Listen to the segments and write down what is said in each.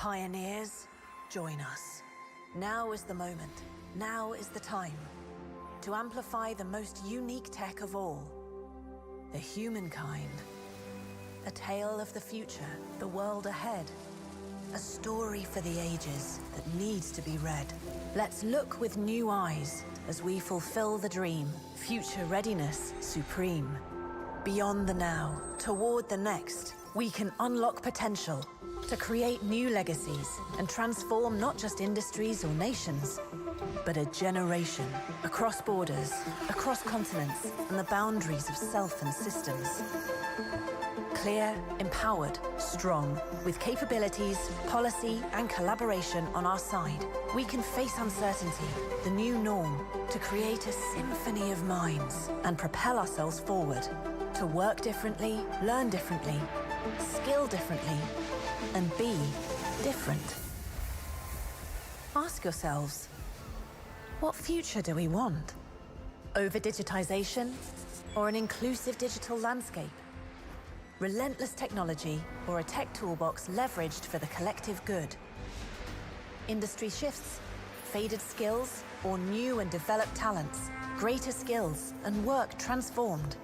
Pioneers, join us. Now is the moment. Now is the time to amplify the most unique tech of all, the humankind. A tale of the future, the world ahead. A story for the ages that needs to be read. Let's look with new eyes as we fulfill the dream. Future readiness supreme. Beyond the now, toward the next, we can unlock potential to create new legacies and transform not just industries or nations, but a generation across borders, across continents, and the boundaries of self and systems. Clear, empowered, strong, with capabilities, policy, and collaboration on our side, we can face uncertainty, the new norm, to create a symphony of minds and propel ourselves forward, to work differently, learn differently, skill differently, and be different. Ask yourselves, what future do we want? Over-digitization or an inclusive digital landscape? Relentless technology or a tech toolbox leveraged for the collective good? Industry shifts, faded skills, or new and developed talents, greater skills and work transformed?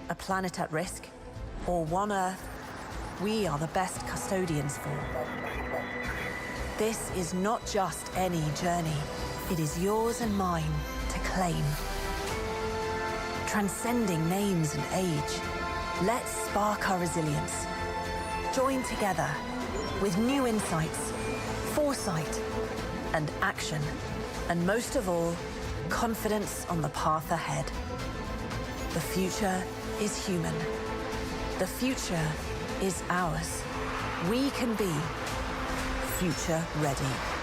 A planet at risk or one Earth we are the best custodians for? This is not just any journey. It is yours and mine to claim. Transcending names and age, let's spark our resilience. Join together with new insights, foresight, and action. And most of all, confidence on the path ahead. The future is human. The future is ours. We can be future ready.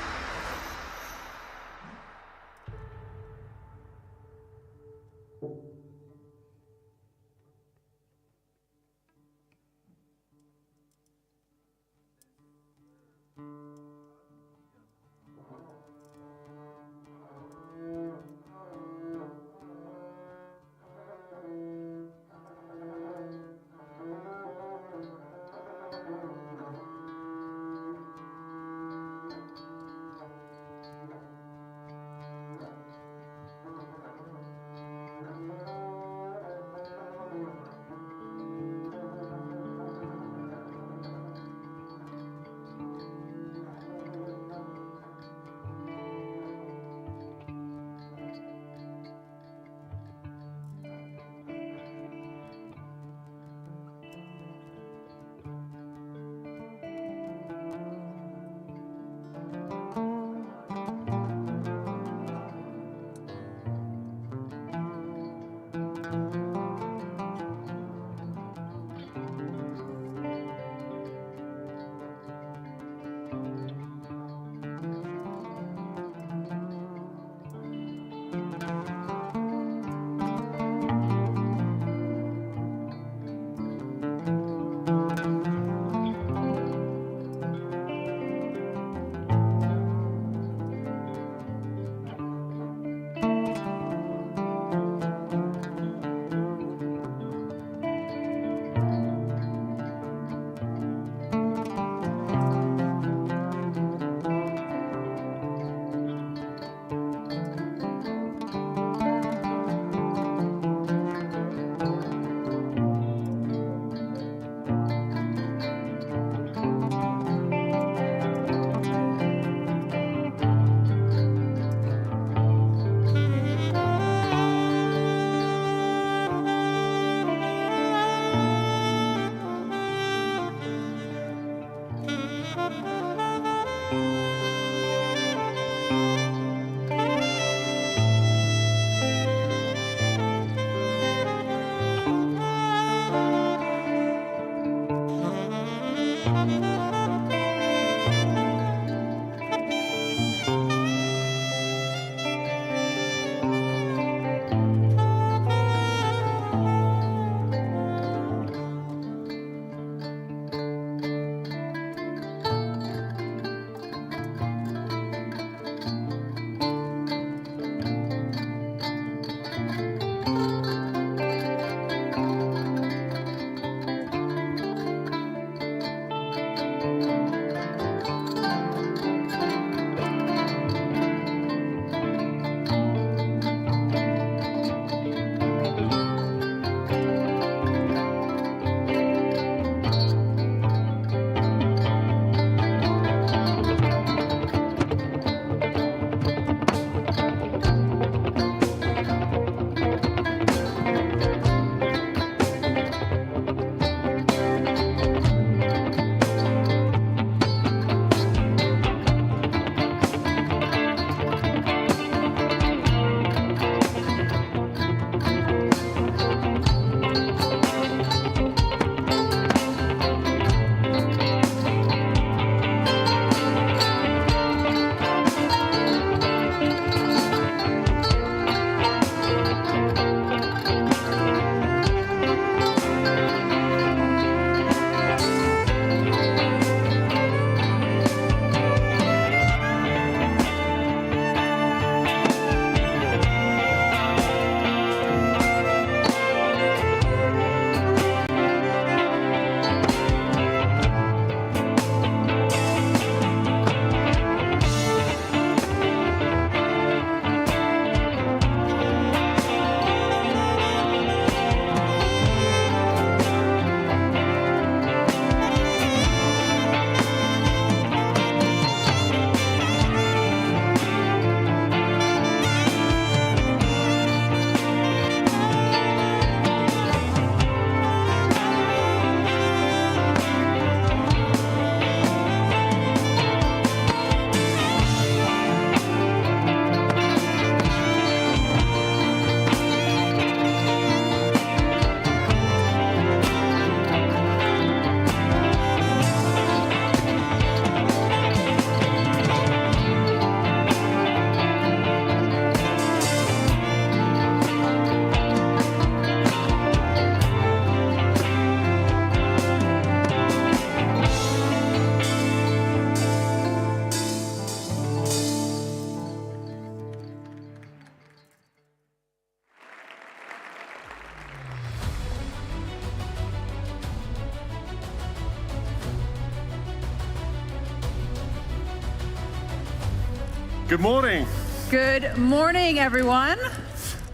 Good morning. Good morning, everyone.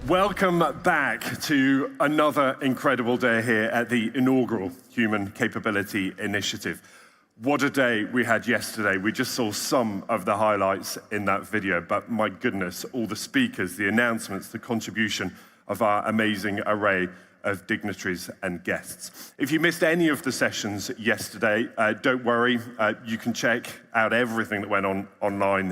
Welcome back to another incredible day here at the inaugural Human Capability Initiative. What a day we had yesterday. We just saw some of the highlights in that video, but my goodness, all the speakers, the announcements, the contribution of our amazing array of dignitaries and guests. If you missed any of the sessions yesterday, don't worry, you can check out everything that went on online.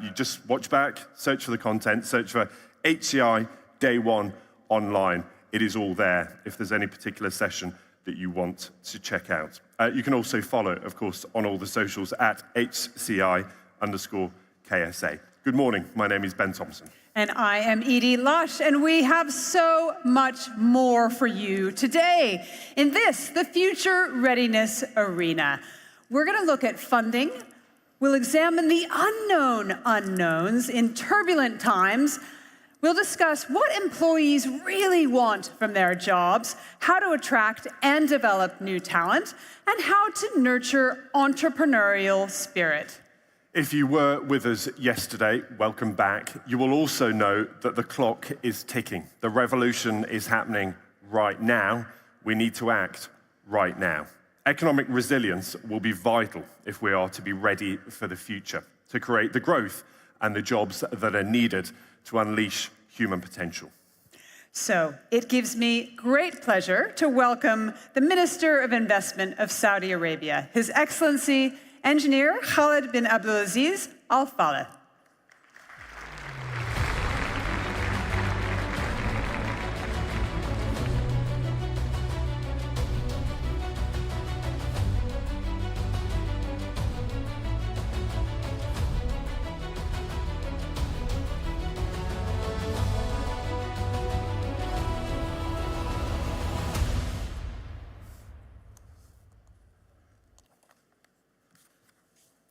You just watch back, search for the content, search for HCI Day 1 online. It is all there if there's any particular session that you want to check out. You can also follow, of course, on all the socials at HCI_KSA. Good morning, my name is Ben Thompson. And I am Edie Lush, and we have so much more for you today in this, the Future Readiness Arena. We're going to look at funding. We'll examine the unknown unknowns in turbulent times. We'll discuss what employees really want from their jobs, how to attract and develop new talent, and how to nurture entrepreneurial spirit. If you were with us yesterday, welcome back. You will also know that the clock is ticking. The revolution is happening right now. We need to act right now. Economic resilience will be vital if we are to be ready for the future, to create the growth and the jobs that are needed to unleash human potential. So it gives me great pleasure to welcome the Minister of Investment of Saudi Arabia, His Excellency Engineer Khalid bin Abdulaziz Al Faleh.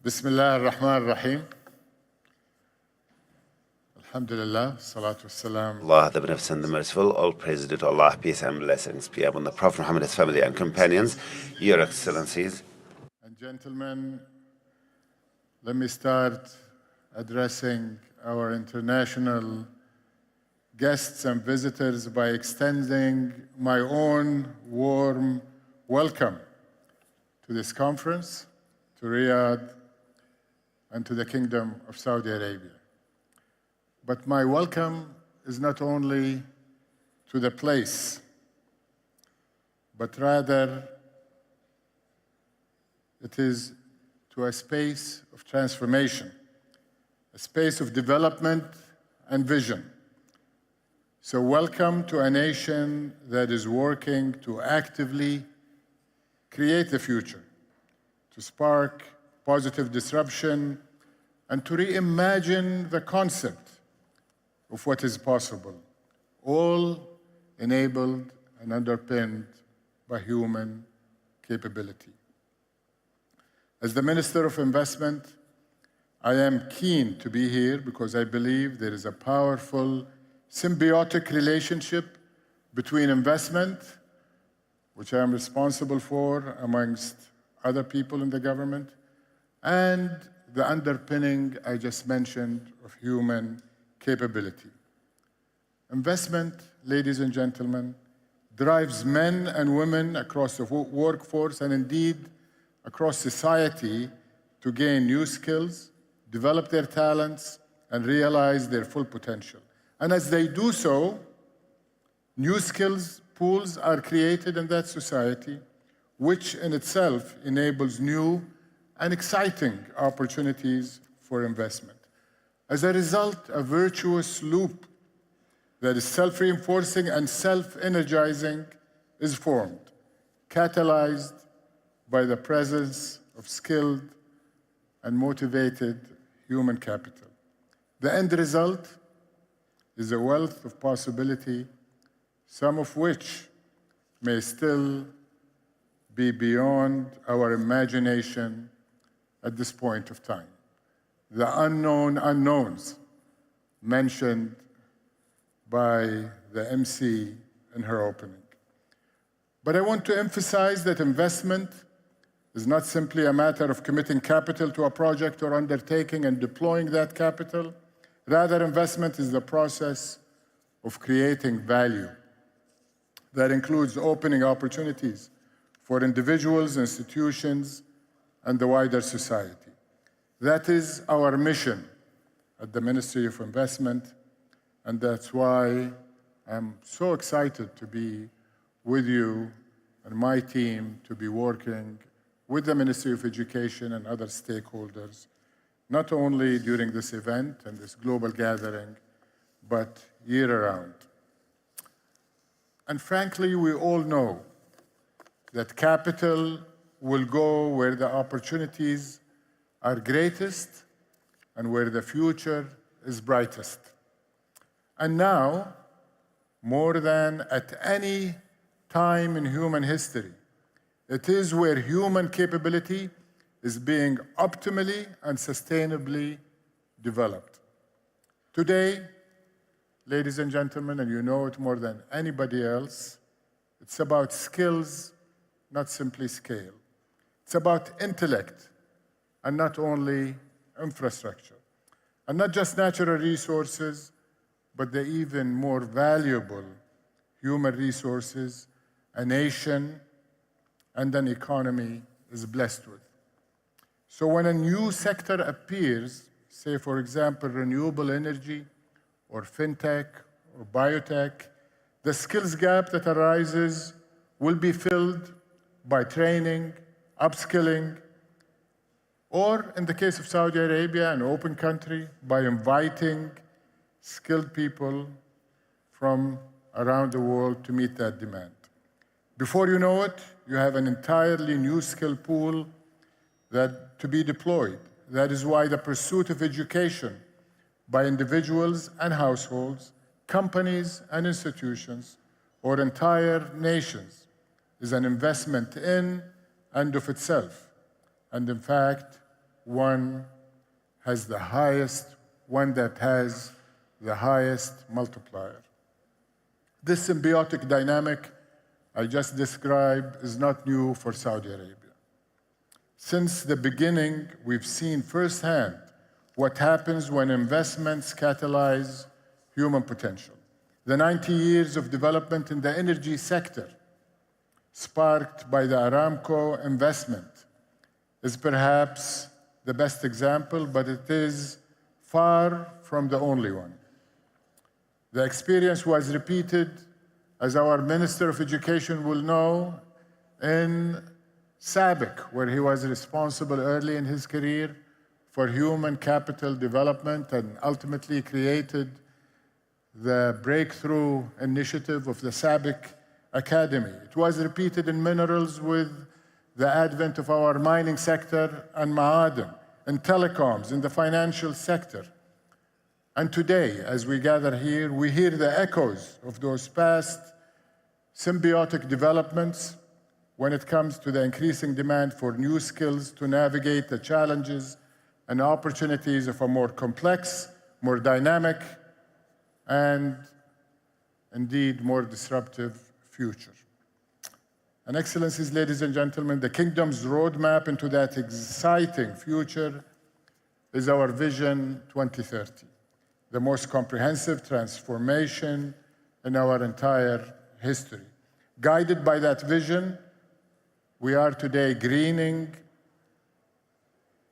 Bismillah ar-Rahman ar-Rahim. Alhamdulillah, salatu wassalam. Allah, the Beneficent, the Merciful, all praise due to Allah, peace and blessings be upon the Prophet Muhammad, his family and companions, Your Excellencies. And gentlemen, let me start addressing our international guests and visitors by extending my own warm welcome to this conference, to Riyadh, and to the Kingdom of Saudi Arabia. But my welcome is not only to the place, but rather it is to a space of transformation, a space of development and vision. So welcome to a nation that is working to actively create the future, to spark positive disruption, and to reimagine the concept of what is possible, all enabled and underpinned by human capability. As the Minister of Investment, I am keen to be here because I believe there is a powerful symbiotic relationship between investment, which I am responsible for amongst other people in the government, and the underpinning I just mentioned of human capability. Investment, ladies and gentlemen, drives men and women across the workforce and indeed across society to gain new skills, develop their talents, and realize their full potential. And as they do so, new skills pools are created in that society, which in itself enables new and exciting opportunities for investment. As a result, a virtuous loop that is self-reinforcing and self-energizing is formed, catalyzed by the presence of skilled and motivated human capital. The end result is a wealth of possibility, some of which may still be beyond our imagination at this point of time. The unknown unknowns mentioned by the MC in her opening. But I want to emphasize that investment is not simply a matter of committing capital to a project or undertaking and deploying that capital. Rather, investment is the process of creating value. That includes opening opportunities for individuals, institutions, and the wider society. That is our mission at the Ministry of Investment, and that's why I'm so excited to be with you and my team to be working with the Ministry of Education and other stakeholders, not only during this event and this global gathering, but year-round. And frankly, we all know that capital will go where the opportunities are greatest and where the future is brightest. And now, more than at any time in human history, it is where human capability is being optimally and sustainably developed. Today, ladies and gentlemen, and you know it more than anybody else, it's about skills, not simply scale. It's about intellect, and not only infrastructure. And not just natural resources, but the even more valuable human resources a nation and an economy is blessed with. So when a new sector appears, say for example, renewable energy or fintech or biotech, the skills gap that arises will be filled by training, upskilling, or in the case of Saudi Arabia, an open country, by inviting skilled people from around the world to meet that demand. Before you know it, you have an entirely new skill pool to be deployed. That is why the pursuit of education by individuals and households, companies and institutions, or entire nations is an investment in and of itself. And in fact, one that has the highest multiplier. This symbiotic dynamic I just described is not new for Saudi Arabia. Since the beginning, we've seen firsthand what happens when investments catalyze human potential. The 90 years of development in the energy sector, sparked by the Aramco investment, is perhaps the best example, but it is far from the only one. The experience was repeated, as our Minister of Education will know, in SABIC, where he was responsible early in his career for human capital development and ultimately created the breakthrough initiative of the SABIC Academy. It was repeated in minerals with the advent of our mining sector and ma'aden, in telecoms, in the financial sector. And today, as we gather here, we hear the echoes of those past symbiotic developments when it comes to the increasing demand for new skills to navigate the challenges and opportunities of a more complex, more dynamic, and indeed more disruptive future. And Excellencies, ladies and gentlemen, the Kingdom's roadmap into that exciting future is our Vision 2030, the most comprehensive transformation in our entire history. Guided by that vision, we are today greening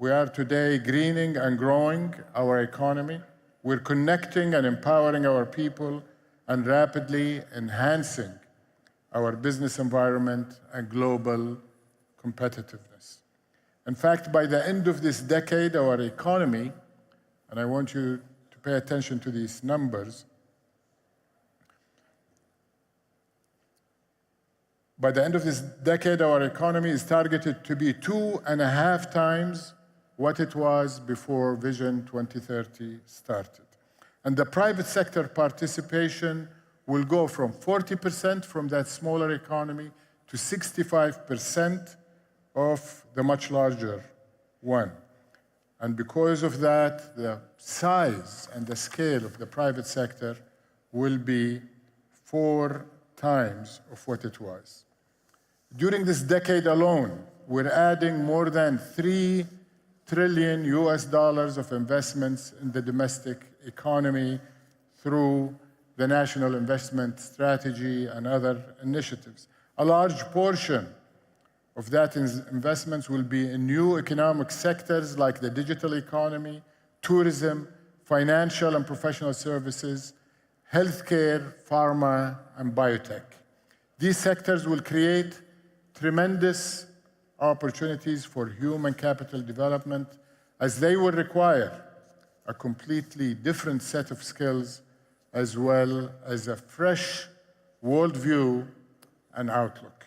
and growing our economy. We're connecting and empowering our people and rapidly enhancing our business environment and global competitiveness. In fact, by the end of this decade, our economy, and I want you to pay attention to these numbers, by the end of this decade, our economy is targeted to be 2.5 times what it was before Vision 2030 started. And the private sector participation will go from 40% from that smaller economy to 65% of the much larger one. And because of that, the size and the scale of the private sector will be 4 times of what it was. During this decade alone, we're adding more than $3 trillion of investments in the domestic economy through the National Investment Strategy and other initiatives. A large portion of that investments will be in new economic sectors like the digital economy, tourism, financial and professional services, healthcare, pharma, and biotech. These sectors will create tremendous opportunities for human capital development, as they will require a completely different set of skills as well as a fresh worldview and outlook.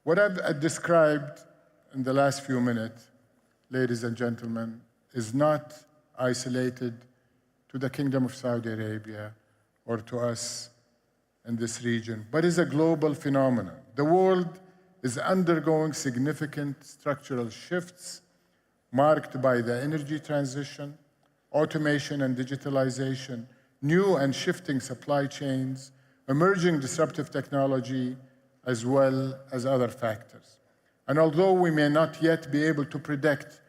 What I've described in the last few minutes, ladies and gentlemen, is not isolated to the Kingdom of Saudi Arabia or to us in this region, but is a global phenomenon. The world is undergoing significant structural shifts marked by the energy transition, automation and digitalization, new and shifting supply chains, emerging disruptive technology, as well as other factors. And although we may not yet be able to predict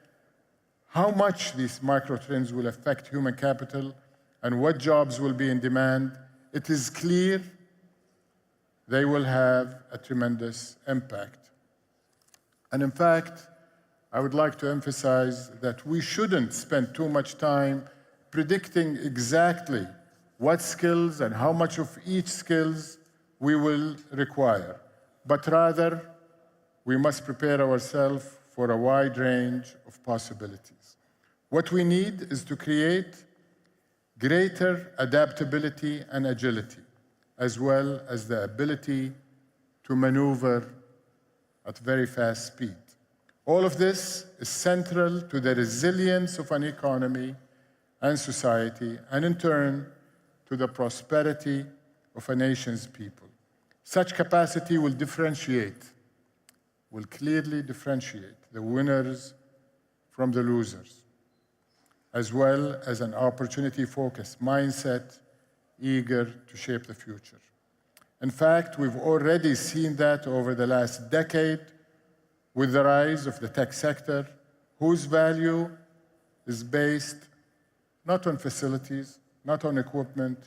how much these micro trends will affect human capital and what jobs will be in demand, it is clear they will have a tremendous impact. And in fact, I would like to emphasize that we shouldn't spend too much time predicting exactly what skills and how much of each skills we will require, but rather we must prepare ourselves for a wide range of possibilities. What we need is to create greater adaptability and agility, as well as the ability to maneuver at very fast speed. All of this is central to the resilience of an economy and society, and in turn, to the prosperity of a nation's people. Such capacity will clearly differentiate the winners from the losers, as well as an opportunity-focused mindset eager to shape the future. In fact, we've already seen that over the last decade with the rise of the tech sector, whose value is based not on facilities, not on equipment,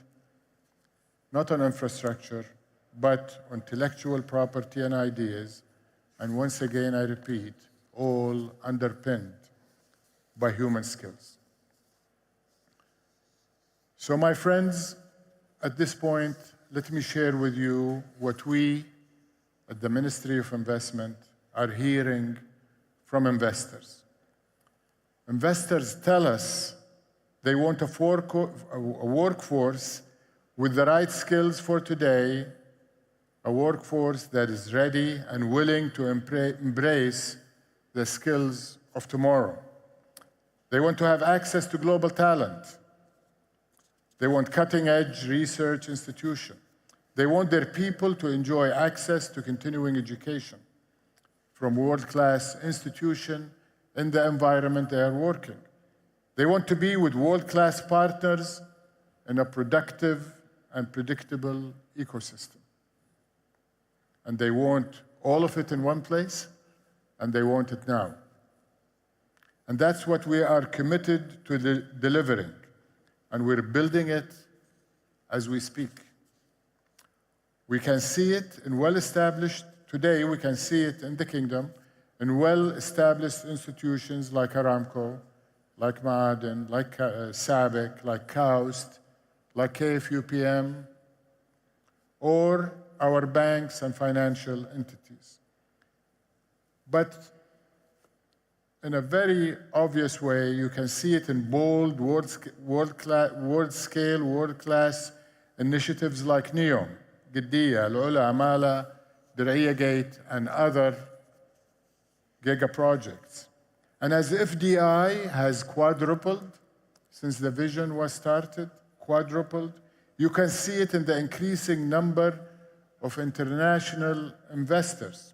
not on infrastructure, but on intellectual property and ideas, and once again, I repeat, all underpinned by human skills. So my friends, at this point, let me share with you what we at the Ministry of Investment are hearing from investors. Investors tell us they want a workforce with the right skills for today, a workforce that is ready and willing to embrace the skills of tomorrow. They want to have access to global talent. They want cutting-edge research institutions. They want their people to enjoy access to continuing education from world-class institutions in the environment they are working. They want to be with world-class partners in a productive and predictable ecosystem. And they want all of it in one place, and they want it now. And that's what we are committed to delivering, and we're building it as we speak. We can see it in well-established, today we can see it in the kingdom, in well-established institutions like Aramco, like Ma'aden, like SABIC, like KAUST, like KFUPM, or our banks and financial entities. But in a very obvious way, you can see it in bold, world-scale, world-class initiatives like NEOM, Qiddiya, Al-Ula, Amala, Dir'iyya Gate, and other giga projects. And as FDI has quadrupled since the vision was started, you can see it in the increasing number of international investors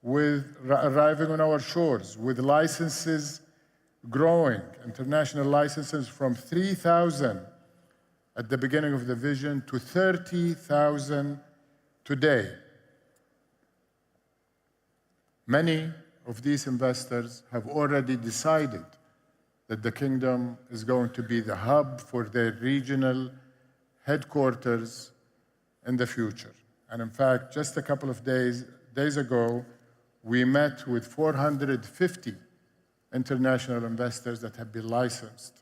arriving on our shores, with licenses growing, international licenses from 3,000 at the beginning of the vision to 30,000 today. Many of these investors have already decided that the kingdom is going to be the hub for their regional headquarters in the future. And in fact, just a couple of days ago, we met with 450 international investors that have been licensed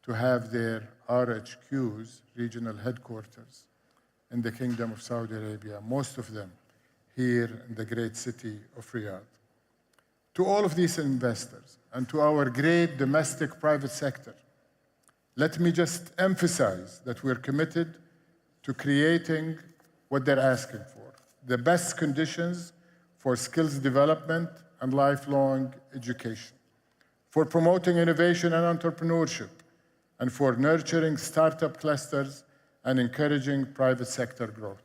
to have their RHQs, regional headquarters, in the Kingdom of Saudi Arabia, most of them here in the great city of Riyadh. To all of these investors and to our great domestic private sector, let me just emphasize that we're committed to creating what they're asking for, the best conditions for skills development and lifelong education, for promoting innovation and entrepreneurship, and for nurturing startup clusters and encouraging private sector growth.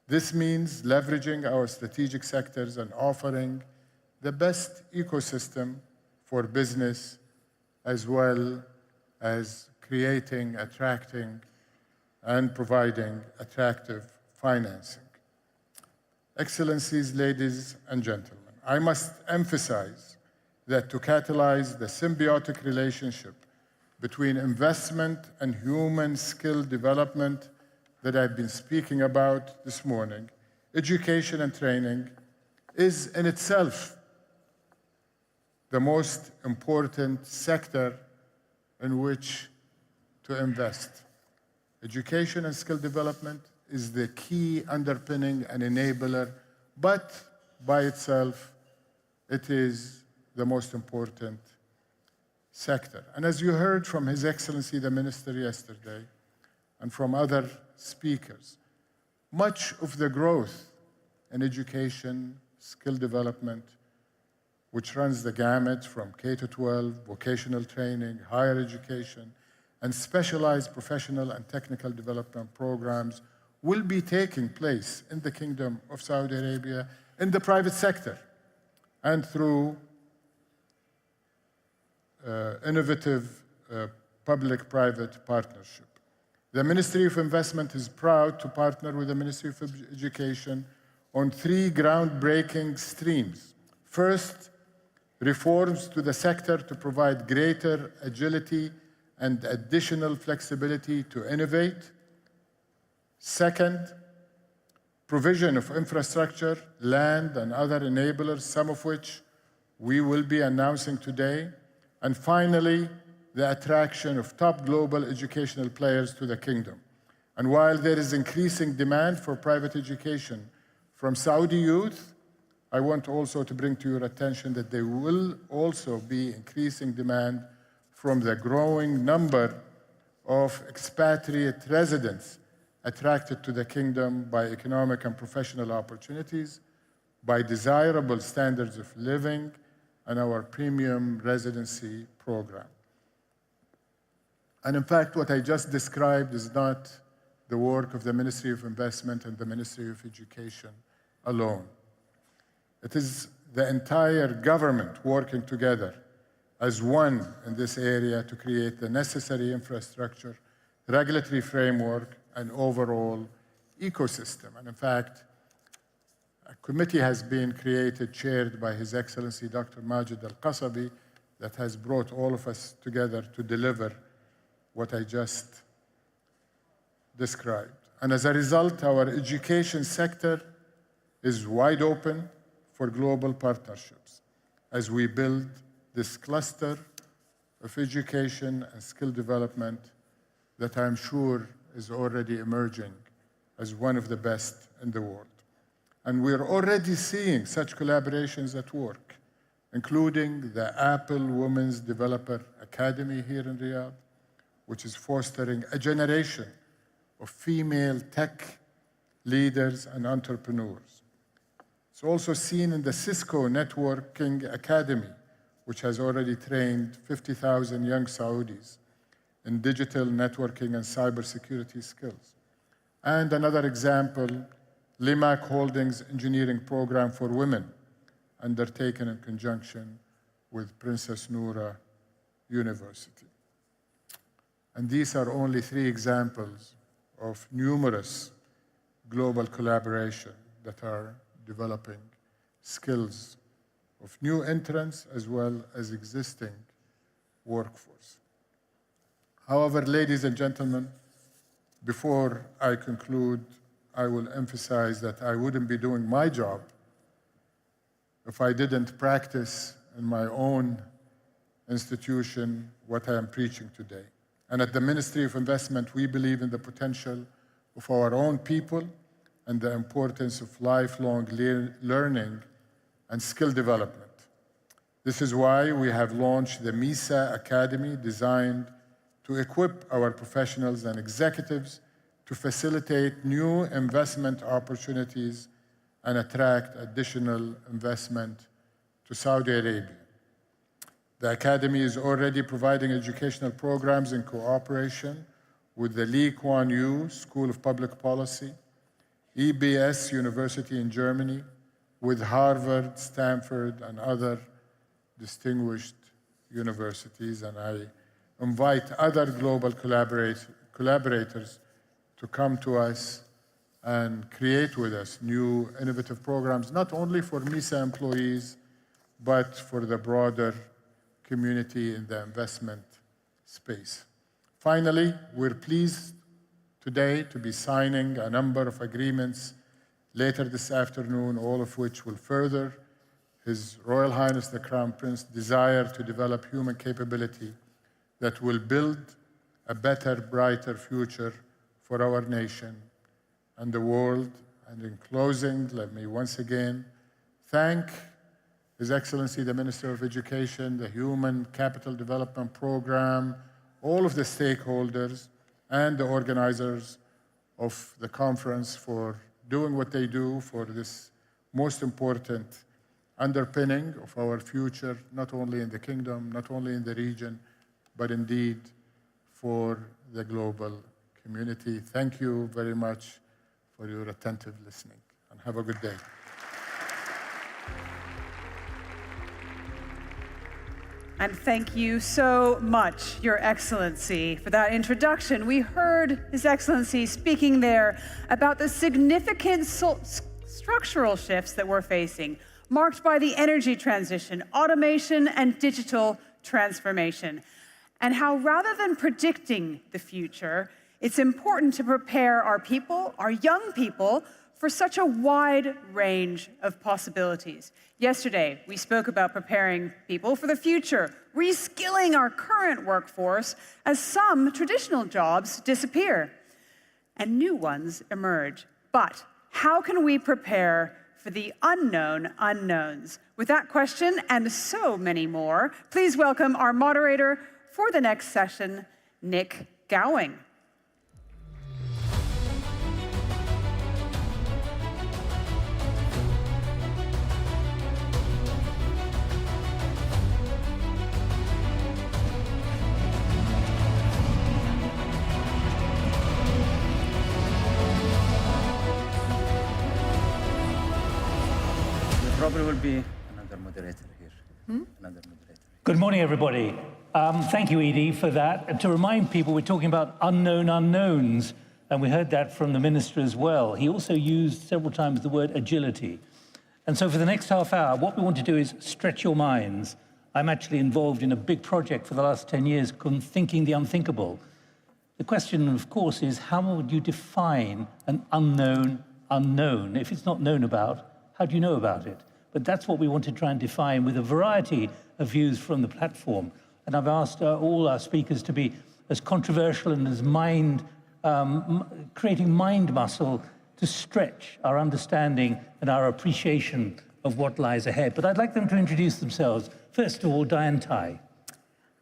This means leveraging our strategic sectors and offering the best ecosystem for business, as well as creating, attracting, and providing attractive financing. Excellencies, ladies and gentlemen, I must emphasize that to catalyze the symbiotic relationship between investment and human skill development that I've been speaking about this morning, education and training is in itself the most important sector in which to invest. Education and skill development is the key underpinning and enabler, but by itself, it is the most important sector. And as you heard from His Excellency the Minister yesterday, and from other speakers, much of the growth in education, skill development, which runs the gamut from K-12, vocational training, higher education, and specialized professional and technical development programs, will be taking place in the Kingdom of Saudi Arabia in the private sector and through innovative public-private partnership. The Ministry of Investment is proud to partner with the Ministry of Education on 3 groundbreaking streams. First, reforms to the sector to provide greater agility and additional flexibility to innovate. Second, provision of infrastructure, land, and other enablers, some of which we will be announcing today. And finally, the attraction of top global educational players to the kingdom. And while there is increasing demand for private education from Saudi youth, I want also to bring to your attention that there will also be increasing demand from the growing number of expatriate residents attracted to the kingdom by economic and professional opportunities, by desirable standards of living, and our premium residency program. And in fact, what I just described is not the work of the Ministry of Investment and the Ministry of Education alone. It is the entire government working together as one in this area to create the necessary infrastructure, regulatory framework, and overall ecosystem. And in fact, a committee has been created, chaired by His Excellency Dr. Majid Al-Qasabi, that has brought all of us together to deliver what I just described. And as a result, our education sector is wide open for global partnerships as we build this cluster of education and skill development that I'm sure is already emerging as one of the best in the world. And we're already seeing such collaborations at work, including the Apple Women's Developer Academy here in Riyadh, which is fostering a generation of female tech leaders and entrepreneurs. It's also seen in the Cisco Networking Academy, which has already trained 50,000 young Saudis in digital networking and cybersecurity skills. And another example, Limac Holdings Engineering Program for Women, undertaken in conjunction with Princess Noura University. And these are only 3 examples of numerous global collaboration that are developing skills of new entrants as well as existing workforce. However, ladies and gentlemen, before I conclude, I will emphasize that I wouldn't be doing my job if I didn't practice in my own institution what I am preaching today. And at the Ministry of Investment, we believe in the potential of our own people and the importance of lifelong learning and skill development. This is why we have launched the MISA Academy, designed to equip our professionals and executives to facilitate new investment opportunities and attract additional investment to Saudi Arabia. The Academy is already providing educational programs in cooperation with the Lee Kuan Yew School of Public Policy, EBS University in Germany, with Harvard, Stanford, and other distinguished universities. And I invite other global collaborators to come to us and create with us new innovative programs, not only for MISA employees, but for the broader community in the investment space. Finally, we're pleased today to be signing a number of agreements later this afternoon, all of which will further His Royal Highness the Crown Prince's desire to develop human capability that will build a better, brighter future for our nation and the world. And in closing, let me once again thank His Excellency the Minister of Education, the Human Capital Development Program, all of the stakeholders and the organizers of the conference for doing what they do for this most important underpinning of our future, not only in the kingdom, not only in the region, but indeed for the global community. Thank you very much for your attentive listening, and have a good day. And thank you so much, Your Excellency, for that introduction. We heard His Excellency speaking there about the significant structural shifts that we're facing, marked by the energy transition, automation, and digital transformation, and how rather than predicting the future, it's important to prepare our people, our young people, for such a wide range of possibilities. Yesterday, we spoke about preparing people for the future, reskilling our current workforce as some traditional jobs disappear and new ones emerge. But how can we prepare for the unknown unknowns? With that question and so many more, please welcome our moderator for the next session, Nick Gowing. Probably will be another moderator here. Another moderator. Good morning, everybody. Thank you, Edie, for that. And to remind people, we're talking about unknown unknowns, and we heard that from the minister as well. He also used several times the word agility. And so for the next half hour, what we want to do is stretch your minds. I'm actually involved in a big project for the last 10 years called Thinking the Unthinkable. The question, of course, is how would you define an unknown unknown? If it's not known about, how do you know about it? But that's what we want to try and define with a variety of views from the platform. And I've asked all our speakers to be as controversial and as creating mind muscle to stretch our understanding and our appreciation of what lies ahead. But I'd like them to introduce themselves. First of all, Diane Tai.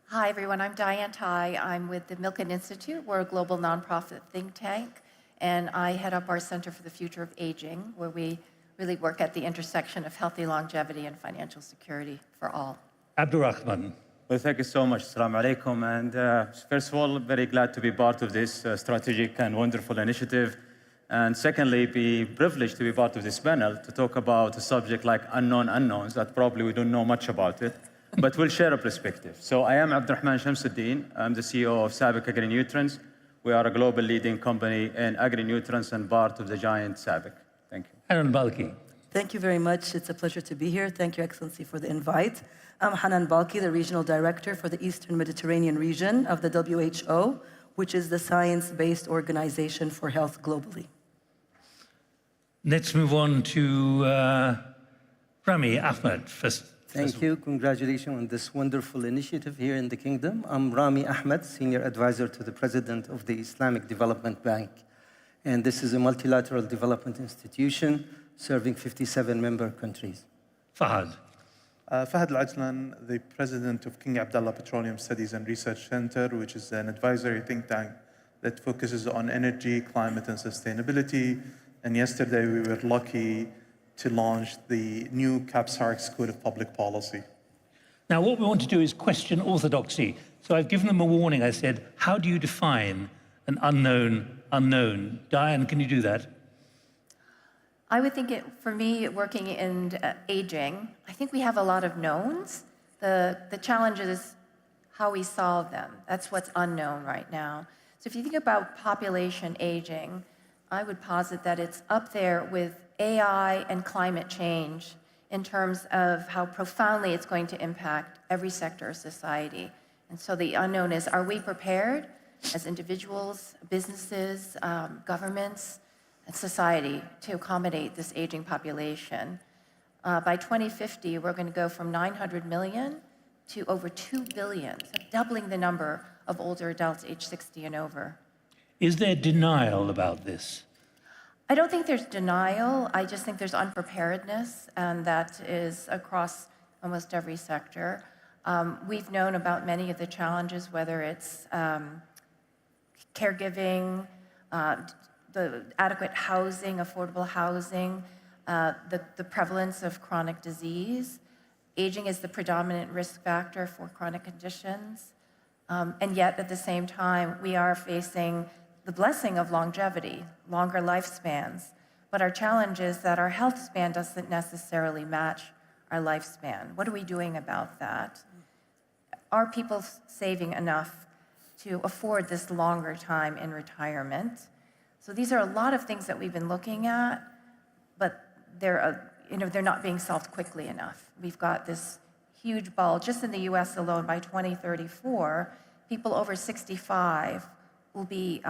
Hi, everyone. I'm Diane Tai. I'm with the Milken Institute. We're a global nonprofit think tank. And I head up our Center for the Future of Aging, where we really work at the intersection of healthy longevity and financial security for all. Abdurrahman. Well, thank you so much. Assalamu alaikum. And first of all, very glad to be part of this strategic and wonderful initiative. And secondly, be privileged to be part of this panel to talk about a subject like unknown unknowns that probably we don't know much about it, but we'll share a perspective. So I am Abdurrahman Shamsuddin. I'm the CEO of SABIC Agri-Nutrients. We are a global leading company in agri-nutrients and part of the giant SABIC. Thank you. Aaron Balki. Thank you very much. It's a pleasure to be here. Thank you, Excellency, for the invite. I'm Hanan Balki, the Regional Director for the Eastern Mediterranean region of the WHO, which is the science-based organization for health globally. Let's move on to Rami Ahmed first. Thank you. Congratulations on this wonderful initiative here in the Kingdom. I'm Rami Ahmed, Senior Advisor to the President of the Islamic Development Bank. And this is a multilateral development institution serving 57 member countries. Fahad. Fahad Al-Ajlan, the President of King Abdullah Petroleum Studies and Research Center, which is an advisory think tank that focuses on energy, climate, and sustainability. And yesterday we were lucky to launch the new CAPSARC School of Public Policy. Now, what we want to do is question orthodoxy. So I've given them a warning. I said, how do you define an unknown unknown? Diane, can you do that? I would think for me, working in aging, I think we have a lot of knowns. The challenge is how we solve them. That's what's unknown right now. So if you think about population aging, I would posit that it's up there with AI and climate change in terms of how profoundly it's going to impact every sector of society. And so the unknown is, are we prepared as individuals, businesses, governments, and society to accommodate this aging population? By 2050, we're going to go from 900 million to over 2 billion, so doubling the number of older adults aged 60 and over. Is there denial about this? I don't think there's denial. I just think there's unpreparedness, and that is across almost every sector. We've known about many of the challenges, whether it's caregiving, the adequate housing, affordable housing, the prevalence of chronic disease. Aging is the predominant risk factor for chronic conditions. And yet, at the same time, we are facing the blessing of longevity, longer lifespans. But our challenge is that our health span doesn't necessarily match our lifespan. What are we doing about that? Are people saving enough to afford this longer time in retirement? So these are a lot of things that we've been looking at, but they're not being solved quickly enough. We've got this huge bulge. Just in the US alone, by 2034, people over 65 will be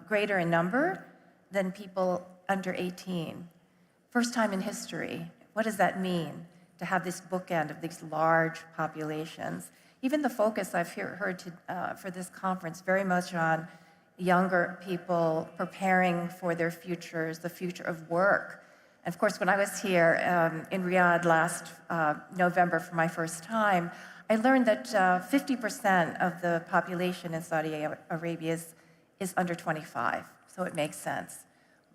greater in number than people under 18. First time in history. What does that mean to have this bookend of these large populations? Even the focus I've heard for this conference very much on younger people preparing for their futures, the future of work. And of course, when I was here in Riyadh last November for my first time, I learned that 50% of the population in Saudi Arabia is under 25, so it makes sense.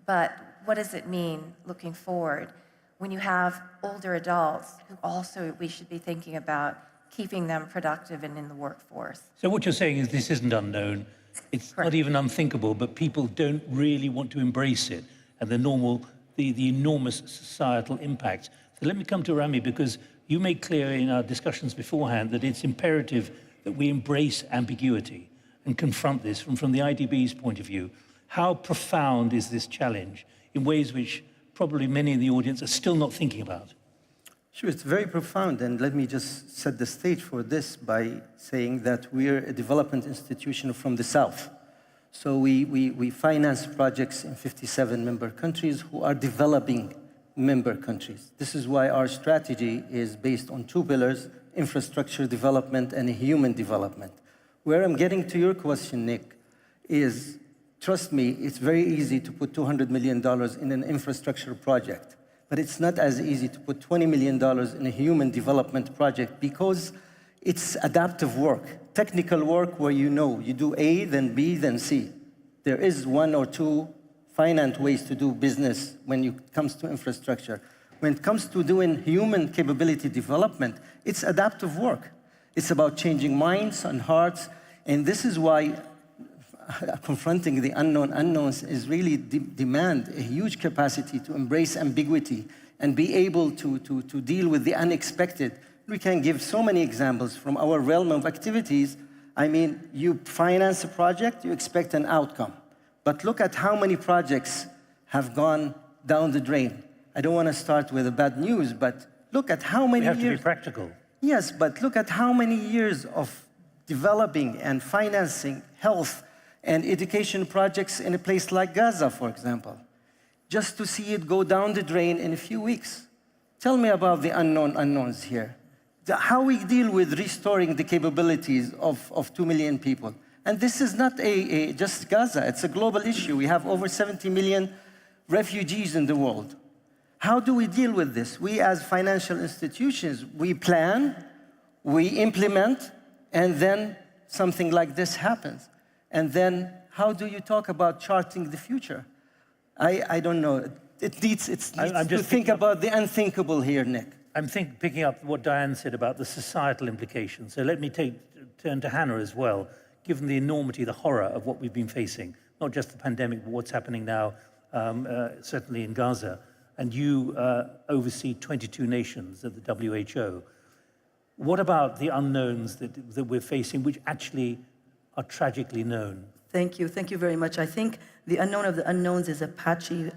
But what does it mean looking forward when you have older adults who also we should be thinking about keeping them productive and in the workforce? So what you're saying is this isn't unknown. It's not even unthinkable, but people don't really want to embrace it and the enormous societal impact. So let me come to Rami, because you made clear in our discussions beforehand that it's imperative that we embrace ambiguity and confront this from the IDB's point of view. How profound is this challenge in ways which probably many in the audience are still not thinking about? Sure, it's very profound, and let me just set the stage for this by saying that we're a development institution from the South. So we finance projects in 57 member countries who are developing member countries. This is why our strategy is based on 2 pillars: infrastructure development and human development. Where I'm getting to your question, Nick, is, trust me, it's very easy to put $200 million in an infrastructure project, but it's not as easy to put $20 million in a human development project, because it's adaptive work, technical work where you do A, then B, then C. There is 1 or 2 finite ways to do business when it comes to infrastructure. When it comes to doing human capability development, it's adaptive work. It's about changing minds and hearts, and this is why confronting the unknown unknowns is really demand a huge capacity to embrace ambiguity and be able to deal with the unexpected. We can give so many examples from our realm of activities. I mean, you finance a project, you expect an outcome. But look at how many projects have gone down the drain. I don't want to start with the bad news, but look at how many We have years. to be practical. Yes, but look at how many years of developing and financing health and education projects in a place like Gaza, for example, just to see it go down the drain in a few weeks. Tell me about the unknown unknowns here. How we deal with restoring the capabilities of 2 million people. And this is not just Gaza, it's a global issue. We have over 70 million refugees in the world. How do we deal with this? We as financial institutions, we plan, we implement, and then something like this happens. And then how do you talk about charting the future? I don't know. It needs to think about the unthinkable here, Nick. I'm picking up what Diane said about the societal implications. So let me turn to Hannah as well, given the enormity, the horror of what we've been facing, not just the pandemic, but what's happening now, certainly in Gaza. And you oversee 22 nations at the WHO. What about the unknowns that we're facing, which actually are tragically known? Thank you. Thank you very much. I think the unknown of the unknowns is a patchy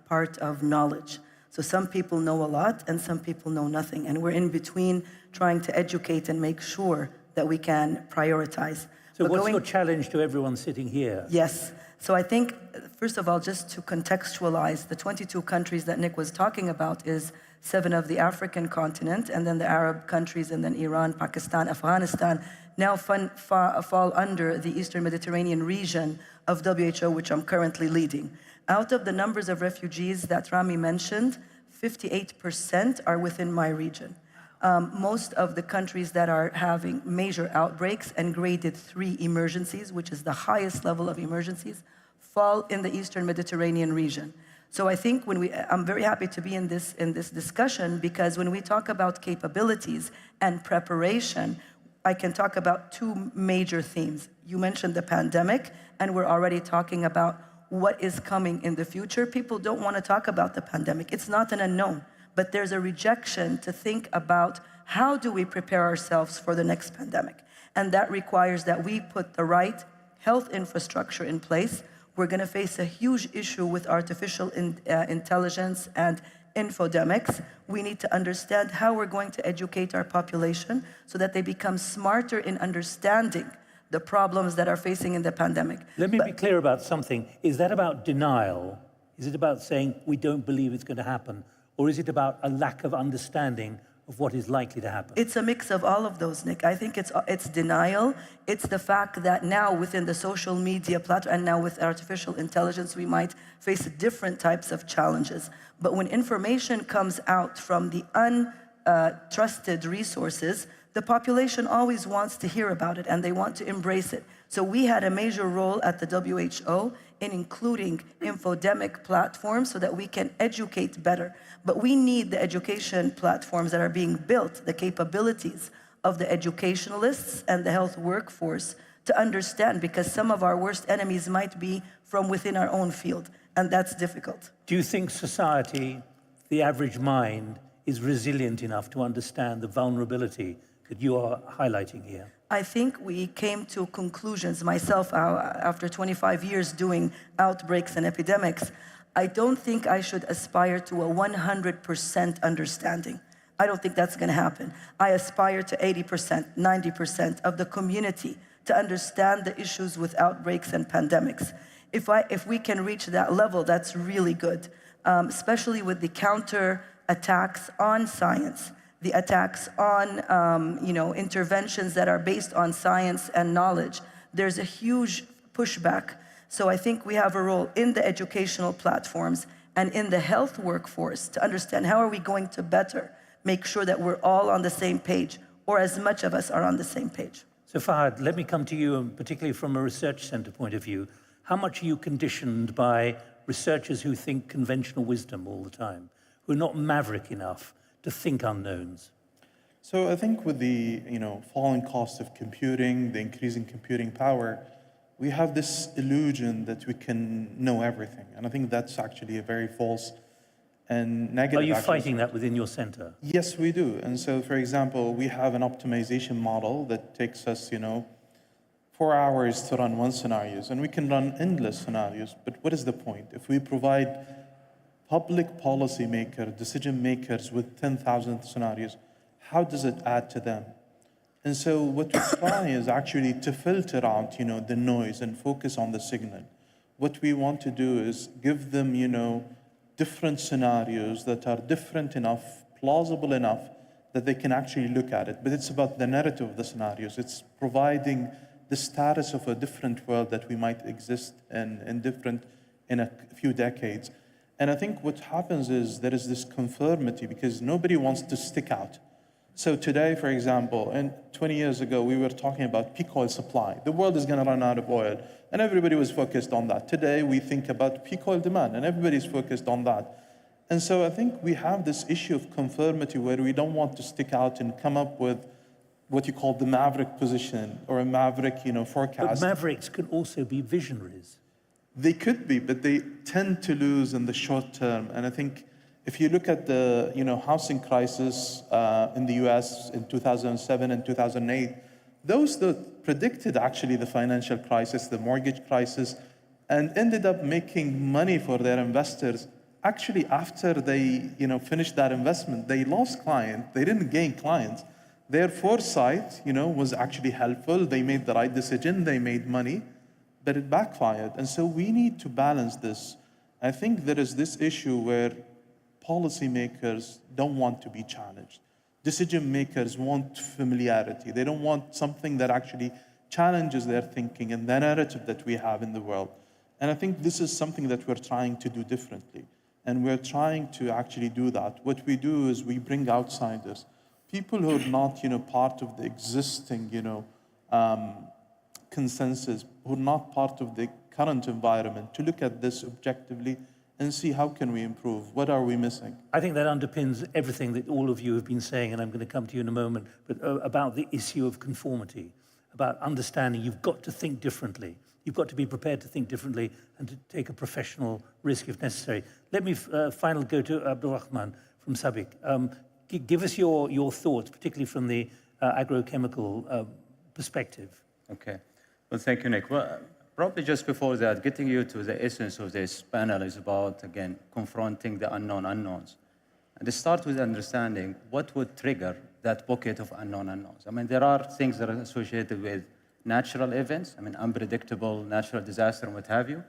part of knowledge. So some people know a lot and some people know nothing. And we're in between trying to educate and make sure that we can prioritize. So what's your challenge to everyone sitting here? Yes. So I think, first of all, just to contextualize, the 22 countries that Nick was talking about is 7 of the African continent, and then the Arab countries, and then Iran, Pakistan, Afghanistan, now fall under the Eastern Mediterranean region of WHO, which I'm currently leading. Out of the numbers of refugees that Rami mentioned, 58% are within my region. Most of the countries that are having major outbreaks and graded 3 emergencies, which is the highest level of emergencies, fall in the Eastern Mediterranean region. So I think I'm very happy to be in this discussion, because when we talk about capabilities and preparation, I can talk about 2 major themes. You mentioned the pandemic, and we're already talking about what is coming in the future. People don't want to talk about the pandemic. It's not an unknown, but there's a rejection to think about how do we prepare ourselves for the next pandemic. And that requires that we put the right health infrastructure in place. We're going to face a huge issue with artificial intelligence and infodemics. We need to understand how we're going to educate our population so that they become smarter in understanding the problems that are facing in the pandemic. Let me be clear about something. Is that about denial? Is it about saying we don't believe it's going to happen? Or is it about a lack of understanding of what is likely to happen? It's a mix of all of those, Nick. I think it's denial. It's the fact that now within the social media platform and now with artificial intelligence, we might face different types of challenges. But when information comes out from the untrusted resources, the population always wants to hear about it and they want to embrace it. So we had a major role at the WHO in including infodemic platforms so that we can educate better. But we need the education platforms that are being built, the capabilities of the educationalists and the health workforce to understand, because some of our worst enemies might be from within our own field, and that's difficult. Do you think society, the average mind, is resilient enough to understand the vulnerability that you are highlighting here? I think we came to conclusions, myself, after 25 years doing outbreaks and epidemics. I don't think I should aspire to a 100% understanding. I don't think that's going to happen. I aspire to 80%, 90% of the community to understand the issues with outbreaks and pandemics. If we can reach that level, that's really good, especially with the counter attacks on science, the attacks on interventions that are based on science and knowledge. There's a huge pushback. So I think we have a role in the educational platforms and in the health workforce to understand how are we going to better make sure that we're all on the same page, or as much of us are on the same page. So Fahad, let me come to you, and particularly from a research center point of view. How much are you conditioned by researchers who think conventional wisdom all the time, who are not maverick enough to think unknowns? So I think with the falling cost of computing, the increasing computing power, we have this illusion that we can know everything. And I think that's actually a very false and negative. Are you fighting that within your center? Yes, we do. And so, for example, we have an optimization model that takes us, 4 hours to run one scenario, and we can run endless scenarios. But what is the point? If we provide public policy maker, decision makers with 10,000 scenarios, how does it add to them? And so what we try is actually to filter out, the noise and focus on the signal. What we want to do is give them, different scenarios that are different enough, plausible enough, that they can actually look at it. But it's about the narrative of the scenarios. It's providing the status of a different world that we might exist in a few decades. And I think what happens is there is this conformity because nobody wants to stick out. So today, for example, and 20 years ago, we were talking about peak oil supply. The world is going to run out of oil, and everybody was focused on that. Today, we think about peak oil demand, and everybody's focused on that. And so I think we have this issue of conformity where we don't want to stick out and come up with what you call the maverick position or a maverick, forecast. But mavericks can also be visionaries. They could be, but they tend to lose in the short term. And I think if you look at the housing crisis in the US in 2007 and 2008, those that predicted actually the financial crisis, the mortgage crisis, and ended up making money for their investors, actually after they finished that investment, they lost clients, they didn't gain clients. Their foresight was actually helpful. They made the right decision, they made money, but it backfired. And so we need to balance this. I think there is this issue where policymakers don't want to be challenged. Decision makers want familiarity. They don't want something that actually challenges their thinking and the narrative that we have in the world. And I think this is something that we're trying to do differently. And we're trying to actually do that. What we do is we bring outsiders, people who are not part of the existing consensus, who are not part of the current environment, to look at this objectively and see how can we improve, what are we missing? I think that underpins everything that all of you have been saying, and I'm going to come to you in a moment, but about the issue of conformity, about understanding you've got to think differently. You've got to be prepared to think differently and to take a professional risk if necessary. Let me finally go to Abdulrahman from Sabiq. Give us your thoughts, particularly from the agrochemical perspective. Okay. Well, thank you, Nick. Well, probably just before that, getting you to the essence of this panel is about, again, confronting the unknown unknowns. And to start with understanding what would trigger that bucket of unknown unknowns. I mean, there are things that are associated with natural events, unpredictable natural disaster and what have you.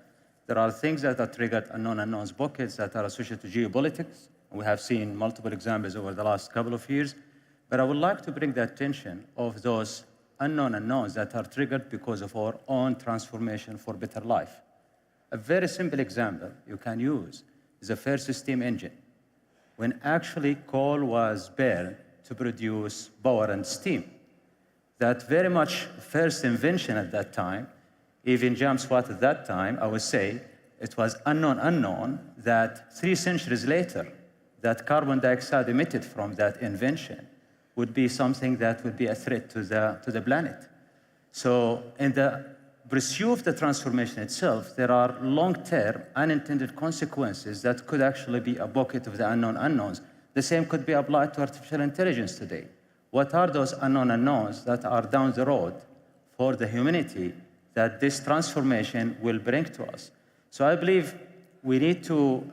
There are things that are triggered unknown unknowns buckets that are associated to geopolitics. And we have seen multiple examples over the last couple of years. But I would like to bring the attention of those unknown unknowns that are triggered because of our own transformation for better life. A very simple example you can use is the first steam engine. When actually coal was burned to produce power and steam. That very much first invention at that time, even James Watt at that time, I would say, it was unknown that 3 centuries later, that carbon dioxide emitted from that invention would be something that would be a threat to the planet. So in the pursuit of the transformation itself, there are long-term unintended consequences that could actually be a bucket of the unknown unknowns. The same could be applied to artificial intelligence today. What are those unknown unknowns that are down the road for the humanity that this transformation will bring to us? So I believe we need to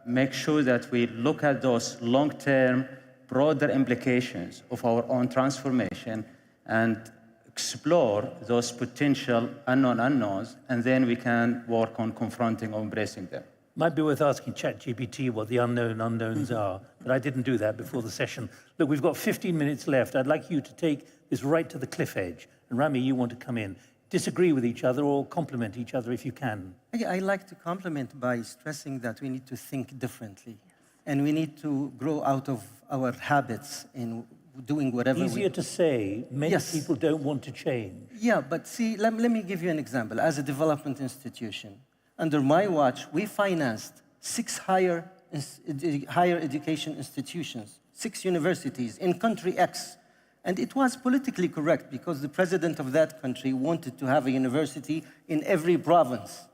make sure that we look at those long-term, broader implications of our own transformation and explore those potential unknown unknowns, and then we can work on confronting or embracing them. Might be worth asking ChatGPT what the unknown unknowns are, but I didn't do that before the session. Look, we've got 15 minutes left. I'd like you to take this right to the cliff edge. And Rami, you want to come in. Disagree with each other or complement each other if you can. I like to complement by stressing that we need to think differently. And we need to grow out of our habits in doing whatever we do. Easier to say, many people don't want to change. Yeah, but see, let me give you an example. As a development institution, under my watch, we financed 6 higher education institutions, 6 universities in country X. And it was politically correct because the president of that country wanted to have a university in every province,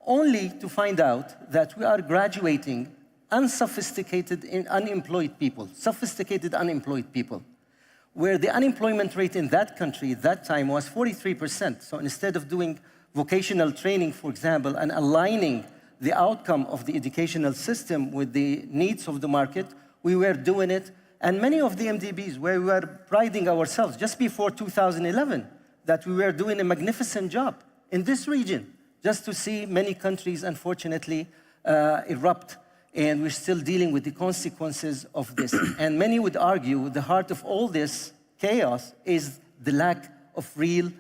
only to find out that we are graduating unsophisticated and unemployed people, sophisticated unemployed people, where the unemployment rate in that country at that time was 43%. So instead of doing vocational training, for example, and aligning the outcome of the educational system with the needs of the market, we were doing it. And many of the MDBs, where we were priding ourselves just before 2011, that we were doing a magnificent job in this region, just to see many countries, unfortunately, erupt. And we're still dealing with the consequences of this. And many would argue the heart of all this chaos is the lack of real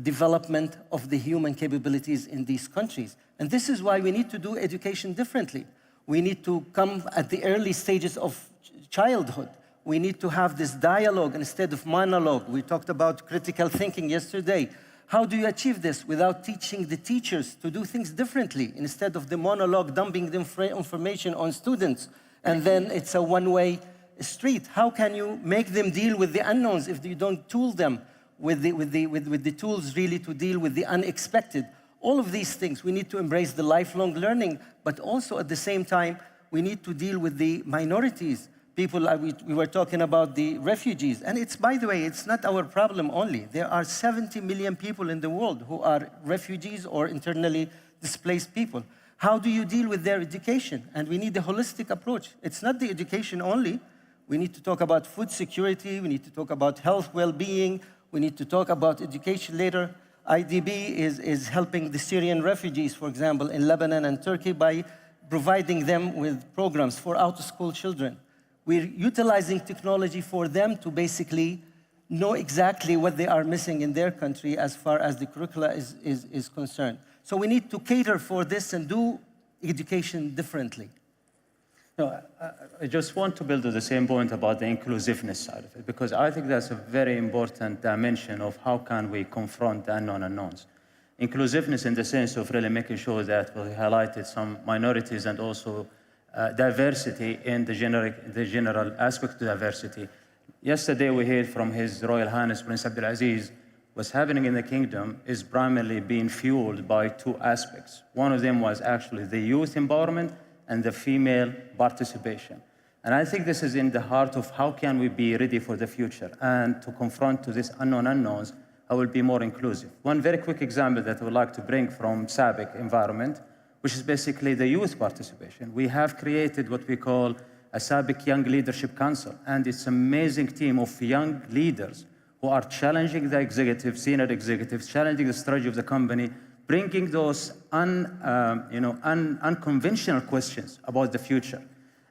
development of the human capabilities in these countries. And this is why we need to do education differently. We need to come at the early stages of childhood. We need to have this dialogue instead of monologue. We talked about critical thinking yesterday. How do you achieve this without teaching the teachers to do things differently instead of the monologue dumping the information on students and then it's a one-way street? How can you make them deal with the unknowns if you don't tool them with the tools really to deal with the unexpected? All of these things, we need to embrace the lifelong learning, but also at the same time, we need to deal with the minorities. People, we were talking about the refugees, and it's, by the way, it's not our problem only. There are 70 million people in the world who are refugees or internally displaced people. How do you deal with their education? And we need a holistic approach. It's not the education only. We need to talk about food security. We need to talk about health well-being. We need to talk about education later. IDB is helping the Syrian refugees, for example, in Lebanon and Turkey by providing them with programs for out-of-school children. We're utilizing technology for them to basically know exactly what they are missing in their country as far as the curricula is concerned. So we need to cater for this and do education differently. No, I just want to build on the same point about the inclusiveness side of it, because I think that's a very important dimension of how can we confront the unknown unknowns. Inclusiveness in the sense of really making sure that we highlighted some minorities and also diversity in the general aspect of diversity. Yesterday we heard from His Royal Highness Prince Abdulaziz, what's happening in the kingdom is primarily being fueled by two aspects. One of them was actually the youth empowerment and the female participation. And I think this is in the heart of how can we be ready for the future and to confront to these unknown unknowns, how will be more inclusive. One very quick example that I would like to bring from SABIC environment, which is basically the youth participation. We have created what we call a SABIC Young Leadership Council, and it's an amazing team of young leaders who are challenging the executives, senior executives, challenging the strategy of the company, bringing those unconventional questions about the future.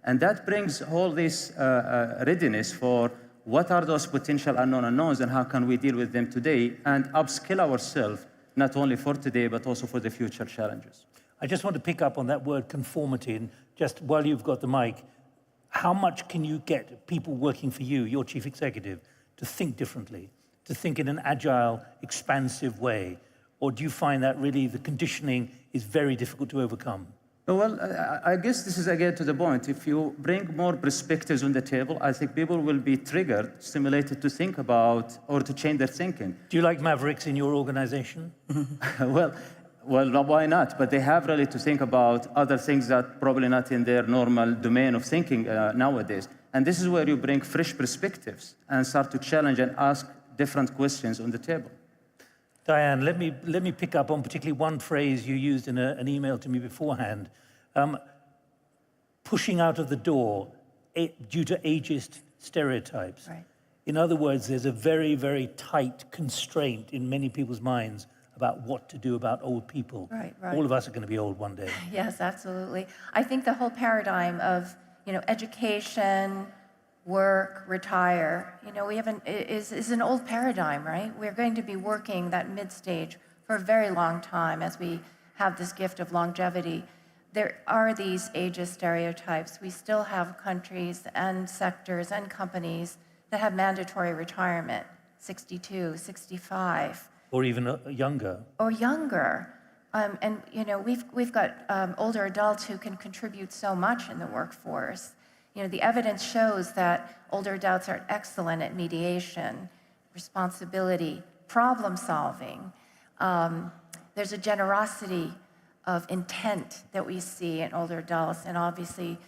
And that brings all this readiness for what are those potential unknown unknowns and how can we deal with them today and upskill ourselves, not only for today, but also for the future challenges. I just want to pick up on that word conformity, and just while you've got the mic, how much can you get people working for you, your chief executive, to think differently, to think in an agile, expansive way? Or do you find that really the conditioning is very difficult to overcome? Well, I guess this is again to the point. If you bring more perspectives on the table, I think people will be triggered, stimulated to think about or to change their thinking. Do you like mavericks in your organization? Well, why not? But they have really to think about other things that probably not in their normal domain of thinking nowadays. And this is where you bring fresh perspectives and start to challenge and ask different questions on the table. Diane, let me pick up on particularly one phrase you used in an email to me beforehand. Pushing out of the door due to ageist stereotypes. Right. In other words, there's a very, very tight constraint in many people's minds about what to do about old people. Right, right. All of us are going to be old one day. Yes, absolutely. I think the whole paradigm of, education, work, retire, is an old paradigm, right? We're going to be working that mid-stage for a very long time as we have this gift of longevity. There are these ageist stereotypes. We still have countries and sectors and companies that have mandatory retirement, 62, 65. Or even younger. Or younger. We've got older adults who can contribute so much in the workforce. The evidence shows that older adults are excellent at mediation, responsibility, problem solving. There's a generosity of intent that we see in older adults, and obviously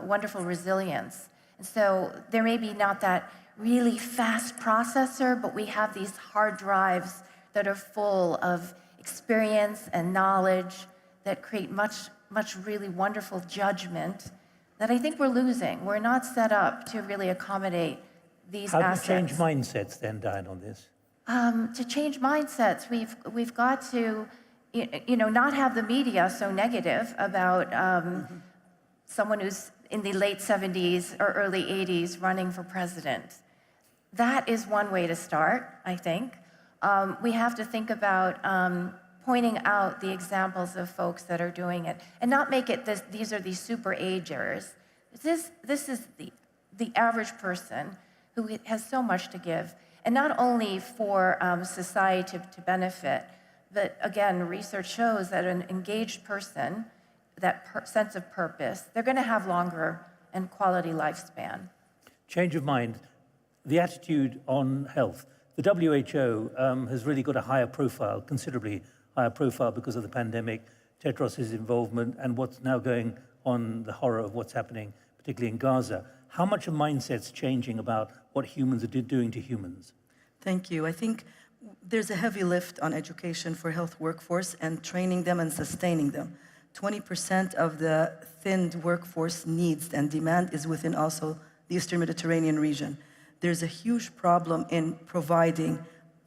wonderful resilience. And so there may be not that really fast processor, but we have these hard drives that are full of experience and knowledge that create much much really wonderful judgment that I think we're losing. We're not set up to really accommodate these assets. How do you change mindsets then, Diane, on this? To change mindsets, we've got to, not have the media so negative about someone who's in the late 70s or early 80s running for president. That is one way to start, I think. We have to think about pointing out the examples of folks that are doing it and not make it these are these super agers. This is the average person who has so much to give. And not only for society to benefit, but again, research shows that an engaged person, that sense of purpose, they're going to have longer and quality lifespan. Change of mind, the attitude on health. The WHO has really got a higher profile, considerably higher profile because of the pandemic, Tedros' involvement, and what's now going on, the horror of what's happening, particularly in Gaza. How much are mindsets changing about what humans are doing to humans? Thank you. I think there's a heavy lift on education for health workforce and training them and sustaining them. 20% of the thinned workforce needs and demand is within also the Eastern Mediterranean region. There's a huge problem in providing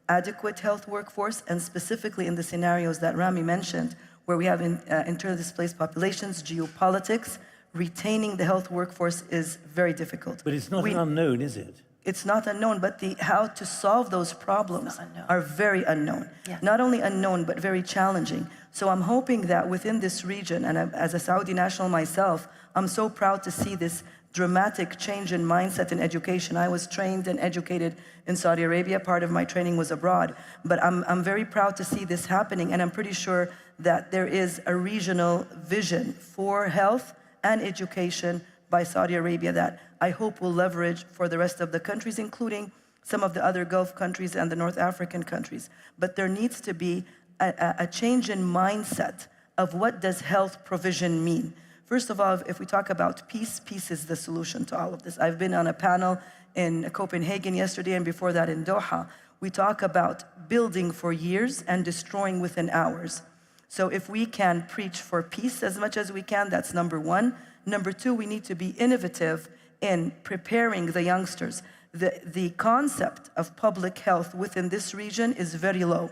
adequate health workforce, and specifically in the scenarios that Rami mentioned, where we have internally displaced populations, geopolitics, retaining the health workforce is very difficult. But it's not an unknown, is it? It's not unknown, but how to solve those problems are very unknown. Yeah. Not only unknown, but very challenging. So I'm hoping that within this region, and as a Saudi national myself, I'm so proud to see this dramatic change in mindset in education. I was trained and educated in Saudi Arabia. Part of my training was abroad. But I'm very proud to see this happening, and I'm pretty sure that there is a regional vision for health and education by Saudi Arabia that I hope will leverage for the rest of the countries, including some of the other Gulf countries and the North African countries. But there needs to be a change in mindset of what does health provision mean. First of all, if we talk about peace, peace is the solution to all of this. I've been on a panel in Copenhagen yesterday and before that in Doha. We talk about building for years and destroying within hours. So if we can preach for peace as much as we can, that's number one. Number two, we need to be innovative in preparing the youngsters. The concept of public health within this region is very low.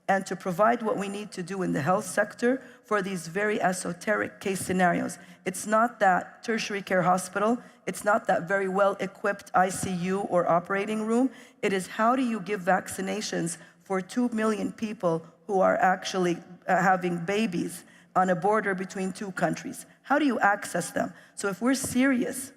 And to provide what we need to do in the health sector for these very esoteric case scenarios. It's not that tertiary care hospital, it's not that very well-equipped ICU or operating room. It is how do you give vaccinations for 2 million people who are actually having babies on a border between two countries? How do you access them? So if we're serious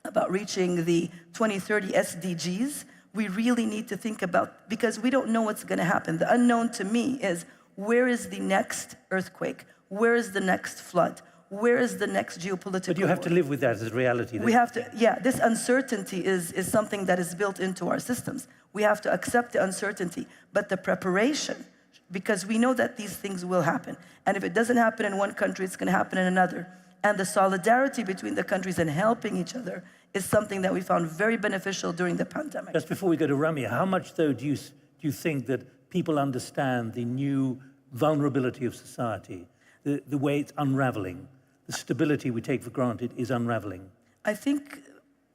about reaching the 2030 SDGs, we really need to think about, because we don't know what's going to happen. The unknown to me is, where is the next earthquake? Where is the next flood? Where is the next geopolitical But you have to live with that as reality. We have to, yeah, this uncertainty is something that is built into our systems. We have to accept the uncertainty, but the preparation, because we know that these things will happen. And if it doesn't happen in one country, it's going to happen in another. And the solidarity between the countries and helping each other is something that we found very beneficial during the pandemic. Just before we go to Rami, how much, though, do you think that people understand the new vulnerability of society, the way it's unraveling, the stability we take for granted is unraveling? I think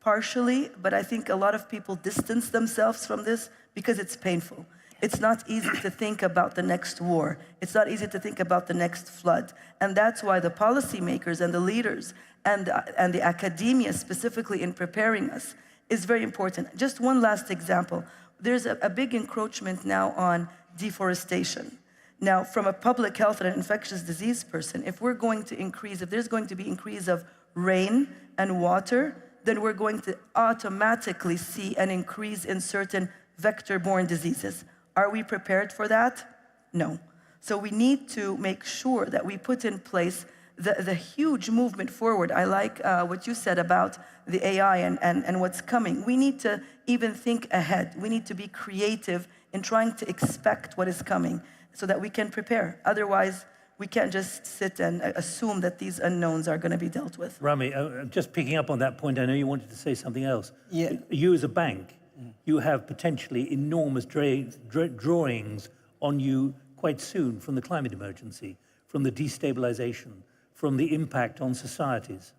partially, but I think a lot of people distance themselves from this because it's painful. It's not easy to think about the next war. It's not easy to think about the next flood. And that's why the policymakers and the leaders and the academia specifically in preparing us is very important. Just one last example. There's a big encroachment now on deforestation. Now, from a public health and an infectious disease person, if there's going to be increase of rain and water, then we're going to automatically see an increase in certain vector-borne diseases. Are we prepared for that? No. So we need to make sure that we put in place the huge movement forward. I like what you said about the AI and what's coming. We need to even think ahead. We need to be creative in trying to expect what is coming so that we can prepare. Otherwise, we can't just sit and assume that these unknowns are going to be dealt with. Rami, just picking up on that point, I know you wanted to say something else. Yeah. You as a bank, you have potentially enormous drawings on you quite soon from the climate emergency, from the destabilization, from the impact on societies?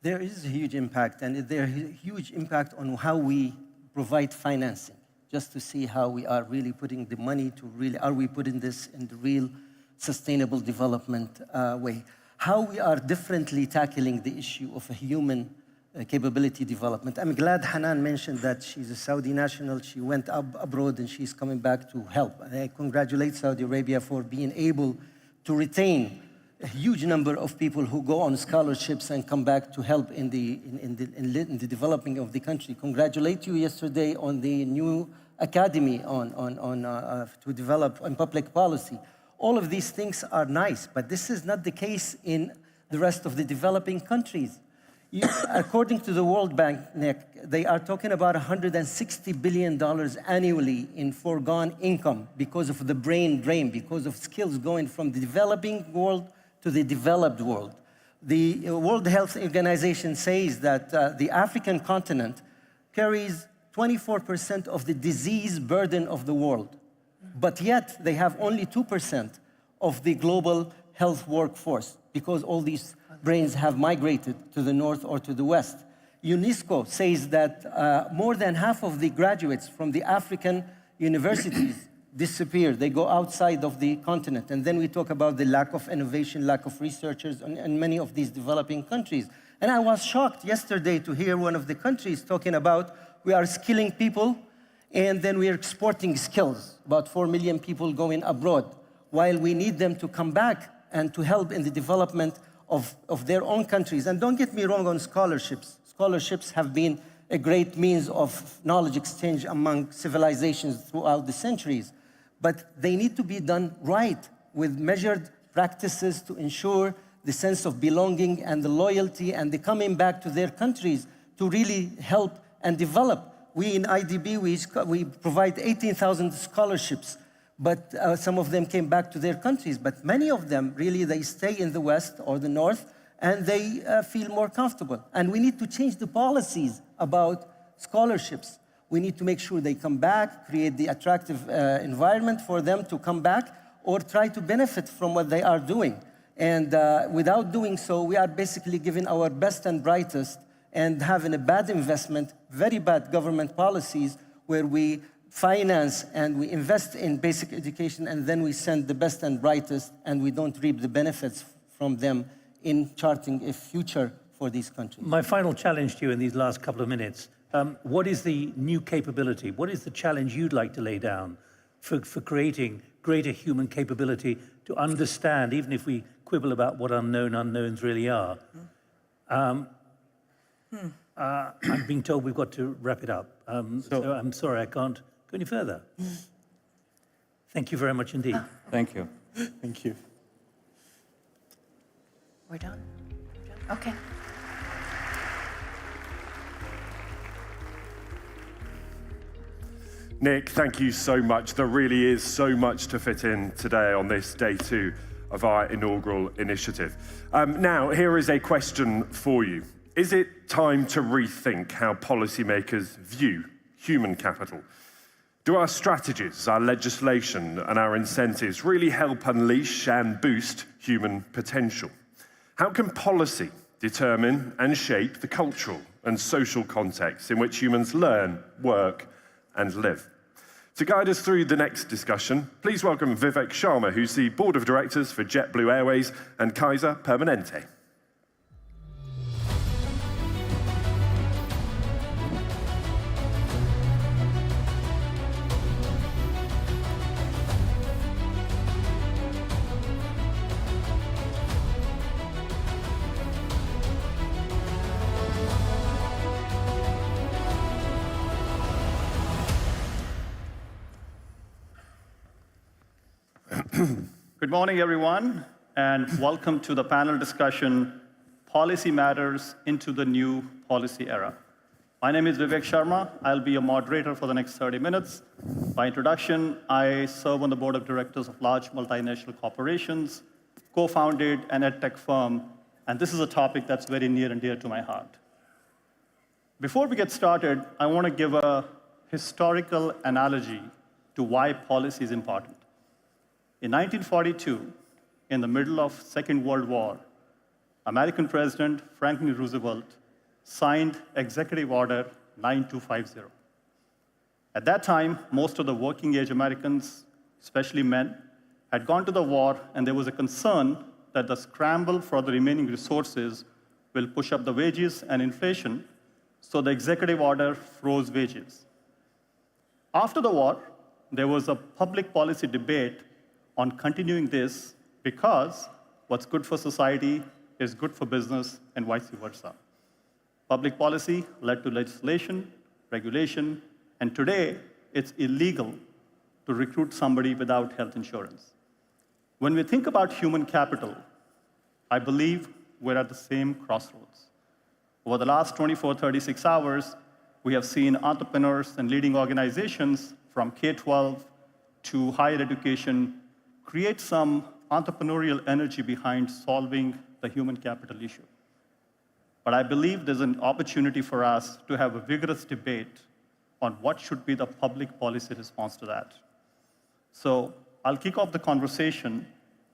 There is a huge impact, and there is a huge impact on how we provide financing, just to see how we are really putting the money to really, are we putting this in the real sustainable development way? How we are differently tackling the issue of a human capability development. I'm glad Hanan mentioned that she's a Saudi national. She went abroad and she's coming back to help. And I congratulate Saudi Arabia for being able to retain a huge number of people who go on scholarships and come back to help in the developing of the country. Congratulate you yesterday on the new academy to develop on public policy. All of these things are nice, but this is not the case in the rest of the developing countries. According to the World Bank, Nick, they are talking about $160 billion annually in foregone income because of the brain drain, because of skills going from the developing world to the developed world. The World Health Organization says that the African continent carries 24% of the disease burden of the world, but yet they have only 2% of the global health workforce because all these brains have migrated to the north or to the west. UNESCO says that more than half of the graduates from the African universities disappear. They go outside of the continent. And then we talk about the lack of innovation, lack of researchers in many of these developing countries. And I was shocked yesterday to hear one of the countries talking about we are skilling people and then we are exporting skills, about 4 million people going abroad, while we need them to come back and to help in the development of their own countries. And don't get me wrong on scholarships. Scholarships have been a great means of knowledge exchange among civilizations throughout the centuries. But they need to be done right with measured practices to ensure the sense of belonging and the loyalty and the coming back to their countries to really help and develop. We in IDB, we provide 18,000 scholarships, but some of them came back to their countries. But many of them, really, they stay in the West or the North, and they feel more comfortable. And we need to change the policies about scholarships. We need to make sure they come back, create the attractive environment for them to come back, or try to benefit from what they are doing. And without doing so, we are basically giving our best and brightest and having a bad investment, very bad government policies where we finance and we invest in basic education and then we send the best and brightest and we don't reap the benefits from them in charting a future for these countries. My final challenge to you in these last couple of minutes, what is the new capability? What is the challenge you'd like to lay down for creating greater human capability to understand, even if we quibble about what unknown unknowns really are? I'm being told we've got to wrap it up. So I'm sorry, I can't go any further. Thank you very much indeed. Thank you. Thank you. We're done? Okay. Nick, thank you so much. There really is so much to fit in today on this day 2 of our inaugural initiative. Now, here is a question for you. Is it time to rethink how policymakers view human capital? Do our strategies, our legislation, and our incentives really help unleash and boost human potential? How can policy determine and shape the cultural and social context in which humans learn, work, and live? To guide us through the next discussion, please welcome Vivek Sharma, who's the Board of Directors for JetBlue Airways and Kaiser Permanente. Good morning, everyone, and welcome to the panel discussion, Policy Matters into the New Policy Era. My name is Vivek Sharma. I'll be your moderator for the next 30 minutes. By introduction, I serve on the board of directors of large multinational corporations, co-founded an edtech firm, and this is a topic that's very near and dear to my heart. Before we get started, I want to give a historical analogy to why policy is important. In 1942, in the middle of Second World War, American President Franklin Roosevelt signed Executive Order 9250. At that time, most of the working-age Americans, especially men, had gone to the war, and there was a concern that the scramble for the remaining resources will push up the wages and inflation, so the executive order froze wages. After the war, there was a public policy debate on continuing this because what's good for society is good for business and vice versa. Public policy led to legislation, regulation, and today it's illegal to recruit somebody without health insurance. When we think about human capital, I believe we're at the same crossroads. Over the last 24, 36 hours, we have seen entrepreneurs and leading organizations from K-12 to higher education create some entrepreneurial energy behind solving the human capital issue. But I believe there's an opportunity for us to have a vigorous debate on what should be the public policy response to that. So I'll kick off the conversation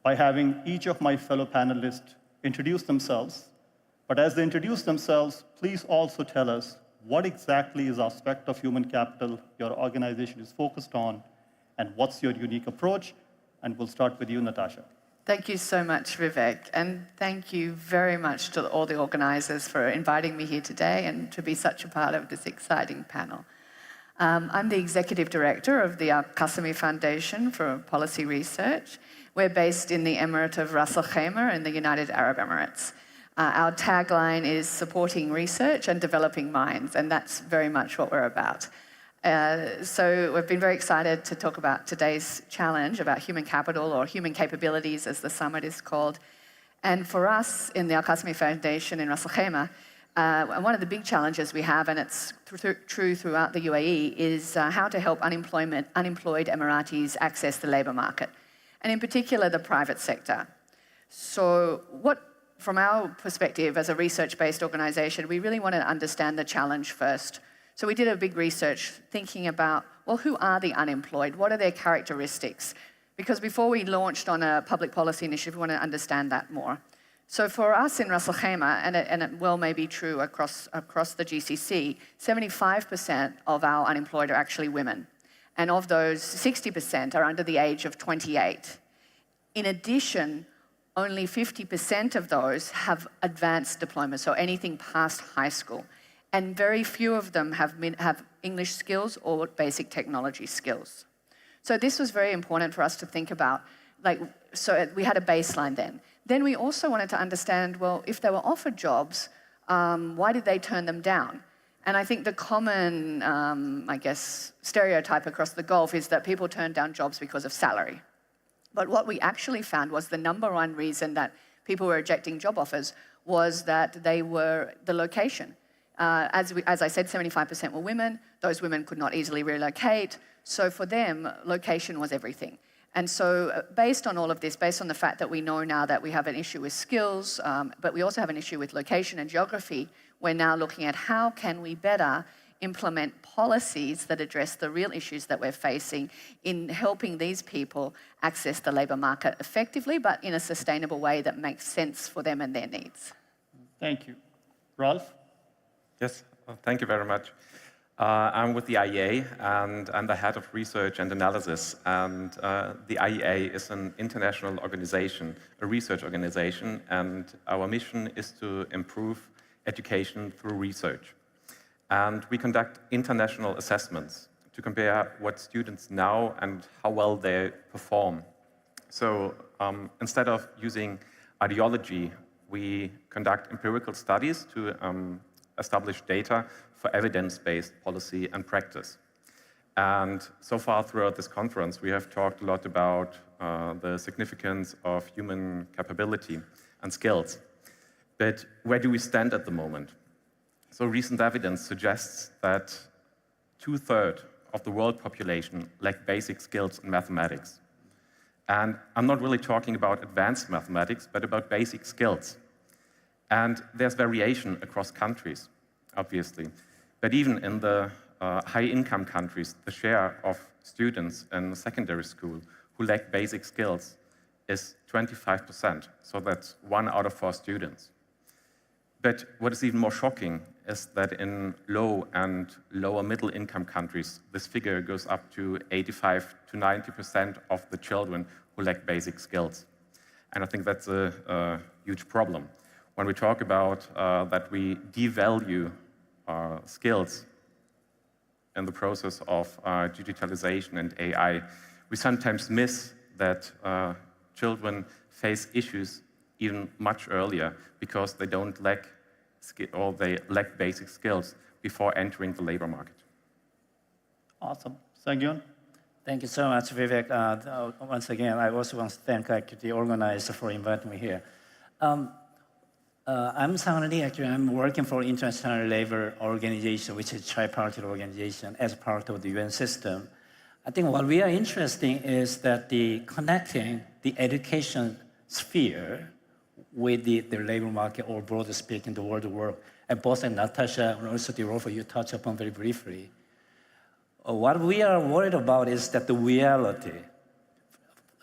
by having each of my fellow panelists introduce themselves. But as they introduce themselves, please also tell us what exactly is the aspect of human capital your organization is focused on, and what's your unique approach. And we'll start with you, Natasha. Thank you so much, Vivek, and thank you very much to all the organizers for inviting me here today and to be such a part of this exciting panel. I'm the Executive Director of the Al-Qasimi Foundation for Policy Research. We're based in the Emirate of Ras Al Khaimah in the United Arab Emirates. Our tagline is supporting research and developing minds, and that's very much what we're about. So we've been very excited to talk about today's challenge about human capital, or human capabilities as the summit is called. And for us in the Al-Qasimi Foundation in Ras Al Khaimah, one of the big challenges we have, and it's true throughout the UAE, is how to help unemployed Emiratis access the labor market, and in particular the private sector. So from our perspective as a research-based organization, we really wanted to understand the challenge first. So we did a big research thinking about, well, who are the unemployed? What are their characteristics? Because before we launched on a public policy initiative, we want to understand that more. So for us in Ras Al Khaimah, and it well may be true across the GCC, 75% of our unemployed are actually women. And of those, 60% are under the age of 28. In addition, only 50% of those have advanced diploma, so anything past high school. And very few of them have English skills or basic technology skills. So this was very important for us to think about. So we had a baseline then. Then we also wanted to understand, well, if they were offered jobs, why did they turn them down? And I think the common, stereotype across the Gulf is that people turn down jobs because of salary. But what we actually found was the number one reason that people were rejecting job offers was that they were the location. As I said, 75% were women. Those women could not easily relocate. So for them, location was everything. And so based on all of this, based on the fact that we know now that we have an issue with skills, but we also have an issue with location and geography, we're now looking at how can we better implement policies that address the real issues that we're facing in helping these people access the labor market effectively, but in a sustainable way that makes sense for them and their needs. Thank you. Rolf? Yes, thank you very much. I'm with the IEA, and I'm the head of research and analysis. And the IEA is an international organization, a research organization, and our mission is to improve education through research. And we conduct international assessments to compare what students know and how well they perform. So instead of using ideology, we conduct empirical studies to establish data for evidence-based policy and practice. And so far throughout this conference, we have talked a lot about the significance of human capability and skills. But where do we stand at the moment? So recent evidence suggests that 2/3 of the world population lack basic skills in mathematics. And I'm not really talking about advanced mathematics, but about basic skills. And there's variation across countries, obviously. But even in the high-income countries, the share of students in secondary school who lack basic skills is 25%. So that's 1 out of 4 students. But what is even more shocking is that in low and lower middle income countries, this figure goes up to 85 to 90% of the children who lack basic skills. And I think that's a huge problem. When we talk about that we devalue skills in the process of digitalization and AI, we sometimes miss that children face issues even much earlier because they don't lack or they lack basic skills before entering the labor market. Awesome. Sang-Yeon? Thank you so much, Vivek. Once again, I also want to thank the organizer for inviting me here. I'm Sang Lee. Actually, I'm working for International Labor Organization, which is a tripartite organization as part of the UN system. I think what we are interested in is that connecting the education sphere with the labor market, or broadly speaking, the world work. And both Natasha and also Rolf, you touched upon very briefly. What we are worried about is that the reality,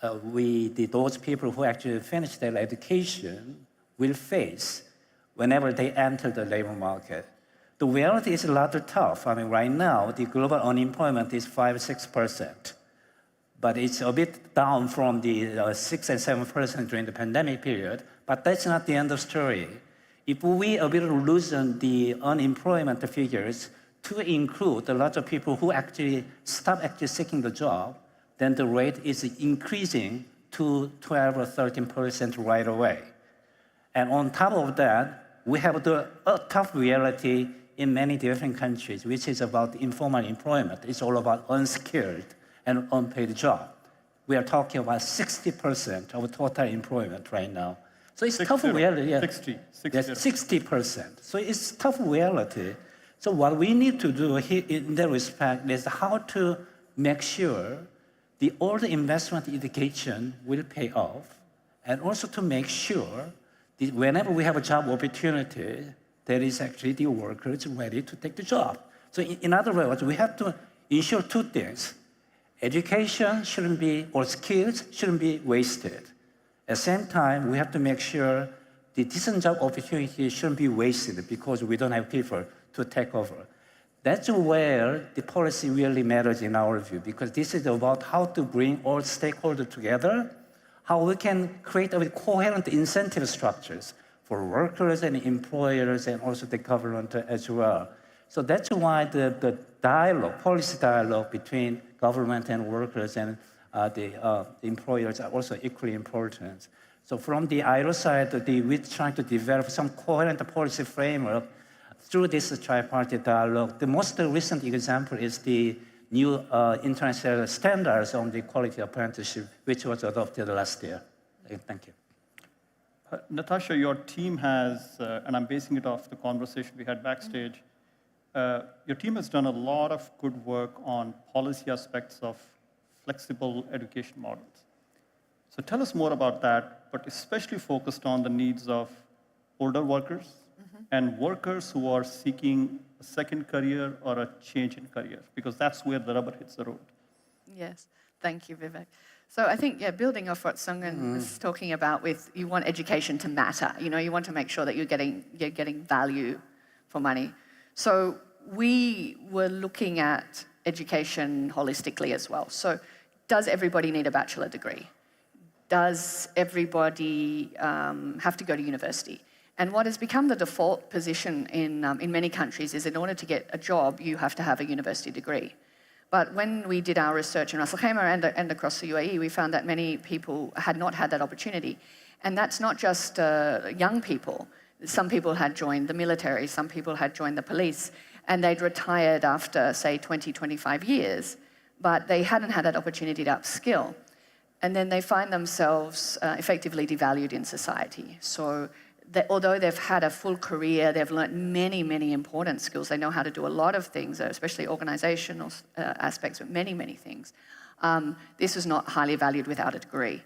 those people who actually finish their education will face whenever they enter the labor market. The reality is rather tough. I mean, right now, the global unemployment is 5-6%, but it's a bit down from the 6 and 7% during the pandemic period, but that's not the end of the story. If we a bit loosen the unemployment figures to include a lot of people who actually stop seeking the job, then the rate is increasing to 12 or 13% right away. And on top of that, we have the tough reality in many different countries, which is about informal employment. It's all about unskilled and unpaid job. We are talking about 60% of total employment right now. So it's tough reality. Yeah. 60%. So it's tough reality. So what we need to do here in that respect is how to make sure all the investment in education will pay off, and also to make sure that whenever we have a job opportunity, there is actually the workers ready to take the job. So in other words, we have to ensure two things. Education shouldn't be, or skills shouldn't be wasted. At the same time, we have to make sure the decent job opportunities shouldn't be wasted because we don't have people to take over. That's where the policy really matters in our view, because this is about how to bring all stakeholders together, how we can create coherent incentive structures for workers and employers and also the government as well. So that's why the dialogue, policy dialogue between government and workers and the employers are also equally important. So from the ILO side, we're trying to develop some coherent policy framework through this tripartite dialogue. The most recent example is the new international standards on the quality apprenticeship, which was adopted last year. Thank you. Natasha, your team has, and I'm basing it off the conversation we had backstage, your team has done a lot of good work on policy aspects of flexible education models. So tell us more about that, but especially focused on the needs of older workers and workers who are seeking a second career or a change in career, because that's where the rubber hits the road. Yes, thank you, Vivek. So I think, building off what Sang-Yeon was talking about with, you want education to matter. You know, you want to make sure that you're getting value for money. So we were looking at education holistically as well. So does everybody need a bachelor degree? Does everybody have to go to university? And what has become the default position in many countries is in order to get a job, you have to have a university degree. But when we did our research in Ras Al Khaimah and across the UAE, we found that many people had not had that opportunity. And that's not just young people. Some people had joined the military, some people had joined the police, and they'd retired after, say, 20, 25 years, but they hadn't had that opportunity to upskill. And then they find themselves effectively devalued in society. So although they've had a full career, they've learned many, many important skills. They know how to do a lot of things, especially organizational aspects, but many, many things. This was not highly valued without a degree.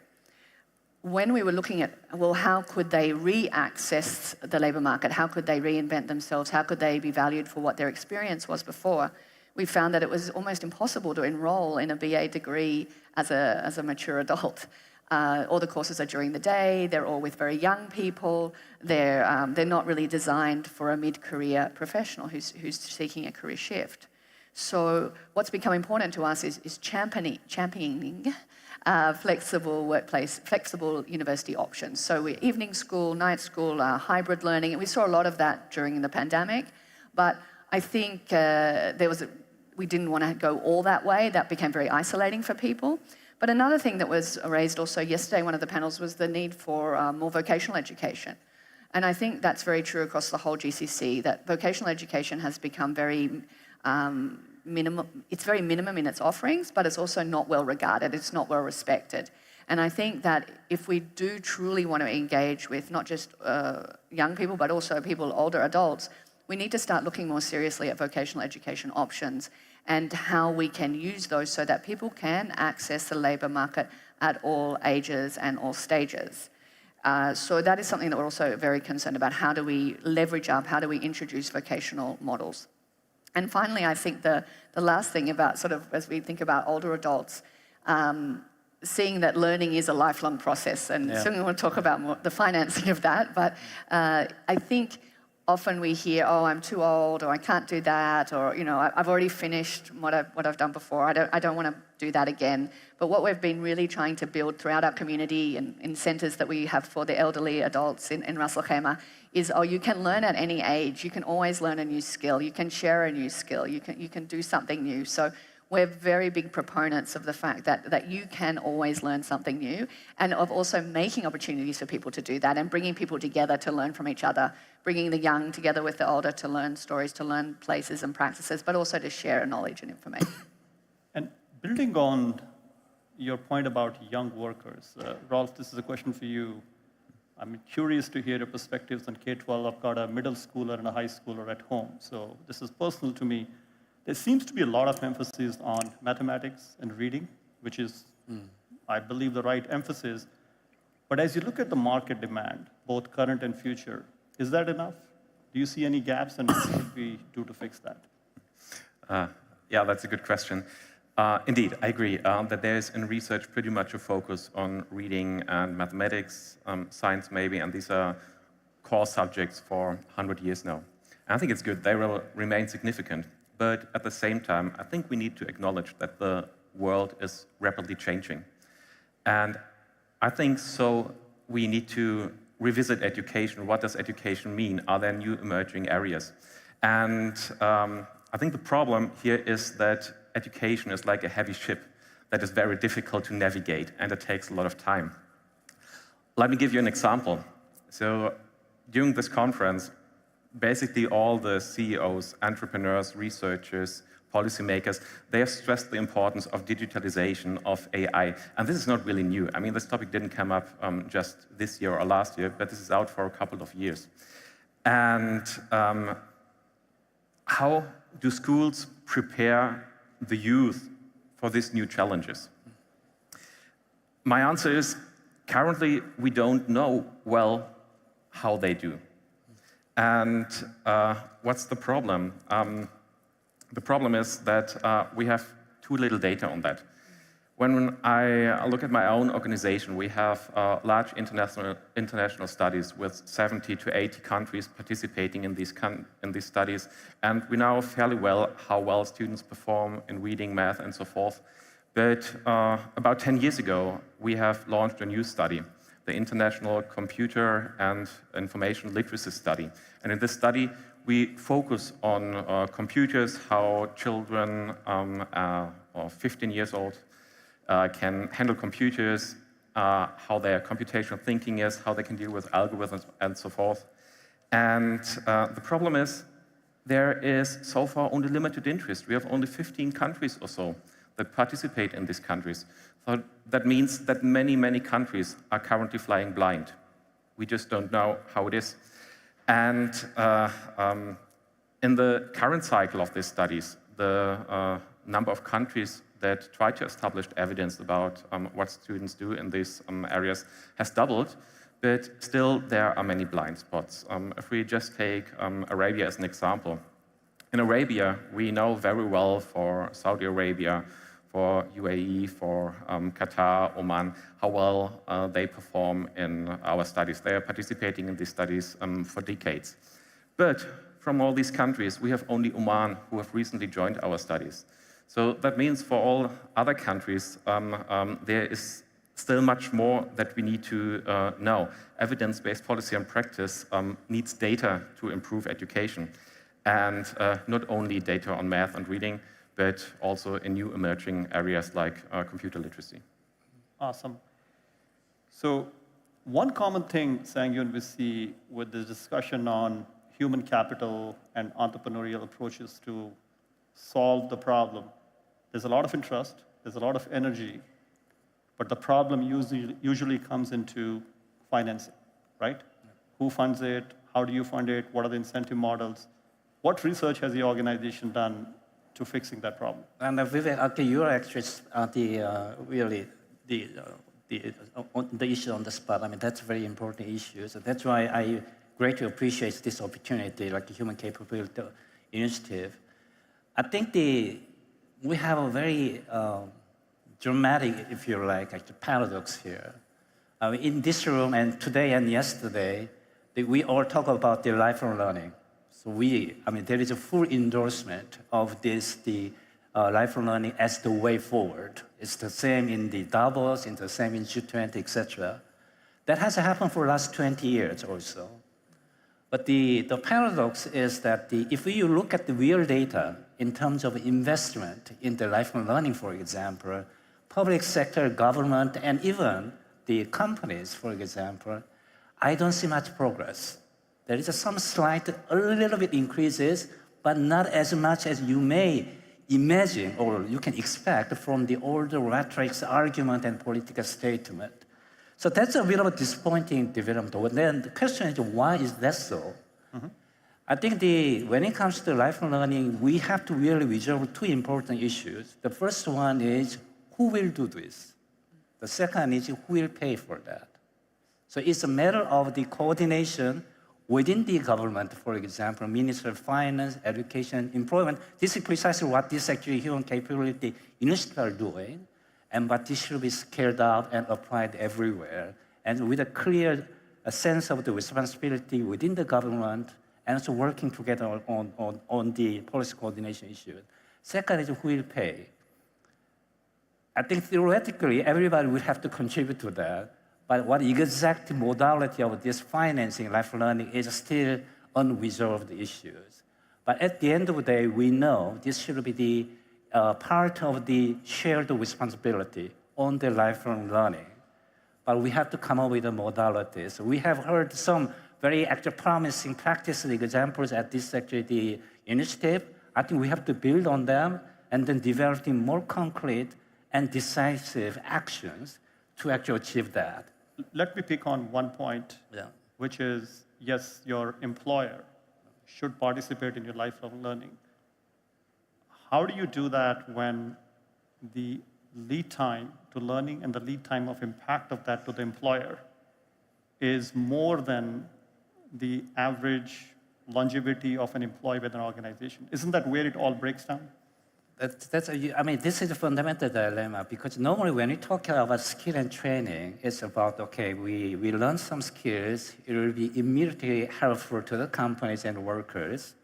When we were looking at, well, how could they re-access the labor market? How could they reinvent themselves? How could they be valued for what their experience was before? We found that it was almost impossible to enroll in a BA degree as a mature adult. All the courses are during the day. They're all with very young people. They're not really designed for a mid-career professional who's seeking a career shift. So what's become important to us is championing flexible workplace, flexible university options. So we're evening school, night school, hybrid learning, and we saw a lot of that during the pandemic. But I think we didn't want to go all that way. That became very isolating for people. But another thing that was raised also yesterday, one of the panels, was the need for more vocational education. And I think that's very true across the whole GCC, that vocational education has become very it's very minimum in its offerings, but it's also not well regarded, it's not well respected. And I think that if we do truly want to engage with not just young people, but also people, older adults, we need to start looking more seriously at vocational education options and how we can use those so that people can access the labour market at all ages and all stages. So that is something that we're also very concerned about. How do we leverage up, how do we introduce vocational models? And finally, I think the last thing about sort of, as we think about older adults, seeing that learning is a lifelong process, and certainly want to talk about more the financing of that, but I think often we hear, oh, I'm too old, or I can't do that, or I've already finished what I've done before. I don't want to do that again. But what we've been really trying to build throughout our community and in centres that we have for the elderly adults in Ras Al Khaimah is, you can learn at any age. You can always learn a new skill. You can share a new skill. You can do something new. So we're very big proponents of the fact that you can always learn something new, and of also making opportunities for people to do that and bringing people together to learn from each other, bringing the young together with the older to learn stories, to learn places and practices, but also to share knowledge and information. And building on your point about young workers, Rolf, this is a question for you. I'm curious to hear your perspectives on K-12. I've got a middle schooler and a high schooler at home, so this is personal to me. There seems to be a lot of emphasis on mathematics and reading, which is, I believe, the right emphasis. But as you look at the market demand, both current and future, is that enough? Do you see any gaps, and what should we do to fix that? Yeah, that's a good question. Indeed, I agree that there's in research pretty much a focus on reading and mathematics, science maybe, and these are core subjects for 100 years now. And I think it's good. They will remain significant. But at the same time, I think we need to acknowledge that the world is rapidly changing. And I think so we need to revisit education. What does education mean? Are there new emerging areas? And I think the problem here is that education is like a heavy ship that is very difficult to navigate, and it takes a lot of time. Let me give you an example. So during this conference, basically all the CEOs, entrepreneurs, researchers, policymakers, they have stressed the importance of digitalization, of AI. And this is not really new. I mean, this topic didn't come up just this year or last year, but this is out for a couple of years. And how do schools prepare the youth for these new challenges? My answer is, currently, we don't know well how they do. And what's the problem? The problem is that we have too little data on that. When I look at my own organization, we have large international studies with 70 to 80 countries participating in these studies, and we know fairly well how well students perform in reading, math, and so forth. But about 10 years ago, we have launched a new study, the International Computer and Information Literacy Study. And in this study, we focus on computers, how children 15 years old can handle computers, how their computational thinking is, how they can deal with algorithms, and so forth. And the problem is, there is so far only limited interest. We have only 15 countries or so that participate in these countries. So that means that many, many countries are currently flying blind. We just don't know how it is. And in the current cycle of these studies, the number of countries that try to establish evidence about what students do in these areas has doubled, but still there are many blind spots. If we just take Arabia as an example, in Arabia, we know very well for Saudi Arabia, for UAE, for Qatar, Oman, how well they perform in our studies. They are participating in these studies for decades. But from all these countries, we have only Oman who have recently joined our studies. So that means for all other countries, there is still much more that we need to know. Evidence-based policy and practice needs data to improve education. And not only data on math and reading, but also in new emerging areas like computer literacy. Awesome. So one common thing, Sang-Yoon, we see with the discussion on human capital and entrepreneurial approaches to solve the problem, there's a lot of interest, there's a lot of energy, but the problem usually comes into financing, right? Who funds it? How do you fund it? What are the incentive models? What research has the organization done to fixing that problem? And Vivek, okay, you are actually really the issue on the spot. I mean, that's a very important issue. So that's why I greatly appreciate this opportunity, like the Human Capability Initiative. I think we have a very dramatic, if you like paradox here. In this room, and today and yesterday, we all talk about the lifelong learning. So there is a full endorsement of this, lifelong learning as the way forward. It's the same in the Davos, it's the same in G20, etc. That has happened for the last 20 years or so. But the paradox is that if you look at the real data in terms of investment in the lifelong learning, for example, public sector, government, and even the companies, for example, I don't see much progress. There is some slight, a little bit increases, but not as much as you may imagine or you can expect from the older rhetorics, argument, and political statement. So that's a bit of a disappointing development. Then the question is, why is that so? Mm-hmm. I think when it comes to lifelong learning, we have to really resolve two important issues. The first one is, who will do this? The second is, who will pay for that? So it's a matter of the coordination within the government, for example, Ministry of Finance, Education, Employment. This is precisely what this actually Human Capability Initiative are doing, and but this should be scaled up and applied everywhere, and with a clear sense of the responsibility within the government, and also working together on the policy coordination issue. Second is, who will pay? I think theoretically, everybody will have to contribute to that, but what exact modality of this financing lifelong learning is still unresolved issues. But at the end of the day, we know this should be the part of the shared responsibility on the lifelong learning. But we have to come up with the modalities. We have heard some very actually promising practice examples at this actually the initiative. I think we have to build on them and then developing more concrete and decisive actions to actually achieve that. Let me pick on one point, which is, yes, your employer should participate in your lifelong learning. How do you do that when the lead time to learning and the lead time of impact of that to the employer is more than the average longevity of an employee with an organization? Isn't that where it all breaks down? This is a fundamental dilemma, because normally when we talk about skill and training, it's about, okay, we learn some skills, it will be immediately helpful to the companies and workers,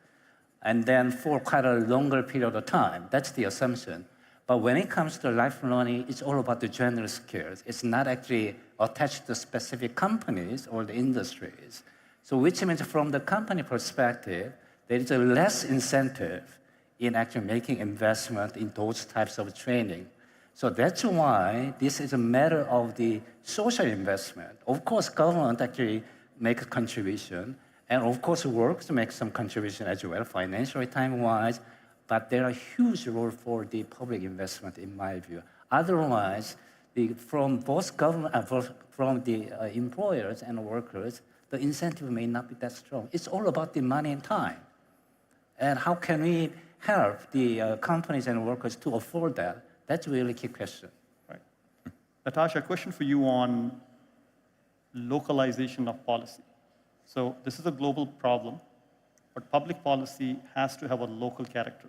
and then for quite a longer period of time. That's the assumption. But when it comes to lifelong learning, it's all about the general skills. It's not actually attached to specific companies or the industries. So which means from the company perspective, there is a less incentive in actually making investment in those types of training. So that's why this is a matter of the social investment. Of course, government actually make a contribution, and of course works to make some contribution as well, financially, time-wise, but there are huge role for the public investment in my view. Otherwise, from both government, from the employers and workers, the incentive may not be that strong. It's all about the money and time. And how can we help the companies and workers to afford that? That's really a key question. Right. Natasha, a question for you on localization of policy. So this is a global problem, but public policy has to have a local character.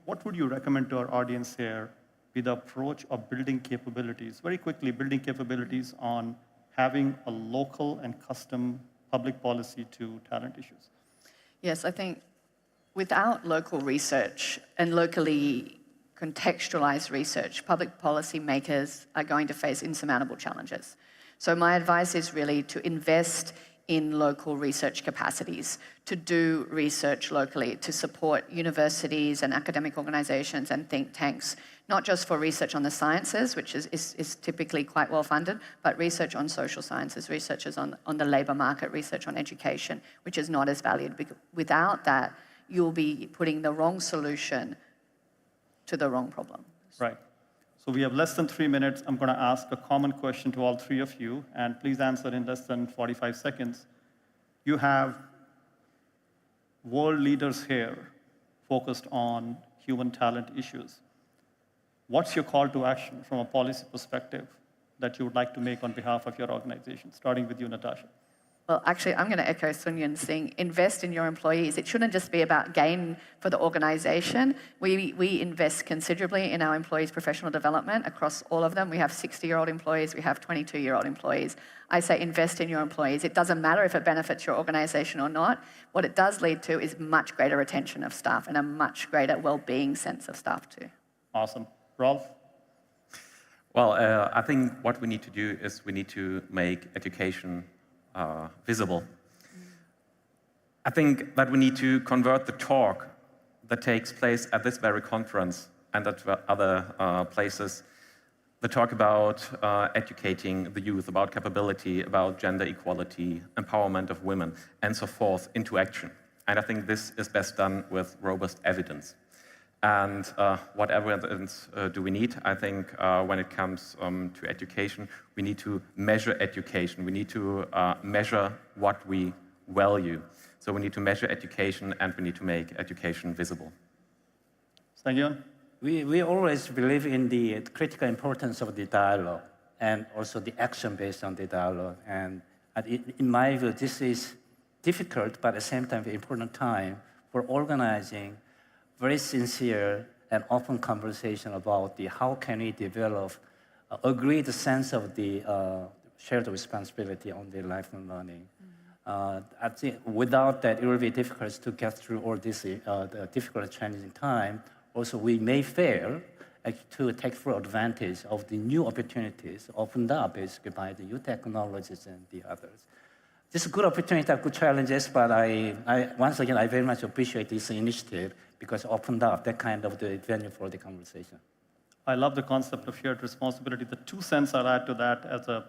what would you recommend to our audience here with the approach of building capabilities, very quickly building capabilities on having a local and custom public policy to talent issues? Yes, I think without local research and locally contextualized research, public policy makers are going to face insurmountable challenges. So my advice is really to invest in local research capacities, to do research locally, to support universities and academic organizations and think tanks, not just for research on the sciences, which is typically quite well funded, but research on social sciences, research on the labor market, research on education, which is not as valued. Because without that, you'll be putting the wrong solution to the wrong problem. Right. So we have less than 3 minutes. I'm going to ask a common question to all three of you, and please answer in less than 45 seconds. You have world leaders here focused on human talent issues. What's your call to action from a policy perspective that you would like to make on behalf of your organization, starting with you, Natasha? Well, actually, I'm going to echo Sunyan's thing. Invest in your employees. It shouldn't just be about gain for the organization. We invest considerably in our employees' professional development across all of them. We have 60-year-old employees. We have 22-year-old employees. I say invest in your employees. It doesn't matter if it benefits your organization or not. What it does lead to is much greater retention of staff and a much greater well-being sense of staff too. Awesome. Rolf? Well, I think what we need to do is we need to make education visible. I think that we need to convert the talk that takes place at this very conference and at other places, the talk about educating the youth, about capability, about gender equality, empowerment of women, and so forth, into action. And I think this is best done with robust evidence. And what evidence do we need? I think when it comes to education, we need to measure education. We need to measure what we value. So we need to measure education, and we need to make education visible. Sangyun? We always believe in the critical importance of the dialogue and also the action based on the dialogue. And in my view, this is difficult, but at the same time, an important time for organizing very sincere and open conversation about how can we develop agreed sense of the shared responsibility on the lifelong learning. I think without that, it will be difficult to get through all this the difficult, challenging time. Also, we may fail to take full advantage of the new opportunities opened up basically by the new technologies and the others. This is a good opportunity, good challenges, but once again, I very much appreciate this initiative because it opened up that kind of the venue for the conversation. I love the concept of shared responsibility. The 2 cents I'll add to that as a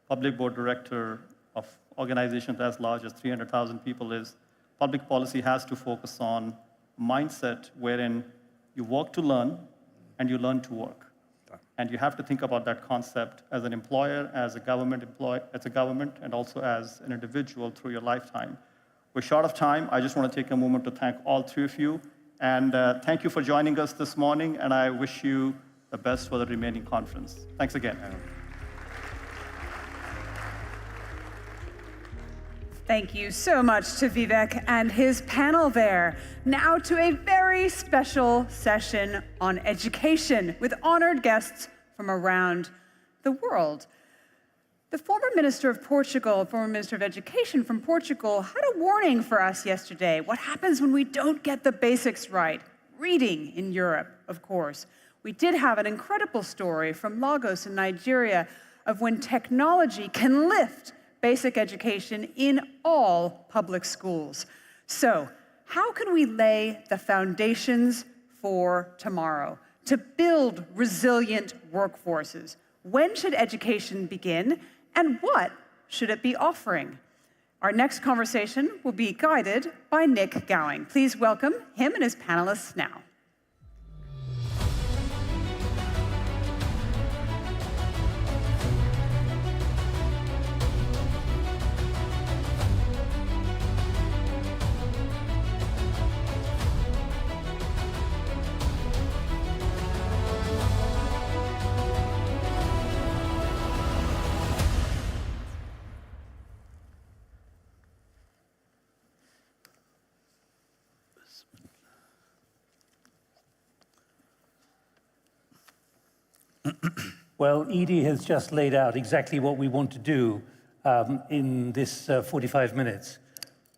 public board director of organizations as large as 300,000 people is public policy has to focus on mindset wherein you work to learn and you learn to work. And you have to think about that concept as an employer, as a government and also as an individual through your lifetime. We're short of time. I just want to take a moment to thank all three of you. And thank you for joining us this morning. And I wish you the best for the remaining conference. Thanks again. Thank you so much to Vivek and his panel there. Now to a very special session on education with honored guests from around the world. The former Minister of Portugal, former Minister of Education from Portugal, had a warning for us yesterday. What happens when we don't get the basics right? Reading in Europe, of course. We did have an incredible story from Lagos in Nigeria of when technology can lift basic education in all public schools. So, how can we lay the foundations for tomorrow to build resilient workforces? When should education begin, and what should it be offering? Our next conversation will be guided by Nick Gowing. Please welcome him and his panelists now. Well, Edie has just laid out exactly what we want to do in this 45 minutes.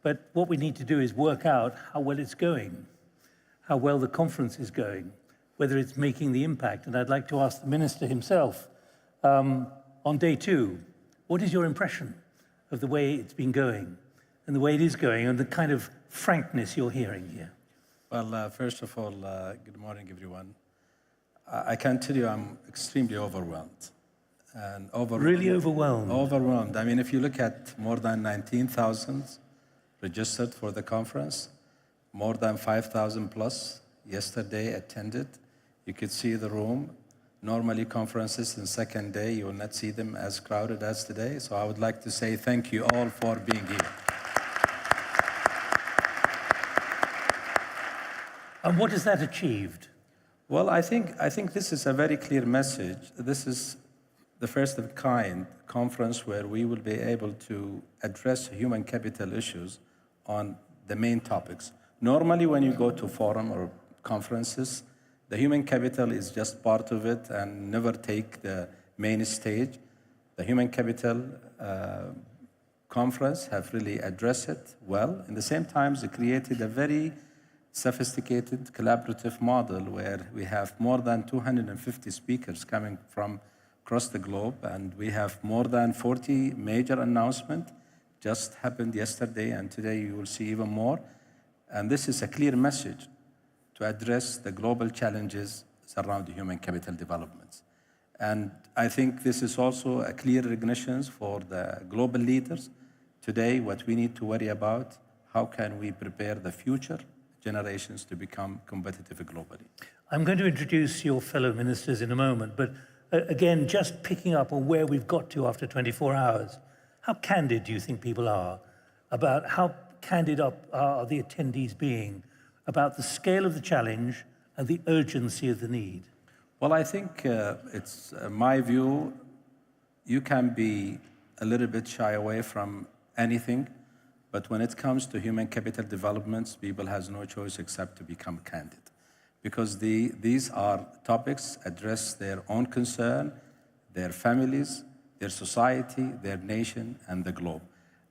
But what we need to do is work out how well it's going, how well the conference is going, whether it's making the impact. And I'd like to ask the minister himself, on day 2, what is your impression of the way it's been going and the way it is going and the kind of frankness you're hearing here? Well, first of all, good morning, everyone. I can tell you I'm extremely overwhelmed. And Really overwhelmed? Overwhelmed. I mean, if you look at more than 19,000 registered for the conference, more than 5,000 plus yesterday attended. You could see the room. Normally conferences in second day, you will not see them as crowded as today. So I would like to say thank you all for being here. And what has that achieved? Well, I think this is a very clear message. This is the first of a kind conference where we will be able to address human capital issues on the main topics. Normally, when you go to forum or conferences, the human capital is just part of it and never take the main stage. The human capital conference have really addressed it well. In the same time, they created a very sophisticated collaborative model where we have more than 250 speakers coming from across the globe, and we have more than 40 major announcements just happened yesterday, and today you will see even more. And this is a clear message to address the global challenges around the human capital developments. And I think this is also a clear recognition for the global leaders. Today, what we need to worry about, how can we prepare the future generations to become competitive globally? I'm going to introduce your fellow ministers in a moment, but again, just picking up on where we've got to after 24 hours, how candid do you think people are about how candid are the attendees being about the scale of the challenge and the urgency of the need? Well, I think it's my view, you can be a little bit shy away from anything, but when it comes to human capital developments, people has no choice except to become candid. Because these are topics address their own concern, their families, their society, their nation, and the globe.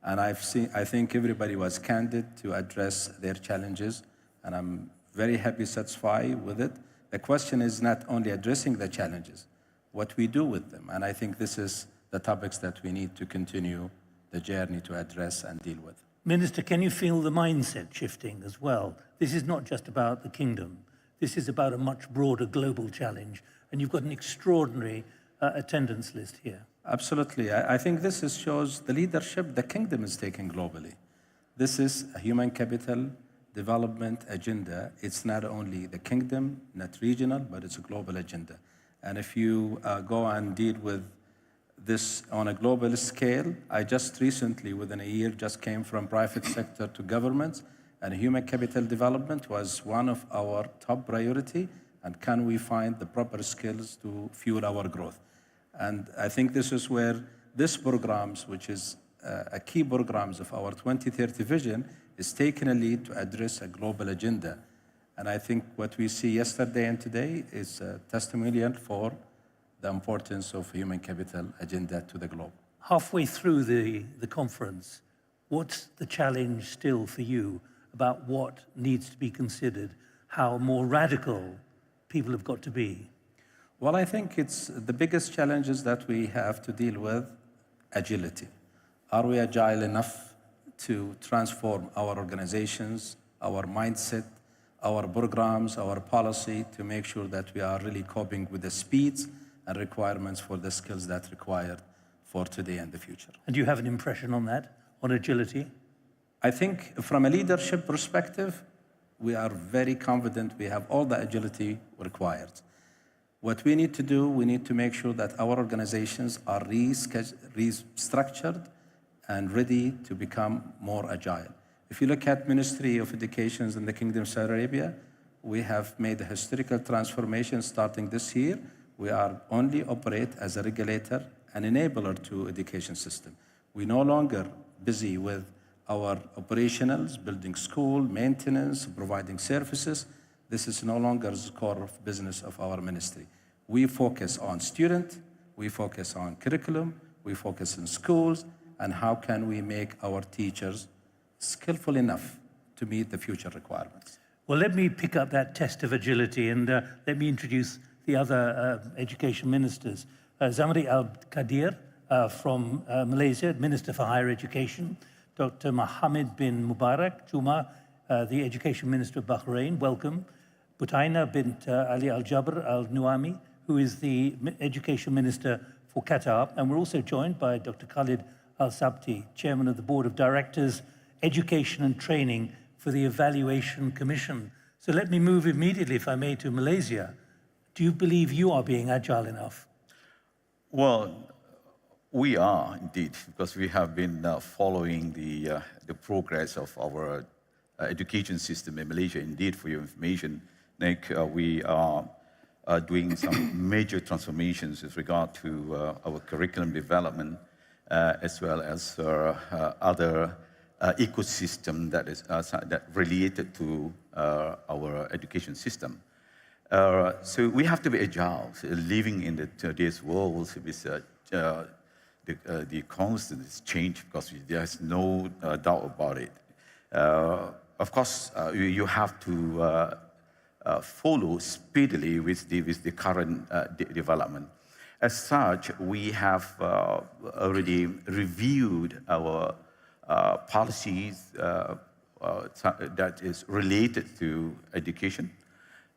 And I think everybody was candid to address their challenges, and I'm very happy, satisfied with it. The question is not only addressing the challenges, what we do with them. And I think this is the topics that we need to continue the journey to address and deal with. Minister, can you feel the mindset shifting as well? This is not just about the kingdom. This is about a much broader global challenge, and you've got an extraordinary attendance list here. Absolutely. I think this shows the leadership the kingdom is taking globally. This is a human capital development agenda. It's not only the kingdom, not regional, but it's a global agenda. And if you go and deal with this on a global scale, I just recently, within a year, just came from private sector to governments, and human capital development was one of our top priority, and can we find the proper skills to fuel our growth? And I think this is where this programs, which is a key programs of our 2030 vision, is taking a lead to address a global agenda. And I think what we see yesterday and today is a testimonial for the importance of human capital agenda to the globe. Halfway through the conference, what's the challenge still for you about what needs to be considered, how more radical people have got to be? Well, I think it's the biggest challenges that we have to deal with, agility. Are we agile enough to transform our organizations, our mindset, our programs, our policy, to make sure that we are really coping with the speeds and requirements for the skills that are required for today and the future. And do you have an impression on that, on agility? I think from a leadership perspective, we are very confident we have all the agility required. What we need to do, we need to make sure that our organizations are restructured and ready to become more agile. If you look at Ministry of Education in the Kingdom of Saudi Arabia, we have made a historical transformation starting this year. We are only operate as a regulator and enabler to education system. We no longer busy with our operationals, building school, maintenance, providing services. This is no longer the core of business of our ministry. We focus on student, we focus on curriculum, we focus on schools, and how can we make our teachers skillful enough to meet the future requirements. Well, let me pick up that test of agility and let me introduce the other education ministers. Zamri Al-Qadir from Malaysia, Minister for Higher Education. Dr. Mohammed bin Mubarak Juma, the Education Minister of Bahrain, welcome. Butaina bint Ali Al-Jabr Al-Nuami, who is the Education Minister for Qatar. And we're also joined by Dr. Khalid Al-Sabti, Chairman of the Board of Directors, Education and Training for the Evaluation Commission. So let me move immediately, if I may, to Malaysia. Do you believe you are being agile enough? Well, we are indeed, because we have been following the progress of our education system in Malaysia. Indeed, for your information, Nick, we are doing some major transformations with regard to our curriculum development, as well as other ecosystem that is that related to our education system. So we have to be agile, living in today's world with the constant change, because there's no doubt about it. Of course, you have to follow speedily with the current development. As such, we have already reviewed our policies that is related to education.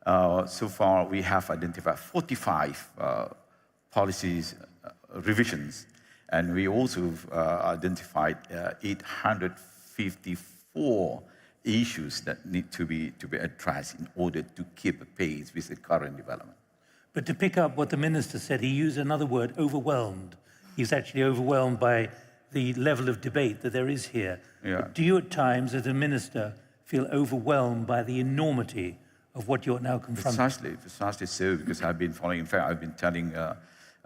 So far, we have identified 45 policies revisions, and we also identified 854 issues that need to be addressed in order to keep pace with the current development. But to pick up what the minister said, he used another word, overwhelmed. He's actually overwhelmed by the level of debate that there is here. Yeah. Do you at times, as a minister, feel overwhelmed by the enormity of what you're now confronting? Precisely so, because I've been following, in fact, I've been telling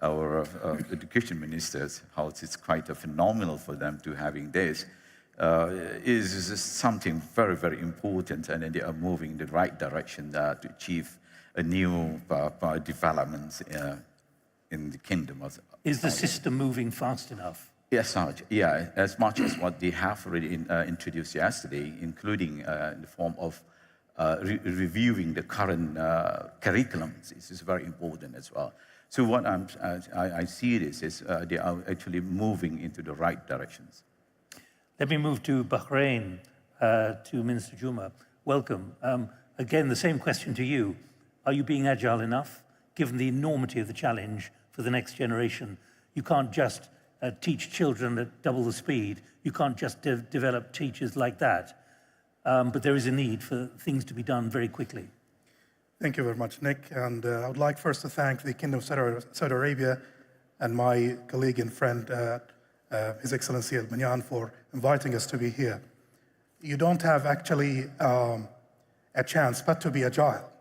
our education ministers how it's quite phenomenal for them to having this. Is something very, very important, and they are moving in the right direction to achieve a new development in the kingdom. Is the system moving fast enough? Yes, Sarge. Yeah, as much as what they have already introduced yesterday, including in the form of reviewing the current curriculums. This is very important as well. So what I see this is they are actually moving into the right directions. Let me move to Bahrain, to Minister Juma. Welcome. Again, the same question to you. Are you being agile enough, given the enormity of the challenge for the next generation? You can't just teach children at double the speed. You can't just develop teachers like that. But there is a need for things to be done very quickly. Thank you very much, Nick. And I would like first to thank the Kingdom of Saudi Arabia and my colleague and friend, His Excellency Al Banyan, for inviting us to be here. You don't have actually a chance but to be agile.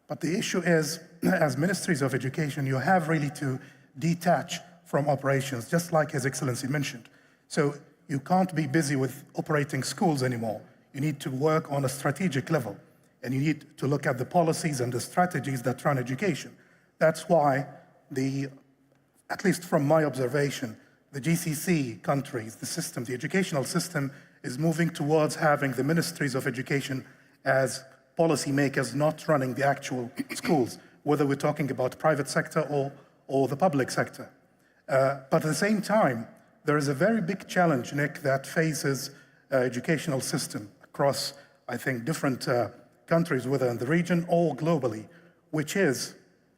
But the issue is, as ministries of education, you have really to detach from operations, just like His Excellency mentioned. So you can't be busy with operating schools anymore. You need to work on a strategic level, and you need to look at the policies and the strategies that run education. That's why at least from my observation, the GCC countries, the system, the educational system is moving towards having the ministries of education as policymakers, not running the actual schools, whether we're talking about private sector or the public sector. But at the same time, there is a very big challenge, Nick, that faces educational system across, I think, different countries, whether in the region or globally, which is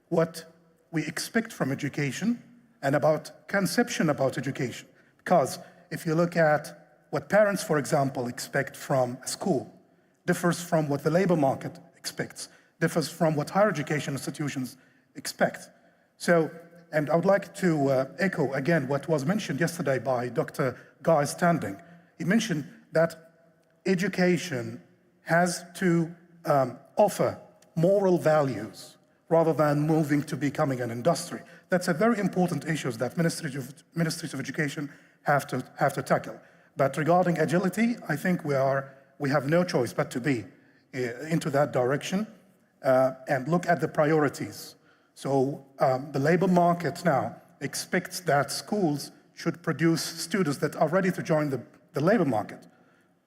what we expect from education and about conception about education. Because if you look at what parents, for example, expect from a school, differs from what the labor market expects, differs from what higher education institutions expect. So, and I would like to echo again what was mentioned yesterday by Dr. Guy Standing. He mentioned that education has to offer moral values rather than moving to becoming an industry. That's a very important issue that ministries of education have to tackle. But regarding agility, I think we have no choice but to be into that direction and look at the priorities. So the labor market now expects that schools should produce students that are ready to join the labor market.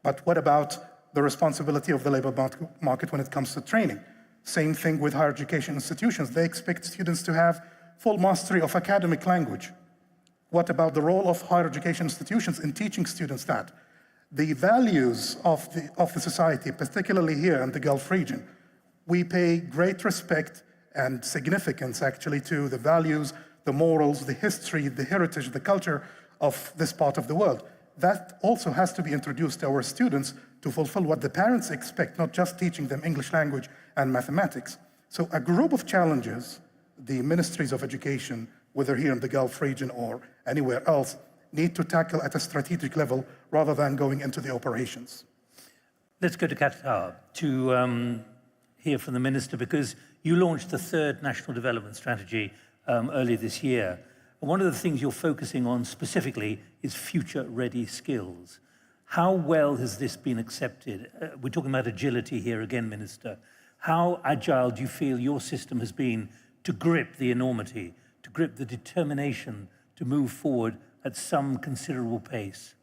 But what about the responsibility of the labor market when it comes to training? Same thing with higher education institutions. They expect students to have full mastery of academic language. What about the role of higher education institutions in teaching students that? The values of the society, particularly here in the Gulf region, we pay great respect and significance actually to the values, the morals, the history, the heritage, the culture of this part of the world. That also has to be introduced to our students to fulfill what the parents expect, not just teaching them English language and mathematics. So a group of challenges the ministries of education, whether here in the Gulf region or anywhere else, need to tackle at a strategic level rather than going into the operations. Let's go to Qatar to hear from the minister, because you launched the third National Development Strategy earlier this year. And one of the things you're focusing on specifically is future-ready skills. How well has this been accepted? We're talking about agility here again, Minister. How agile do you feel your system has been to grip the enormity, to grip the determination to move forward at some considerable pace?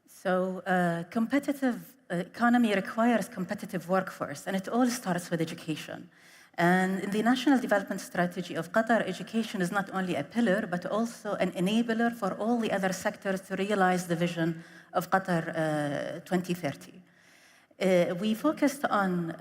So competitive economy requires competitive workforce, and it all starts with education. And in the National Development Strategy of Qatar, education is not only a pillar, but also an enabler for all the other sectors to realize the vision of Qatar 2030. We focused on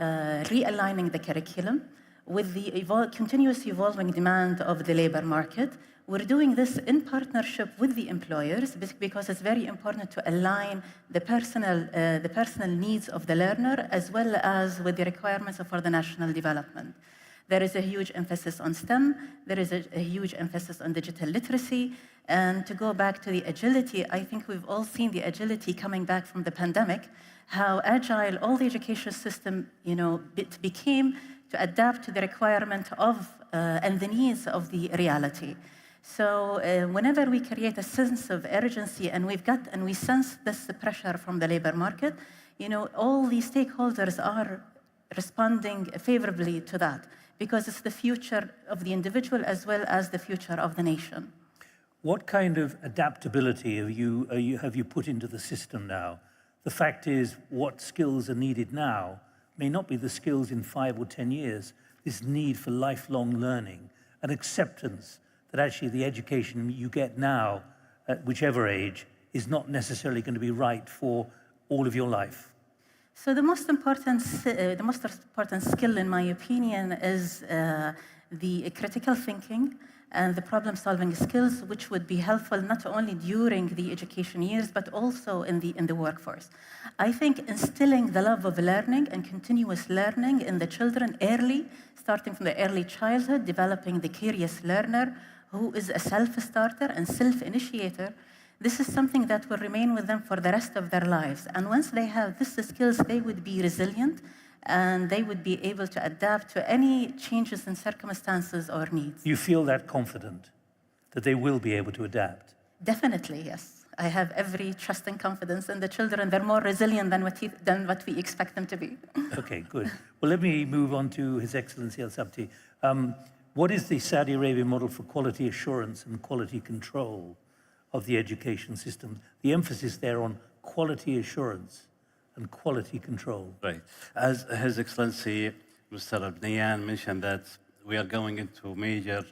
realigning the curriculum with the continuous evolving demand of the labor market. We're doing this in partnership with the employers because it's very important to align the personal needs of the learner as well as with the requirements for the national development. There is a huge emphasis on STEM. There is a huge emphasis on digital literacy. And to go back to the agility, I think we've all seen the agility coming back from the pandemic, how agile all the education system, became to adapt to the requirement of and the needs of the reality. So whenever we create a sense of urgency and we sense this pressure from the labor market, all the stakeholders are responding favorably to that because it's the future of the individual as well as the future of the nation. What kind of adaptability have you put into the system now? The fact is, what skills are needed now may not be the skills in 5 or 10 years. This need for lifelong learning and acceptance that actually the education you get now, at whichever age, is not necessarily going to be right for all of your life. So the most important skill, in my opinion, is the critical thinking and the problem-solving skills, which would be helpful not only during the education years, but also in the workforce. I think instilling the love of learning and continuous learning in the children early, starting from the early childhood, developing the curious learner who is a self-starter and self-initiator, this is something that will remain with them for the rest of their lives. And once they have these skills, they would be resilient and they would be able to adapt to any changes in circumstances or needs. You feel that confident that they will be able to adapt? Definitely, yes. I have every trust and confidence in the children. They're more resilient than what we expect them to be. Okay, good. Well, let me move on to His Excellency Al-Sabti. What is the Saudi Arabian model for quality assurance and quality control of the education system? The emphasis there on quality assurance and quality control. Right. As His Excellency Mr. Abniyan mentioned that we are going into major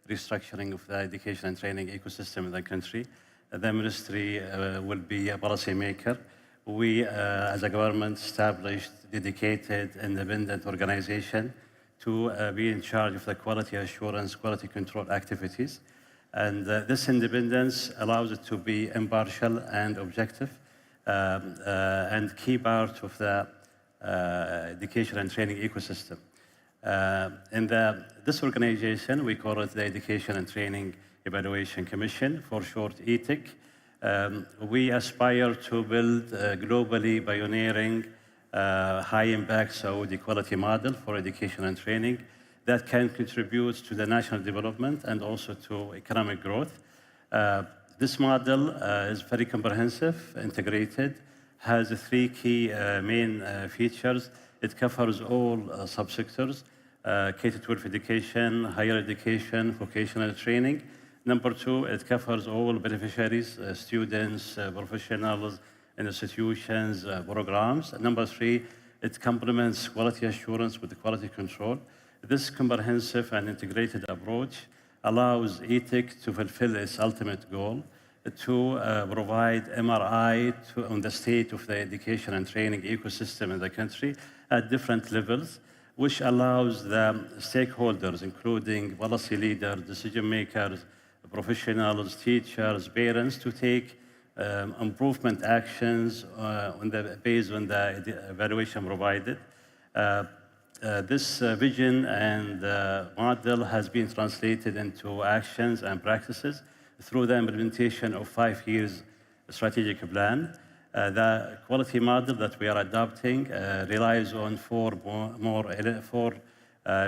restructuring of the education and training ecosystem in the country. The ministry will be a policy maker. We, as a government, established dedicated independent organization to be in charge of the quality assurance, quality control activities. And this independence allows it to be impartial and objective and key part of the education and training ecosystem. In this organization, we call it the Education and Training Evaluation Commission, for short ETIC. We aspire to build a globally pioneering high-impact Saudi quality model for education and training that can contribute to the national development and also to economic growth. This model is very comprehensive, integrated, has 3 key main features. It covers all subsectors, K-12 education, higher education, vocational training, Number two, it covers all beneficiaries, students, professionals, institutions, programs. Number three, it complements quality assurance with quality control. This comprehensive and integrated approach allows ETIC to fulfill its ultimate goal, to provide MRI on the state of the education and training ecosystem in the country at different levels, which allows the stakeholders, including policy leaders, decision makers, professionals, teachers, parents, to take improvement actions based on the evaluation provided. This vision and model has been translated into actions and practices through the implementation of 5 years strategic plan. The quality model that we are adopting relies on four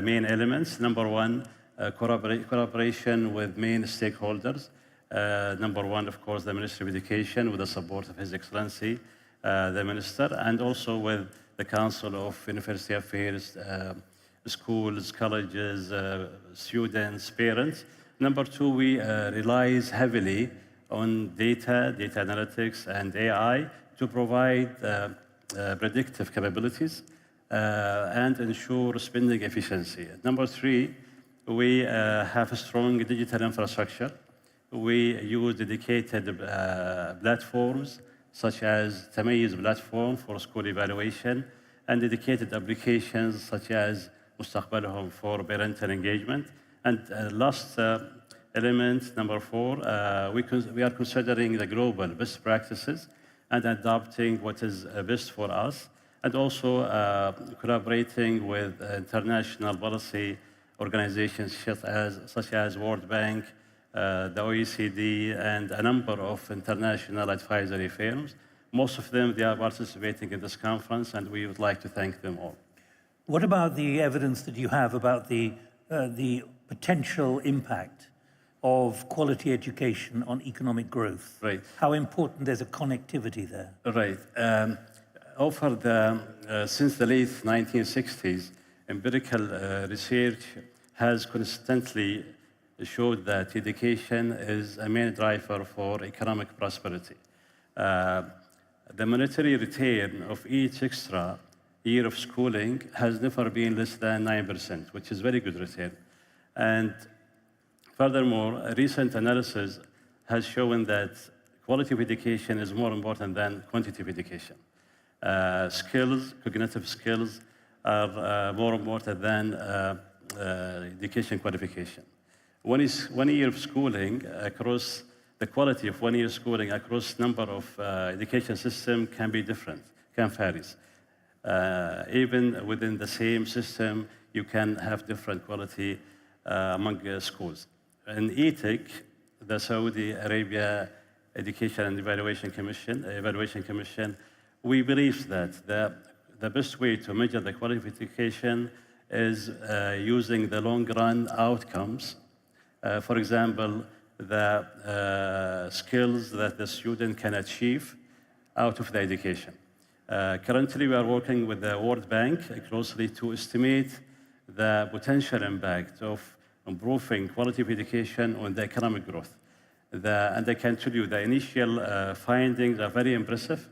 main elements. Number one, collaboration with main stakeholders. Number one, of course, the Ministry of Education with the support of His Excellency, the Minister, and also with the Council of University Affairs, schools, colleges, students, parents. Number two, we rely heavily on data analytics, and AI to provide predictive capabilities and ensure spending efficiency. Number three, we have a strong digital infrastructure. We use dedicated platforms such as Tamayiz platform for school evaluation and dedicated applications such as Mustaqbalhum for parental engagement. And last element, number four, we are considering the global best practices and adopting what is best for us, and also collaborating with international policy organizations such as World Bank, the OECD, and a number of international advisory firms. Most of them, they are participating in this conference, and we would like to thank them all. What about the evidence that you have about the potential impact of quality education on economic growth? Right. How important there's a connectivity there? Right. Since the late 1960s, empirical research has constantly showed that education is a main driver for economic prosperity. The monetary return of each extra year of schooling has never been less than 9%, which is very good return. And furthermore, a recent analysis has shown that quality of education is more important than quantity of education. Skills, cognitive skills, are more important than education qualification. One year of schooling across the quality of 1 year schooling across number of education system can be different, can vary. Even within the same system, you can have different quality among schools. In ETIC, the Saudi Arabia Education and Evaluation Commission, we believe that the best way to measure the quality of education is using the long-run outcomes. For example, the skills that the student can achieve out of the education. Currently, we are working with the World Bank closely to estimate the potential impact of improving quality of education on the economic growth. And I can tell you the initial findings are very impressive.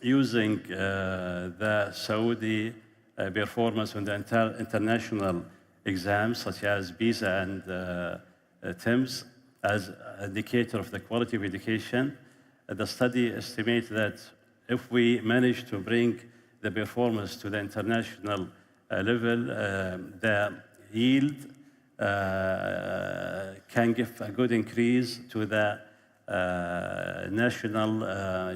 Using the Saudi performance on the international exams such as PISA and TIMSS as an indicator of the quality of education, the study estimates that if we manage to bring the performance to the international level, the yield can give a good increase to the national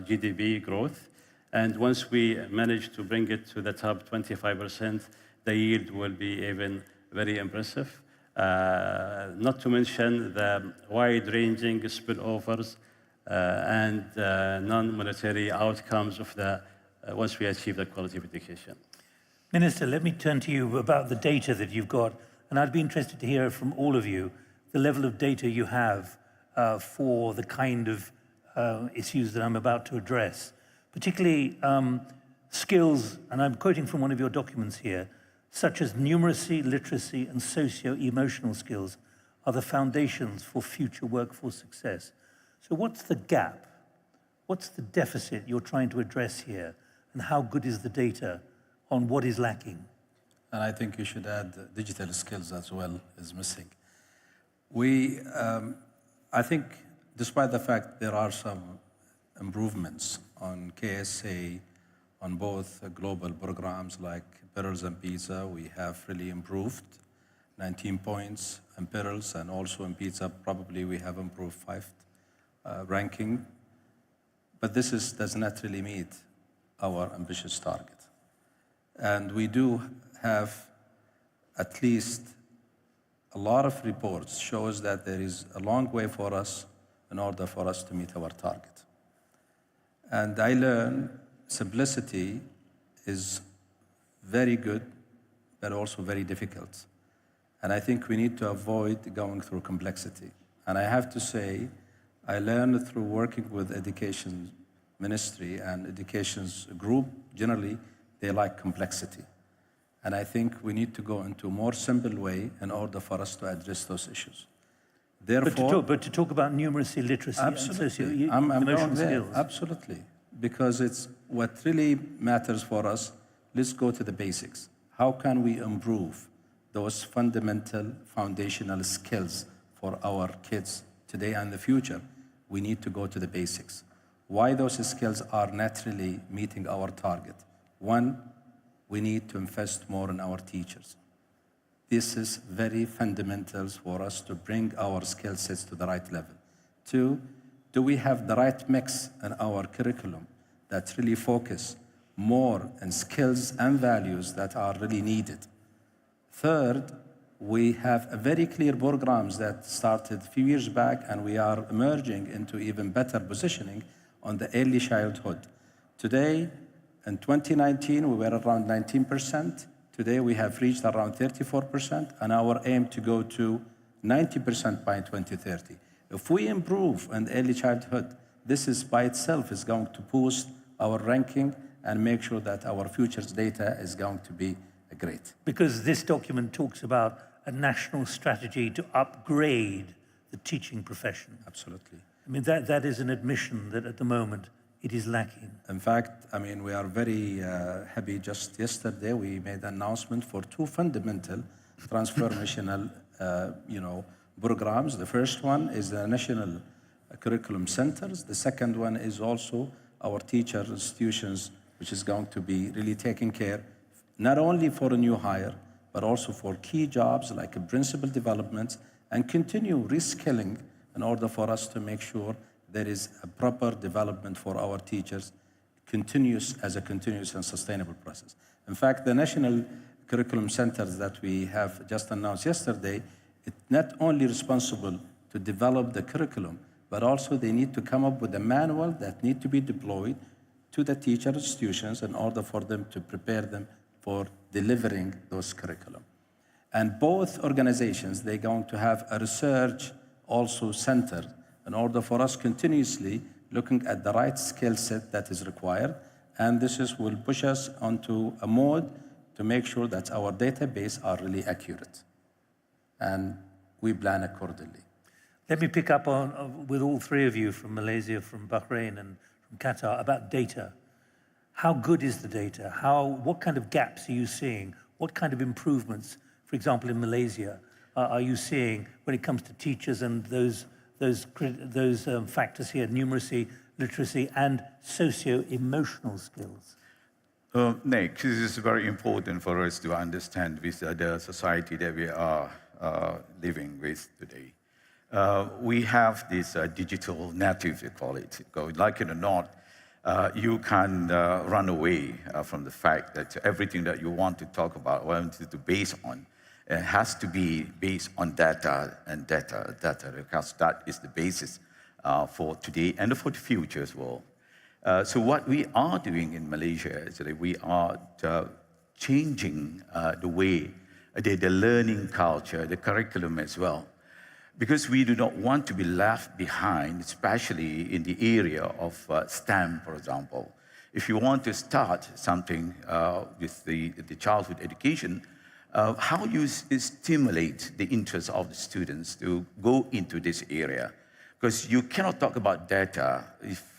GDP growth. And once we manage to bring it to the top 25%, the yield will be even very impressive. Not to mention the wide-ranging spillovers and non-monetary outcomes of once we achieve the quality of education. Minister, let me turn to you about the data that you've got. And I'd be interested to hear from all of you the level of data you have for the kind of issues that I'm about to address. Particularly skills, and I'm quoting from one of your documents here, such as numeracy, literacy, and socio-emotional skills are the foundations for future workforce success. So what's the gap? What's the deficit you're trying to address here? And how good is the data on what is lacking? And I think you should add digital skills as well is missing. I think despite the fact there are some improvements on KSA, on both global programs like Perils and Pizza, we have really improved 19 points in Perils, and also in Pizza probably we have improved 5 ranking. But this does not really meet our ambitious target. And we do have at least a lot of reports shows that there is a long way for us in order for us to meet our target. And I learned simplicity is very good, but also very difficult. And I think we need to avoid going through complexity. And I have to say, I learned through working with Education Ministry and Education's group, generally, they like complexity. And I think we need to go into a more simple way in order for us to address those issues. Therefore, but to talk about numeracy, literacy, absolutely. and I'm emotional going there. skills. Absolutely. Because it's what really matters for us. Let's go to the basics. How can we improve those fundamental foundational skills for our kids today and the future? We need to go to the basics. Why those skills are not really meeting our target? One, we need to invest more in our teachers. This is very fundamental for us to bring our skill sets to the right level. Two, do we have the right mix in our curriculum that really focus more on skills and values that are really needed? Third, we have a very clear programs that started a few years back, and we are emerging into even better positioning on the early childhood. Today, in 2019, we were around 19%. Today, we have reached around 34%, and our aim to go to 90% by 2030. If we improve in early childhood, this is by itself is going to boost our ranking and make sure that our future's data is going to be great. Because this document talks about a national strategy to upgrade the teaching profession. Absolutely. I mean, that is an admission that at the moment it is lacking. In fact, I mean, we are very happy. Just yesterday, we made an announcement for 2 fundamental transformational, programs. The first one is the National Curriculum Centers. The second one is also our teacher institutions, which is going to be really taking care, not only for a new hire, but also for key jobs like principal development and continue reskilling in order for us to make sure there is a proper development for our teachers, continuous and sustainable process. In fact, the National Curriculum Centers that we have just announced yesterday, it's not only responsible to develop the curriculum, but also they need to come up with a manual that need to be deployed to the teacher institutions in order for them to prepare them for delivering those curriculum. And both organizations, they're going to have a research also center in order for us continuously looking at the right skill set that is required. And will push us onto a mode to make sure that our database are really accurate. And we plan accordingly. Let me pick up on with all 3 of you from Malaysia, from Bahrain, and from Qatar about data. How good is the data? What kind of gaps are you seeing? What kind of improvements, for example, in Malaysia, are you seeing when it comes to teachers and those factors here, numeracy, literacy, and socio-emotional skills? Nick, this is very important for us to understand with the society that we are living with today. We have this digital native, we call it. Like it or not, you can run away from the fact that everything that you want to talk about, to base on, has to be based on data, because that is the basis for today and for the future as well. So what we are doing in Malaysia is that we are changing the way, the learning culture, the curriculum as well. Because we do not want to be left behind, especially in the area of STEM, for example. If you want to start something with the childhood education, how you stimulate the interest of the students to go into this area. Because you cannot talk about data if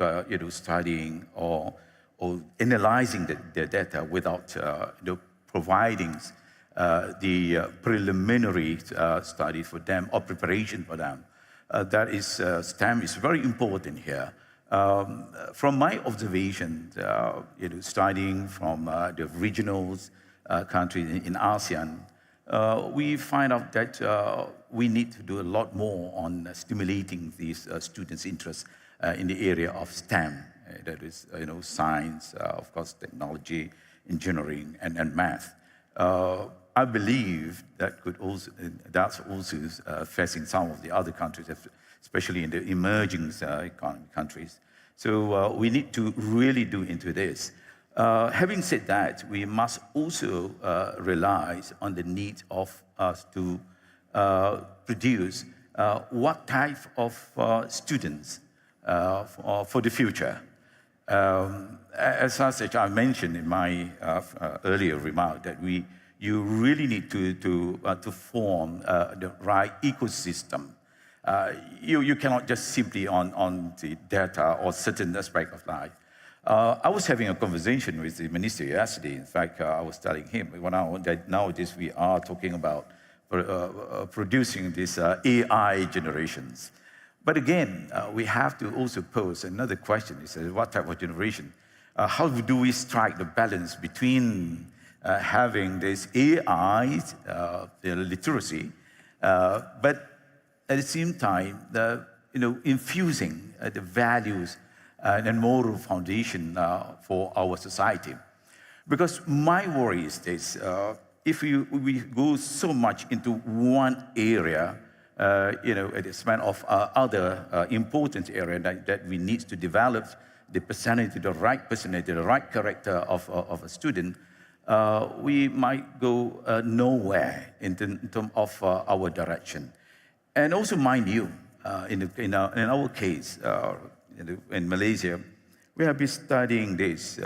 studying or analyzing the data without providing the preliminary study for them or preparation for them. That is, STEM is very important here. From my observation, studying from the regional countries in ASEAN, we find out that we need to do a lot more on stimulating these students' interest in the area of STEM. That is, science, of course, technology, engineering, and math. I believe that that's also facing some of the other countries, especially in the emerging countries. So we need to really do into this. Having said that, we must also rely on the need of us to produce what type of students for the future. As such, I mentioned in my earlier remark that you really need to form the right ecosystem. You cannot just simply on the data or certain aspect of life. I was having a conversation with the minister yesterday. In fact, I was telling him that nowadays we are talking about producing these AI generations. But again, we have to also pose another question. He says, what type of generation? How do we strike the balance between having this AI literacy, but at the same time, infusing the values and moral foundation for our society? Because my worry is this: if we go so much into one area, at the expense of other important area that we need to develop the personality, the right character of a student, we might go nowhere in terms of our direction. And also, mind you, in our case, in Malaysia, we have been studying this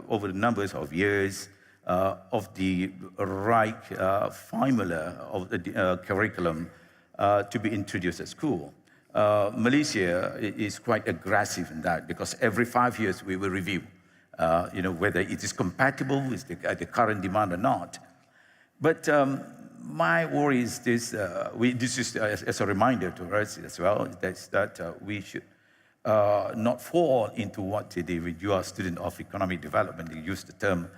over numbers of years of the right formula of the curriculum to be introduced at school. Malaysia is quite aggressive in that because every 5 years we will review, whether it is compatible with the current demand or not. But my worry is this: this is as a reminder to us as well, that we should not fall into what the U.S. student of economic development, they use the term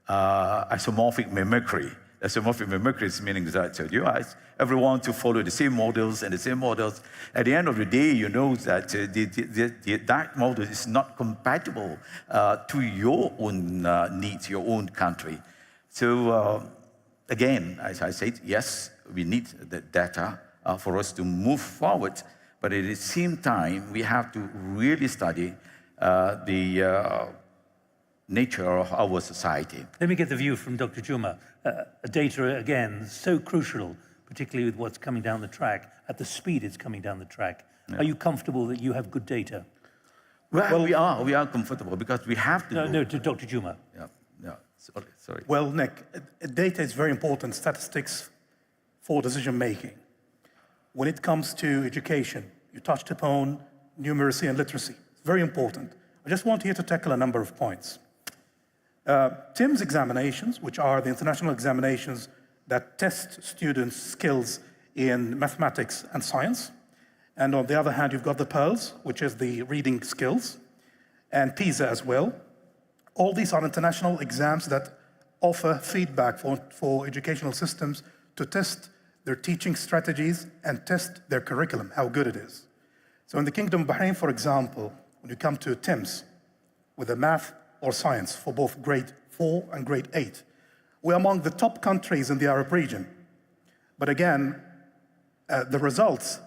isomorphic mimicry. Isomorphic mimicry is meaning that everyone to follow the same models and the same models. At the end of the day, you know that that model is not compatible to your own needs, your own country. So again, as I said, yes, we need the data for us to move forward, but at the same time, we have to really study the nature of our society. Let me get the view from Dr. Juma. Data, again, so crucial, particularly with what's coming down the track, at the speed it's coming down the track. Yeah. Are you comfortable that you have good data? Well, we are comfortable because we have to. No, to Dr. Juma. Yeah, sorry. Well, Nick, data is very important, statistics for decision making. When it comes to education, you touched upon numeracy and literacy. It's very important. I just want here to tackle a number of points. TIMSS examinations, which are the international examinations that test students' skills in mathematics and science. And on the other hand, you've got the PEARLS, which is the reading skills, and PISA as well. All these are international exams that offer feedback for educational systems to test their teaching strategies and test their curriculum, how good it is. So in the Kingdom of Bahrain, for example, when you come to TIMSS, with a math or science for both grade 4 and grade 8, we're among the top countries in the Arab region. But again, the results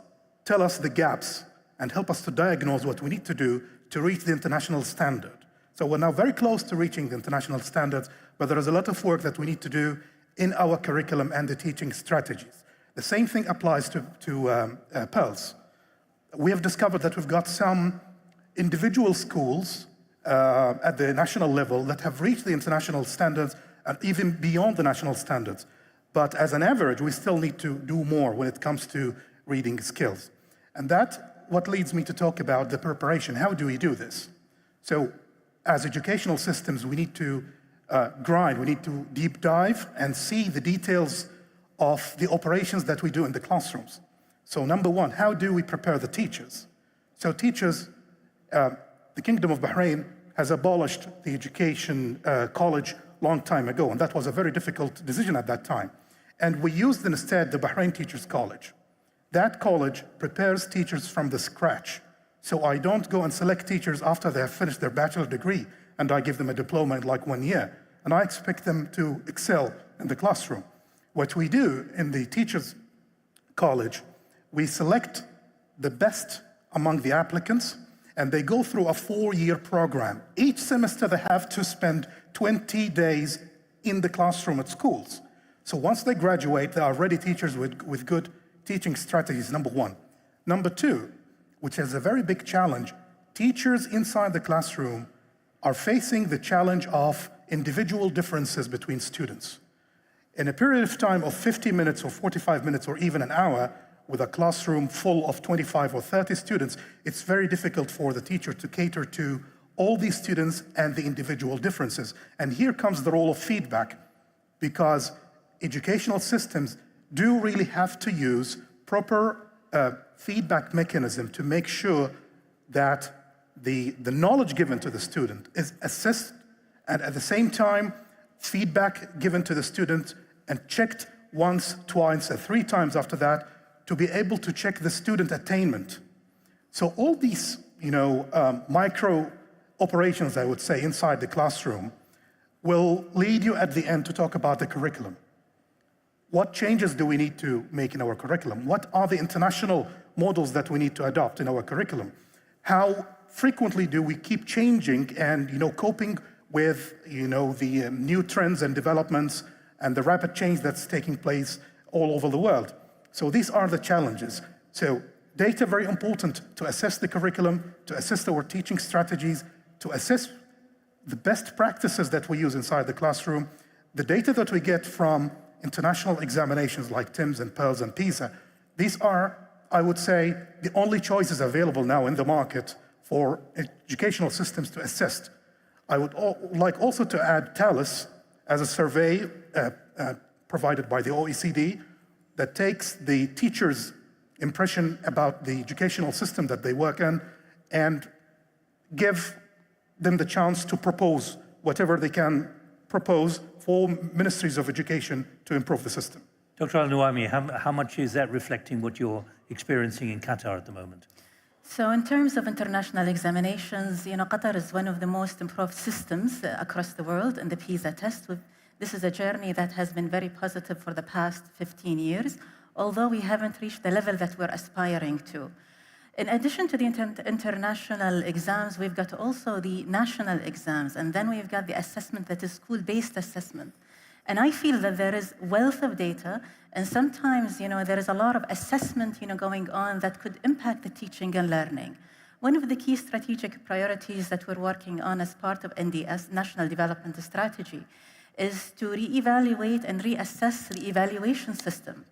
tell us the gaps and help us to diagnose what we need to do to reach the international standard. So we're now very close to reaching the international standards, but there is a lot of work that we need to do in our curriculum and the teaching strategies. The same thing applies to PEARLS. We have discovered that we've got some individual schools at the national level that have reached the international standards and even beyond the national standards. But as an average, we still need to do more when it comes to reading skills. And that's what leads me to talk about the preparation. How do we do this? So as educational systems, we need to grind, we need to deep dive and see the details of the operations that we do in the classrooms. So number one, how do we prepare the teachers? So teachers, the Kingdom of Bahrain has abolished the education college long time ago, and that was a very difficult decision at that time. And we used instead the Bahrain Teachers College. That college prepares teachers from the scratch. So I don't go and select teachers after they have finished their bachelor degree and I give them a diploma in like 1 year. And I expect them to excel in the classroom. What we do in the Teachers College, we select the best among the applicants and they go through a 4-year program. Each semester they have to spend 20 days in the classroom at schools. So once they graduate, they are ready teachers with good teaching strategies, number one. Number two, which is a very big challenge, teachers inside the classroom are facing the challenge of individual differences between students. In a period of time of 50 minutes or 45 minutes or even an hour, with a classroom full of 25 or 30 students, it's very difficult for the teacher to cater to all these students and the individual differences. And here comes the role of feedback, because educational systems do really have to use proper feedback mechanism to make sure that the knowledge given to the student is assessed, and at the same time, feedback given to the student and checked once, twice, and 3 times after that to be able to check the student attainment. So all these, micro operations, I would say, inside the classroom will lead you at the end to talk about the curriculum. What changes do we need to make in our curriculum? What are the international models that we need to adopt in our curriculum? How frequently do we keep changing and, coping with, the new trends and developments and the rapid change that's taking place all over the world? So these are the challenges. So data, very important to assess the curriculum, to assess our teaching strategies, to assess the best practices that we use inside the classroom. The data that we get from international examinations like TIMSS and PIRLS and PISA, these are, I would say, the only choices available now in the market for educational systems to assess. I would like also to add TALIS as a survey provided by the OECD that takes the teacher's impression about the educational system that they work in and give them the chance to propose whatever they can propose for ministries of education to improve the system. Dr. Al-Nuaimi, how much is that reflecting what you're experiencing in Qatar at the moment? So in terms of international examinations, Qatar is one of the most improved systems across the world in the PISA test. This is a journey that has been very positive for the past 15 years, although we haven't reached the level that we're aspiring to. In addition to the international exams, we've got also the national exams, and then we've got the assessment that is school-based assessment. And I feel that there is wealth of data, and sometimes, there is a lot of assessment, going on that could impact the teaching and learning. One of the key strategic priorities that we're working on as part of NDS, National Development Strategy, is to reevaluate and reassess the evaluation system.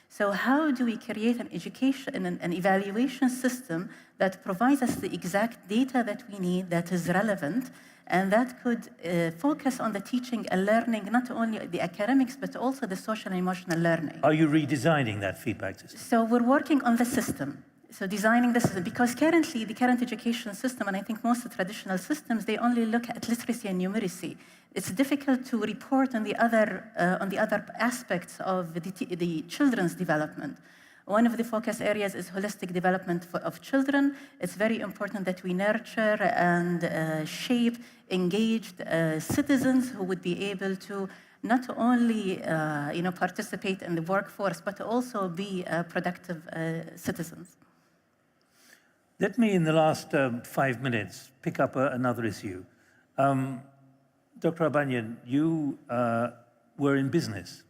So how do we create an education and an evaluation system that provides us the exact data that we need, that is relevant, and that could focus on the teaching and learning, not only the academics, but also the social and emotional learning. Are you redesigning that feedback system? So we're working on the system. So designing the system, because currently the current education system, and I think most of the traditional systems, they only look at literacy and numeracy. It's difficult to report on the other aspects of the children's development. One of the focus areas is holistic development of children. It's very important that we nurture and shape engaged citizens who would be able to not only participate in the workforce, but also be productive citizens. Let me, in the last 5 minutes, pick up another issue. Dr. Abanyan, you were in business.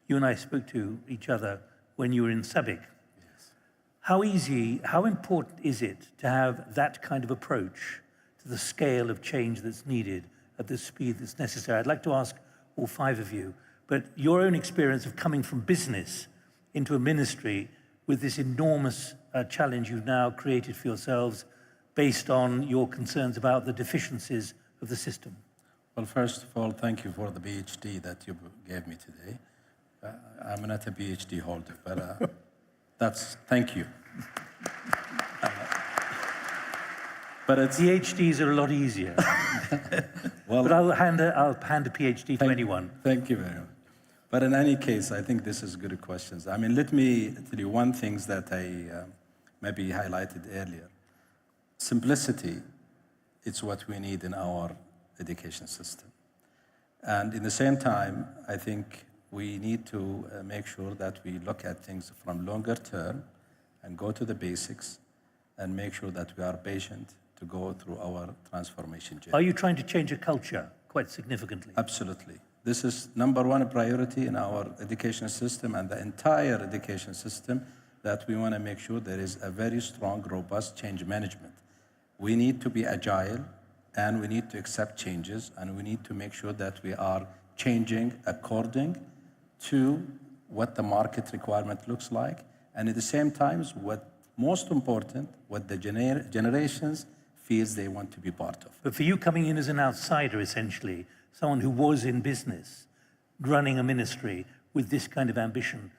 You and I spoke to each other when you were in SABIC. Yes. How important is it to have that kind of approach to the scale of change that's needed at the speed that's necessary? I'd like to ask all 5 of you, but your own experience of coming from business into a ministry with this enormous challenge you've now created for yourselves based on your concerns about the deficiencies of the system. Well, first of all, thank you for the PhD that you gave me today. I'm not a PhD holder, but thank you. But PhDs are a lot easier. Well, but I'll hand a PhD to anyone. Thank you very much. But in any case, I think this is good questions. I mean, let me tell you one thing that I maybe highlighted earlier. Simplicity, it's what we need in our education system. And in the same time, I think we need to make sure that we look at things from longer term and go to the basics and make sure that we are patient to go through our transformation journey. Are you trying to change a culture quite significantly? Absolutely. This is #1 priority in our education system and the entire education system, that we want to make sure there is a very strong, robust change management. We need to be agile, and we need to accept changes, and we need to make sure that we are changing according to what the market requirement looks like, and at the same time, what most important, what the generations feels they want to be part of. But for you coming in as an outsider, essentially, someone who was in business, running a ministry with this kind of ambition,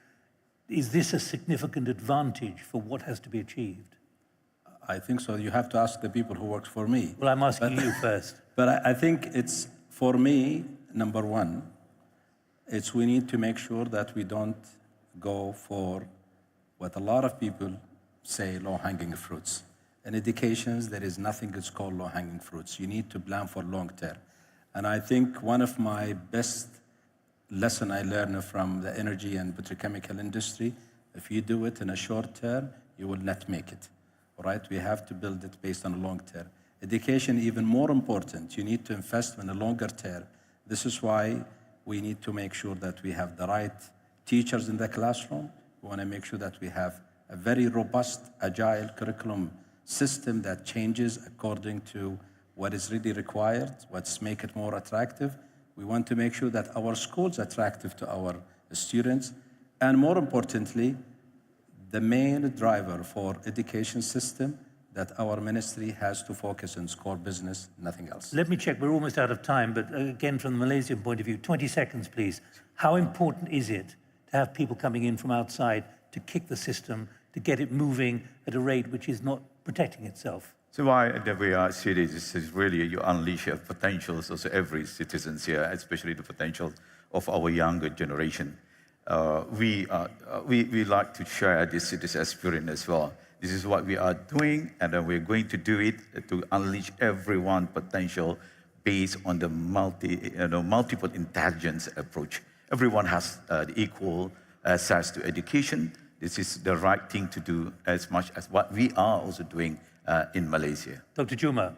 is this a significant advantage for what has to be achieved? I think so. You have to ask the people who work for me. Well, I'm asking you first. But I think it's, for me, #1, it's we need to make sure that we don't go for what a lot of people say, low-hanging fruits. In education, there is nothing that's called low-hanging fruits. You need to plan for long term. And I think one of my best lesson I learned from the energy and petrochemical industry, if you do it in a short term, you will not make it. All right? We have to build it based on a long term. Education, even more important. You need to invest in a longer term. This is why we need to make sure that we have the right teachers in the classroom. We want to make sure that we have a very robust, agile curriculum system that changes according to what is really required, what's make it more attractive. We want to make sure that our schools are attractive to our students. And more importantly, the main driver for education system, that our ministry has to focus on core business, nothing else. Let me check, we're almost out of time, but again, from the Malaysian point of view, 20 seconds, please. How important is it to have people coming in from outside to kick the system, to get it moving at a rate which is not protecting itself? So why we are series is really you unleash your potentials of every citizen here, especially the potential of our younger generation. We like to share this experience as well. This is what we are doing, and then we're going to do it to unleash everyone's potential based on the multiple intelligence approach. Everyone has the equal access to education. This is the right thing to do, as much as what we are also doing in Malaysia. Dr. Juma.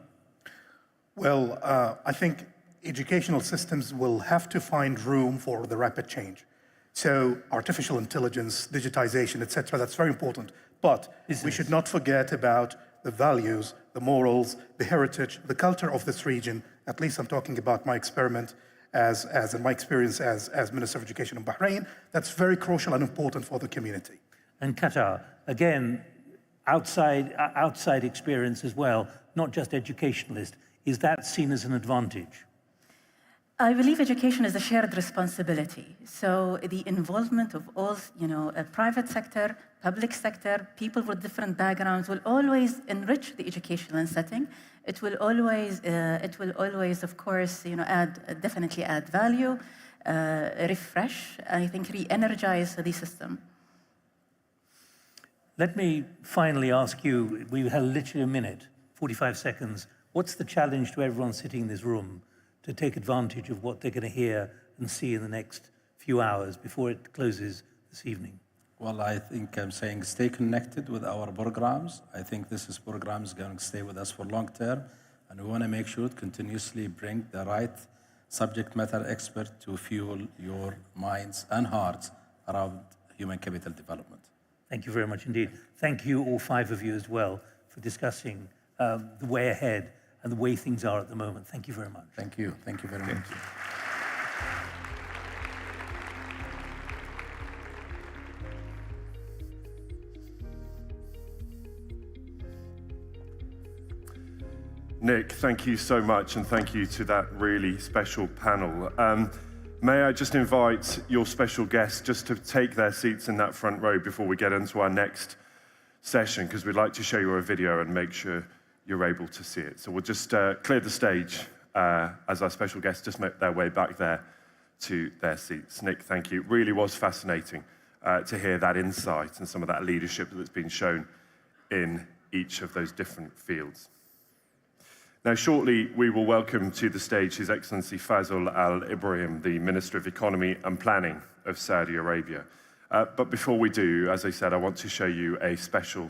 Well, I think educational systems will have to find room for the rapid change. So artificial intelligence, digitization, etc., that's very important. But we should not forget about the values, the morals, the heritage, the culture of this region. At least I'm talking about my experiment as in my experience as Minister of Education in Bahrain. That's very crucial and important for the community. And Qatar, again, outside experience as well, not just educationalist. Is that seen as an advantage? I believe education is a shared responsibility. So the involvement of all, a private sector, public sector, people with different backgrounds will always enrich the educational setting. It will always, of course, definitely add value, refresh, I think re-energize the system. Let me finally ask you, we have literally a minute, 45 seconds. What's the challenge to everyone sitting in this room to take advantage of what they're going to hear and see in the next few hours before it closes this evening? Well, I think I'm saying stay connected with our programs. I think this program is going to stay with us for long term, and we want to make sure to continuously bring the right subject matter expert to fuel your minds and hearts around human capital development. Thank you very much indeed. Thank you, all five of you as well, for discussing the way ahead and the way things are at the moment. Thank you very much. Thank you. Thank you very much. Nick, thank you so much, and thank you to that really special panel. May I just invite your special guests just to take their seats in that front row before we get into our next session, because we'd like to show you a video and make sure you're able to see it. So we'll just clear the stage as our special guests just make their way back there to their seats. Nick, thank you. It really was fascinating to hear that insight and some of that leadership that's been shown in each of those different fields. Now, shortly, we will welcome to the stage His Excellency Faisal Al Ibrahim, the Minister of Economy and Planning of Saudi Arabia. But before we do, as I said, I want to show you a special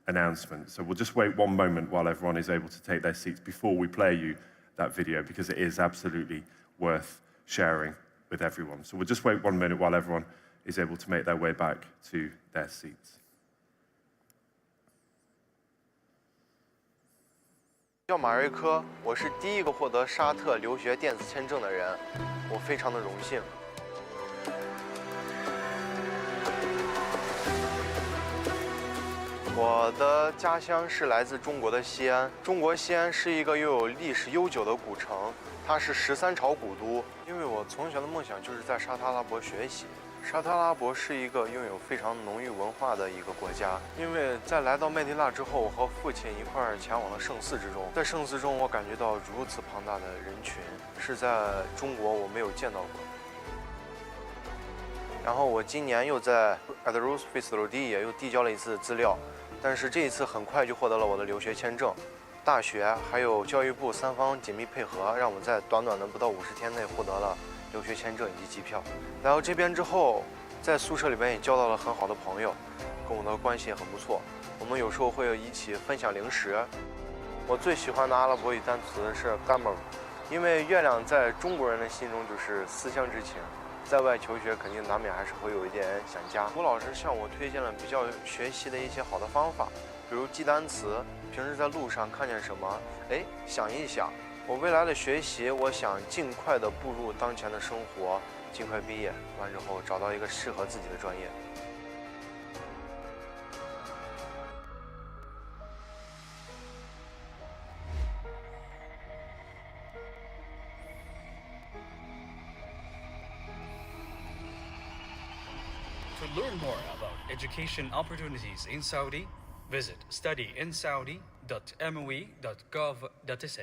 announcement. So we'll just wait one moment while everyone is able to take their seats before we play you that video, because it is absolutely worth sharing with everyone. So we'll just wait 1 minute while everyone is able to make their way back to their seats. 叫马瑞科，我是第一个获得沙特留学电子签证的人，我非常的荣幸。我的家乡是来自中国的西安，中国西安是一个拥有历史悠久的古城，它是13朝古都。因为我从小的梦想就是在沙特阿拉伯学习。 沙特阿拉伯是一个拥有非常浓郁文化的一个国家。因为在来到麦地那之后，我和父亲一块儿前往了圣寺之中。在圣寺中，我感觉到如此庞大的人群，是在中国我没有见到过。然后我今年又在 Adrus Fisrodi 又递交了一次资料，但是这一次很快就获得了我的留学签证。大学还有教育部3方紧密配合，让我在短短的不到50天内获得了 留学签证以及机票。来到这边之后，在宿舍里边也交到了很好的朋友，跟我的关系也很不错。我们有时候会一起分享零食。我最喜欢的阿拉伯语单词是 Gamifying， 因为月亮在中国人的心中就是思乡之情。在外求学肯定难免还是会有一点想家。吴老师向我推荐了比较学习的一些好的方法，比如记单词，平时在路上看见什么，想一想。 我未来的学习，我想尽快的步入当前的生活，尽快毕业，完之后找到一个适合自己的专业。To learn more about education opportunities in Saudi, visit studyinsaudi.moe.gov.sa.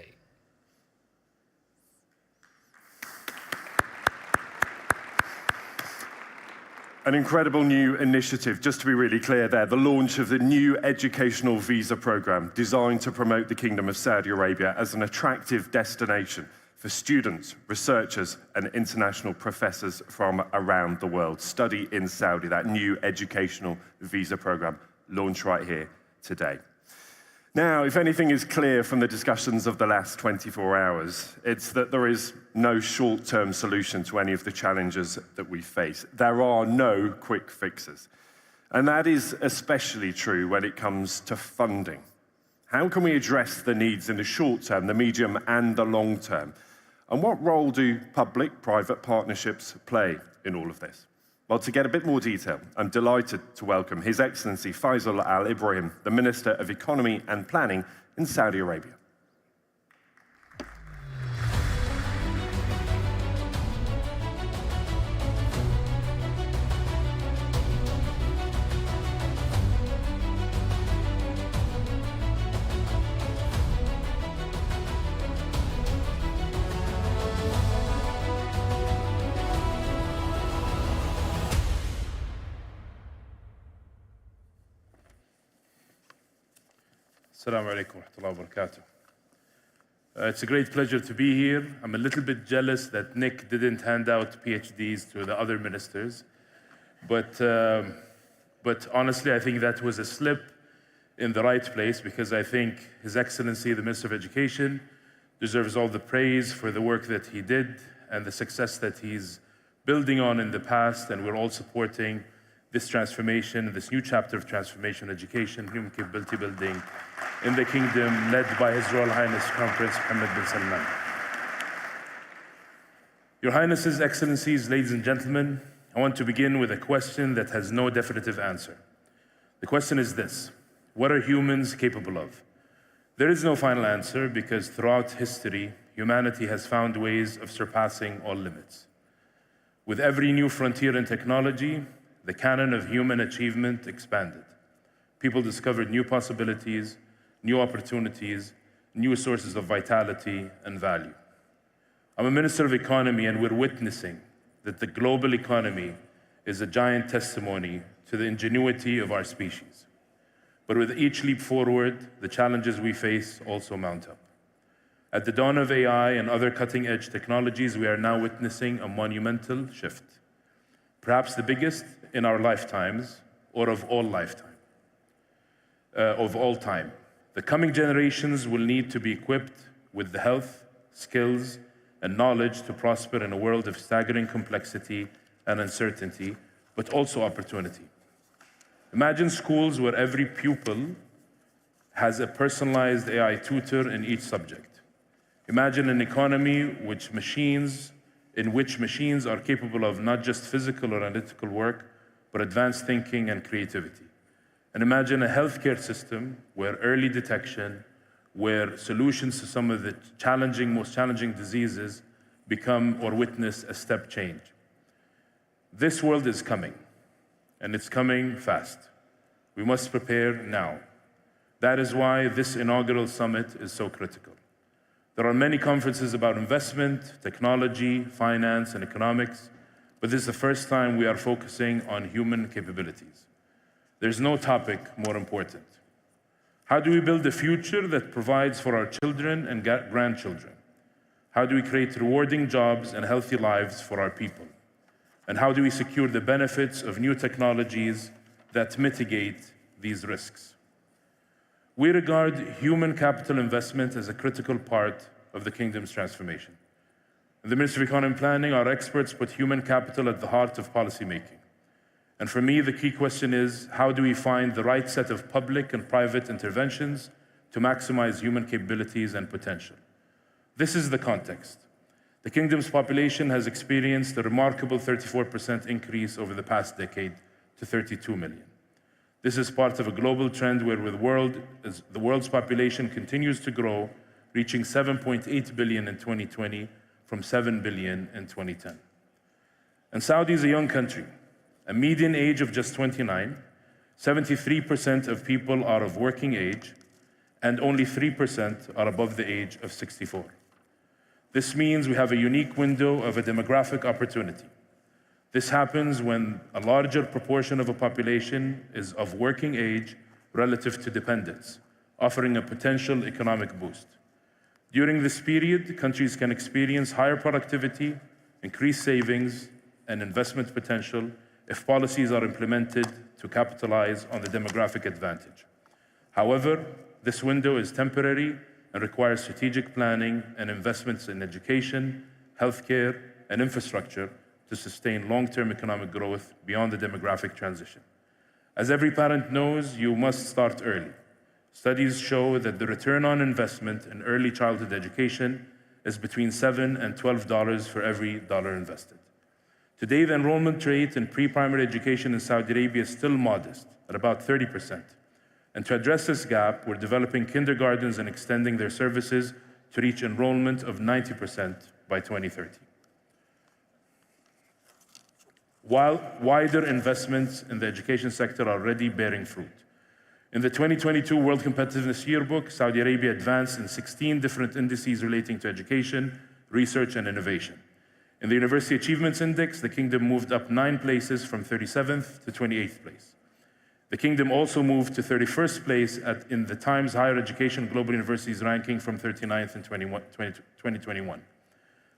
An incredible new initiative, just to be really clear there, the launch of the new educational visa program designed to promote the Kingdom of Saudi Arabia as an attractive destination for students, researchers, and international professors from around the world. Study in Saudi, that new educational visa program, launched right here today. Now, if anything is clear from the discussions of the last 24 hours, it's that there is no short-term solution to any of the challenges that we face. There are no quick fixes. And that is especially true when it comes to funding. How can we address the needs in the short term, the medium, and the long term? And what role do public-private partnerships play in all of this? Well, to get a bit more detail, I'm delighted to welcome His Excellency Faisal Al Ibrahim, the Minister of Economy and Planning in Saudi Arabia. Assalamu alaikum wa rahmatullahi wa barakatuh. It's a great pleasure to be here. I'm a little bit jealous that Nick didn't hand out PhDs to the other ministers. But honestly, I think that was a slip in the right place, because I think His Excellency, the Minister of Education, deserves all the praise for the work that he did and the success that he's building on in the past, and we're all supporting this transformation, this new chapter of transformation, education, human capability building in the kingdom, led by His Royal Highness Crown Prince Mohammed bin Salman. Your Highnesses, Excellencies, ladies and gentlemen, I want to begin with a question that has no definitive answer. The question is this: what are humans capable of? There is no final answer because throughout history, humanity has found ways of surpassing all limits. With every new frontier in technology, the canon of human achievement expanded. People discovered new possibilities, new opportunities, new sources of vitality and value. I'm a Minister of Economy, and we're witnessing that the global economy is a giant testimony to the ingenuity of our species. But with each leap forward, the challenges we face also mount up. At the dawn of AI and other cutting-edge technologies, we are now witnessing a monumental shift, perhaps the biggest in our lifetimes or of all time. The coming generations will need to be equipped with the health, skills, and knowledge to prosper in a world of staggering complexity and uncertainty, but also opportunity. Imagine schools where every pupil has a personalized AI tutor in each subject. Imagine an economy in which machines are capable of not just physical or analytical work, but advanced thinking and creativity. And imagine a healthcare system where early detection, where solutions to some of the most challenging diseases become or witness a step change. This world is coming, and it's coming fast. We must prepare now. That is why this inaugural summit is so critical. There are many conferences about investment, technology, finance, and economics, but this is the first time we are focusing on human capabilities. There's no topic more important. How do we build a future that provides for our children and grandchildren? How do we create rewarding jobs and healthy lives for our people? And how do we secure the benefits of new technologies that mitigate these risks? We regard human capital investment as a critical part of the Kingdom's transformation. In the Ministry of Economy and Planning, our experts put human capital at the heart of policymaking. And for me, the key question is, how do we find the right set of public and private interventions to maximize human capabilities and potential? This is the context. The Kingdom's population has experienced a remarkable 34% increase over the past decade to 32 million. This is part of a global trend where the world's population continues to grow, reaching 7.8 billion in 2020 from 7 billion in 2010. And Saudi is a young country, a median age of just 29, 73% of people are of working age, and only 3% are above the age of 64. This means we have a unique window of a demographic opportunity. This happens when a larger proportion of a population is of working age relative to dependents, offering a potential economic boost. During this period, countries can experience higher productivity, increased savings, and investment potential if policies are implemented to capitalize on the demographic advantage. However, this window is temporary and requires strategic planning and investments in education, healthcare, and infrastructure to sustain long-term economic growth beyond the demographic transition. As every parent knows, you must start early. Studies show that the return on investment in early childhood education is between $7 and $12 for every dollar invested. Today, the enrollment rate in pre-primary education in Saudi Arabia is still modest, at about 30%. And to address this gap, we're developing kindergartens and extending their services to reach enrollment of 90% by 2030. While wider investments in the education sector are already bearing fruit. In the 2022 World Competitiveness Yearbook, Saudi Arabia advanced in 16 different indices relating to education, research, and innovation. In the University Achievements Index, the Kingdom moved up 9 places from 37th to 28th place. The Kingdom also moved to 31st place in the Times Higher Education Global Universities ranking from 39th in 2021.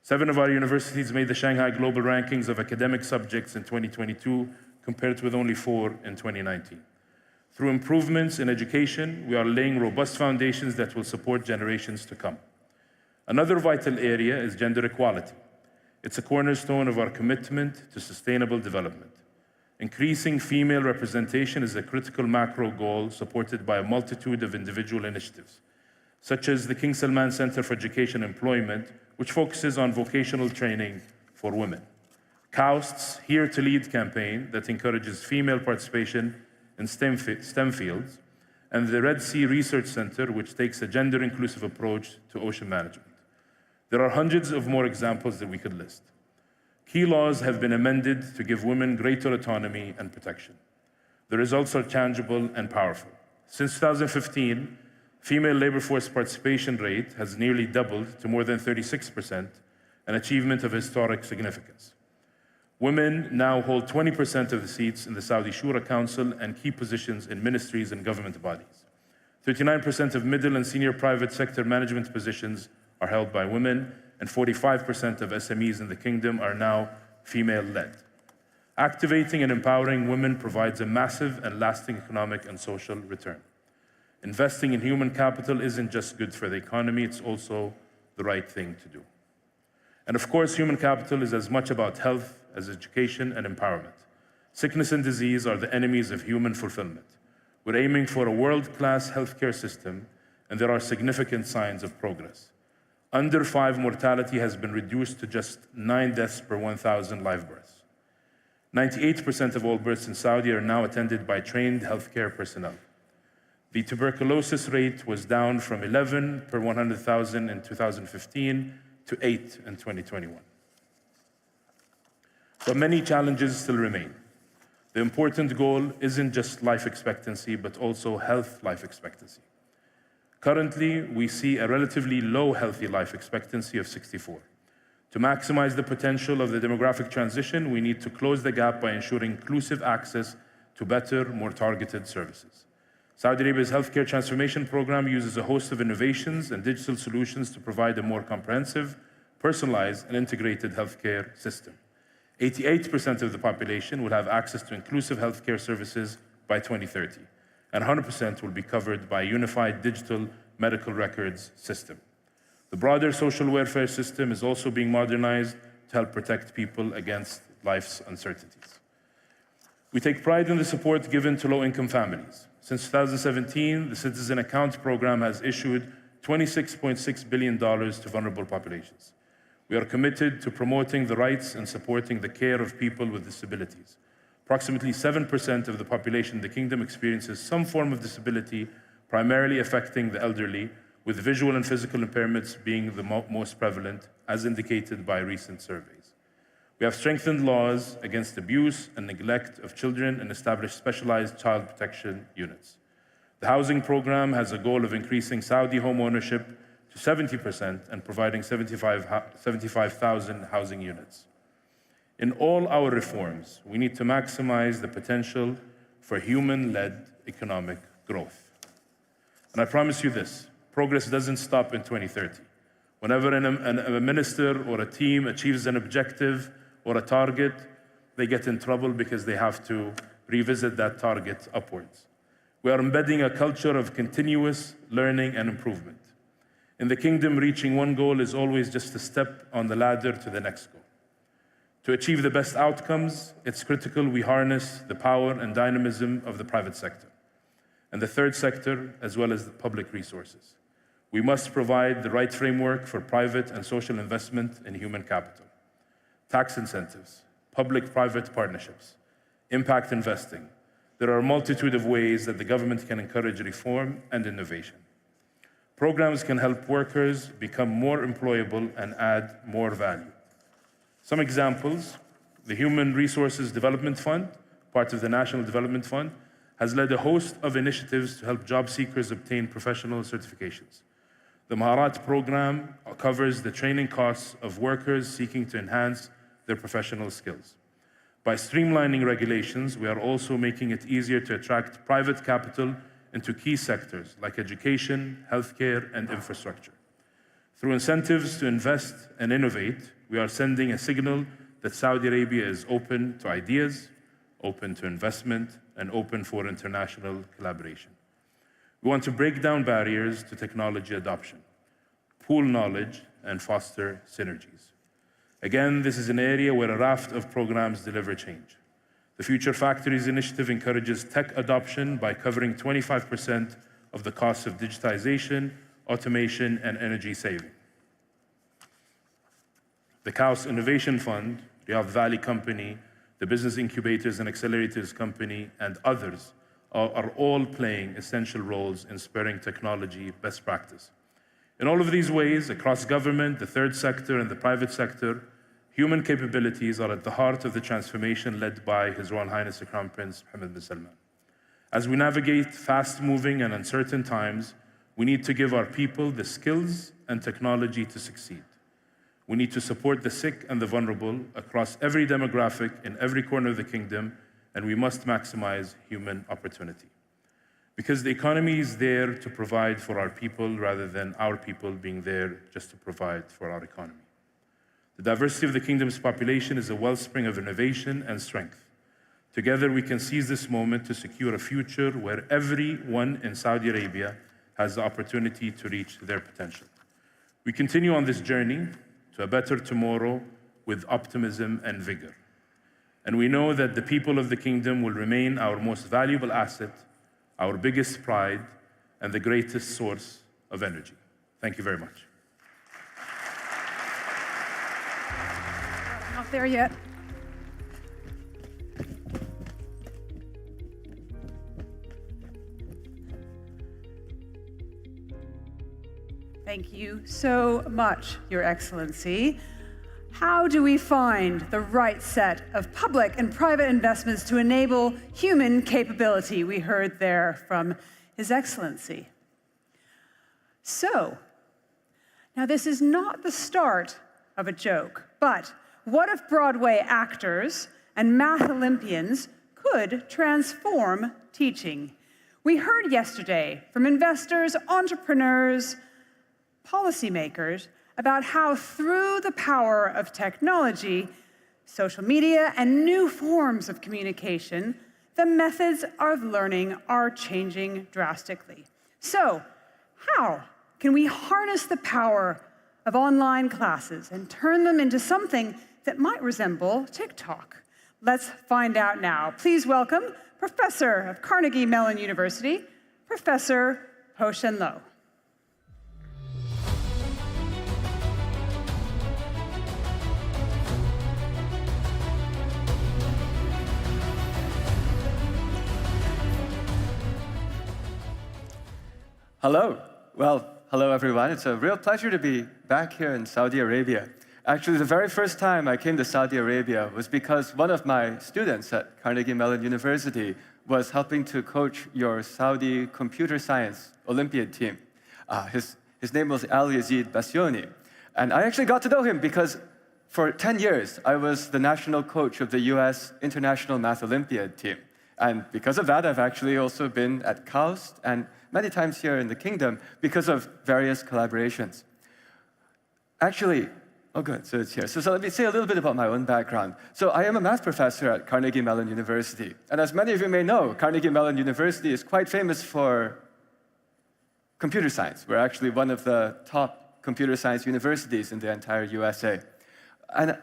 7 of our universities made the Shanghai Global Rankings of academic subjects in 2022, compared with only 4 in 2019. Through improvements in education, we are laying robust foundations that will support generations to come. Another vital area is gender equality. It's a cornerstone of our commitment to sustainable development. Increasing female representation is a critical macro goal supported by a multitude of individual initiatives, such as the King Salman Center for Education and Employment, which focuses on vocational training for women. KAUST's Here to Lead campaign that encourages female participation in STEM fields, and the Red Sea Research Center, which takes a gender-inclusive approach to ocean management. There are hundreds of more examples that we could list. Key laws have been amended to give women greater autonomy and protection. The results are tangible and powerful. Since 2015, female labor force participation rate has nearly doubled to more than 36%, an achievement of historic significance. Women now hold 20% of the seats in the Saudi Shura Council and key positions in ministries and government bodies. 39% of middle and senior private sector management positions are held by women, and 45% of SMEs in the kingdom are now female-led. Activating and empowering women provides a massive and lasting economic and social return. Investing in human capital isn't just good for the economy, it's also the right thing to do. And of course, human capital is as much about health as education and empowerment. Sickness and disease are the enemies of human fulfillment. We're aiming for a world-class healthcare system, and there are significant signs of progress. Under 5 mortality has been reduced to just 9 deaths per 1,000 live births. 98% of all births in Saudi are now attended by trained healthcare personnel. The tuberculosis rate was down from 11 per 100,000 in 2015 to 8 in 2021. But many challenges still remain. The important goal isn't just life expectancy, but also health life expectancy. Currently, we see a relatively low healthy life expectancy of 64. To maximize the potential of the demographic transition, we need to close the gap by ensuring inclusive access to better, more targeted services. Saudi Arabia's healthcare transformation program uses a host of innovations and digital solutions to provide a more comprehensive, personalized, and integrated healthcare system. 88% of the population will have access to inclusive healthcare services by 2030, and 100% will be covered by a unified digital medical records system. The broader social welfare system is also being modernized to help protect people against life's uncertainties. We take pride in the support given to low-income families. Since 2017, the Citizen Account Program has issued $26.6 billion to vulnerable populations. We are committed to promoting the rights and supporting the care of people with disabilities. Approximately 7% of the population in the kingdom experiences some form of disability, primarily affecting the elderly, with visual and physical impairments being the most prevalent, as indicated by recent surveys. We have strengthened laws against abuse and neglect of children and established specialized child protection units. The housing program has a goal of increasing Saudi home ownership to 70% and providing 75,000 housing units. In all our reforms, we need to maximize the potential for human-led economic growth. And I promise you this, progress doesn't stop in 2030. Whenever a minister or a team achieves an objective or a target, they get in trouble because they have to revisit that target upwards. We are embedding a culture of continuous learning and improvement. In the kingdom, reaching one goal is always just a step on the ladder to the next goal. To achieve the best outcomes, it's critical we harness the power and dynamism of the private sector and the third sector, as well as the public resources. We must provide the right framework for private and social investment in human capital. Tax incentives, public-private partnerships, impact investing. There are a multitude of ways that the government can encourage reform and innovation. Programs can help workers become more employable and add more value. Some examples, the Human Resources Development Fund, part of the National Development Fund, has led a host of initiatives to help job seekers obtain professional certifications. The Maharat program covers the training costs of workers seeking to enhance their professional skills. By streamlining regulations, we are also making it easier to attract private capital into key sectors like education, healthcare, and infrastructure. Through incentives to invest and innovate, we are sending a signal that Saudi Arabia is open to ideas, open to investment, and open for international collaboration. We want to break down barriers to technology adoption, pool knowledge, and foster synergies. Again, this is an area where a raft of programs deliver change. The Future Factories initiative encourages tech adoption by covering 25% of the costs of digitization, automation, and energy saving. The Kaus Innovation Fund, Riyadh Valley Company, the Business Incubators and Accelerators Company, and others are all playing essential roles in spurring technology best practice. In all of these ways, across government, the third sector, and the private sector, human capabilities are at the heart of the transformation led by His Royal Highness the Crown Prince Mohammed bin Salman. As we navigate fast-moving and uncertain times, we need to give our people the skills and technology to succeed. We need to support the sick and the vulnerable across every demographic in every corner of the kingdom, and we must maximize human opportunity. Because the economy is there to provide for our people rather than our people being there just to provide for our economy. The diversity of the kingdom's population is a wellspring of innovation and strength. Together, we can seize this moment to secure a future where everyone in Saudi Arabia has the opportunity to reach their potential. We continue on this journey to a better tomorrow with optimism and vigor. And we know that the people of the kingdom will remain our most valuable asset, our biggest pride, and the greatest source of energy. Thank you very much. Not there yet. Thank you so much, Your Excellency. How do we find the right set of public and private investments to enable human capability? We heard there from His Excellency. So, now this is not the start of a joke, but what if Broadway actors and math Olympians could transform teaching? We heard yesterday from investors, entrepreneurs, policymakers about how through the power of technology, social media, and new forms of communication, the methods of learning are changing drastically. So, how can we harness the power of online classes and turn them into something that might resemble TikTok? Let's find out now. Please welcome Professor of Carnegie Mellon University, Professor Po-Shen Lo. Hello. Well, hello everyone. It's a real pleasure to be back here in Saudi Arabia. Actually, the very first time I came to Saudi Arabia was because one of my students at Carnegie Mellon University was helping to coach your Saudi computer science Olympiad team. His name was Al Yazid Bassioni. And I actually got to know him because for 10 years, I was the national coach of the US International Math Olympiad team. And because of that, I've actually also been at KAUST and many times here in the kingdom because of various collaborations. Actually, oh good, so it's here. So let me say a little bit about my own background. So I am a math professor at Carnegie Mellon University. And as many of you may know, Carnegie Mellon University is quite famous for computer science. We're actually one of the top computer science universities in the entire USA. And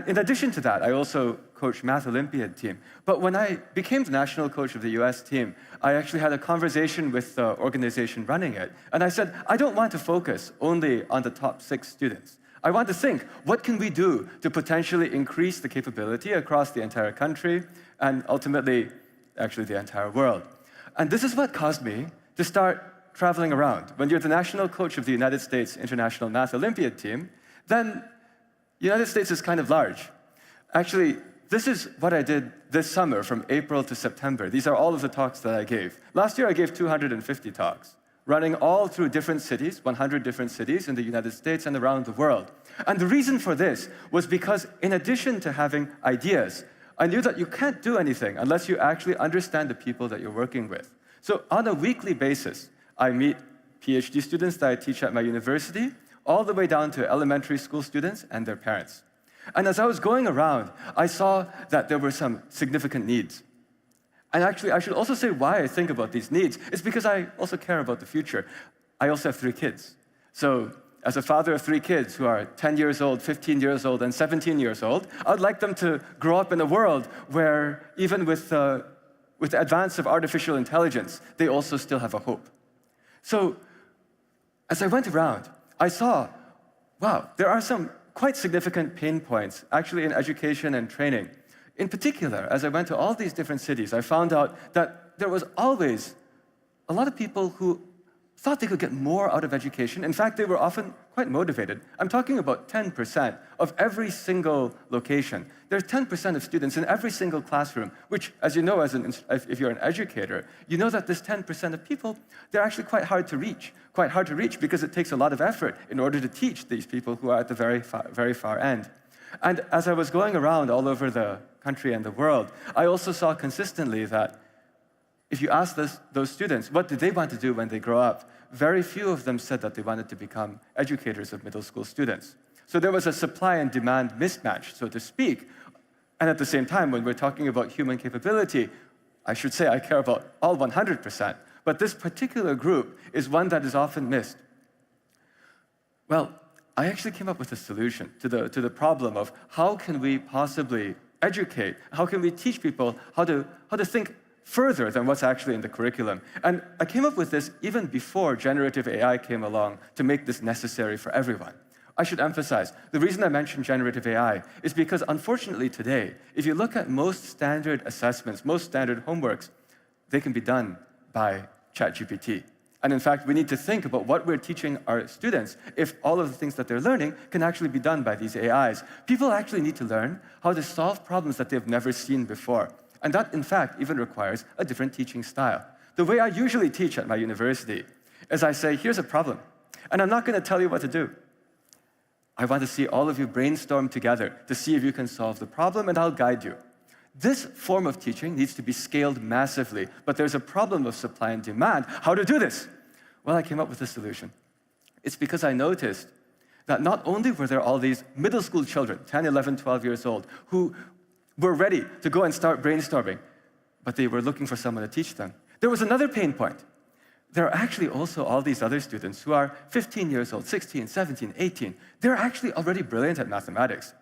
in addition to that, I also coach Math Olympiad team. But when I became the national coach of the US team, I actually had a conversation with the organization running it. And I said, I don't want to focus only on the top 6 students. I want to think, what can we do to potentially increase the capability across the entire country and ultimately, actually the entire world? And this is what caused me to start traveling around. When you're the national coach of the United States International Math Olympiad team, then the United States is kind of large. Actually, this is what I did this summer from April to September. These are all of the talks that I gave. Last year, I gave 250 talks, running all through different cities, 100 different cities in the United States and around the world. And the reason for this was because in addition to having ideas, I knew that you can't do anything unless you actually understand the people that you're working with. So on a weekly basis, I meet PhD students that I teach at my university, all the way down to elementary school students and their parents. And as I was going around, I saw that there were some significant needs. And actually, I should also say why I think about these needs. It's because I also care about the future. I also have 3 kids. So as a father of 3 kids who are 10 years old, 15 years old, and 17 years old, I'd like them to grow up in a world where even with the advance of artificial intelligence, they also still have a hope. So as I went around, I saw, wow, there are some quite significant pain points actually in education and training. In particular, as I went to all these different cities, I found out that there was always a lot of people who thought they could get more out of education. In fact, they were often quite motivated. I'm talking about 10% of every single location. There's 10% of students in every single classroom, which, as you know, if you're an educator, you know that this 10% of people, they're actually quite hard to reach because it takes a lot of effort in order to teach these people who are at the very far end. And as I was going around all over the country and the world, I also saw consistently that if you ask those students, what do they want to do when they grow up? Very few of them said that they wanted to become educators of middle school students. So there was a supply and demand mismatch, so to speak. And at the same time, when we're talking about human capability, I should say I care about all 100%. But this particular group is one that is often missed. Well, I actually came up with a solution to the problem of how can we possibly educate, how can we teach people how to think further than what's actually in the curriculum. And I came up with this even before generative AI came along to make this necessary for everyone. I should emphasize, the reason I mentioned generative AI is because unfortunately today, if you look at most standard assessments, most standard homeworks, they can be done by ChatGPT. And in fact, we need to think about what we're teaching our students if all of the things that they're learning can actually be done by these AIs. People actually need to learn how to solve problems that they've never seen before. And that, in fact, even requires a different teaching style. The way I usually teach at my university is I say, here's a problem, and I'm not going to tell you what to do. I want to see all of you brainstorm together to see if you can solve the problem, and I'll guide you. This form of teaching needs to be scaled massively, but there's a problem of supply and demand. How to do this? Well, I came up with a solution. It's because I noticed that not only were there all these middle school children, 10, 11, 12 years old, who were ready to go and start brainstorming, but they were looking for someone to teach them. There was another pain point. There are actually also all these other students who are 15 years old, 16, 17, 18. They're actually already brilliant at mathematics.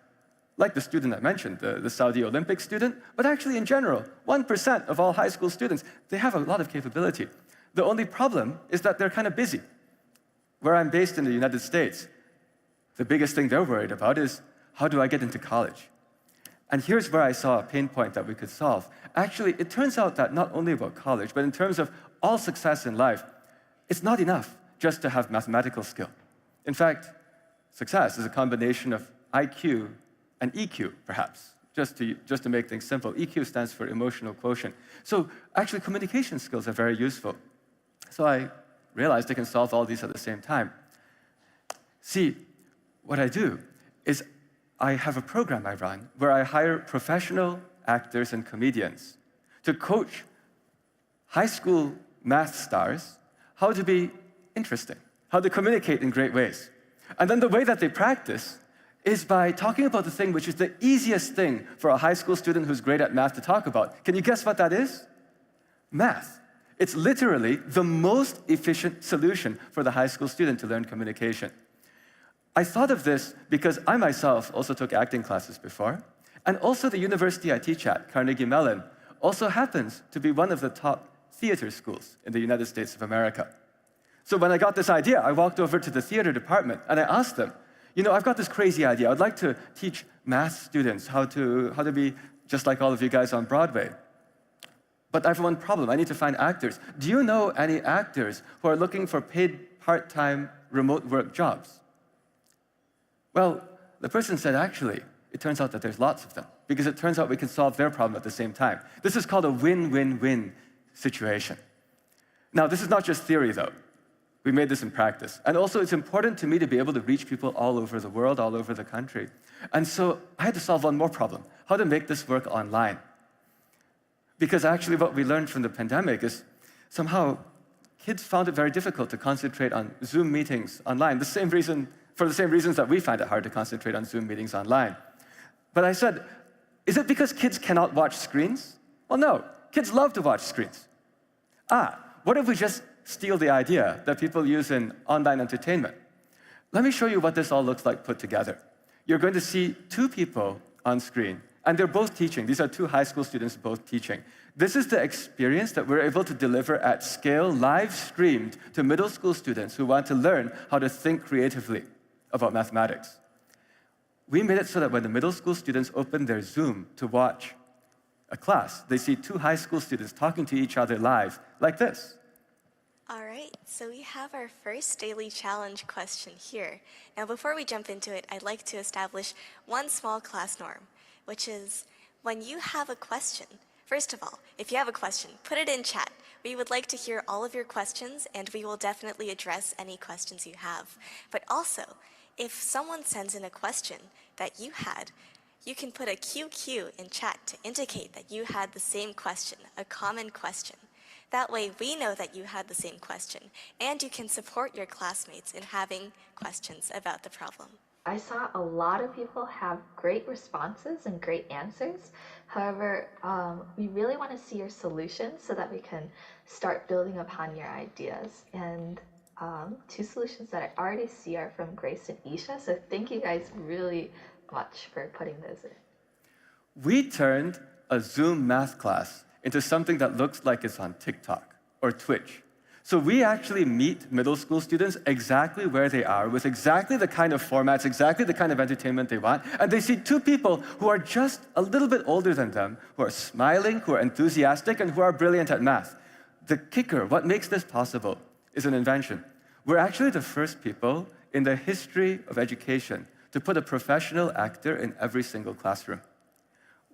Like the student I mentioned, the Saudi Olympic student, but actually in general, 1% of all high school students, they have a lot of capability. The only problem is that they're kind of busy. Where I'm based in the United States, the biggest thing they're worried about is, how do I get into college? And here's where I saw a pain point that we could solve. Actually, it turns out that not only about college, but in terms of all success in life, it's not enough just to have mathematical skill. In fact, success is a combination of IQ and EQ, perhaps, just to make things simple. EQ stands for emotional quotient. So actually, communication skills are very useful. So I realized I can solve all these at the same time. See, what I do is I have a program I run where I hire professional actors and comedians to coach high school math stars how to be interesting, how to communicate in great ways. And then the way that they practice is by talking about the thing which is the easiest thing for a high school student who's great at math to talk about. Can you guess what that is? Math. It's literally the most efficient solution for the high school student to learn communication. I thought of this because I myself also took acting classes before, and also the university I teach at, Carnegie Mellon, also happens to be one of the top theater schools in the United States of America. So when I got this idea, I walked over to the theater department and I asked them, you know, I've got this crazy idea. I'd like to teach math students how to be just like all of you guys on Broadway. But I have one problem. I need to find actors. Do you know any actors who are looking for paid part-time remote work jobs? Well, the person said, actually, it turns out that there's lots of them, because it turns out we can solve their problem at the same time. This is called a win-win-win situation. Now, this is not just theory, though. We made this in practice. And also, it's important to me to be able to reach people all over the world, all over the country. And so I had to solve one more problem, how to make this work online. Because actually what we learned from the pandemic is somehow kids found it very difficult to concentrate on Zoom meetings online, for the same reasons that we find it hard to concentrate on Zoom meetings online. But I said, is it because kids cannot watch screens? Well, no. Kids love to watch screens. What if we just steal the idea that people use in online entertainment? Let me show you what this all looks like put together. You're going to see two people on screen, and they're both teaching. These are two high school students both teaching. This is the experience that we're able to deliver at scale, live streamed to middle school students who want to learn how to think creatively about mathematics. We made it so that when the middle school students open their Zoom to watch a class. They see two high school students talking to each other live, like this. All right, so we have our first daily challenge question here. Now, before we jump into it, I'd like to establish one small class norm, which is when you have a question, first of all, if you have a question, put it in chat. We would like to hear all of your questions, and we will definitely address any questions you have. But also, if someone sends in a question that you had, you can put a QQ in chat to indicate that you had the same question, a common question. That way, we know that you had the same question, and you can support your classmates in having questions about the problem. I saw a lot of people have great responses and great answers. However, we really want to see your solutions so that we can start building upon your ideas. And two solutions that I already see are from Grace and Isha. So thank you guys really much for putting those in. We turned a Zoom math class into something that looks like it's on TikTok or Twitch. So we actually meet middle school students exactly where they are, with exactly the kind of formats, exactly the kind of entertainment they want, and they see two people who are just a little bit older than them, who are smiling, who are enthusiastic, and who are brilliant at math. The kicker, what makes this possible, is an invention. We're actually the first people in the history of education to put a professional actor in every single classroom.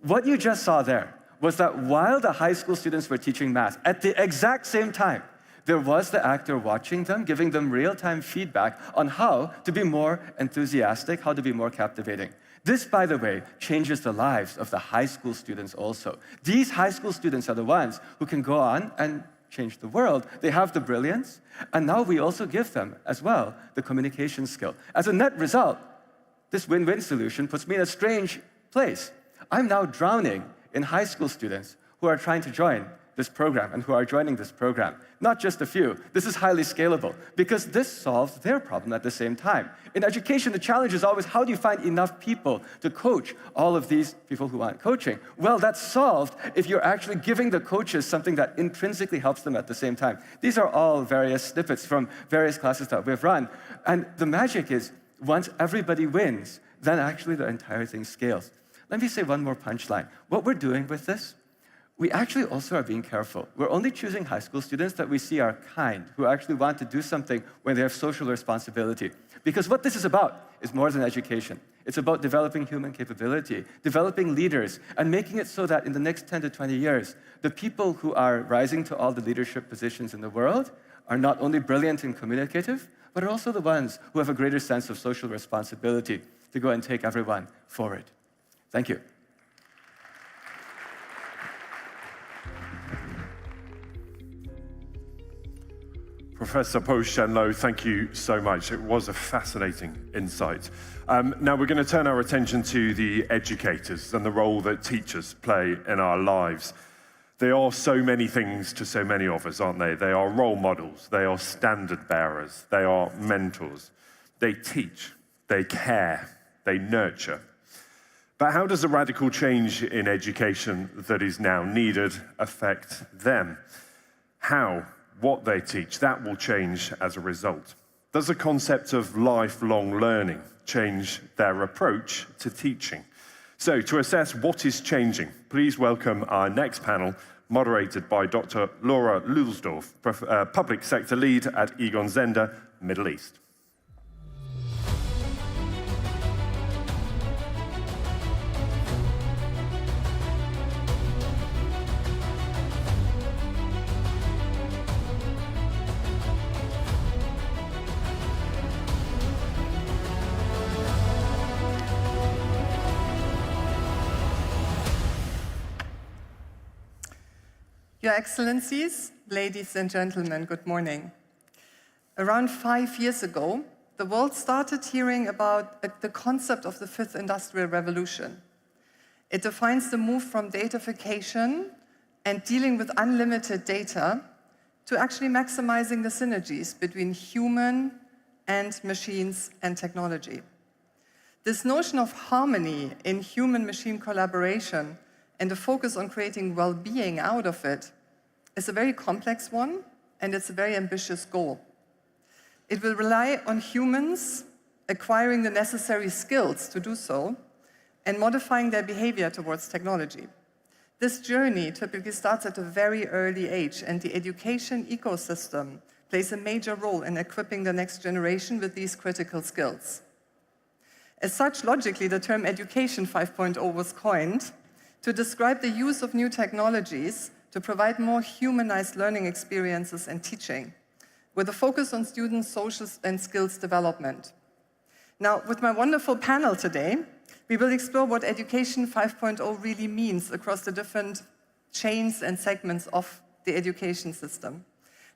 What you just saw there was that while the high school students were teaching math, at the exact same time, there was the actor watching them, giving them real-time feedback on how to be more enthusiastic, how to be more captivating. This, by the way, changes the lives of the high school students also. These high school students are the ones who can go on and change the world. They have the brilliance, and now we also give them, as well, the communication skill. As a net result, this win-win solution puts me in a strange place. I'm now drowning in high school students who are trying to join this program and who are joining this program. Not just a few. This is highly scalable because this solves their problem at the same time. In education, the challenge is always how do you find enough people to coach all of these people who want coaching? Well, that's solved if you're actually giving the coaches something that intrinsically helps them at the same time. These are all various snippets from various classes that we've run. And the magic is once everybody wins, then actually the entire thing scales. Let me say one more punchline. What we're doing with this, we actually also are being careful. We're only choosing high school students that we see are kind, who actually want to do something when they have social responsibility. Because what this is about is more than education. It's about developing human capability, developing leaders, and making it so that in the next 10 to 20 years, the people who are rising to all the leadership positions in the world are not only brilliant and communicative, but are also the ones who have a greater sense of social responsibility to go and take everyone forward. Thank you. Professor Po Shan-Lo, thank you so much. It was a fascinating insight. Now we're going to turn our attention to the educators and the role that teachers play in our lives. They are so many things to so many of us, aren't they? They are role models, they are standard bearers, they are mentors. They teach, they care, they nurture. But how does the radical change in education that is now needed affect them? How? What they teach, that will change as a result. Does the concept of lifelong learning change their approach to teaching? So to assess what is changing, please welcome our next panel, moderated by Dr. Laura Lulsdorf, Public Sector Lead at Egon Zehnder, Middle East. Your Excellencies, ladies and gentlemen, good morning. Around 5 years ago, the world started hearing about the concept of the fifth industrial revolution. It defines the move from datafication and dealing with unlimited data to actually maximizing the synergies between human and machines and technology. This notion of harmony in human-machine collaboration and the focus on creating well-being out of it is a very complex one, and it's a very ambitious goal. It will rely on humans acquiring the necessary skills to do so and modifying their behavior towards technology. This journey typically starts at a very early age, and the education ecosystem plays a major role in equipping the next generation with these critical skills. As such, logically, the term Education 5.0 was coined to describe the use of new technologies to provide more humanized learning experiences and teaching, with a focus on students' social and skills development. Now, with my wonderful panel today, we will explore what Education 5.0 really means across the different chains and segments of the education system.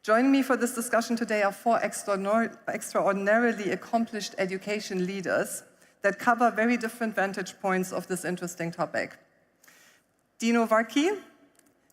Joining me for this discussion today are 4 extraordinarily accomplished education leaders that cover very different vantage points of this interesting topic. Dino Varki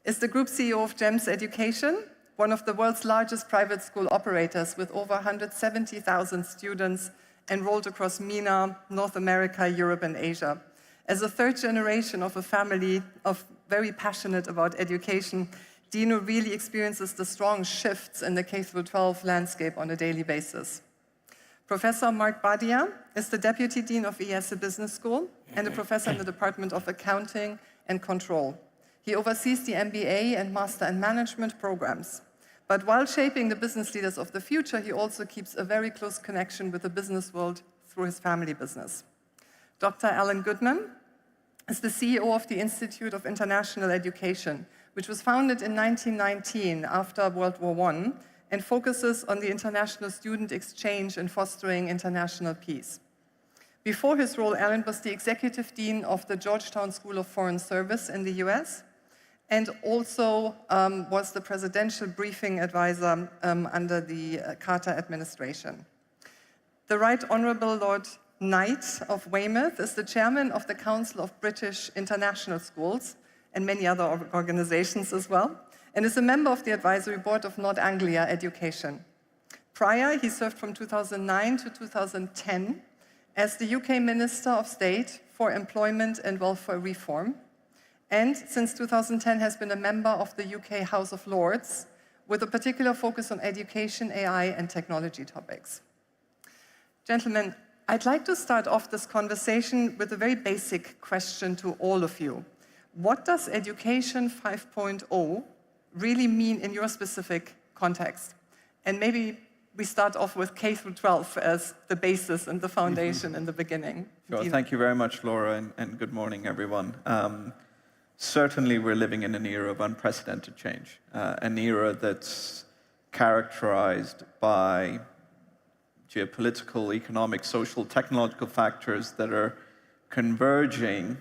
is the Group CEO of GEMS Education, one of the world's largest private school operators with over 170,000 students enrolled across MENA, North America, Europe, and Asia. As a third generation of a family of very passionate about education, Dino really experiences the strong shifts in the K-12 landscape on a daily basis. Professor Mark Badia is the Deputy Dean of ES Business School and a professor in the Department of Accounting and Control. He oversees the MBA and Master in Management programs. But while shaping the business leaders of the future, he also keeps a very close connection with the business world through his family business. Dr. Alan Goodman is the CEO of the Institute of International Education, which was founded in 1919 after World War I and focuses on the international student exchange and fostering international peace. Before his role, Alan was the executive dean of the Georgetown School of Foreign Service in the US, and also was the presidential briefing advisor under the Carter administration. The Right Honourable Lord Knight of Weymouth is the chairman of the Council of British International Schools and many other organizations as well, and is a member of the advisory board of North Anglia Education. Prior, he served from 2009 to 2010 as the UK Minister of State for Employment and Welfare Reform, and since 2010 has been a member of the UK House of Lords, with a particular focus on education, AI, and technology topics. Gentlemen, I'd like to start off this conversation with a very basic question to all of you. What does Education 5.0 really mean in your specific context? And maybe we start off with K-12 as the basis and the foundation in the beginning. Sure. Thank you very much, Laura, and good morning, everyone. Certainly, we're living in an era of unprecedented change, an era that's characterized by geopolitical, economic, social, technological factors that are converging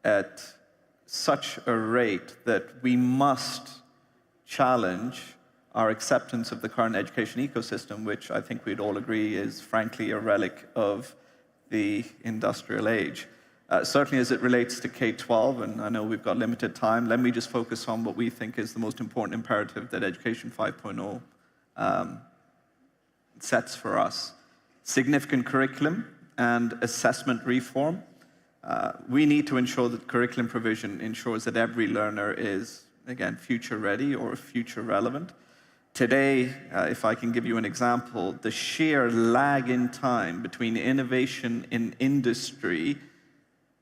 at such a rate that we must challenge our acceptance of the current education ecosystem, which I think we'd all agree is frankly a relic of the industrial age. Certainly as it relates to K-12, and I know we've got limited time, let me just focus on what we think is the most important imperative that Education 5.0 sets for us. Significant curriculum and assessment reform. We need to ensure that curriculum provision ensures that every learner is, again, future ready or future relevant. Today, if I can give you an example, the sheer lag in time between innovation in industry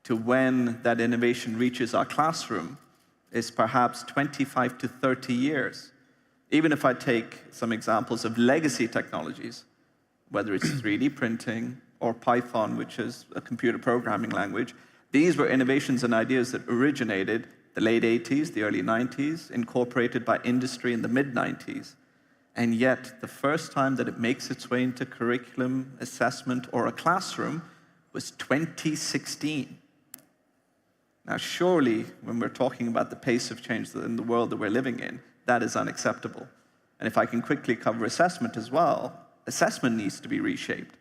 to when that innovation reaches our classroom is perhaps 25 to 30 years. Even if I take some examples of legacy technologies, whether it's 3D printing or Python, which is a computer programming language, these were innovations and ideas that originated the late 80s, the early 90s, incorporated by industry in the mid-90s. And yet, the first time that it makes its way into curriculum, assessment, or a classroom was 2016. Now, surely, when we're talking about the pace of change in the world that we're living in, that is unacceptable. And if I can quickly cover assessment as well, assessment needs to be reshaped.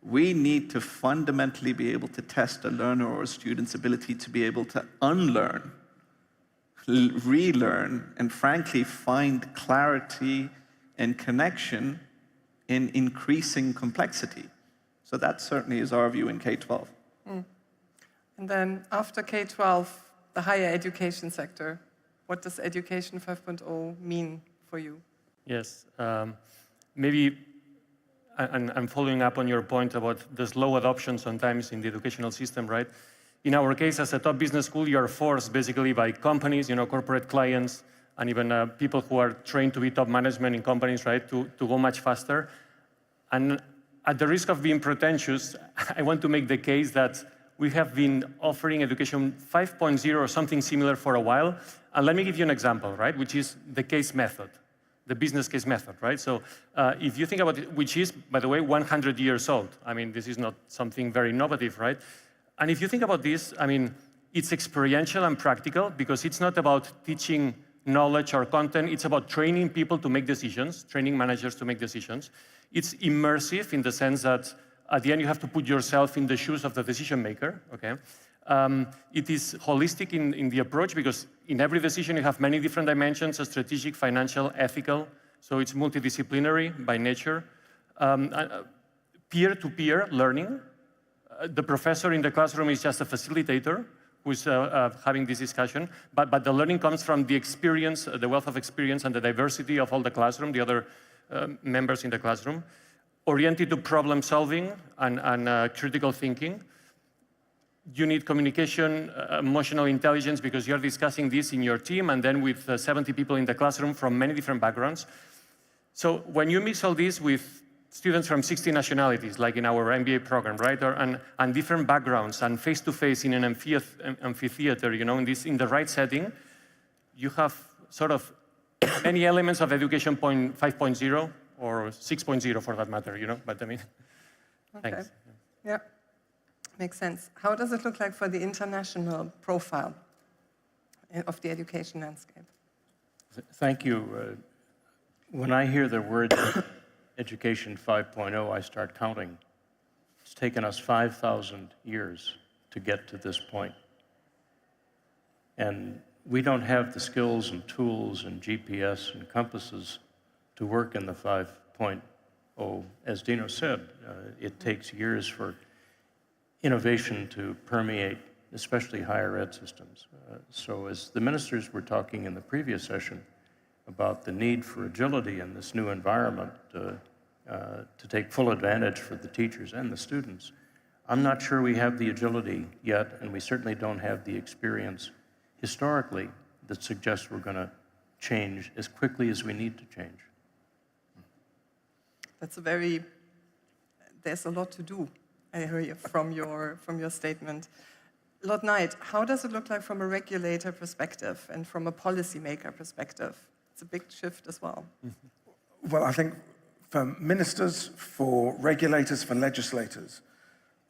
We need to fundamentally be able to test a learner or a student's ability to be able to unlearn, relearn, and frankly, find clarity and connection in increasing complexity. So that certainly is our view in K-12. And then after K-12, the higher education sector, what does Education 5.0 mean for you? Yes, maybe I'm following up on your point about the slow adoption sometimes in the educational system, right? In our case, as a top business school, you are forced basically by companies, corporate clients, and even people who are trained to be top management in companies, right, to go much faster. And at the risk of being pretentious, I want to make the case that we have been offering education 5.0 or something similar for a while. And let me give you an example, right, which is the case method, the business case method, right? So if you think about it, which is, by the way, 100 years old. I mean, this is not something very innovative, right? And if you think about this, I mean, it's experiential and practical because it's not about teaching knowledge or content. It's about training people to make decisions, training managers to make decisions. It's immersive in the sense that at the end you have to put yourself in the shoes of the decision maker, okay? It is holistic in the approach because in every decision you have many different dimensions, strategic, financial, ethical, so it's multidisciplinary by nature. Peer-to-peer learning. The professor in the classroom is just a facilitator who's having this discussion, but the learning comes from the experience, the wealth of experience and the diversity of all the classroom, the other members in the classroom, oriented to problem solving and critical thinking. You need communication, emotional intelligence, because you're discussing this in your team and then with 70 people in the classroom from many different backgrounds. So when you mix all this with students from 60 nationalities, like in our MBA program, right? And different backgrounds and face-to-face in an amphitheater, in the right setting, you have sort of many elements of education 5.0 or 6.0 for that matter, but I mean, okay. Thanks. Yeah, makes sense. How does it look like for the international profile of the education landscape? Thank you. When I hear the word Education 5.0, I start counting. It's taken us 5,000 years to get to this point. And we don't have the skills and tools and GPS and compasses to work in the 5.0. As Dino said, it takes years for innovation to permeate, especially higher ed systems. So as the ministers were talking in the previous session about the need for agility in this new environment to take full advantage for the teachers and the students, I'm not sure we have the agility yet, and we certainly don't have the experience historically that suggests we're going to change as quickly as we need to change. There's a lot to do, I hear from your statement. Lord Knight, how does it look like from a regulator perspective and from a policymaker perspective? It's a big shift as well. Well, I think for ministers, for regulators, for legislators,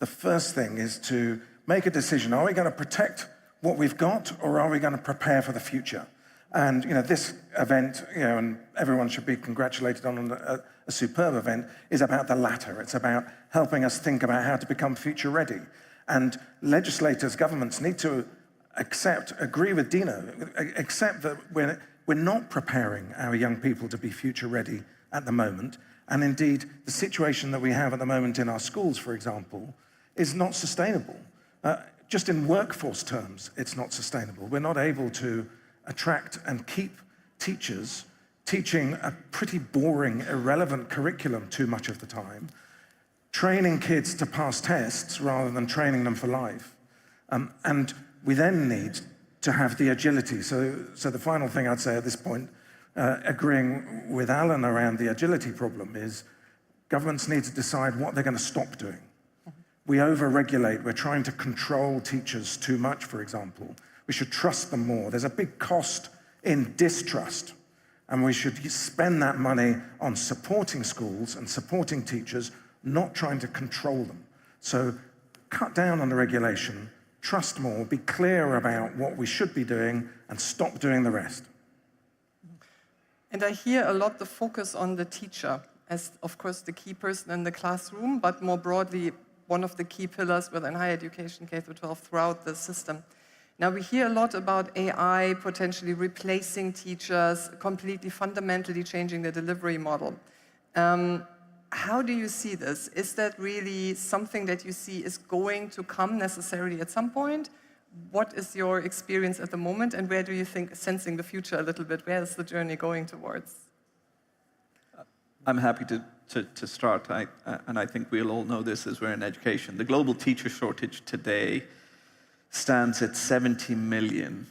the first thing is to make a decision. Are we going to protect what we've got, or are we going to prepare for the future? And this event, and everyone should be congratulated on a superb event, is about the latter. It's about helping us think about how to become future ready. And legislators, governments need to agree with Dino, accept that we're not preparing our young people to be future ready at the moment. And indeed, the situation that we have at the moment in our schools, for example, is not sustainable. Just in workforce terms, it's not sustainable. We're not able to attract and keep teachers teaching a pretty boring, irrelevant curriculum too much of the time, training kids to pass tests rather than training them for life. And we then need to have the agility. So the final thing I'd say at this point, agreeing with Alan around the agility problem, is governments need to decide what they're going to stop doing. We over-regulate. We're trying to control teachers too much, for example. We should trust them more. There's a big cost in distrust, and we should spend that money on supporting schools and supporting teachers, not trying to control them. So cut down on the regulation, trust more, be clear about what we should be doing, and stop doing the rest. And I hear a lot the focus on the teacher as, of course, the key person in the classroom, but more broadly, one of the key pillars within higher education, K-12, throughout the system. Now, we hear a lot about AI potentially replacing teachers, completely fundamentally changing the delivery model. How do you see this? Is that really something that you see is going to come necessarily at some point? What is your experience at the moment, and where do you think, sensing the future a little bit, where is the journey going towards? I'm happy to start, and I think we'll all know this as we're in education. The global teacher shortage today stands at 70 million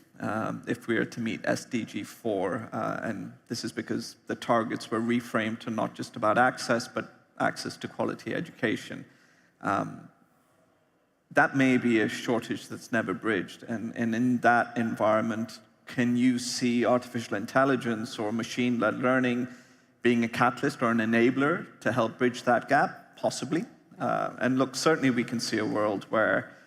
if we are to meet SDG 4. And this is because the targets were reframed to not just about access, but access to quality education. That may be a shortage that's never bridged. And in that environment, can you see artificial intelligence or machine-led learning being a catalyst or an enabler to help bridge that gap? Possibly. And look, certainly we can see a world where,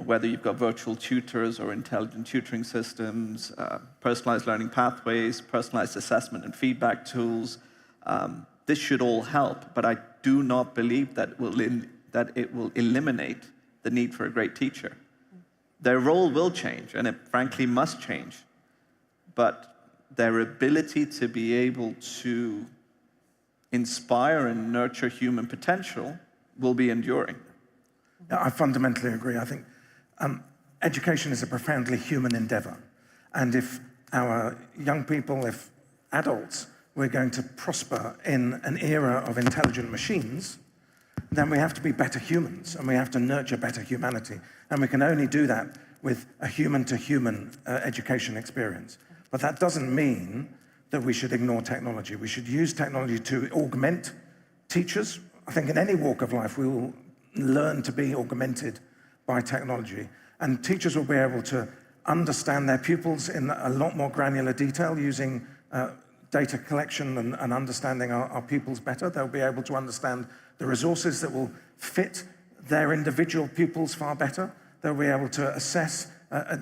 whether you've got virtual tutors or intelligent tutoring systems, personalized learning pathways, personalized assessment and feedback tools, this should all help. But I do not believe that it will eliminate the need for a great teacher. Their role will change, and it frankly must change. But their ability to be able to inspire and nurture human potential will be enduring. Yeah, I fundamentally agree. I think education is a profoundly human endeavor. And if our young people, if adults, we're going to prosper in an era of intelligent machines, then we have to be better humans, and we have to nurture better humanity. And we can only do that with a human-to-human education experience. But that doesn't mean that we should ignore technology. We should use technology to augment teachers. I think in any walk of life, we will learn to be augmented by technology. And teachers will be able to understand their pupils in a lot more granular detail using data collection and understanding our pupils better. They'll be able to understand the resources that will fit their individual pupils far better. They'll be able to assess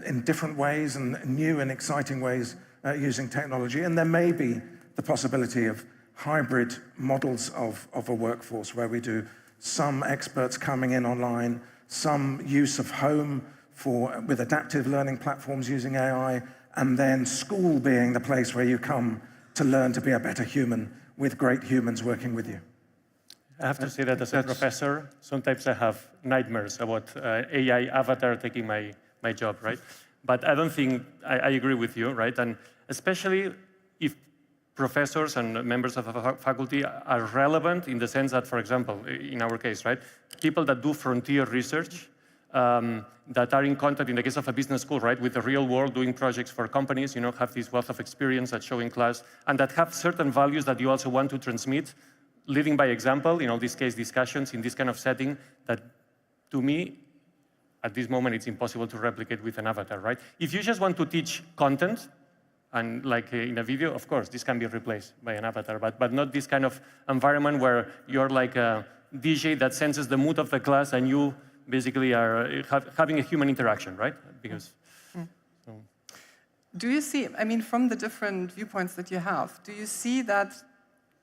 in different ways and new and exciting ways using technology. And there may be the possibility of hybrid models of a workforce where we do some experts coming in online, some use of home with adaptive learning platforms using AI, and then school being the place where you come to learn to be a better human with great humans working with you. I have to say that as a professor, sometimes I have nightmares about AI avatar taking my job, right? But I don't think, I agree with you, right? And especially if professors and members of the faculty are relevant in the sense that, for example, in our case, right? People that do frontier research, that are in contact, in the case of a business school, right, with the real world, doing projects for companies, have this wealth of experience that show in class, and that have certain values that you also want to transmit, leading by example, in all these case discussions, in this kind of setting, that to me, at this moment, it's impossible to replicate with an avatar, right? If you just want to teach content, and like in a video, of course, this can be replaced by an avatar, but not this kind of environment where you're like a DJ that senses the mood of the class and you basically are having a human interaction, right? Because. Do you see, I mean, from the different viewpoints that you have, do you see that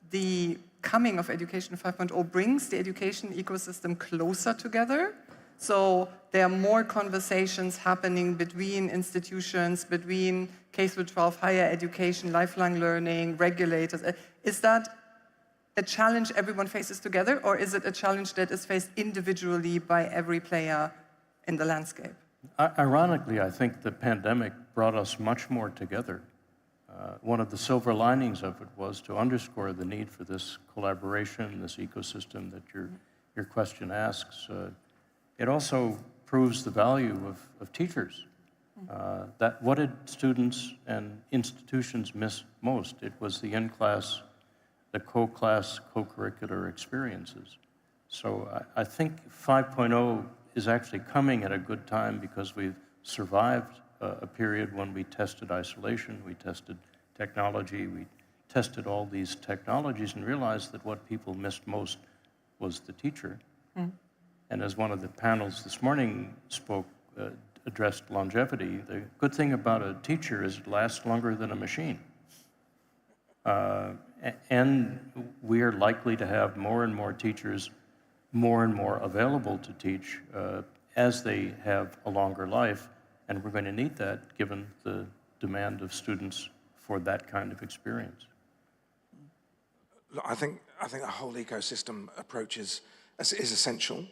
the coming of Education 5.0 brings the education ecosystem closer together? So there are more conversations happening between institutions, between K-12 higher education, lifelong learning, regulators. Is that a challenge everyone faces together, or is it a challenge that is faced individually by every player in the landscape? Ironically, I think the pandemic brought us much more together. One of the silver linings of it was to underscore the need for this collaboration, this ecosystem that your question asks. It also proves the value of teachers. That what did students and institutions miss most? It was the in-class, the co-class, co-curricular experiences. So I think 5.0 is actually coming at a good time because we've survived a period when we tested isolation, we tested technology, we tested all these technologies and realized that what people missed most was the teacher. And as one of the panels this morning addressed longevity, the good thing about a teacher is it lasts longer than a machine. And we are likely to have more and more teachers more and more available to teach as they have a longer life. And we're going to need that given the demand of students for that kind of experience. Look, I think a whole ecosystem approach is essential.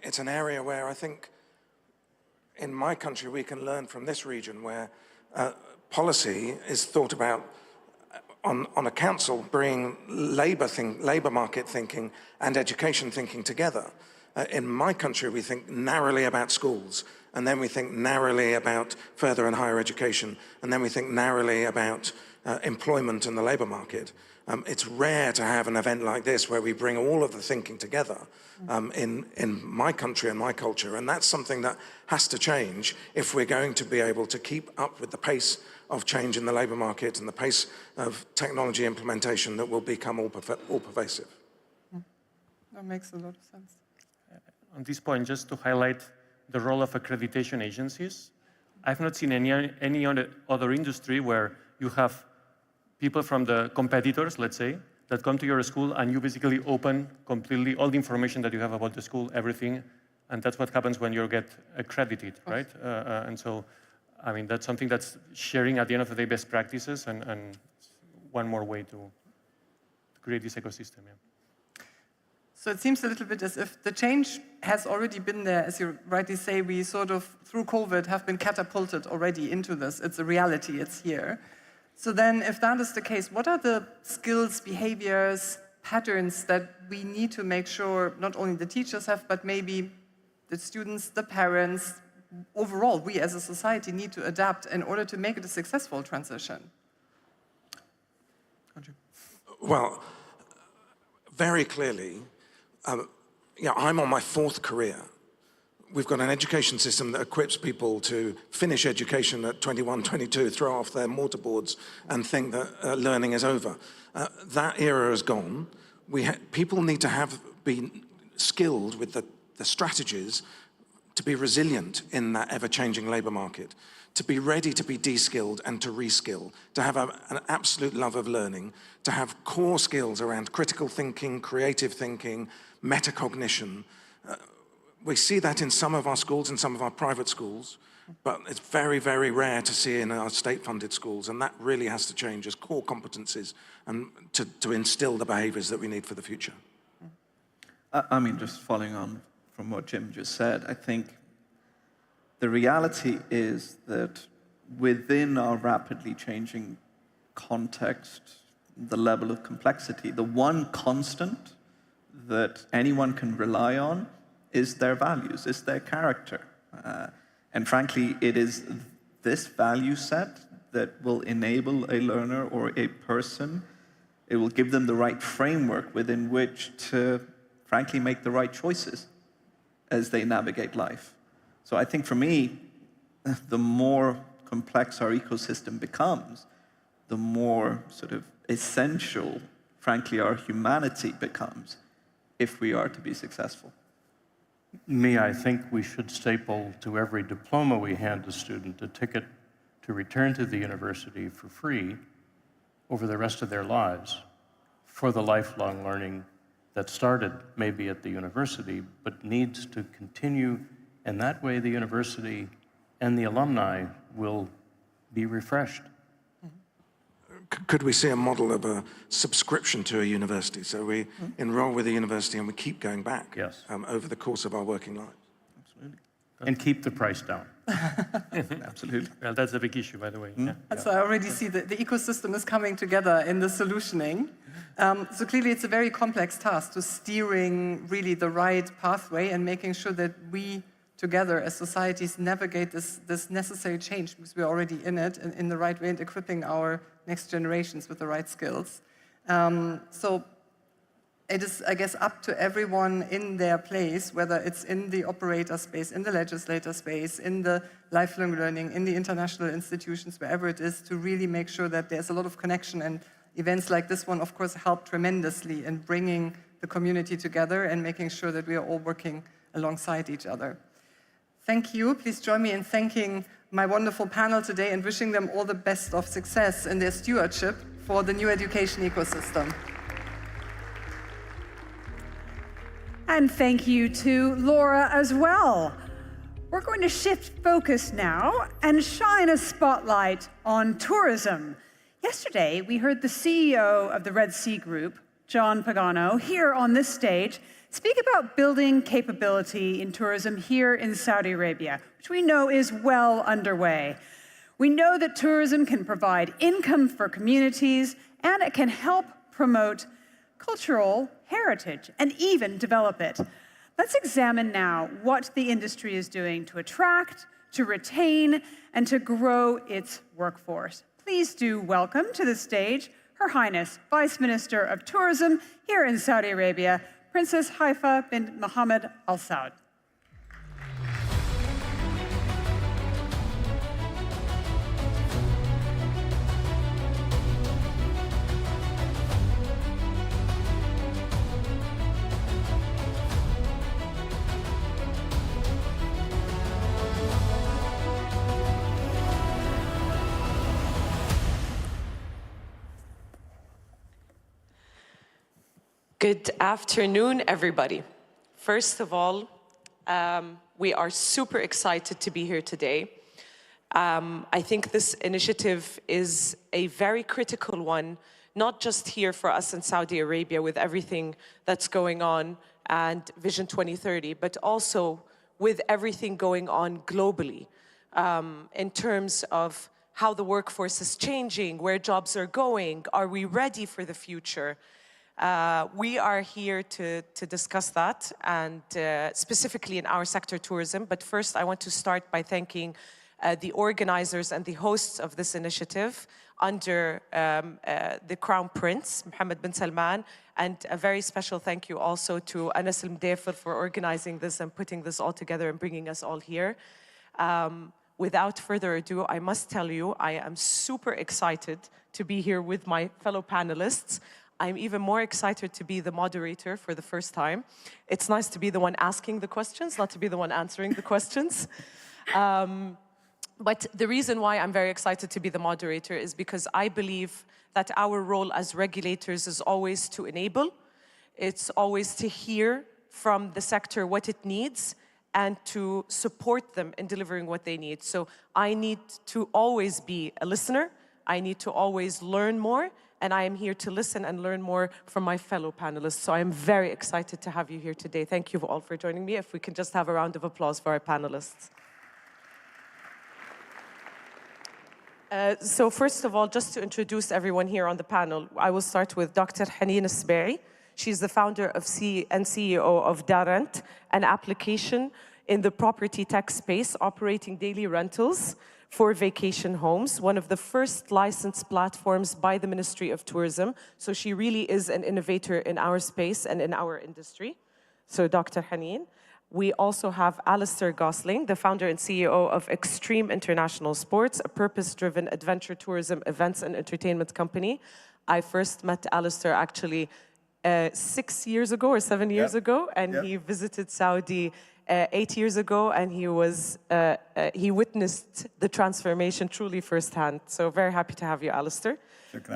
It's an area where I think in my country we can learn from this region where policy is thought about on a council bringing labor market thinking and education thinking together. In my country we think narrowly about schools and then we think narrowly about further and higher education, and then we think narrowly about employment and the labor market. It's rare to have an event like this where we bring all of the thinking together in my country and my culture, and that's something that has to change if we're going to be able to keep up with the pace of change in the labor market and the pace of technology implementation that will become all pervasive. That makes a lot of sense. On this point, just to highlight the role of accreditation agencies, I've not seen any other industry where you have people from the competitors, let's say, that come to your school and you basically open completely all the information that you have about the school, everything, and that's what happens when you get accredited, right? And so, I mean, that's something that's sharing at the end of the day best practices and one more way to create this ecosystem. Yeah. So it seems a little bit as if the change has already been there. As you rightly say, we sort of, through COVID, have been catapulted already into this. It's a reality, it's here. So then, if that is the case, what are the skills, behaviors, patterns that we need to make sure not only the teachers have, but maybe the students, the parents, overall, we as a society need to adapt in order to make it a successful transition? Well, very clearly, I'm on my 4th career. We've got an education system that equips people to finish education at 21, 22, throw off their mortarboards and think that learning is over. That era is gone. People need to have been skilled with the strategies to be resilient in that ever-changing labor market, to be ready to be de-skilled and to reskill, to have an absolute love of learning, to have core skills around critical thinking, creative thinking, metacognition. We see that in some of our schools and some of our private schools, but it's very, very rare to see in our state-funded schools, and that really has to change as core competencies and to instill the behaviors that we need for the future. I mean, just following on from what Jim just said, I think the reality is that within our rapidly changing context, the level of complexity, the one constant that anyone can rely on is their values, is their character. And frankly, it is this value set that will enable a learner or a person, it will give them the right framework within which to, frankly, make the right choices as they navigate life. So I think for me, the more complex our ecosystem becomes, the more sort of essential, frankly, our humanity becomes if we are to be successful. I think we should staple to every diploma we hand a student a ticket to return to the university for free over the rest of their lives for the lifelong learning that started maybe at the university, but needs to continue, and that way the university and the alumni will be refreshed. Could we see a model of a subscription to a university? So we enroll with a university and we keep going back over the course of our working lives. Absolutely. And keep the price down. Absolutely. Well, that's a big issue, by the way. Yeah. So I already see that the ecosystem is coming together in the solutioning. So clearly it's a very complex task to steering really the right pathway and making sure that we together as societies navigate this necessary change, because we're already in it, in the right way, and equipping our next generations with the right skills. So it is, I guess, up to everyone in their place, whether it's in the operator space, in the legislator space, in the lifelong learning, in the international institutions, wherever it is, to really make sure that there's a lot of connection. And events like this one, of course, help tremendously in bringing the community together and making sure that we are all working alongside each other. Thank you. Please join me in thanking my wonderful panel today and wishing them all the best of success in their stewardship for the new education ecosystem. And thank you to Laura as well. We're going to shift focus now and shine a spotlight on tourism. Yesterday, we heard the CEO of the Red Sea Group, John Pagano, here on this stage, speak about building capability in tourism here in Saudi Arabia, which we know is well underway. We know that tourism can provide income for communities, and it can help promote cultural heritage and even develop it. Let's examine now what the industry is doing to attract, to retain, and to grow its workforce. Please do welcome to the stage Her Highness Vice Minister of Tourism here in Saudi Arabia, Princess Haifa bint Mohammed Al Saud. Good afternoon, everybody. First of all, we are super excited to be here today. I think this initiative is a very critical one, not just here for us in Saudi Arabia with everything that's going on and Vision 2030, but also with everything going on globally in terms of how the workforce is changing, where jobs are going, are we ready for the future? We are here to discuss that, and specifically in our sector, tourism. But first, I want to start by thanking the organizers and the hosts of this initiative under the Crown Prince, Mohammed bin Salman, and a very special thank you also to Anas Al-Mdafir for organizing this and putting this all together and bringing us all here. Without further ado, I must tell you, I am super excited to be here with my fellow panelists. I'm even more excited to be the moderator for the first time. It's nice to be the one asking the questions, not to be the one answering the questions. But the reason why I'm very excited to be the moderator is because I believe that our role as regulators is always to enable. It's always to hear from the sector what it needs and to support them in delivering what they need. So I need to always be a listener. I need to always learn more. And I am here to listen and learn more from my fellow panelists. So I'm very excited to have you here today. Thank you all for joining me. If we can just have a round of applause for our panelists. So first of all, just to introduce everyone here on the panel, I will start with Dr. Haneen Asba'i. She's the founder and CEO of Darent, an application in the property tech space operating daily rentals for vacation homes, one of the first licensed platforms by the Ministry of Tourism. So she really is an innovator in our space and in our industry. So Dr. Haneen. We also have Alistair Gosling, the founder and CEO of Extreme International Sports, a purpose-driven adventure tourism events and entertainment company. I first met Alistair actually 6 years ago or 7 years ago, and he visited Saudi 8 years ago, and he witnessed the transformation truly firsthand. So very happy to have you, Alistair.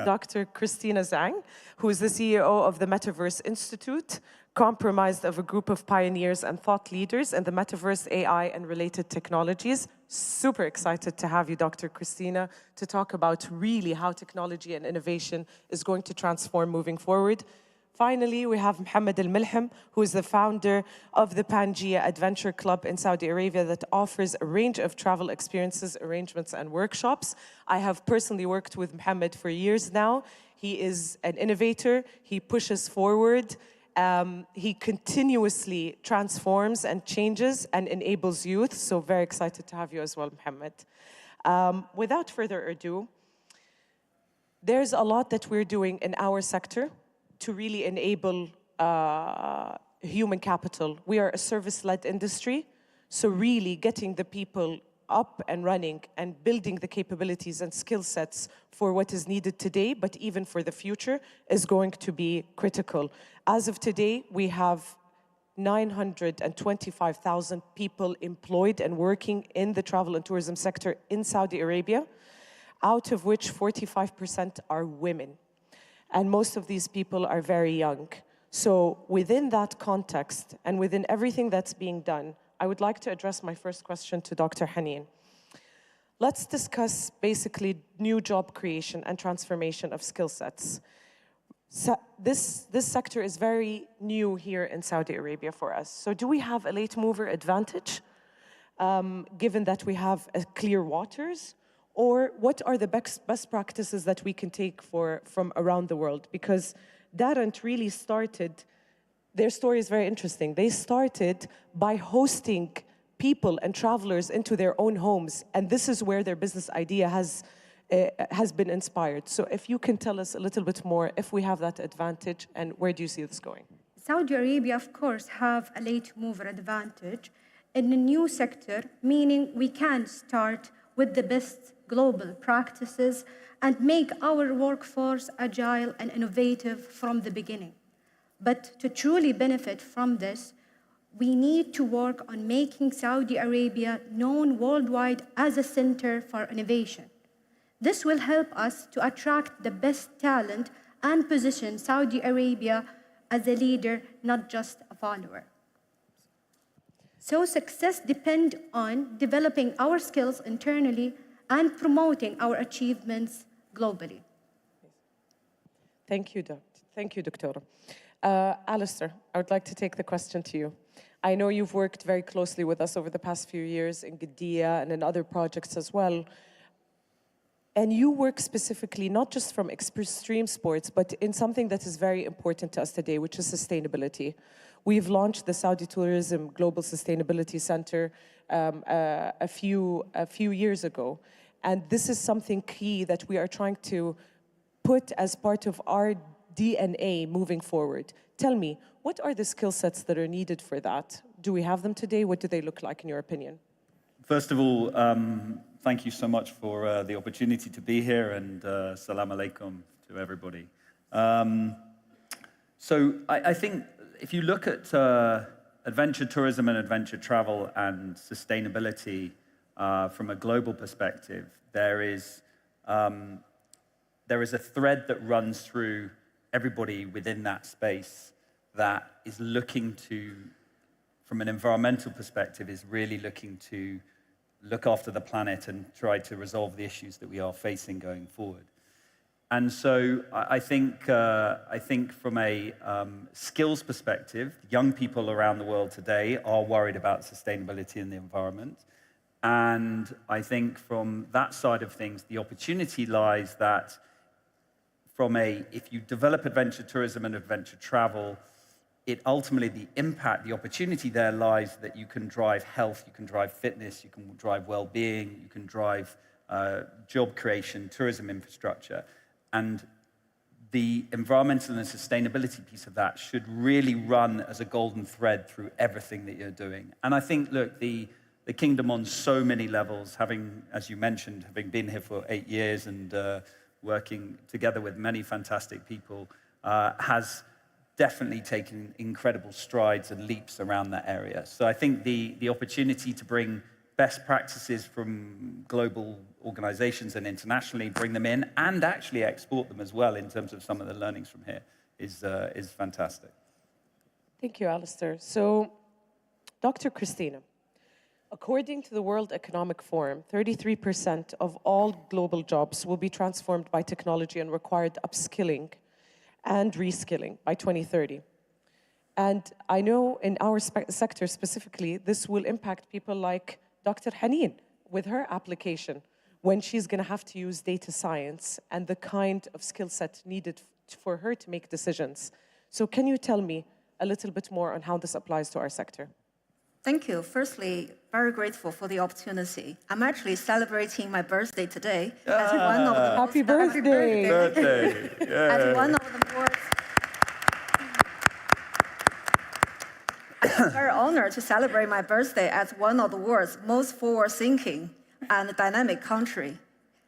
Dr. Christina Zhang, who is the CEO of the Metaverse Institute, comprised of a group of pioneers and thought leaders in the metaverse, AI, and related technologies. Super excited to have you, Dr. Christina, to talk about really how technology and innovation is going to transform moving forward. Finally, we have Mohammed Al-Milham, who is the founder of the Pangea Adventure Club in Saudi Arabia that offers a range of travel experiences, arrangements, and workshops. I have personally worked with Mohammed for years now. He is an innovator. He pushes forward. He continuously transforms and changes and enables youth. So very excited to have you as well, Mohammed. Without further ado, there's a lot that we're doing in our sector to really enable human capital. We are a service-led industry, so really getting the people up and running and building the capabilities and skill sets for what is needed today, but even for the future, is going to be critical. As of today, we have 925,000 people employed and working in the travel and tourism sector in Saudi Arabia, out of which 45% are women. And most of these people are very young. So within that context and within everything that's being done, I would like to address my first question to Dr. Haneen. Let's discuss basically new job creation and transformation of skill sets. So this sector is very new here in Saudi Arabia for us. So do we have a late mover advantage, given that we have clear waters? Or what are the best practices that we can take from around the world? Because Darent really started their story is very interesting. They started by hosting people and travelers into their own homes, and this is where their business idea has been inspired. So if you can tell us a little bit more, if we have that advantage, and where do you see this going? Saudi Arabia, of course, have a late mover advantage in a new sector, meaning we can start with the best global practices and make our workforce agile and innovative from the beginning. But to truly benefit from this, we need to work on making Saudi Arabia known worldwide as a center for innovation. This will help us to attract the best talent and position Saudi Arabia as a leader, not just a follower. So success depends on developing our skills internally and promoting our achievements globally. Thank you, Doctor. Alistair, I would like to take the question to you. I know you've worked very closely with us over the past few years in Qiddiya and in other projects as well. And you work specifically, not just from extreme sports, but in something that is very important to us today, which is sustainability. We've launched the Saudi Tourism Global Sustainability Center a few years ago. And this is something key that we are trying to put as part of our DNA moving forward. Tell me, what are the skill sets that are needed for that? Do we have them today? What do they look like, in your opinion? First of all, thank you so much for the opportunity to be here, and salam alaikum to everybody. So I think if you look at adventure tourism and adventure travel and sustainability from a global perspective, there is a thread that runs through everybody within that space that is looking to, from an environmental perspective, is really looking to look after the planet and try to resolve the issues that we are facing going forward. And so I think from a skills perspective, young people around the world today are worried about sustainability in the environment. And I think from that side of things, the opportunity lies that if you develop adventure tourism and adventure travel, it ultimately, the impact, the opportunity there lies that you can drive health, you can drive fitness, you can drive well-being, you can drive job creation, tourism infrastructure. And the environmental and sustainability piece of that should really run as a golden thread through everything that you're doing. And I think, look, the kingdom on so many levels, having, as you mentioned, having been here for 8 years and working together with many fantastic people, has definitely taken incredible strides and leaps around that area. So I think the opportunity to bring best practices from global organizations and internationally, bring them in and actually export them as well in terms of some of the learnings from here is fantastic. Thank you, Alistair. So, Dr. Christina, according to the World Economic Forum, 33% of all global jobs will be transformed by technology and required upskilling and reskilling by 2030. And I know in our sector specifically, this will impact people like Dr. Haneen with her application, when she's going to have to use data science and the kind of skill set needed for her to make decisions. So can you tell me a little bit more on how this applies to our sector? Thank you. Firstly, very grateful for the opportunity. I'm actually celebrating my birthday today as one of the Happy birthday! As one of the world's I'm very honored to celebrate my birthday as one of the world's most forward-thinking and dynamic country.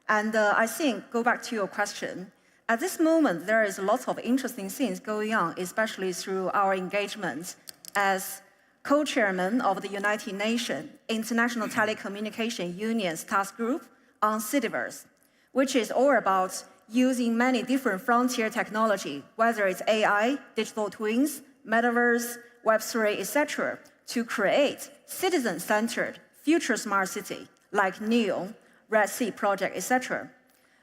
And I think, go back to your question, at this moment, there is lots of interesting things going on, especially through our engagement as co-chairman of the United Nations International Telecommunication Union's task group on Cityverse, which is all about using many different frontier technology, whether it's AI, digital twins, metaverse, Web3, etc., to create citizen-centered future smart city like NEO, Red Sea project, etc.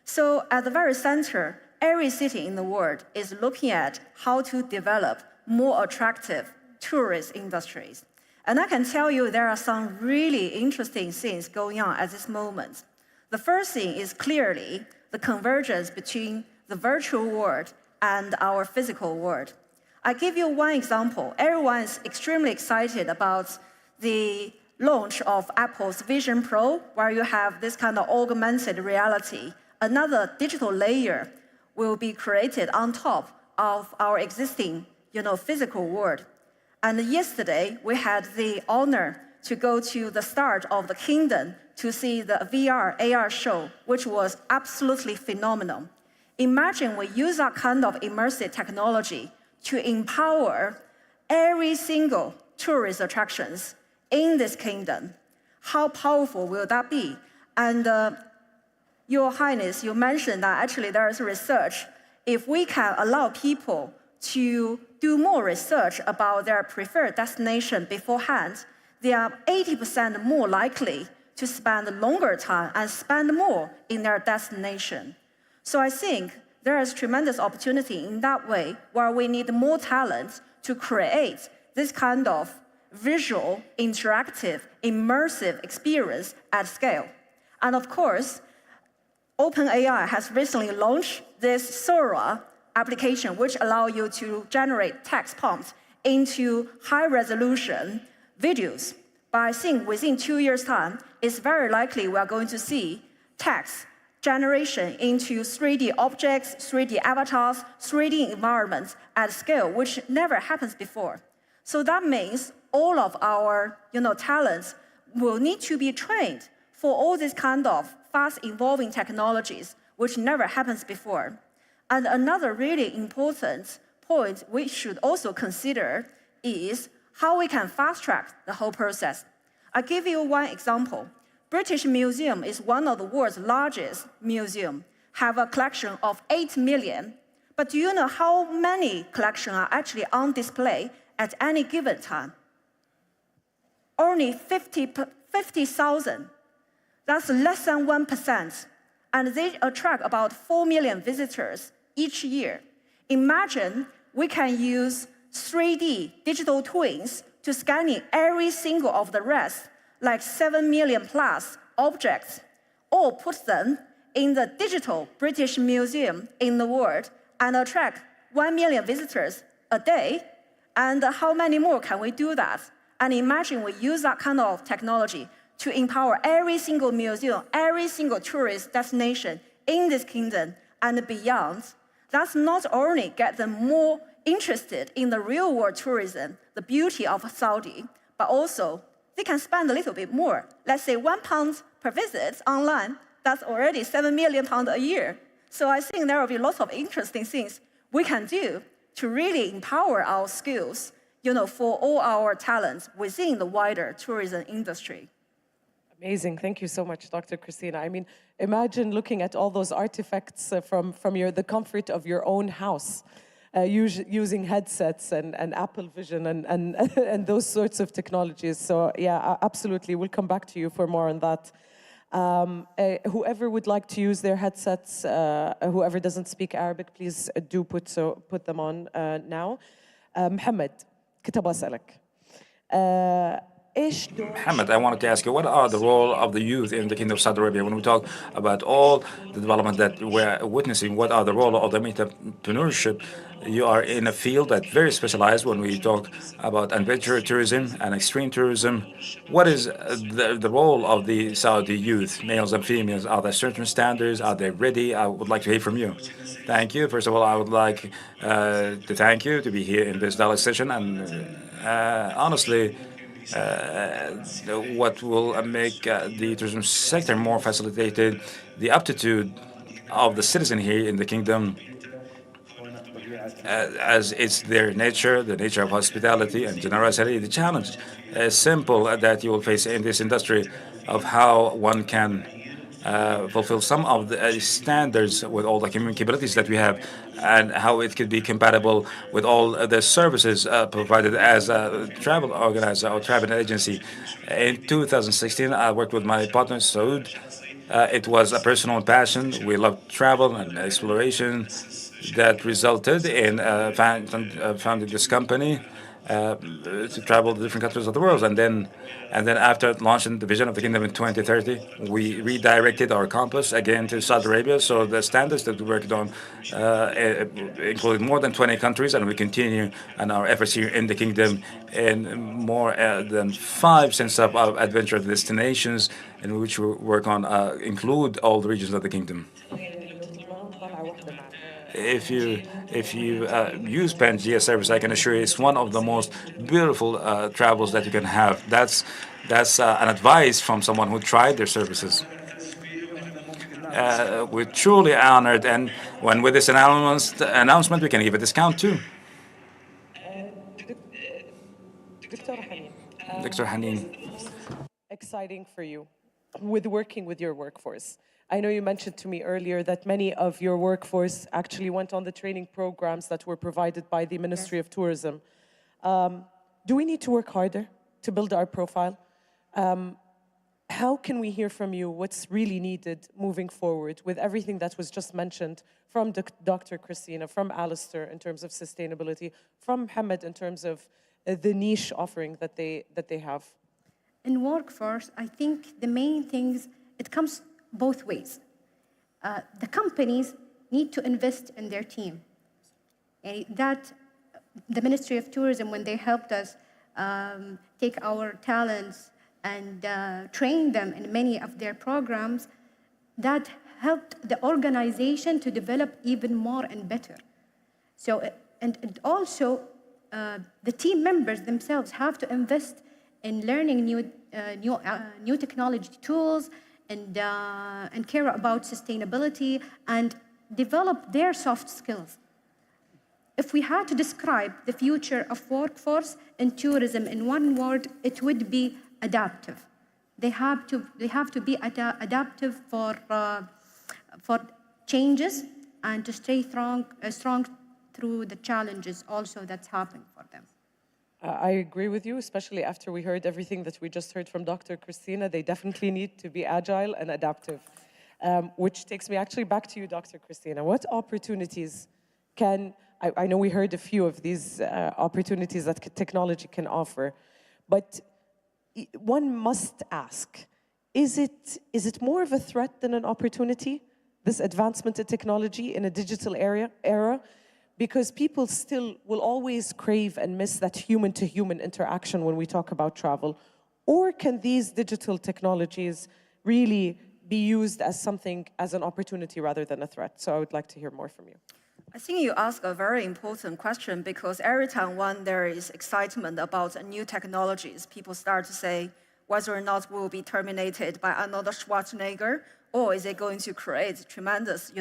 So at the very center, every city in the world is looking at how to develop more attractive tourist industries. And I can tell you there are some really interesting things going on at this moment. The first thing is clearly the convergence between the virtual world and our physical world. I give you one example. Everyone is extremely excited about the launch of Apple's Vision Pro, where you have this kind of augmented reality. Another digital layer will be created on top of our existing, physical world. And yesterday, we had the honor to go to the start of the Kingdom to see the VR, AR show, which was absolutely phenomenal. Imagine we use that kind of immersive technology to empower every single tourist attractions in this kingdom. How powerful will that be? And Your Highness, you mentioned that actually there is research. If we can allow people to do more research about their preferred destination beforehand, they are 80% more likely to spend longer time and spend more in their destination. So I think there is tremendous opportunity in that way, where we need more talent to create this kind of visual, interactive, immersive experience at scale. And of course, OpenAI has recently launched this Sora application, which allows you to generate text prompts into high-resolution videos. But I think within 2 years' time, it's very likely we are going to see text generation into 3D objects, 3D avatars, 3D environments at scale, which never happens before. So that means all of our talents will need to be trained for all these kind of fast-evolving technologies, which never happens before. And another really important point we should also consider is how we can fast-track the whole process. I'll give you one example. British Museum is one of the world's largest museums, have a collection of 8 million. But do you know how many collections are actually on display at any given time? Only 50,000. That's less than 1%. And they attract about 4 million visitors each year. Imagine we can use 3D digital twins to scanning every single of the rest, like 7 million plus objects, or put them in the digital British Museum in the world and attract 1 million visitors a day. And how many more can we do that? And imagine we use that kind of technology to empower every single museum, every single tourist destination in this kingdom and beyond. That's not only get them more interested in the real world tourism, the beauty of Saudi, but also they can spend a little bit more. Let's say £1 per visit online, that's already £7 million a year. So I think there will be lots of interesting things we can do to really empower our skills, for all our talents within the wider tourism industry. Amazing. Thank you so much, Dr. Christina. I mean, imagine looking at all those artifacts from the comfort of your own house, using headsets and Apple Vision and those sorts of technologies. So yeah, absolutely. We'll come back to you for more on that. Whoever would like to use their headsets, whoever doesn't speak Arabic, please do put them on now. محمد, كنت أبغى أسألك. Mohammed, I wanted to ask you, what are the role of the youth in the Kingdom of Saudi Arabia? When we talk about all the development that we're witnessing, what are the role of the entrepreneurship? You are in a field that's very specialized when we talk about adventure tourism and extreme tourism. What is the role of the Saudi youth, males and females? Are there certain standards? Are they ready? I would like to hear from you. Thank you. First of all, I would like to thank you to be here in this dialogue session. And honestly, what will make the tourism sector more facilitated, the aptitude of the citizen here in the kingdom, as it's their nature, the nature of hospitality and generosity. The challenge is simple that you will face in this industry of how one can fulfill some of the standards with all the capabilities that we have, and how it could be compatible with all the services provided as a travel organizer or travel agency. In 2016, I worked with my partner, Saud. It was a personal passion. We loved travel and exploration that resulted in founding this company. to travel to different countries of the world. And then after launching the vision of the kingdom in 2030, we redirected our compass again to Saudi Arabia. So the standards that we worked on included more than 20 countries, and we continue on our efforts here in the kingdom in more than 5 sense of adventure destinations in which we work on include all the regions of the kingdom. If you use Pangea service, I can assure you it's one of the most beautiful travels that you can have. That's an advice from someone who tried their services. We're truly honored, and when with this announcement, we can give a discount too. Dr. Hanin. Exciting for you with working with your workforce. I know you mentioned to me earlier that many of your workforce actually went on the training programs that were provided by the Ministry of Tourism. Do we need to work harder to build our profile? How can we hear from you what's really needed moving forward with everything that was just mentioned from Dr. Christina, from Alistair in terms of sustainability, from Mohammed in terms of the niche offering that they have? In workforce, I think the main things, it comes both ways. The companies need to invest in their team. That the Ministry of Tourism, when they helped us take our talents and train them in many of their programs, that helped the organization to develop even more and better. So, and also, the team members themselves have to invest in learning new technology tools and care about sustainability and develop their soft skills. If we had to describe the future of workforce in tourism in one word, it would be adaptive. They have to be adaptive for changes and to stay strong through the challenges also that's happening for them. I agree with you, especially after we heard everything that we just heard from Dr. Christina. They definitely need to be agile and adaptive, which takes me actually back to you, Dr. Christina. What opportunities I know we heard a few of these opportunities that technology can offer, but one must ask, is it more of a threat than an opportunity, this advancement in technology in a digital era? Because people still will always crave and miss that human-to-human interaction when we talk about travel. Or can these digital technologies really be used as an opportunity rather than a threat? So I would like to hear more from you. I think you ask a very important question, because every time when there is excitement about new technologies, people start to say whether or not we will be terminated by another Schwarzenegger, or is it going to create tremendous,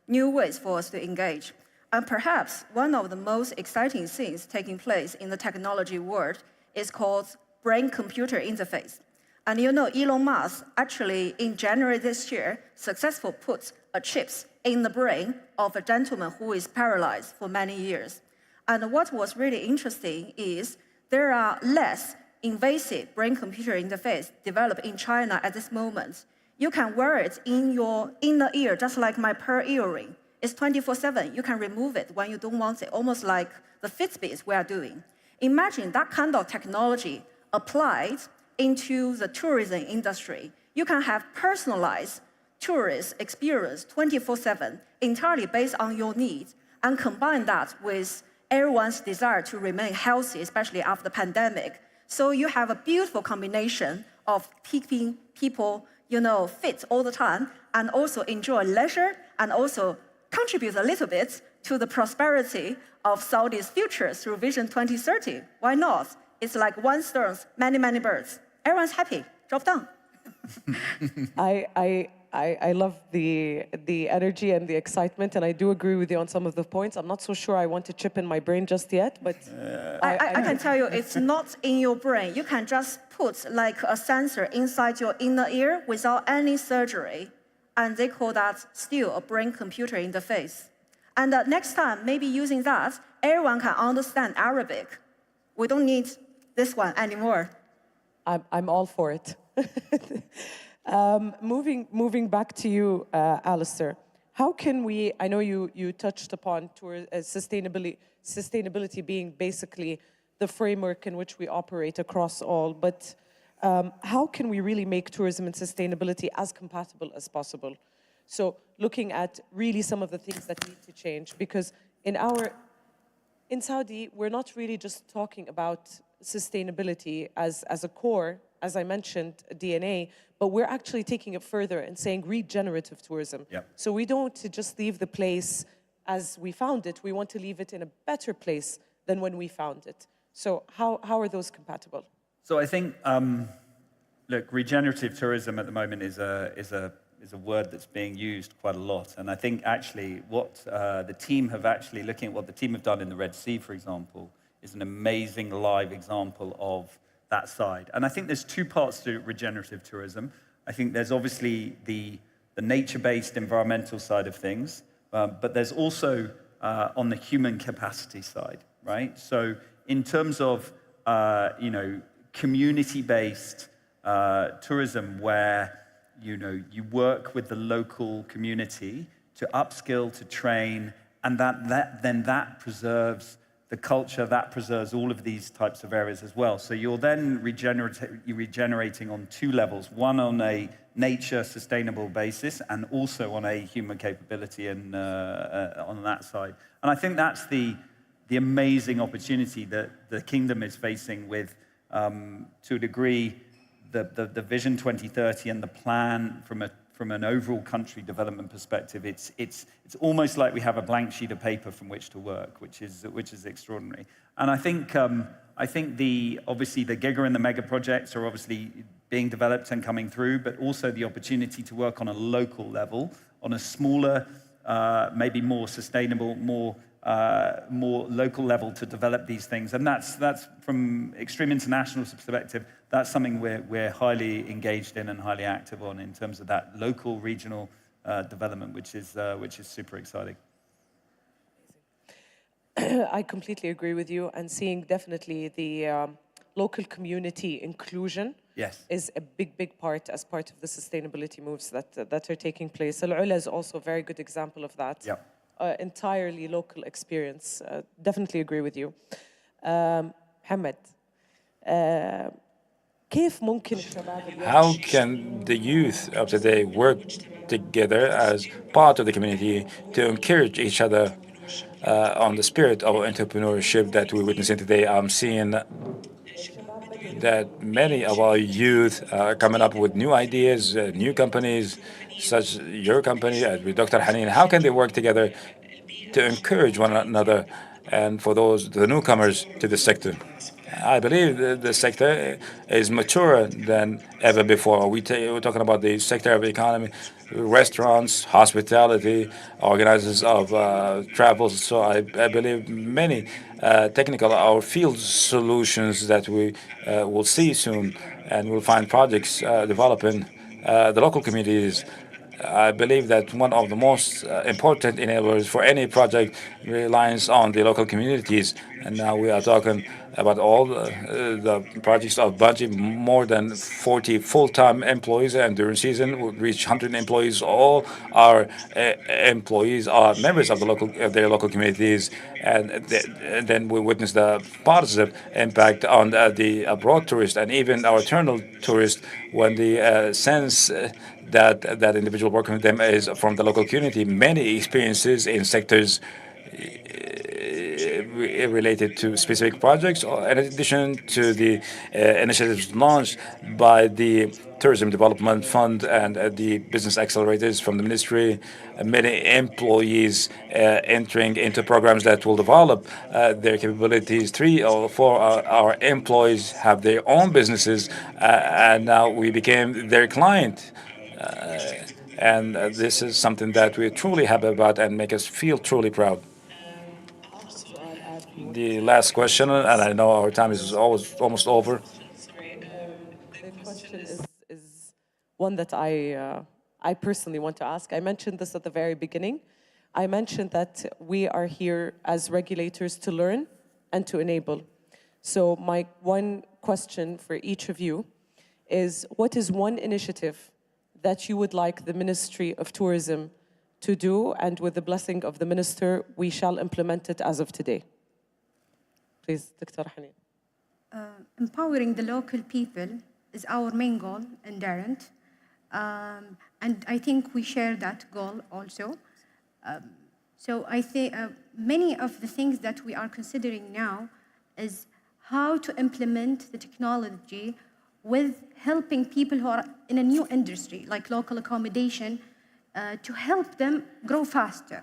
new ways for us to engage. And perhaps one of the most exciting things taking place in the technology world is called brain-computer interface. And Elon Musk actually in January this year successfully put a chip in the brain of a gentleman who is paralyzed for many years. And what was really interesting is there are less invasive brain-computer interface developed in China at this moment. You can wear it in your inner ear, just like my pearl earring. It's 24/7. You can remove it when you don't want it, almost like the Fitbits we are doing. Imagine that kind of technology applied into the tourism industry. You can have personalized tourist experience 24/7, entirely based on your needs, and combine that with everyone's desire to remain healthy, especially after the pandemic. So you have a beautiful combination of keeping people, fit all the time, and also enjoy leisure, and also contribute a little bit to the prosperity of Saudi's future through Vision 2030. Why not? It's like one stone, many, many birds. Everyone's happy. Drop down. I love the energy and the excitement, and I do agree with you on some of the points. I'm not so sure I want to chip in my brain just yet, but I can tell you it's not in your brain. You can just put like a sensor inside your inner ear without any surgery, and they call that still a brain-computer interface. And next time, maybe using that, everyone can understand Arabic. We don't need this one anymore. I'm all for it. Moving back to you, Alistair, how can we, I know you touched upon sustainability being basically the framework in which we operate across all, but how can we really make tourism and sustainability as compatible as possible? So looking at really some of the things that need to change, because in Saudi, we're not really just talking about sustainability as a core, as I mentioned, DNA, but we're actually taking it further and saying regenerative tourism. Yep. So we don't want to just leave the place as we found it, we want to leave it in a better place than when we found it. So how are those compatible? So I think, look, regenerative tourism at the moment is a word that's being used quite a lot. And I think actually what the team have actually, looking at what the team have done in the Red Sea, for example, is an amazing live example of that side. And I think there's two parts to regenerative tourism. I think there's obviously the nature-based environmental side of things, but there's also on the human capacity side, right? So in terms of, community-based tourism where, you work with the local community to upskill, to train, and that preserves the culture, that preserves all of these types of areas as well. So you're then regenerating on two levels, one on a nature sustainable basis and also on a human capability and on that side. And I think that's the amazing opportunity that the kingdom is facing with, to a degree, the Vision 2030 and the plan from an overall country development perspective. It's almost like we have a blank sheet of paper from which to work, which is extraordinary. And I think obviously the giga and the mega projects are obviously being developed and coming through, but also the opportunity to work on a local level, on a smaller, maybe more sustainable, more local level to develop these things. And that's from Extreme International's perspective, that's something we're highly engaged in and highly active on in terms of that local, regional development, which is super exciting. I completely agree with you, and seeing definitely the local community inclusion is a big part as part of the sustainability moves that are taking place. Al-Ula is also a very good example of that. Yep. Entirely local experience. Definitely agree with you. Mohammed, how can the youth of today work together as part of the community to encourage each other on the spirit of entrepreneurship that we're witnessing today? I'm seeing that many of our youth are coming up with new ideas, new companies, such as your company with Dr. Haneen. How can they work together to encourage one another and for the newcomers to the sector? I believe the sector is maturer than ever before. We're talking about the sector of the economy, restaurants, hospitality, organizers of travel. So I believe many technical or field solutions that we will see soon, and we'll find projects developing the local communities. I believe that one of the most important enablers for any project relies on the local communities. And now we are talking about all the projects of Bungie, more than 40 full-time employees, and during season we reach 100 employees. All our employees are members of their local communities, and then we witness the positive impact on the abroad tourist and even our internal tourist when the sense that individual working with them is from the local community. Many experiences in sectors related to specific projects, in addition to the initiatives launched by the Tourism Development Fund and the business accelerators from the ministry. Many employees entering into programs that will develop their capabilities. 3 or 4 our employees have their own businesses, and now we became their client. And this is something that we're truly happy about and make us feel truly proud. The last question, and I know our time is almost over. The question is one that I personally want to ask. I mentioned this at the very beginning. I mentioned that we are here as regulators to learn and to enable. So my one question for each of you is, what is one initiative that you would like the Ministry of Tourism to do, and with the blessing of the Minister, we shall implement it as of today? Please, Dr. Haneen. empowering the local people is our main goal in Darent. And I think we share that goal also. So I think many of the things that we are considering now is how to implement the technology with helping people who are in a new industry, like local accommodation, to help them grow faster.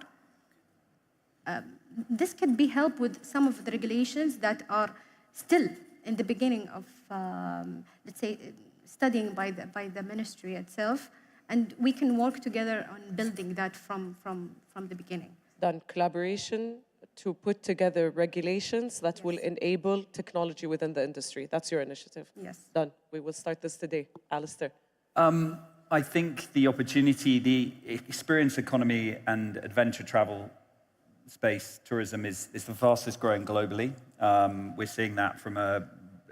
This can be helped with some of the regulations that are still in the beginning of, let's say, studying by the ministry itself, and we can work together on building that from the beginning. Done collaboration to put together regulations that will enable technology within the industry. That's your initiative. Yes. Done. We will start this today. Alistair. I think the opportunity, the experience economy and adventure travel space, tourism is the fastest growing globally. We're seeing that from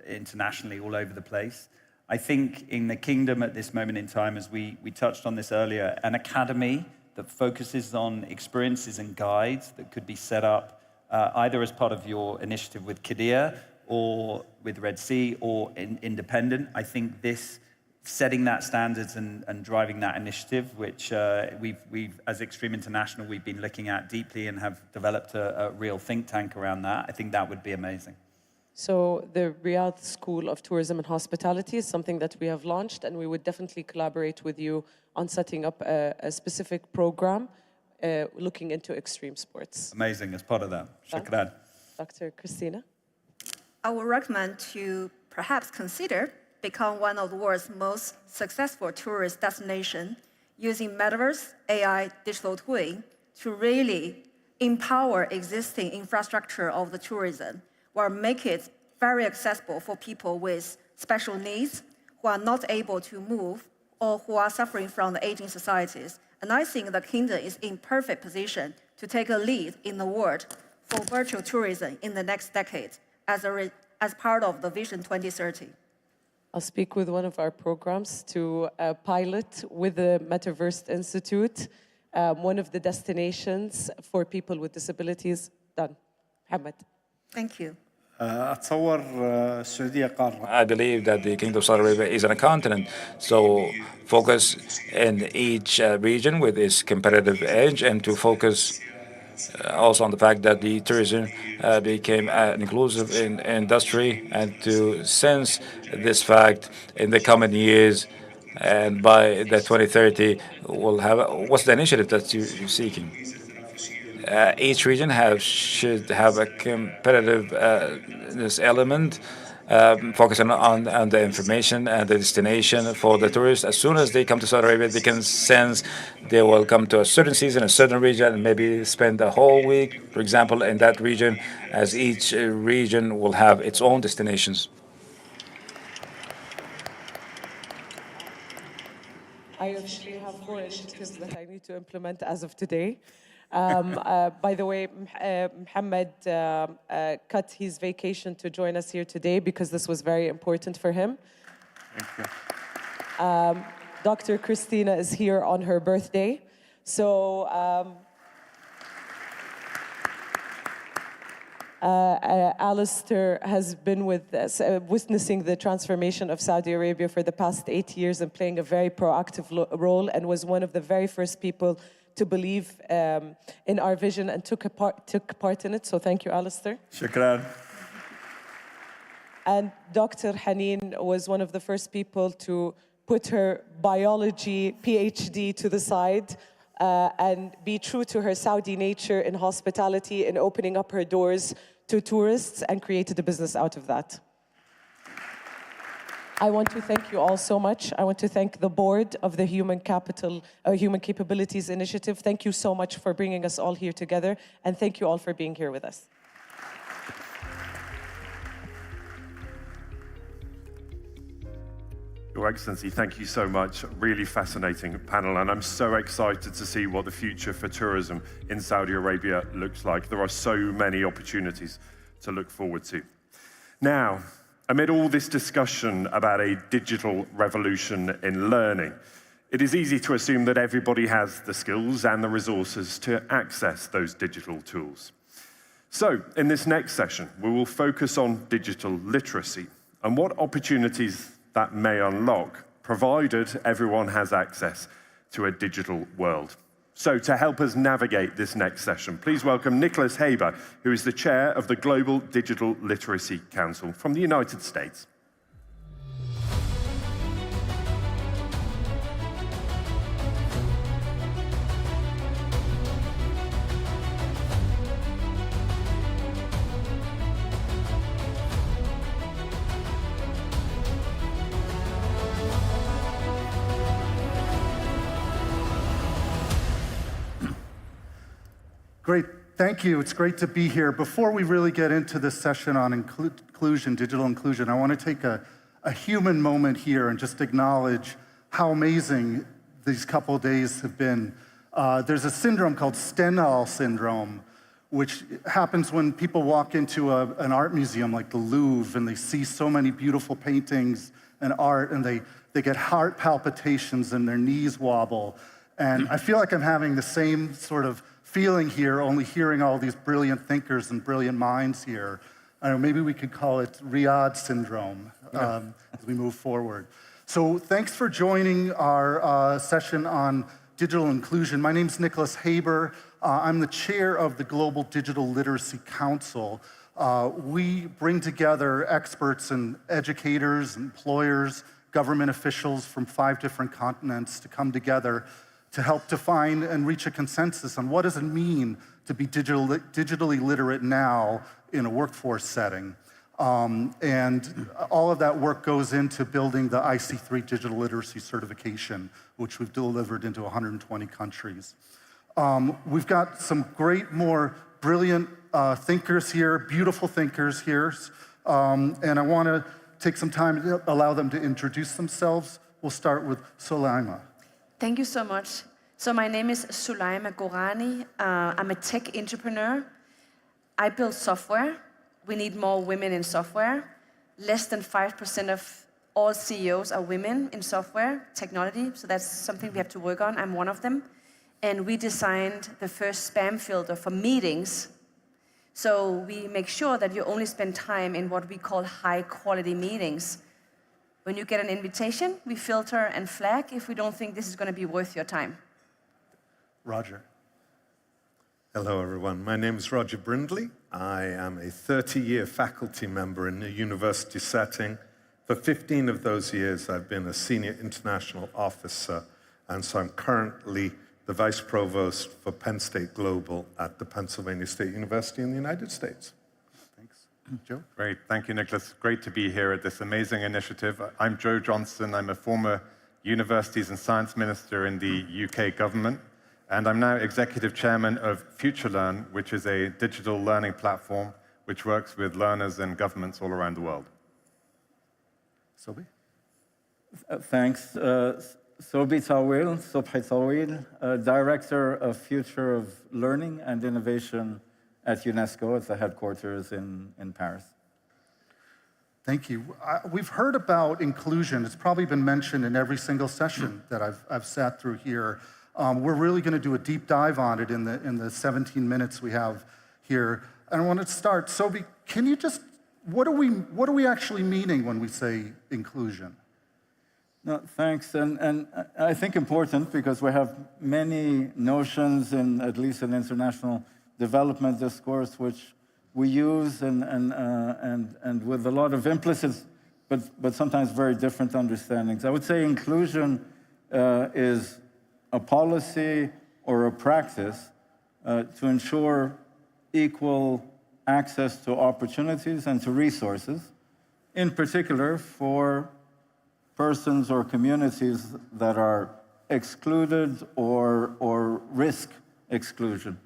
internationally all over the place. I think in the kingdom at this moment in time, as we touched on this earlier, an academy that focuses on experiences and guides that could be set up either as part of your initiative with Qiddiya or with Red Sea or independent. I think this setting that standards and driving that initiative, which we've as Extreme International, we've been looking at deeply and have developed a real think tank around that. I think that would be amazing. So the Riyadh School of Tourism and Hospitality is something that we have launched, and we would definitely collaborate with you on setting up a specific program looking into extreme sports. Amazing, as part of that. Shukran. Dr. Christina? I would recommend to perhaps consider become one of the world's most successful tourist destinations using metaverse, AI, digital twin to really empower existing infrastructure of the tourism, or make it very accessible for people with special needs who are not able to move or who are suffering from the aging societies. And I think the kingdom is in perfect position to take a lead in the world for virtual tourism in the next decade as part of the Vision 2030. I'll speak with one of our programs to pilot with the Metaverse Institute, one of the destinations for people with disabilities. Done. Mohammed. Thank you. I believe that the Kingdom of Saudi Arabia is on a continent, so focus in each region with its competitive edge, and to focus also on the fact that the tourism became an inclusive industry, and to sense this fact in the coming years, and by the 2030 we'll have, what's the initiative that you're seeking? Each region should have a competitive this element, focusing on the information and the destination for the tourists. As soon as they come to Saudi Arabia, they can sense they will come to a certain season, a certain region, and maybe spend a whole week, for example, in that region, as each region will have its own destinations. I actually have 4 initiatives that I need to implement as of today. By the way, Mohammed cut his vacation to join us here today because this was very important for him. Thank you. Dr. Christina is here on her birthday. So Alistair has been with us, witnessing the transformation of Saudi Arabia for the past 8 years and playing a very proactive role, and was one of the very first people to believe in our vision and took part in it. So thank you, Alistair. Shukran. And Dr. Haneen was one of the first people to put her biology PhD to the side and be true to her Saudi nature in hospitality and opening up her doors to tourists, and created a business out of that. I want to thank you all so much. I want to thank the board of the Human Capabilities Initiative. Thank you so much for bringing us all here together, and thank you all for being here with us. Your Excellency, thank you so much. Really fascinating panel, and I'm so excited to see what the future for tourism in Saudi Arabia looks like. There are so many opportunities to look forward to. Now, amid all this discussion about a digital revolution in learning, it is easy to assume that everybody has the skills and the resources to access those digital tools. So, in this next session, we will focus on digital literacy and what opportunities that may unlock, provided everyone has access to a digital world. So, to help us navigate this next session, please welcome Nicholas Haber, who is the chair of the Global Digital Literacy Council from the United States. Great, thank you. It's great to be here. Before we really get into this session on inclusion, digital inclusion, I want to take a human moment here and just acknowledge how amazing these couple of days have been. There's a syndrome called Stendhal syndrome, which happens when people walk into an art museum like the Louvre and they see so many beautiful paintings and art, and they get heart palpitations and their knees wobble. And I feel like I'm having the same sort of feeling here, only hearing all these brilliant thinkers and brilliant minds here. I don't know, maybe we could call it Riyadh syndrome as we move forward. So thanks for joining our session on digital inclusion. My name's Nicholas Haber. I'm the chair of the Global Digital Literacy Council. We bring together experts and educators, employers, government officials from 5 different continents to come together to help define and reach a consensus on what does it mean to be digitally literate now in a workforce setting. And all of that work goes into building the IC3 digital literacy certification, which we've delivered into 120 countries. We've got some great, more brilliant thinkers here, beautiful thinkers here. And I want to take some time to allow them to introduce themselves. We'll start with Sulaima. Thank you so much. So my name is Sulaima Gorani. I'm a tech entrepreneur. I build software. We need more women in software. Less than 5% of all CEOs are women in software technology, so that's something we have to work on. I'm one of them. And we designed the first spam filter for meetings. So we make sure that you only spend time in what we call high-quality meetings. When you get an invitation, we filter and flag if we don't think this is going to be worth your time. Roger. Hello, everyone. My name is Roger Brindley. I am a 30-year faculty member in a university setting. For 15 of those years, I've been a senior international officer, and so I'm currently the vice provost for Penn State Global at the Pennsylvania State University in the United States. Thanks. Joe? Great. Thank you, Nicholas. Great to be here at this amazing initiative. I'm Joe Johnson. I'm a former Universities and Science Minister in the UK government, and I'm now Executive Chairman of FutureLearn, which is a digital learning platform which works with learners and governments all around the world. Sobi? Thanks. Sobi Tawil, Director of Future of Learning and Innovation at UNESCO at the headquarters in Paris. Thank you. We've heard about inclusion. It's probably been mentioned in every single session that I've sat through here. We're really going to do a deep dive on it in the 17 minutes we have here. And I want to start. Sobi, can you just, what are we actually meaning when we say inclusion? No, thanks, and I think important because we have many notions in at least in international development discourse which we use and with a lot of implicit but sometimes very different understandings. I would say inclusion is a policy or a practice to ensure equal access to opportunities and to resources, in particular for persons or communities that are excluded or risk exclusion.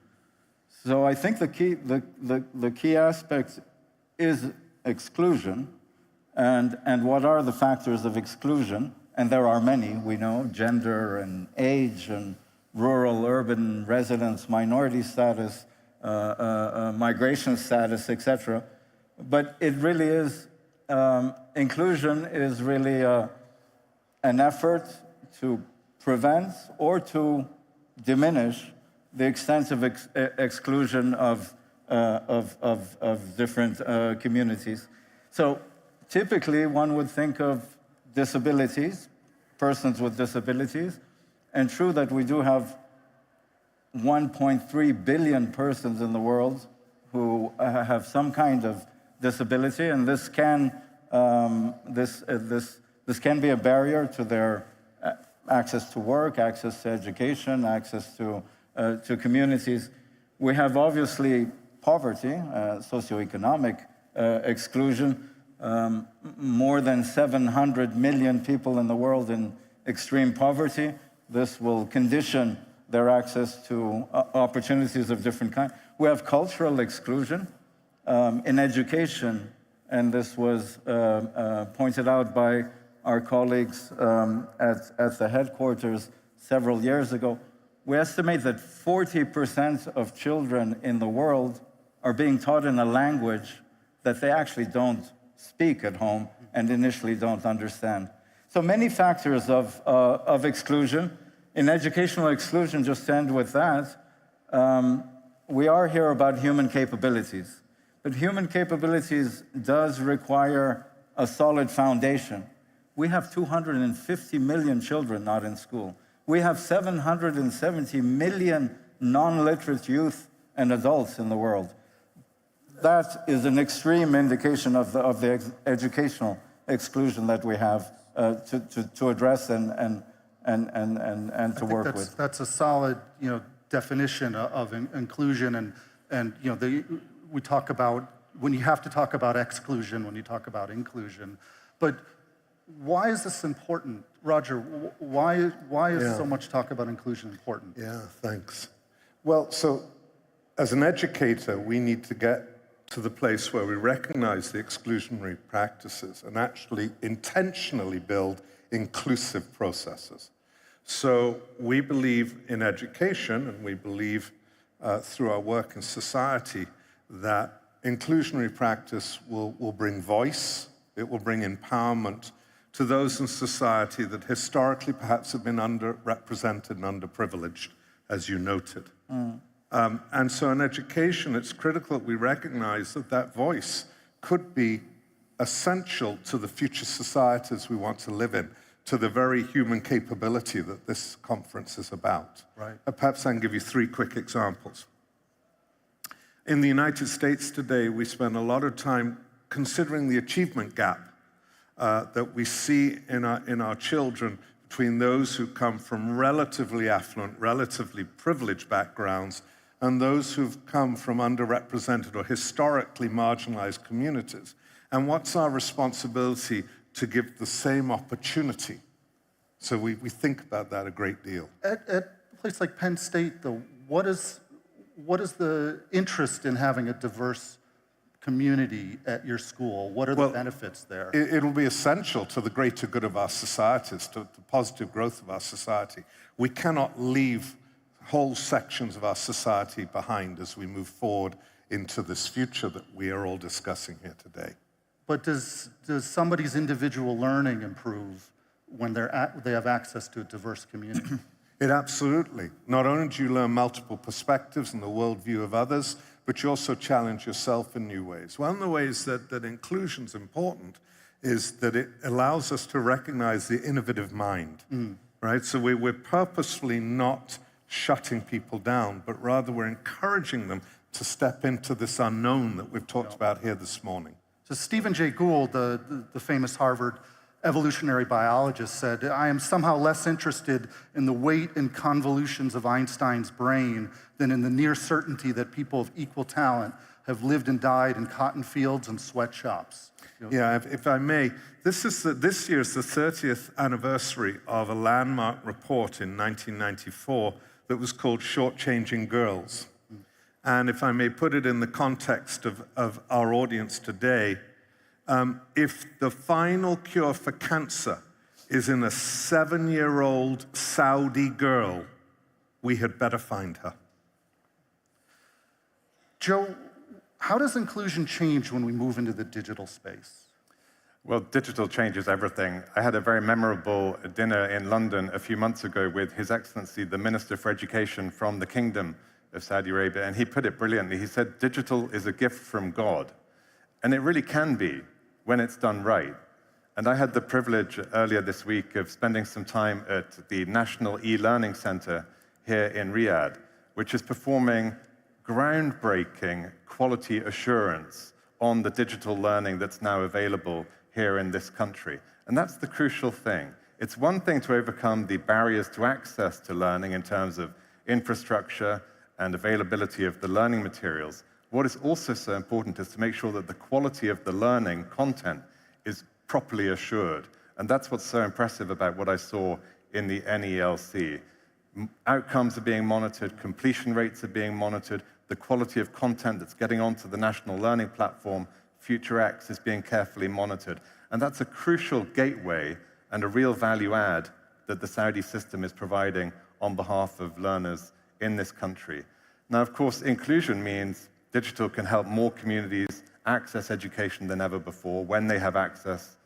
So I think the key aspect is exclusion, and what are the factors of exclusion? And there are many, we know, gender and age and rural, urban residence, minority status, migration status, etc. But it really is, inclusion is really an effort to prevent or to diminish the extent of exclusion of of different communities. So typically, one would think of disabilities, persons with disabilities, and true that we do have 1.3 billion persons in the world who have some kind of disability, and this can this can be a barrier to their access to work, access to education, access to communities. We have obviously poverty, socioeconomic exclusion. More than 700 million people in the world in extreme poverty. This will condition their access to opportunities of different kinds. We have cultural exclusion in education, and this was pointed out by our colleagues at the headquarters several years ago. We estimate that 40% of children in the world are being taught in a language that they actually don't speak at home and initially don't understand. So many factors of exclusion. In educational exclusion, just to end with that, we are here about human capabilities. But human capabilities does require a solid foundation. We have 250 million children not in school. We have 770 million non-literate youth and adults in the world. That is an extreme indication of the educational exclusion that we have to address and to work with. That's a solid, definition of inclusion, and we talk about when you have to talk about exclusion, when you talk about inclusion, but why is this important, Roger? Why is so much talk about inclusion important? Yeah, thanks. Well, so as an educator, we need to get to the place where we recognize the exclusionary practices and actually intentionally build inclusive processes. So we believe in education, and we believe through our work in society that inclusionary practice will bring voice, it will bring empowerment to those in society that historically perhaps have been underrepresented and underprivileged, as you noted. And so in education, it's critical that we recognize that that voice could be essential to the future societies we want to live in, to the very human capability that this conference is about. Right. Perhaps I can give you 3 quick examples. In the United States today, we spend a lot of time considering the achievement gap that we see in our children between those who come from relatively affluent, relatively privileged backgrounds and those who've come from underrepresented or historically marginalized communities. And what's our responsibility to give the same opportunity? So we think about that a great deal. At a place like Penn State, though, what is the interest in having a diverse community at your school? What are the benefits there? It'll be essential to the greater good of our societies, to the positive growth of our society. We cannot leave whole sections of our society behind as we move forward into this future that we are all discussing here today. But does somebody's individual learning improve when they have access to a diverse community? It absolutely. Not only do you learn multiple perspectives and the worldview of others, but you also challenge yourself in new ways. One of the ways that inclusion is important is that it allows us to recognize the innovative mind, right? So we're purposefully not shutting people down, but rather we're encouraging them to step into this unknown that we've talked about here this morning. So Stephen Jay Gould, the famous Harvard evolutionary biologist, said, "I am somehow less interested in the weight and convolutions of Einstein's brain than in the near certainty that people of equal talent have lived and died in cotton fields and sweatshops." Yeah, if I may, this year is the 30th anniversary of a landmark report in 1994 that was called Shortchanging Girls. And if I may put it in the context of our audience today, if the final cure for cancer is in a 7-year-old Saudi girl, we had better find her. Joe, how does inclusion change when we move into the digital space? Well, digital changes everything. I had a very memorable dinner in London a few months ago with His Excellency, the Minister for Education from the Kingdom, of Saudi Arabia, and he put it brilliantly. He said, digital is a gift from God. And it really can be when it's done right. And I had the privilege earlier this week of spending some time at the National E-Learning Center here in Riyadh, which is performing groundbreaking quality assurance on the digital learning that's now available here in this country. And that's the crucial thing. It's one thing to overcome the barriers to access to learning in terms of infrastructure and availability of the learning materials. What is also so important is to make sure that the quality of the learning content is properly assured. And that's what's so impressive about what I saw in the NELC. Outcomes are being monitored, completion rates are being monitored, the quality of content that's getting onto the national learning platform, FutureX, is being carefully monitored. And that's a crucial gateway and a real value add that the Saudi system is providing on behalf of learners in this country. Now, of course, inclusion means digital can help more communities access education than ever before when they have access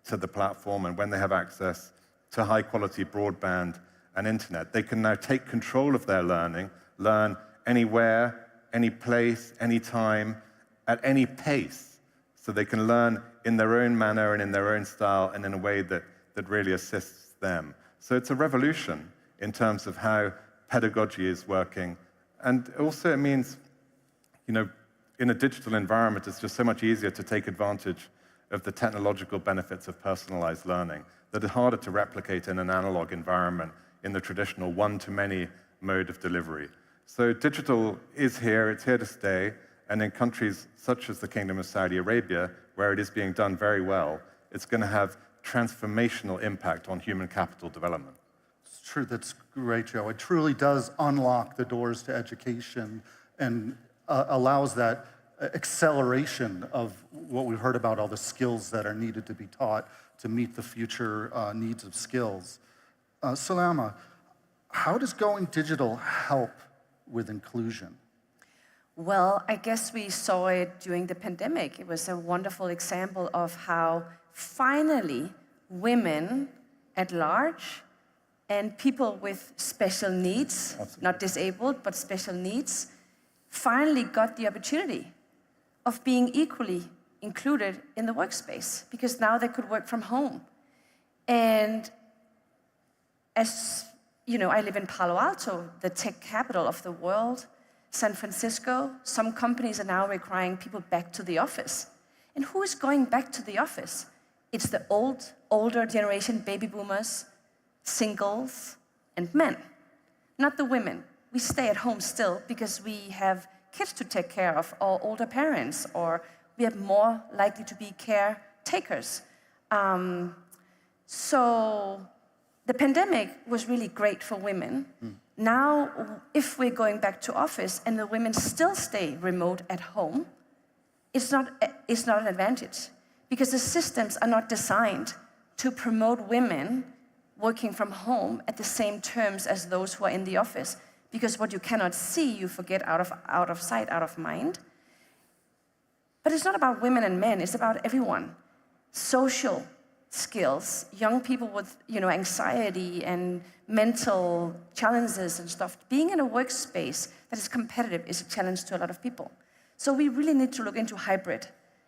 to the platform and when they have access to high-quality broadband and internet. They can now take control of their learning, learn anywhere, any place, any time, at any pace. So they can learn in their own manner and in their own style and in a way that really assists them. So it's a revolution in terms of how pedagogy is working. And also it means, you know, in a digital environment, it's just so much easier to take advantage of the technological benefits of personalized learning that are harder to replicate in an analog environment in the traditional one-to-many mode of delivery. So digital is here, it's here to stay, and in countries such as the Kingdom of Saudi Arabia, where it is being done very well, it's going to have transformational impact on human capital development. It's true, that's great, Joe. It truly does unlock the doors to education and allows that acceleration of what we've heard about, all the skills that are needed to be taught to meet the future needs of skills. Salama, how does going digital help with inclusion? Well, I guess we saw it during the pandemic. It was a wonderful example of how finally women at large and people with special needs, not disabled, but special needs, finally got the opportunity of being equally included in the workspace, because now they could work from home. And as you know, I live in Palo Alto, the tech capital of the world, San Francisco. Some companies are now requiring people back to the office. And who is going back to the office? It's the older generation, baby boomers, singles, and men, not the women. We stay at home still because we have kids to take care of, or older parents, or we are more likely to be caretakers. So the pandemic was really great for women. Now, if we're going back to office and the women still stay remote at home, it's not an advantage, because the systems are not designed to promote women working from home at the same terms as those who are in the office. Because what you cannot see, you forget out of sight, out of mind. But it's not about women and men, it's about everyone. Social skills, young people with anxiety and mental challenges and stuff, being in a workspace that is competitive is a challenge to a lot of people. So we really need to look into hybrid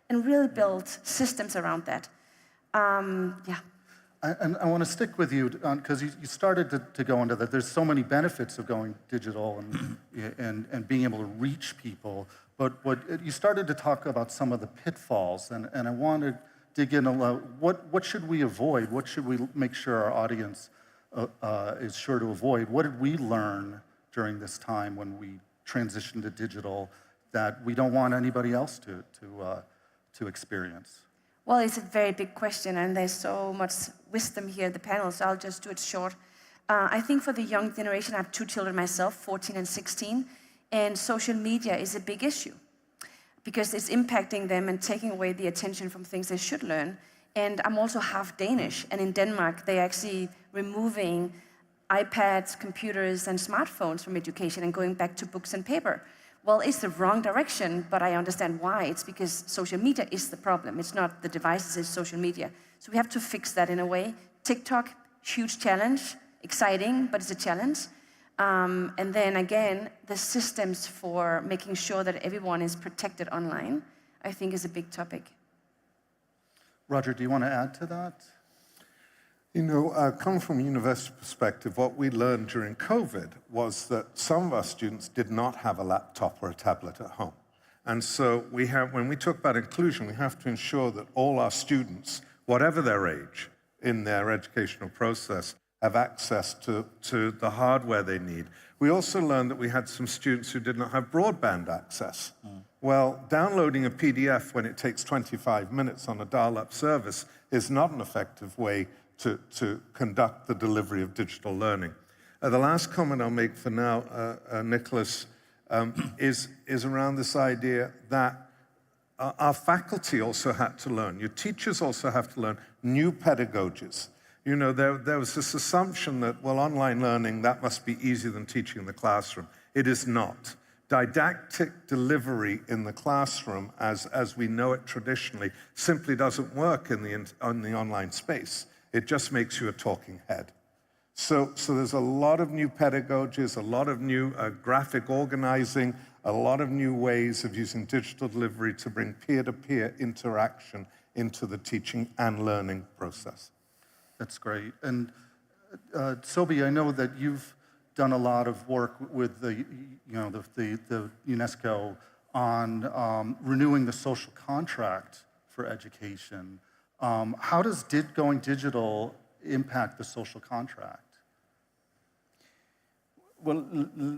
and really build systems around that. Yeah. And I want to stick with you, because you started to go into that. There's so many benefits of going digital and being able to reach people. But you started to talk about some of the pitfalls, and I want to dig in a lot. What should we avoid? What should we make sure our audience is sure to avoid? What did we learn during this time when we transitioned to digital that we don't want anybody else to experience? Well, it's a very big question, and there's so much wisdom here in the panel, so I'll just do it short. I think for the young generation, I have 2 children myself, 14 and 16, and social media is a big issue because it's impacting them and taking away the attention from things they should learn. And I'm also half Danish, and in Denmark, they're actually removing iPads, computers, and smartphones from education and going back to books and paper. Well, it's the wrong direction, but I understand why. It's because social media is the problem. It's not the devices, it's social media. So we have to fix that in a way. TikTok, huge challenge, exciting, but it's a challenge. And then again, the systems for making sure that everyone is protected online, I think is a big topic. Roger, do you want to add to that? You know, coming from a university perspective, what we learned during COVID was that some of our students did not have a laptop or a tablet at home. And so when we talk about inclusion, we have to ensure that all our students, whatever their age in their educational process, have access to the hardware they need. We also learned that we had some students who did not have broadband access. Well, downloading a PDF when it takes 25 minutes on a dial-up service is not an effective way to conduct the delivery of digital learning. The last comment I'll make for now, Nicholas, is around this idea that our faculty also had to learn, your teachers also have to learn new pedagogies. You know, there was this assumption that, well, online learning, that must be easier than teaching in the classroom. It is not. Didactic delivery in the classroom, as we know it traditionally, simply doesn't work in the online space. It just makes you a talking head. So there's a lot of new pedagogies, a lot of new graphic organizing, a lot of new ways of using digital delivery to bring peer-to-peer interaction into the teaching and learning process. That's great. And Sobi, I know that you've done a lot of work with the UNESCO on renewing the social contract for education. How does going digital impact the social contract? Well,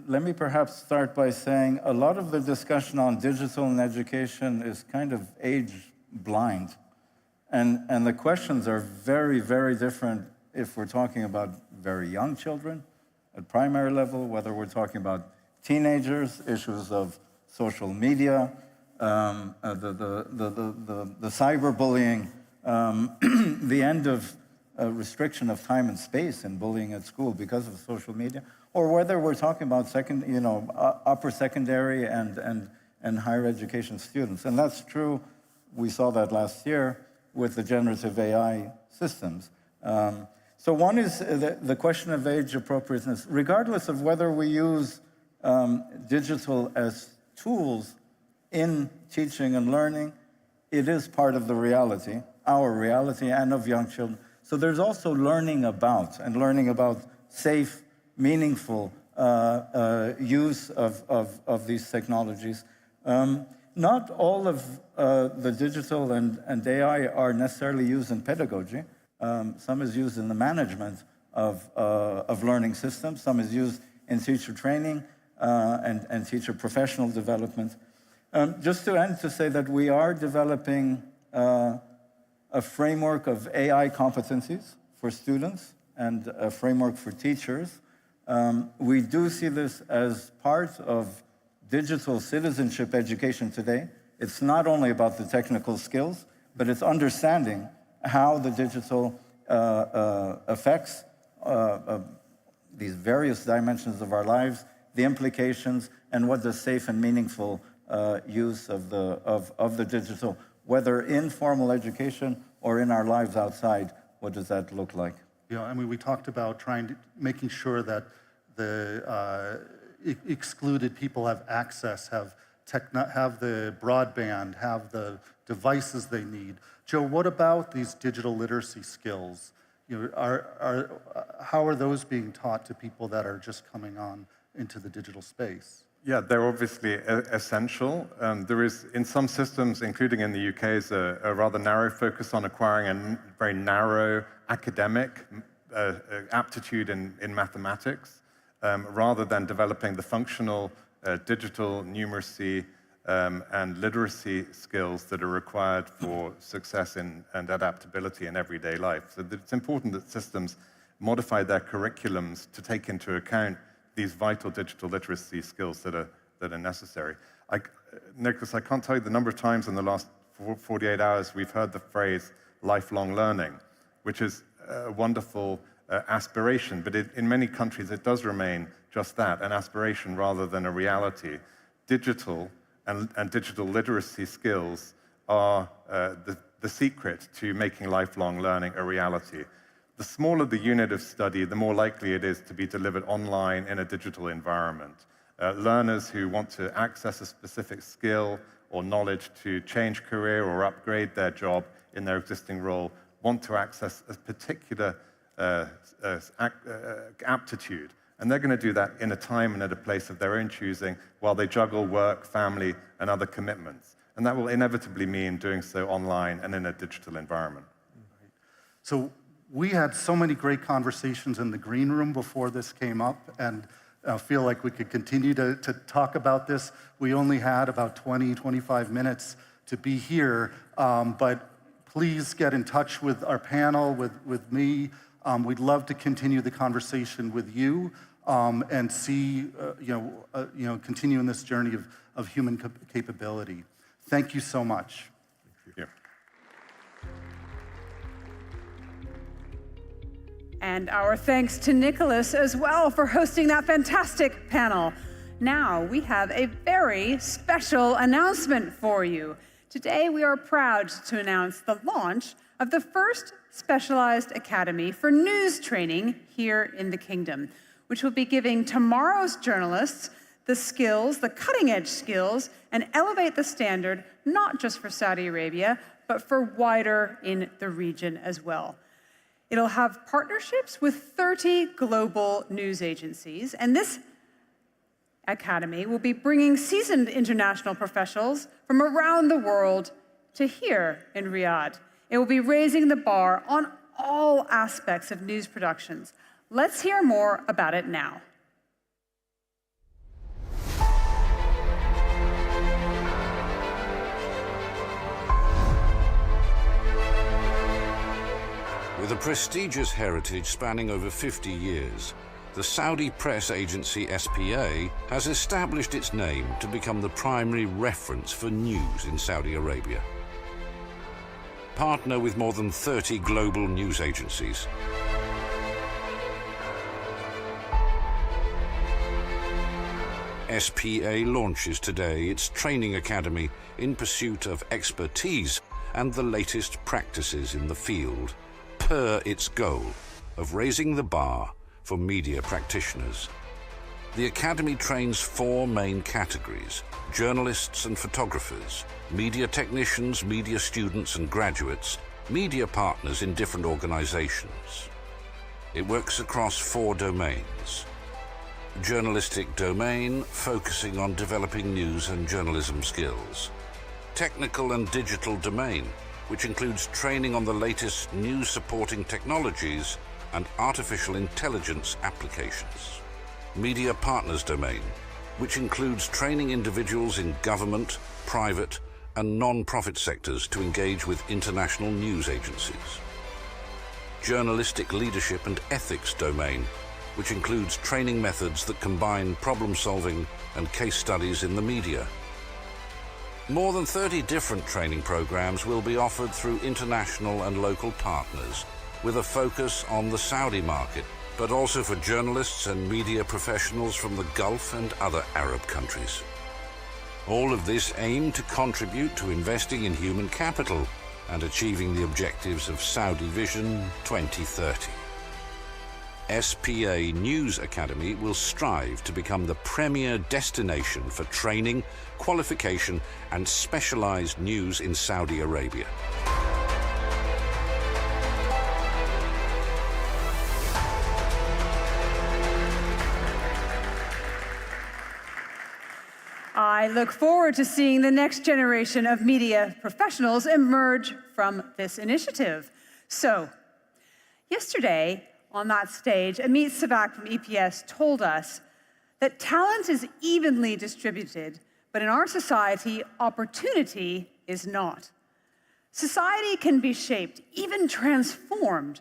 let me perhaps start by saying a lot of the discussion on digital and education is kind of age blind. And the questions are very, very different if we're talking about very young children at primary level, whether we're talking about teenagers, issues of social media, the cyberbullying, the end of restriction of time and space in bullying at school because of social media, or whether we're talking about upper secondary and higher education students. And that's true. We saw that last year with the generative AI systems. So one is the question of age appropriateness. Regardless of whether we use digital as tools in teaching and learning, it is part of the reality, our reality, and of young children. So there's also learning about safe, meaningful use of these technologies. Not all of the digital and AI are necessarily used in pedagogy. Some is used in the management of learning systems. Some is used in teacher training and teacher professional development. Just to end, to say that we are developing a framework of AI competencies for students and a framework for teachers. We do see this as part of digital citizenship education today. It's not only about the technical skills, but it's understanding how the digital affects these various dimensions of our lives, the implications, and what the safe and meaningful use of the digital, whether in formal education or in our lives outside, what does that look like? Yeah, I mean, we talked about making sure that the excluded people have access, have the broadband, have the devices they need. Joe, what about these digital literacy skills? How are those being taught to people that are just coming on into the digital space? Yeah, they're obviously essential. There is, in some systems, including in the UK, is a rather narrow focus on acquiring a very narrow academic aptitude in mathematics, rather than developing the functional digital numeracy and literacy skills that are required for success and adaptability in everyday life. So it's important that systems modify their curriculums to take into account these vital digital literacy skills that are necessary. Nicholas, I can't tell you the number of times in the last 48 hours we've heard the phrase lifelong learning, which is a wonderful aspiration, but in many countries it does remain just that, an aspiration rather than a reality. Digital and digital literacy skills are the secret to making lifelong learning a reality. The smaller the unit of study, the more likely it is to be delivered online in a digital environment. Learners who want to access a specific skill or knowledge to change career or upgrade their job in their existing role want to access a particular aptitude. And they're going to do that in a time and at a place of their own choosing while they juggle work, family, and other commitments. And that will inevitably mean doing so online and in a digital environment. So we had so many great conversations in the green room before this came up, and I feel like we could continue to talk about this. We only had about 20, 25 minutes to be here, but please get in touch with our panel, with me. We'd love to continue the conversation with you and see, continue in this journey of human capability. Thank you so much. Thank you. And our thanks to Nicholas as well for hosting that fantastic panel. Now we have a very special announcement for you. Today we are proud to announce the launch of the first specialized academy for news training here in the Kingdom, which will be giving tomorrow's journalists the skills, the cutting-edge skills, and elevate the standard, not just for Saudi Arabia, but for wider in the region as well. It'll have partnerships with 30 global news agencies, and this academy will be bringing seasoned international professionals from around the world to here in Riyadh. It will be raising the bar on all aspects of news productions. Let's hear more about it now. With a prestigious heritage spanning over 50 years, the Saudi press agency SPA has established its name to become the primary reference for news in Saudi Arabia. Partner with more than 30 global news agencies. SPA launches today its training academy in pursuit of expertise and the latest practices in the field, per its goal of raising the bar for media practitioners. The Academy trains 4 main categories: journalists and photographers, media technicians, media students and graduates, media partners in different organizations. It works across 4 domains. Journalistic domain, focusing on developing news and journalism skills. Technical and digital domain, which includes training on the latest news supporting technologies and artificial intelligence applications. Media partners domain, which includes training individuals in government, private, and non-profit sectors to engage with international news agencies. Journalistic leadership and ethics domain, which includes training methods that combine problem solving and case studies in the media. More than 30 different training programs will be offered through international and local partners, with a focus on the Saudi market, but also for journalists and media professionals from the Gulf and other Arab countries. All of this aimed to contribute to investing in human capital and achieving the objectives of Saudi Vision 2030. SPA News Academy will strive to become the premier destination for training, qualification, and specialized news in Saudi Arabia. I look forward to seeing the next generation of media professionals emerge from this initiative. So, yesterday on that stage, Amit Savak from EPS told us that talent is evenly distributed, but in our society, opportunity is not. Society can be shaped, even transformed,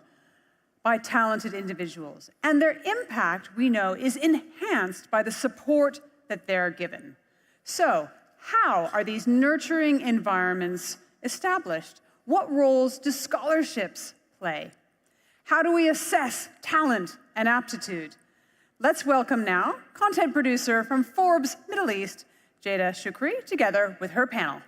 by talented individuals, and their impact, we know, is enhanced by the support that they're given. So, how are these nurturing environments established? What roles do scholarships play? How do we assess talent and aptitude? Let's welcome now content producer from Forbes Middle East, Jada Shukri, together with her panel.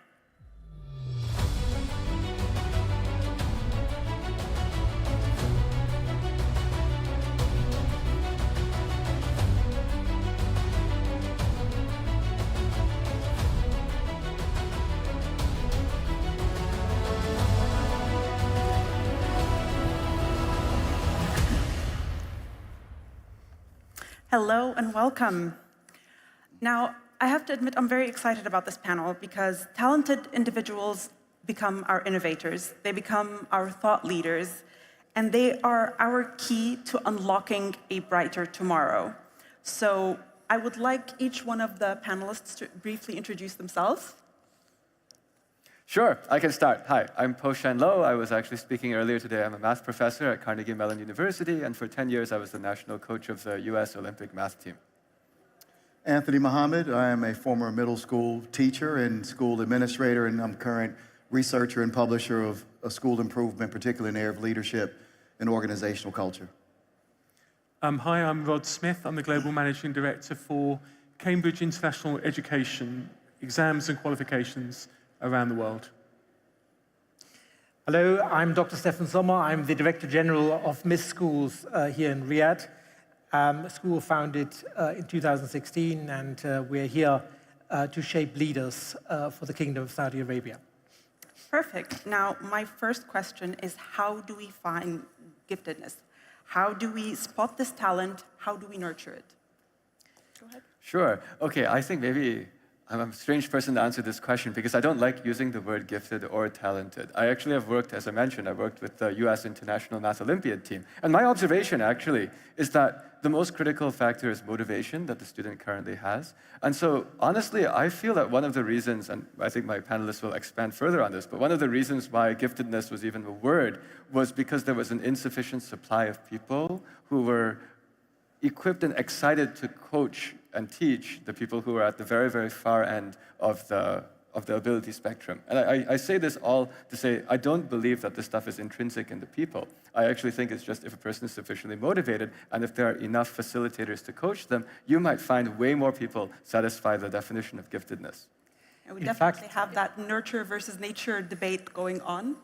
Hello and welcome. Now, I have to admit I'm very excited about this panel because talented individuals become our innovators, they become our thought leaders, and they are our key to unlocking a brighter tomorrow. So I would like each one of the panelists to briefly introduce themselves. Sure, I can start. Hi, I'm Po-Shan Lo. I was actually speaking earlier today. I'm a math professor at Carnegie Mellon University, and for 10 years I was the national coach of the US Olympic math team. Anthony Muhammad. I am a former middle school teacher and school administrator, and I'm current researcher and publisher of school improvement, particularly in the area of leadership and organizational culture. Hi, I'm Rod Smith. I'm the Global Managing Director for Cambridge International Education, exams and qualifications around the world. Hello, I'm Dr. Stefan Sommer. I'm the Director General of Miss Schools here in Riyadh. A school founded in 2016, and we're here to shape leaders for the Kingdom of Saudi Arabia. Perfect. Now, my first question is, how do we find giftedness? How do we spot this talent? How do we nurture it? Go ahead. Sure. Okay, I think maybe I'm a strange person to answer this question because I don't like using the word gifted or talented. I actually have worked, as I mentioned, I worked with the US International Math Olympiad team. And my observation actually is that the most critical factor is motivation that the student currently has. And so honestly, I feel that one of the reasons, and I think my panelists will expand further on this, but one of the reasons why giftedness was even a word was because there was an insufficient supply of people who were equipped and excited to coach and teach the people who are at the very, very far end of the ability spectrum. And I say this all to say, I don't believe that this stuff is intrinsic in the people. I actually think it's just if a person is sufficiently motivated and if there are enough facilitators to coach them, you might find way more people satisfy the definition of giftedness. And we definitely have that nurture versus nature debate going on.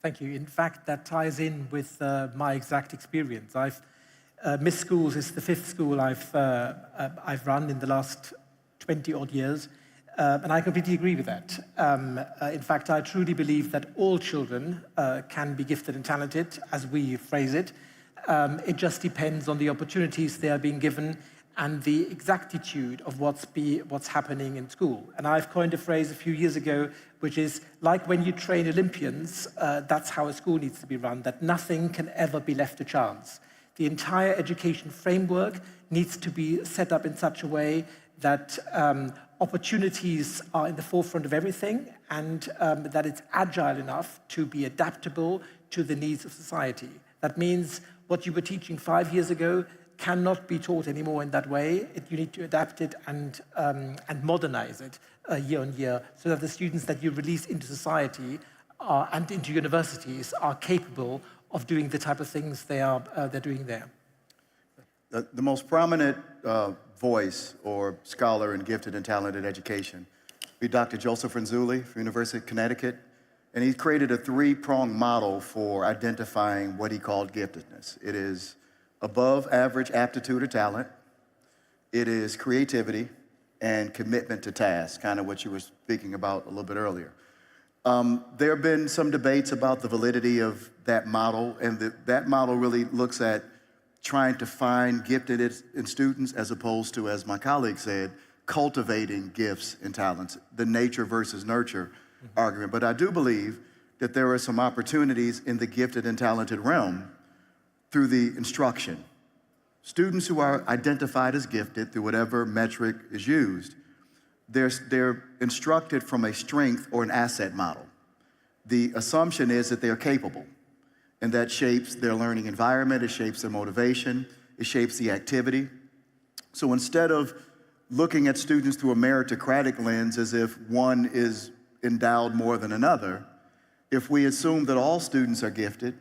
Thank you. In fact, that ties in with my exact experience. Miss Schools is the 5th school I've run in the last 20-odd years, and I completely agree with that. In fact, I truly believe that all children can be gifted and talented, as we phrase it. It just depends on the opportunities they are being given and the exactitude of what's happening in school. And I've coined a phrase a few years ago, which is like when you train Olympians, that's how a school needs to be run, that nothing can ever be left to chance. The entire education framework needs to be set up in such a way that opportunities are in the forefront of everything and that it's agile enough to be adaptable to the needs of society. That means what you were teaching 5 years ago cannot be taught anymore in that way. You need to adapt it and modernize it year on year so that the students that you release into society and into universities are capable of doing the type of things they're doing there. The most prominent voice or scholar in gifted and talented education would be Dr. Joseph Renzulli from University of Connecticut. And he created a 3-pronged model for identifying what he called giftedness. It is above average aptitude or talent, it is creativity, and commitment to task, kind of what you were speaking about a little bit earlier. There have been some debates about the validity of that model, and that model really looks at trying to find gifted in students as opposed to, as my colleague said, cultivating gifts and talents, the nature versus nurture argument. But I do believe that there are some opportunities in the gifted and talented realm through the instruction. Students who are identified as gifted through whatever metric is used, they're instructed from a strength or an asset model. The assumption is that they're capable, and that shapes their learning environment, it shapes their motivation, it shapes the activity. So instead of looking at students through a meritocratic lens as if one is endowed more than another, if we assume that all students are gifted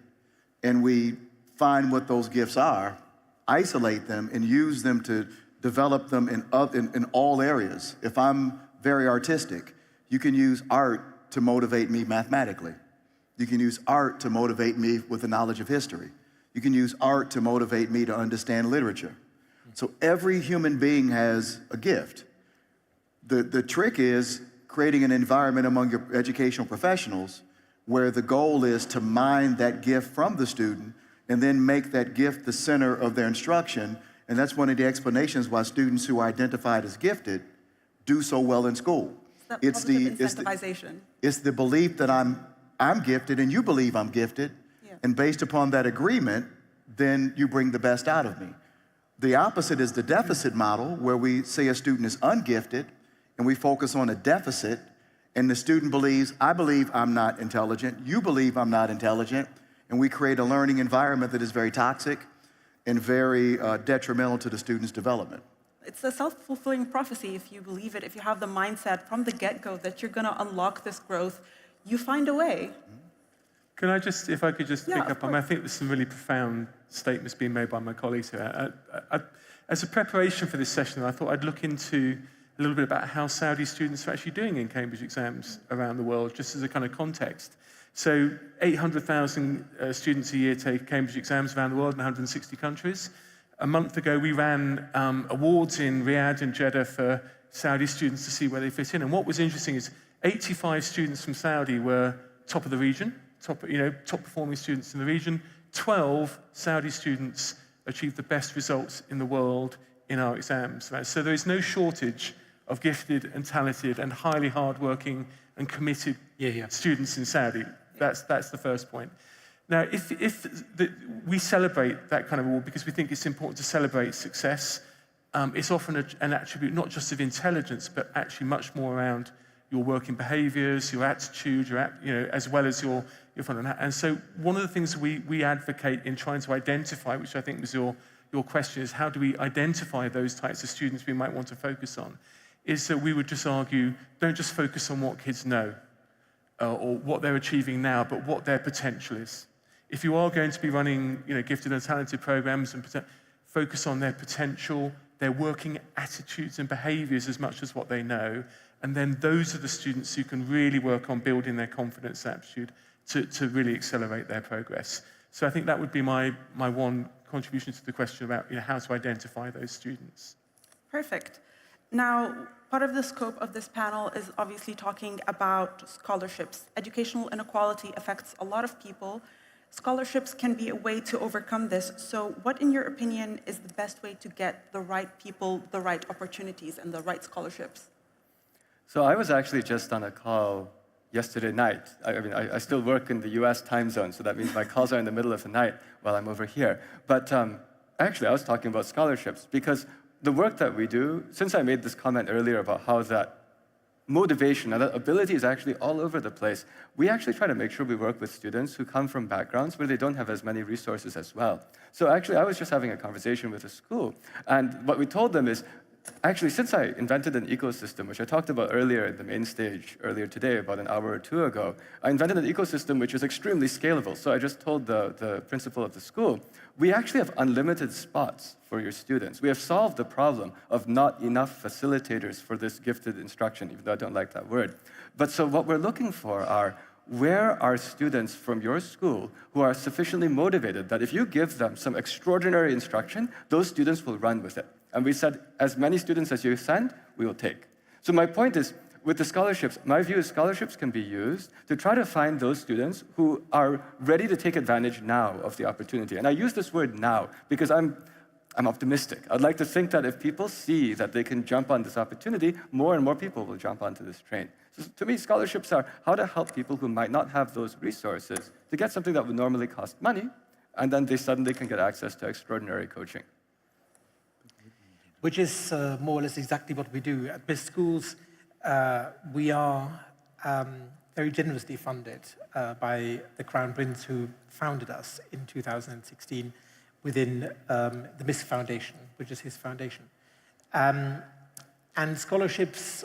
and we find what those gifts are, isolate them and use them to develop them in all areas. If I'm very artistic, you can use art to motivate me mathematically. You can use art to motivate me with the knowledge of history. You can use art to motivate me to understand literature. So every human being has a gift. The trick is creating an environment among your educational professionals where the goal is to mine that gift from the student and then make that gift the center of their instruction And that's one of the explanations why students who are identified as gifted do so well in school. It's incentivization. It's the belief that I'm gifted and you believe I'm gifted. Yeah. And based upon that agreement, then you bring the best out of me. The opposite is the deficit model, where we say a student is ungifted and we focus on a deficit, and the student believes, I believe I'm not intelligent, you believe I'm not intelligent, and we create a learning environment that is very toxic and very detrimental to the student's development. It's a self-fulfilling prophecy if you believe it, if you have the mindset from the get-go that you're going to unlock this growth, you find a way. Can I just, if I could just pick up on, I think there's some really profound statements being made by my colleagues here. As a preparation for this session, I thought I'd look into a little bit about how Saudi students are actually doing in Cambridge exams around the world, just as a kind of context. So 800,000 students a year take Cambridge exams around the world in 160 countries. A month ago, we ran awards in Riyadh and Jeddah for Saudi students to see where they fit in. And what was interesting is 85 students from Saudi were top of the region, top performing students in the region. 12 Saudi students achieved the best results in the world in our exams. Right? So there is no shortage of gifted and talented and highly hardworking and committed students in Saudi. That's the first point. Now, we celebrate that kind of award because we think it's important to celebrate success. It's often an attribute not just of intelligence, but actually much more around your working behaviors, your attitude, as well as your fun. And so one of the things we advocate in trying to identify, which I think was your question, is how do we identify those types of students we might want to focus on, is that we would just argue, don't just focus on what kids know or what they're achieving now, but what their potential is. If you are going to be running gifted and talented programs, and focus on their potential, their working attitudes and behaviors as much as what they know, and then those are the students who can really work on building their confidence and aptitude to really accelerate their progress. So I think that would be my one contribution to the question about how to identify those students. Perfect. Now, part of the scope of this panel is obviously talking about scholarships. Educational inequality affects a lot of people. Scholarships can be a way to overcome this. So what, in your opinion, is the best way to get the right people, the right opportunities, and the right scholarships? So I was actually just on a call yesterday night. I still work in the US time zone, so that means my calls are in the middle of the night while I'm over here. But actually, I was talking about scholarships because the work that we do, since I made this comment earlier about how that motivation and that ability is actually all over the place, we actually try to make sure we work with students who come from backgrounds where they don't have as many resources as well. So actually, I was just having a conversation with a school, and what we told them is, actually, since I invented an ecosystem, which I talked about earlier in the main stage, earlier today, about an hour or two ago, I invented an ecosystem which is extremely scalable. So I just told the principal of the school, we actually have unlimited spots for your students. We have solved the problem of not enough facilitators for this gifted instruction, even though I don't like that word. But so what we're looking for are, where are students from your school who are sufficiently motivated that if you give them some extraordinary instruction, those students will run with it. And we said, as many students as you send, we will take. So my point is, with the scholarships, my view is scholarships can be used to try to find those students who are ready to take advantage now of the opportunity. And I use this word now because I'm optimistic. I'd like to think that if people see that they can jump on this opportunity, more and more people will jump onto this train. So to me, scholarships are how to help people who might not have those resources to get something that would normally cost money, and then they suddenly can get access to extraordinary coaching. Which is more or less exactly what we do. At BIS schools, we are very generously funded by the Crown Prince who founded us in 2016 within the BIS Foundation, which is his foundation. And scholarships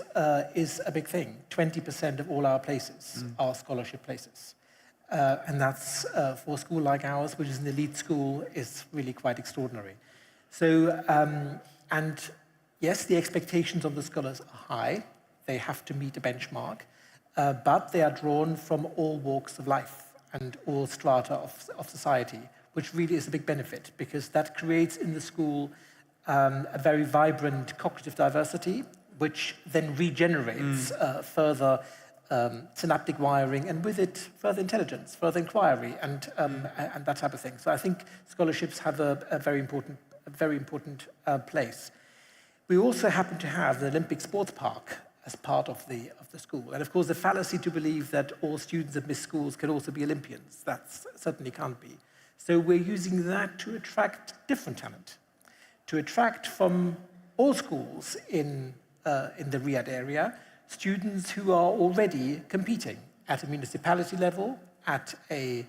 is a big thing. 20% of all our places are scholarship places. And that's, for a school like ours, which is an elite school, is really quite extraordinary. So, and yes, the expectations of the scholars are high. They have to meet a benchmark, but they are drawn from all walks of life and all strata of society, which really is a big benefit because that creates in the school a very vibrant cognitive diversity, which then regenerates further synaptic wiring, and with it, further intelligence, further inquiry, and that type of thing. So I think scholarships have a very important a very important place. We also happen to have the Olympic Sports Park as part of the school. And of course, the fallacy to believe that all students at MIS schools can also be Olympians. That certainly can't be. So we're using that to attract different talent, to attract from all schools in the Riyadh area, students who are already competing at a municipality level, at a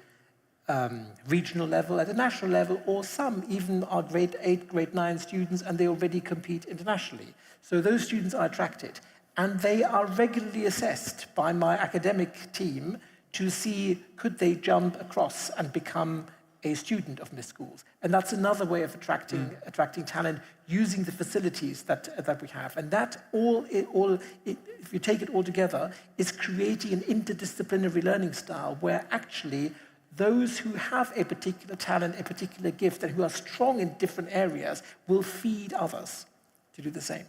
regional level, at a national level, or some even are grade 8, grade 9 students, and they already compete internationally. So those students are attracted, and they are regularly assessed by my academic team to see could they jump across and become a student of MIS schools. And that's another way of attracting talent, using the facilities that we have. And that if you take it all together, is creating an interdisciplinary learning style where actually those who have a particular talent, a particular gift, and who are strong in different areas will feed others to do the same.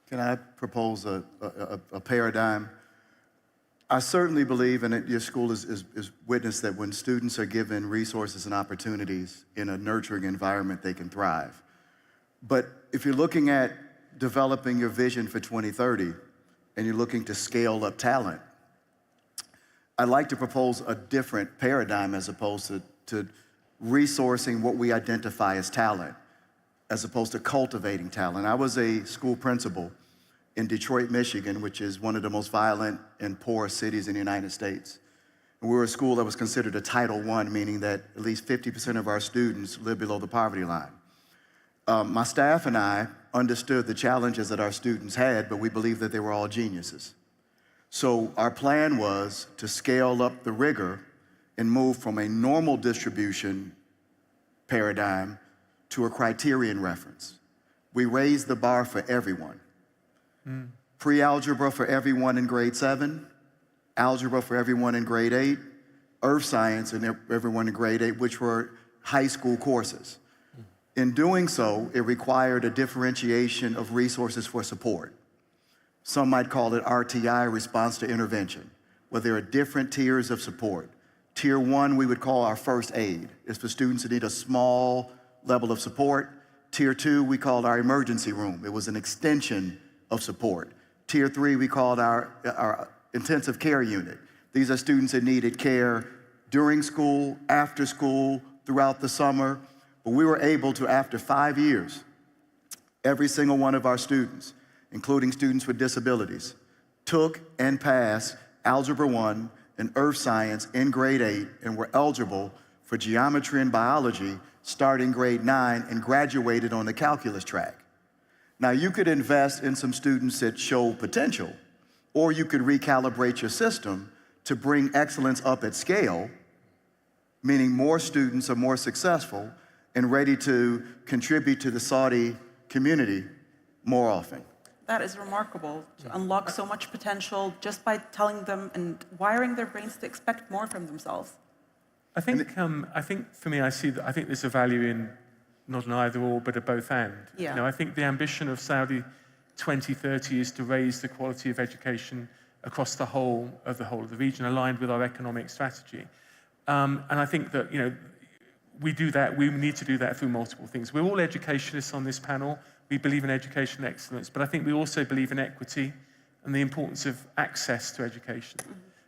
Can I propose a paradigm? I certainly believe, and your school is witness, that when students are given resources and opportunities in a nurturing environment, they can thrive. But if you're looking at developing your vision for 2030 and you're looking to scale up talent, I'd like to propose a different paradigm as opposed to resourcing what we identify as talent, as opposed to cultivating talent. I was a school principal in Detroit, Michigan, which is one of the most violent and poor cities in the United States. And we were a school that was considered a Title I, meaning that at least 50% of our students live below the poverty line. My staff and I understood the challenges that our students had, but we believed that they were all geniuses. So our plan was to scale up the rigor and move from a normal distribution paradigm to a criterion reference. We raised the bar for everyone. Pre-algebra for everyone in grade 7, algebra for everyone in grade 8, earth science and everyone in grade 8, which were high school courses. In doing so, it required a differentiation of resources for support. Some might call it RTI, response to intervention, where there are different tiers of support. Tier 1 we would call our first aid. It's for students who need a small level of support. Tier 2 we called our emergency room. It was an extension of support. Tier 3 we called our intensive care unit. These are students that needed care during school, after school, throughout the summer. But we were able to, after 5 years, every single one of our students, including students with disabilities, took and passed Algebra 1 and Earth Science in grade 8 and were eligible for geometry and biology starting grade 9 and graduated on the calculus track. Now, you could invest in some students that show potential, or you could recalibrate your system to bring excellence up at scale, meaning more students are more successful and ready to contribute to the Saudi community more often. That is remarkable, to unlock so much potential just by telling them and wiring their brains to expect more from themselves. I think for me, I think there's a value in not an either or, but a both and. Yeah. You know, I think the ambition of Saudi 2030 is to raise the quality of education across the whole of the region, aligned with our economic strategy. And I think that, you know, we do that. We need to do that through multiple things. We're all educationists on this panel. We believe in educational excellence, but I think we also believe in equity and the importance of access to education.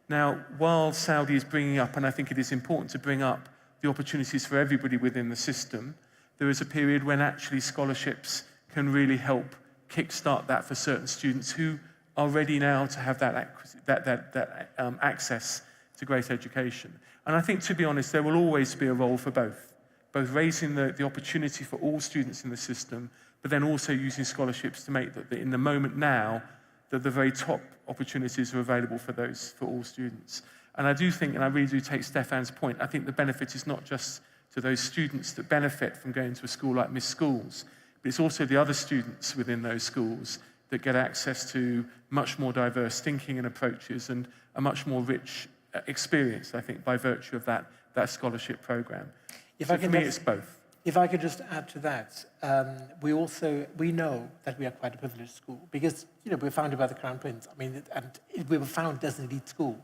Now, while Saudi is bringing up, and I think it is important to bring up the opportunities for everybody within the system, there is a period when actually scholarships can really help kickstart that for certain students who are ready now to have that access to great education. And I think, to be honest, there will always be a role for both raising the opportunity for all students in the system, but then also using scholarships to make that in the moment now, that the very top opportunities are available for all students. And I do think, and I really do take Stefan's point, I think the benefit is not just to those students that benefit from going to a school like MIS Schools, but it's also the other students within those schools that get access to much more diverse thinking and approaches and a much more rich experience, I think, by virtue of that scholarship program. So for me, it's both. If I could just add to that, we know that we are quite a privileged school because, you know, we're founded by the Crown Prince. I mean, and we were founded as an elite school.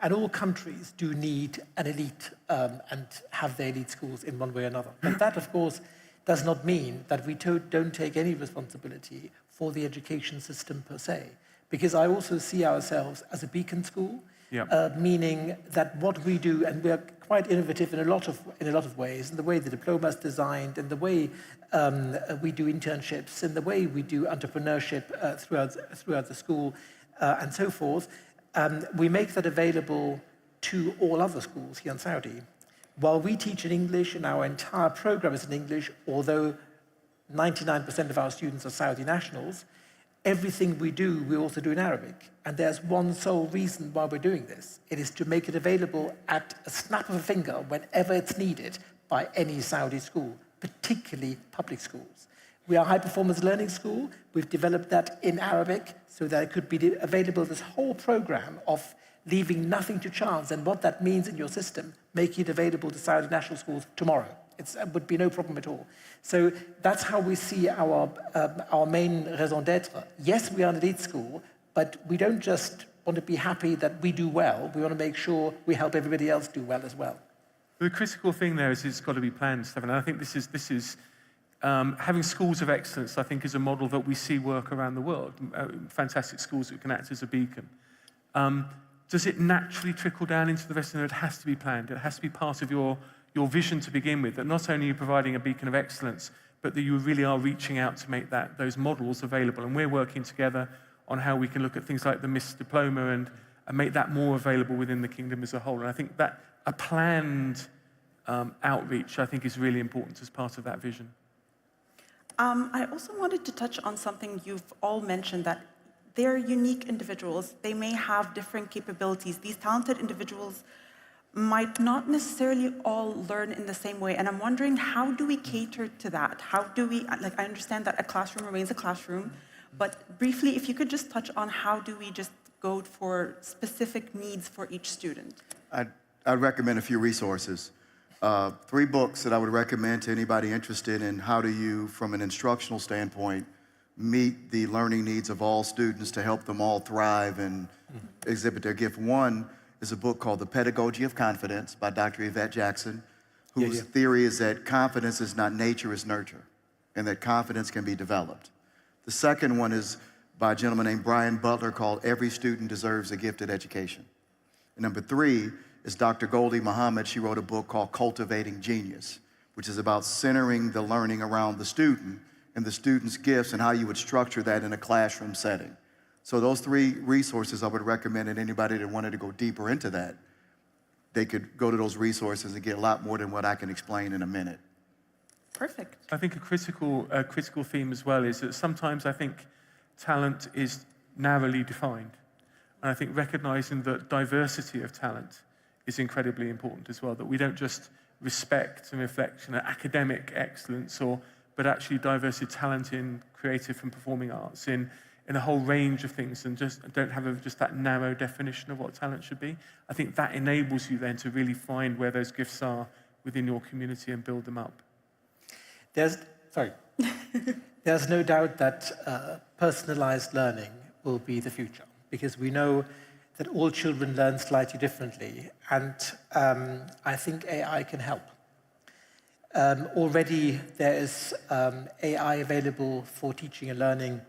And all countries do need an elite and have their elite schools in one way or another. But that, of course, does not mean that we don't take any responsibility for the education system per se. Because I also see ourselves as a beacon school, meaning that what we do, and we are quite innovative in a lot of ways, in the way the diploma is designed, in the way we do internships, in the way we do entrepreneurship throughout the school, and so forth. We make that available to all other schools here in Saudi. While we teach in English and our entire program is in English, although 99% of our students are Saudi nationals, everything we do, we also do in Arabic. And there's one sole reason why we're doing this. It is to make it available at a snap of a finger whenever it's needed by any Saudi school, particularly public schools. We are a high-performance learning school. We've developed that in Arabic so that it could be available, this whole program of leaving nothing to chance, and what that means in your system, making it available to Saudi national schools tomorrow. It would be no problem at all. So that's how we see our main raison d'etre. Yes, we are an elite school, but we don't just want to be happy that we do well. We want to make sure we help everybody else do well as well. The critical thing there is it's got to be planned, Stefan. And I think this is having schools of excellence, I think, is a model that we see work around the world. Fantastic schools that can act as a beacon. Does it naturally trickle down into the rest of the world? It has to be planned. It has to be part of your vision to begin with, that not only are you providing a beacon of excellence, but that you really are reaching out to make those models available. And we're working together on how we can look at things like the Miss Diploma and make that more available within the kingdom as a whole. And I think that a planned outreach, I think, is really important as part of that vision. I also wanted to touch on something you've all mentioned, that they're unique individuals. They may have different capabilities. These talented individuals might not necessarily all learn in the same way. And I'm wondering, how do we cater to that? How do we, like, I understand that a classroom remains a classroom, but briefly, if you could just touch on how do we just go for specific needs for each student? I'd recommend a few resources. 3 books that I would recommend to anybody interested in how do you, from an instructional standpoint, meet the learning needs of all students to help them all thrive and exhibit their gift. One is a book called The Pedagogy of Confidence by Dr. Yvette Jackson, whose theory is that confidence is not nature, it's nurture, and that confidence can be developed. The second one is by a gentleman named Brian Butler called Every Student Deserves a Gifted Education. And number 3 is Dr. Goldie Muhammad. She wrote a book called Cultivating Genius, which is about centering the learning around the student and the student's gifts and how you would structure that in a classroom setting. So those 3 resources I would recommend, and anybody that wanted to go deeper into that, they could go to those resources and get a lot more than what I can explain in a minute. Perfect. I think a critical theme as well is that sometimes I think talent is narrowly defined. And I think recognizing that diversity of talent is incredibly important as well, that we don't just respect and reflect academic excellence, but actually diversity of talent in creative and performing arts, in a whole range of things, and just don't have just that narrow definition of what talent should be. I think that enables you then to really find where those gifts are within your community and build them up. There's no doubt that personalized learning will be the future, because we know that all children learn slightly differently, and I think AI can help. Already there is AI available for teaching and learning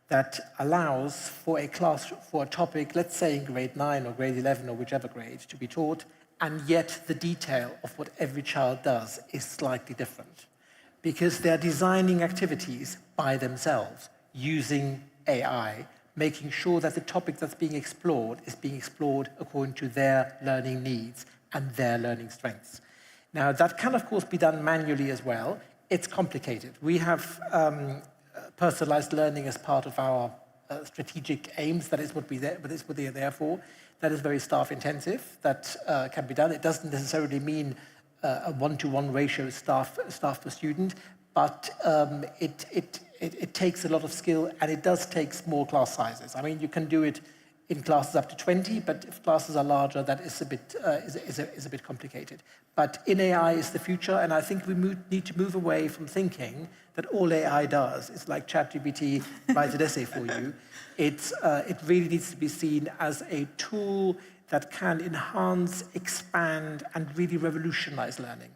that allows for a class, for a topic, let's say in grade 9 or grade 11 or whichever grade, to be taught, and yet the detail of what every child does is slightly different, because they're designing activities by themselves using AI, making sure that the topic that's being explored is being explored according to their learning needs and their learning strengths. Now, that can, of course, be done manually as well. It's complicated. We have personalized learning as part of our strategic aims. That is what they are there for. That is very staff intensive. That can be done. It doesn't necessarily mean a one-to-one ratio staff per student, but it takes a lot of skill, and it does take small class sizes. I mean, you can do it in classes up to 20, but if classes are larger, that is a bit complicated. But in AI is the future, and I think we need to move away from thinking that all AI does is like ChatGPT writes an essay for you. It really needs to be seen as a tool that can enhance, expand, and really revolutionize learning.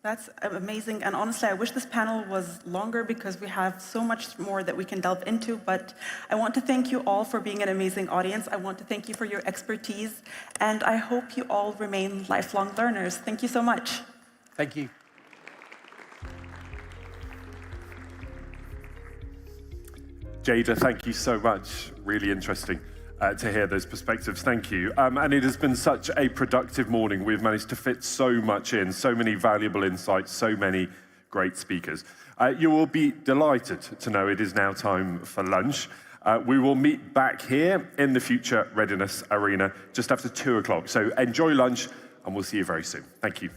That's amazing. And honestly, I wish this panel was longer because we have so much more that we can delve into. But I want to thank you all for being an amazing audience. I want to thank you for your expertise. And I hope you all remain lifelong learners. Thank you so much. Thank you. Jada, thank you so much. Really interesting to hear those perspectives. Thank you. And it has been such a productive morning. We've managed to fit so much in, so many valuable insights, so many great speakers. You will be delighted to know it is now time for lunch. We will meet back here in the Future Readiness Arena just after 2 o'clock. So enjoy lunch, and we'll see you very soon. Thank you.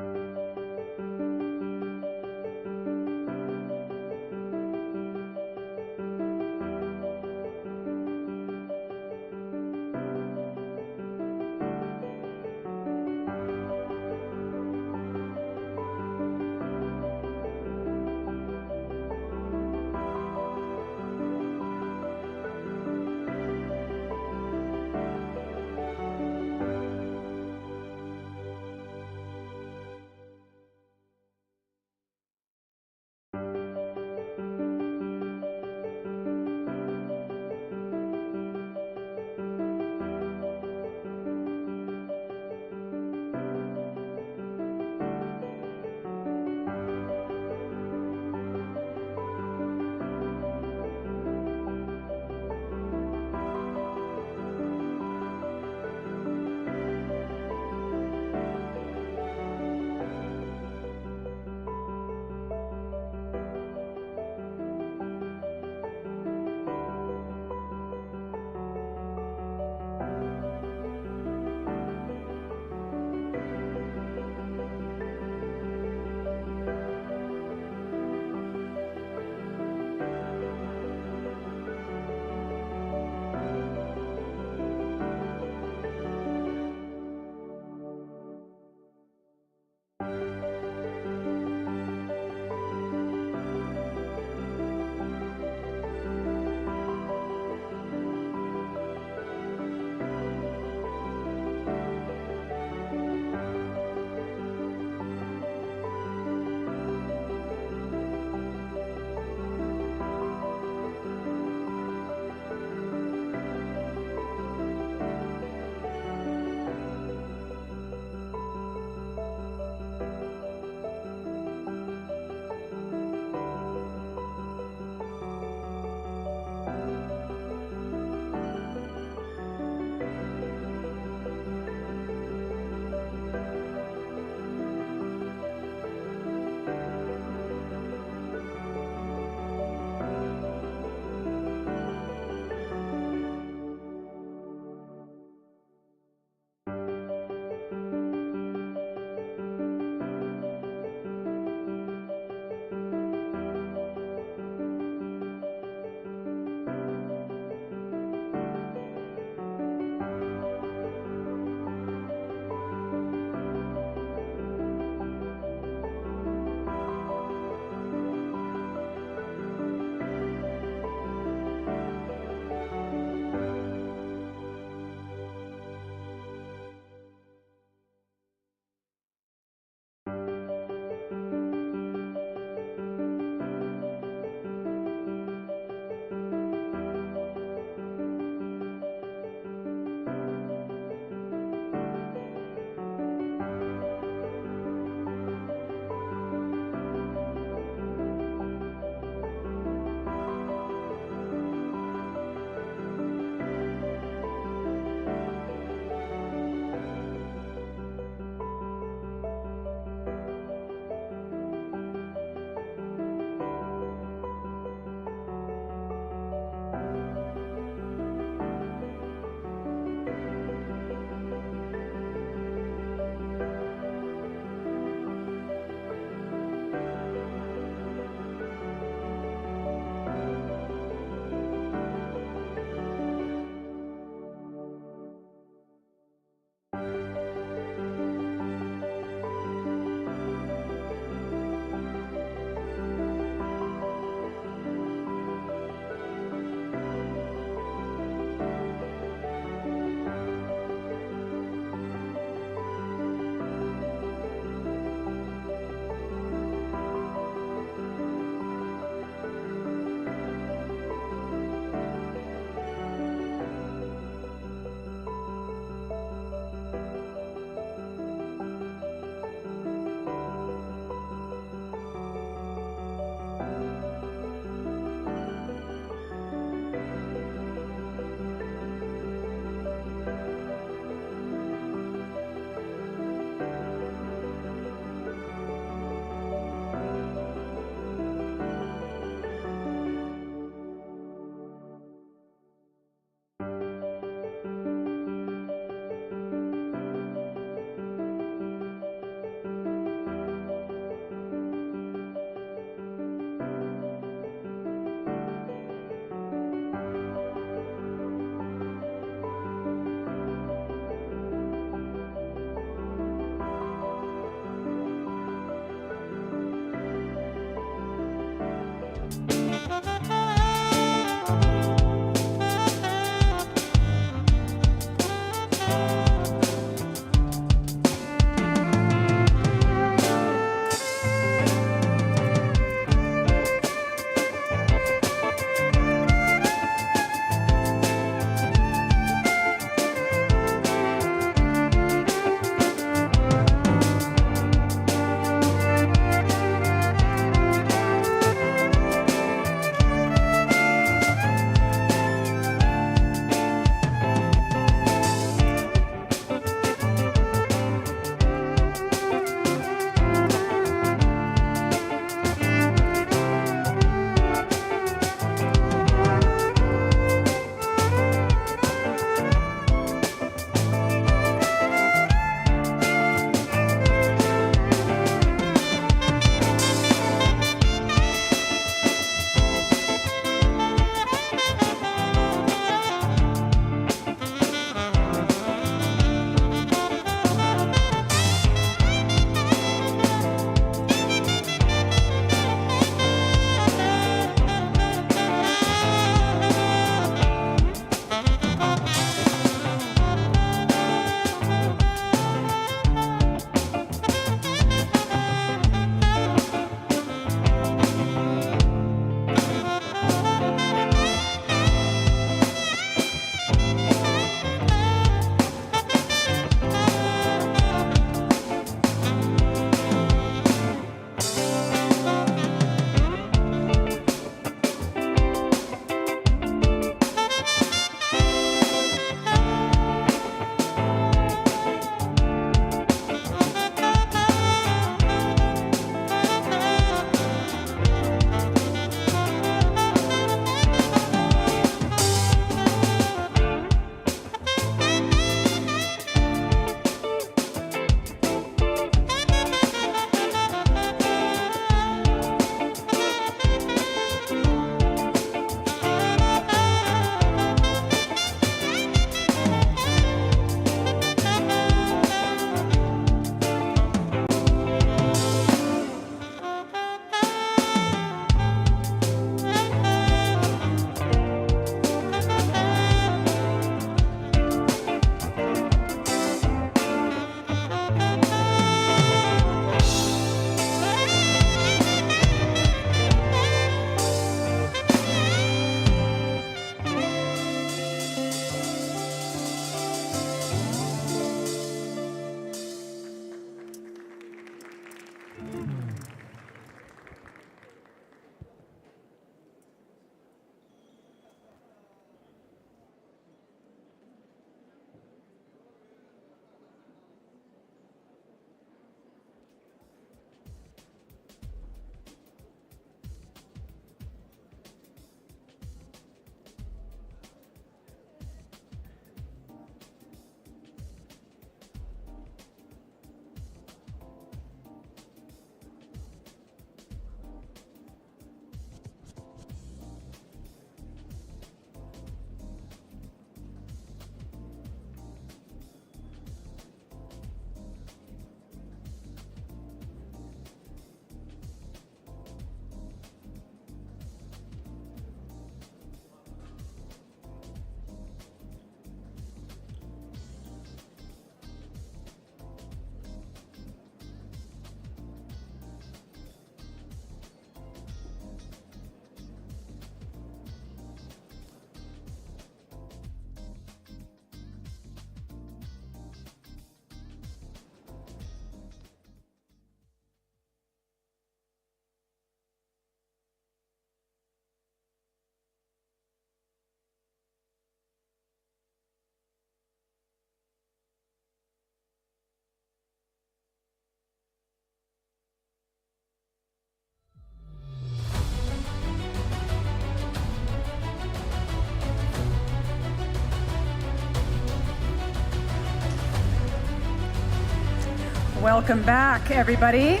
Welcome back, everybody.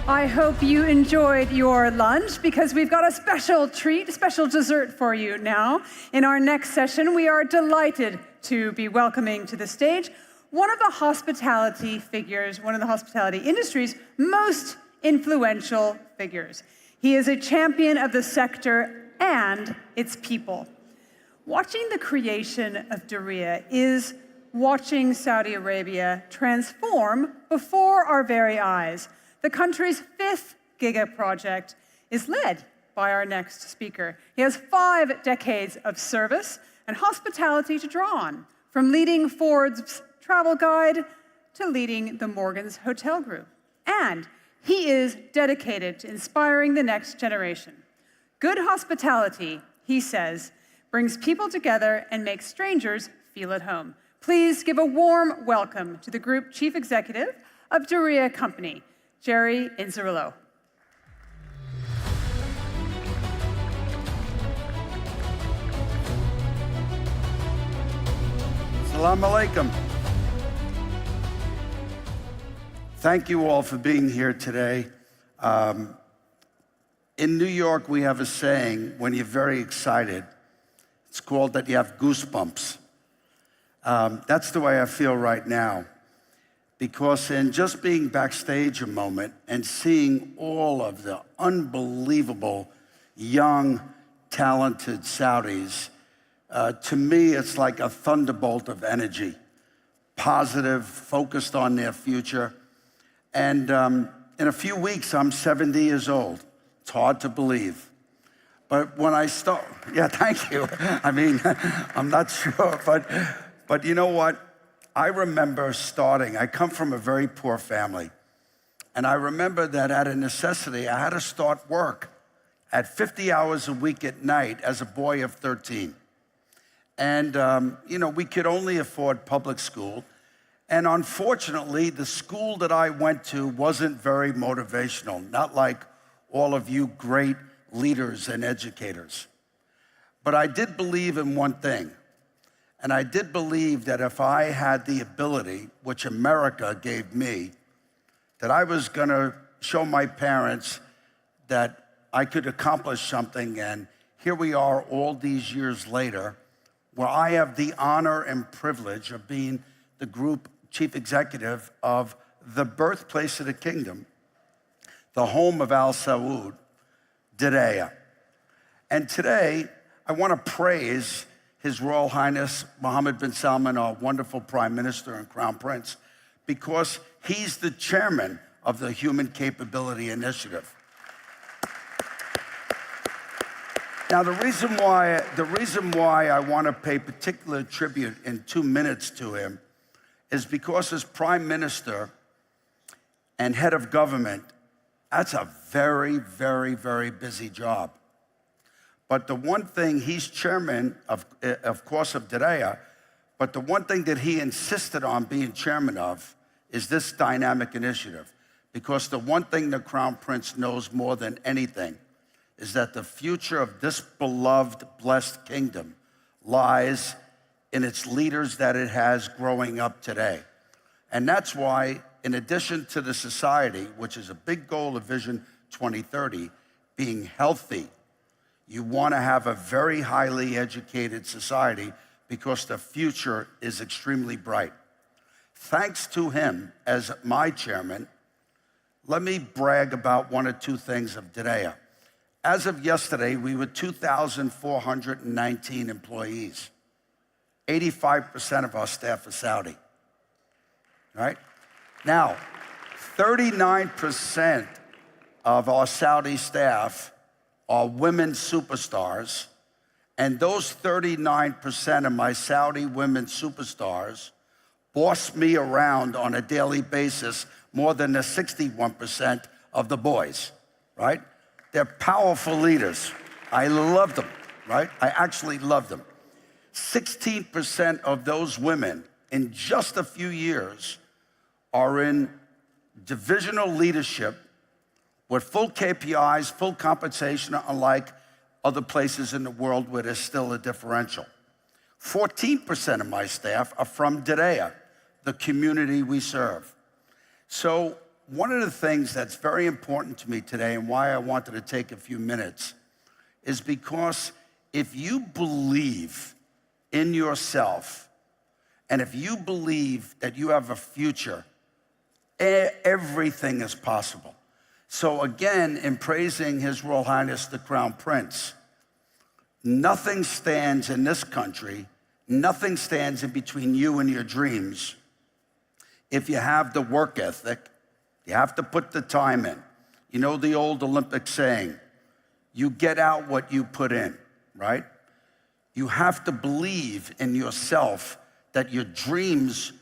I hope you enjoyed your lunch because we've got a special treat, a special dessert for you now. In our next session, we are delighted to be welcoming to the stage one of the hospitality figures, one of the hospitality industry's most influential figures. He is a champion of the sector and its people. Watching the creation of Diriyah is watching Saudi Arabia transform before our very eyes. The country's 5th Giga project is led by our next speaker. He has 5 decades of service and hospitality to draw on, from leading Ford's travel guide to leading the Morgan's Hotel Group. And he is dedicated to inspiring the next generation. Good hospitality, he says, brings people together and makes strangers feel at home. Please give a warm welcome to the Group Chief Executive of Diriyah Company, Jerry Inzerillo. Assalamu alaikum. Thank you all for being here today. In New York, we have a saying, when you're very excited, it's called that you have goosebumps. That's the way I feel right now. Because in just being backstage a moment and seeing all of the unbelievable, young, talented Saudis, to me, it's like a thunderbolt of energy, positive, focused on their future. And in a few weeks, I'm 70 years old. It's hard to believe. But when I start, yeah, thank you. I mean, I'm not sure, but you know what? I remember starting, I come from a very poor family. And I remember that out of necessity, I had to start work at 50 hours a week at night as a boy of 13. And, you know, we could only afford public school. And unfortunately, the school that I went to wasn't very motivational, not like all of you great leaders and educators. But I did believe in one thing. And I did believe that if I had the ability, which America gave me, that I was going to show my parents that I could accomplish something. And here we are all these years later, where I have the honor and privilege of being the group chief executive of the birthplace of the kingdom, the home of Al Saud, Diriyah. And today, I want to praise His Royal Highness Mohammed bin Salman, our wonderful Prime Minister and Crown Prince, because he's the chairman of the Human Capability Initiative. Now, the reason why I want to pay particular tribute in 2 minutes to him is because as Prime Minister and head of government, that's a very, very, very busy job. But the one thing, he's chairman of course, of Diriyah, but the one thing that he insisted on being chairman of is this dynamic initiative. Because the one thing the Crown Prince knows more than anything is that the future of this beloved, blessed kingdom lies in its leaders that it has growing up today. And that's why, in addition to the society, which is a big goal of Vision 2030, being healthy, you want to have a very highly educated society because the future is extremely bright. Thanks to him as my chairman, let me brag about 1 or 2 things of Diriyah. As of yesterday, we were 2,419 employees. 85% of our staff is Saudi, right? Now, 39% of our Saudi staff are women superstars, and those 39% of my Saudi women superstars boss me around on a daily basis more than the 61% of the boys, right? They're powerful leaders. I love them, right? I actually love them. 16% of those women in just a few years are in divisional leadership with full KPIs, full compensation, unlike other places in the world where there's still a differential. 14% of my staff are from Diriyah, the community we serve. So one of the things that's very important to me today and why I wanted to take a few minutes is because if you believe in yourself and if you believe that you have a future, everything is possible. So again, in praising His Royal Highness the Crown Prince, nothing stands in this country, nothing stands in between you and your dreams if you have the work ethic. You have to put the time in. You know the old Olympic saying, you get out what you put in, right? You have to believe in yourself that your dreams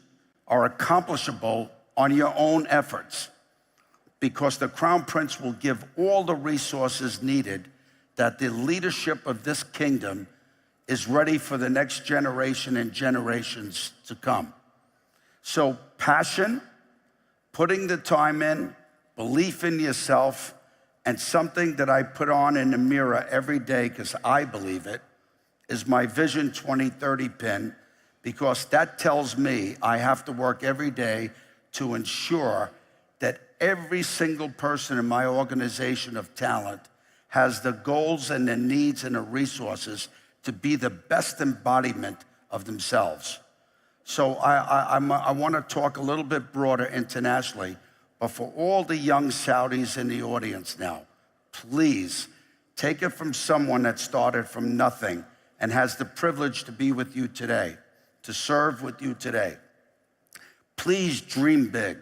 are accomplishable on your own efforts, because the Crown Prince will give all the resources needed that the leadership of this kingdom is ready for the next generation and generations to come. So passion, putting the time in, belief in yourself, and something that I put on in the mirror every day because I believe it, is my Vision 2030 pin, because that tells me I have to work every day to ensure that every single person in my organization of talent has the goals and the needs and the resources to be the best embodiment of themselves. So I want to talk a little bit broader internationally, but for all the young Saudis in the audience now, please take it from someone that started from nothing and has the privilege to be with you today, to serve with you today. Please dream big.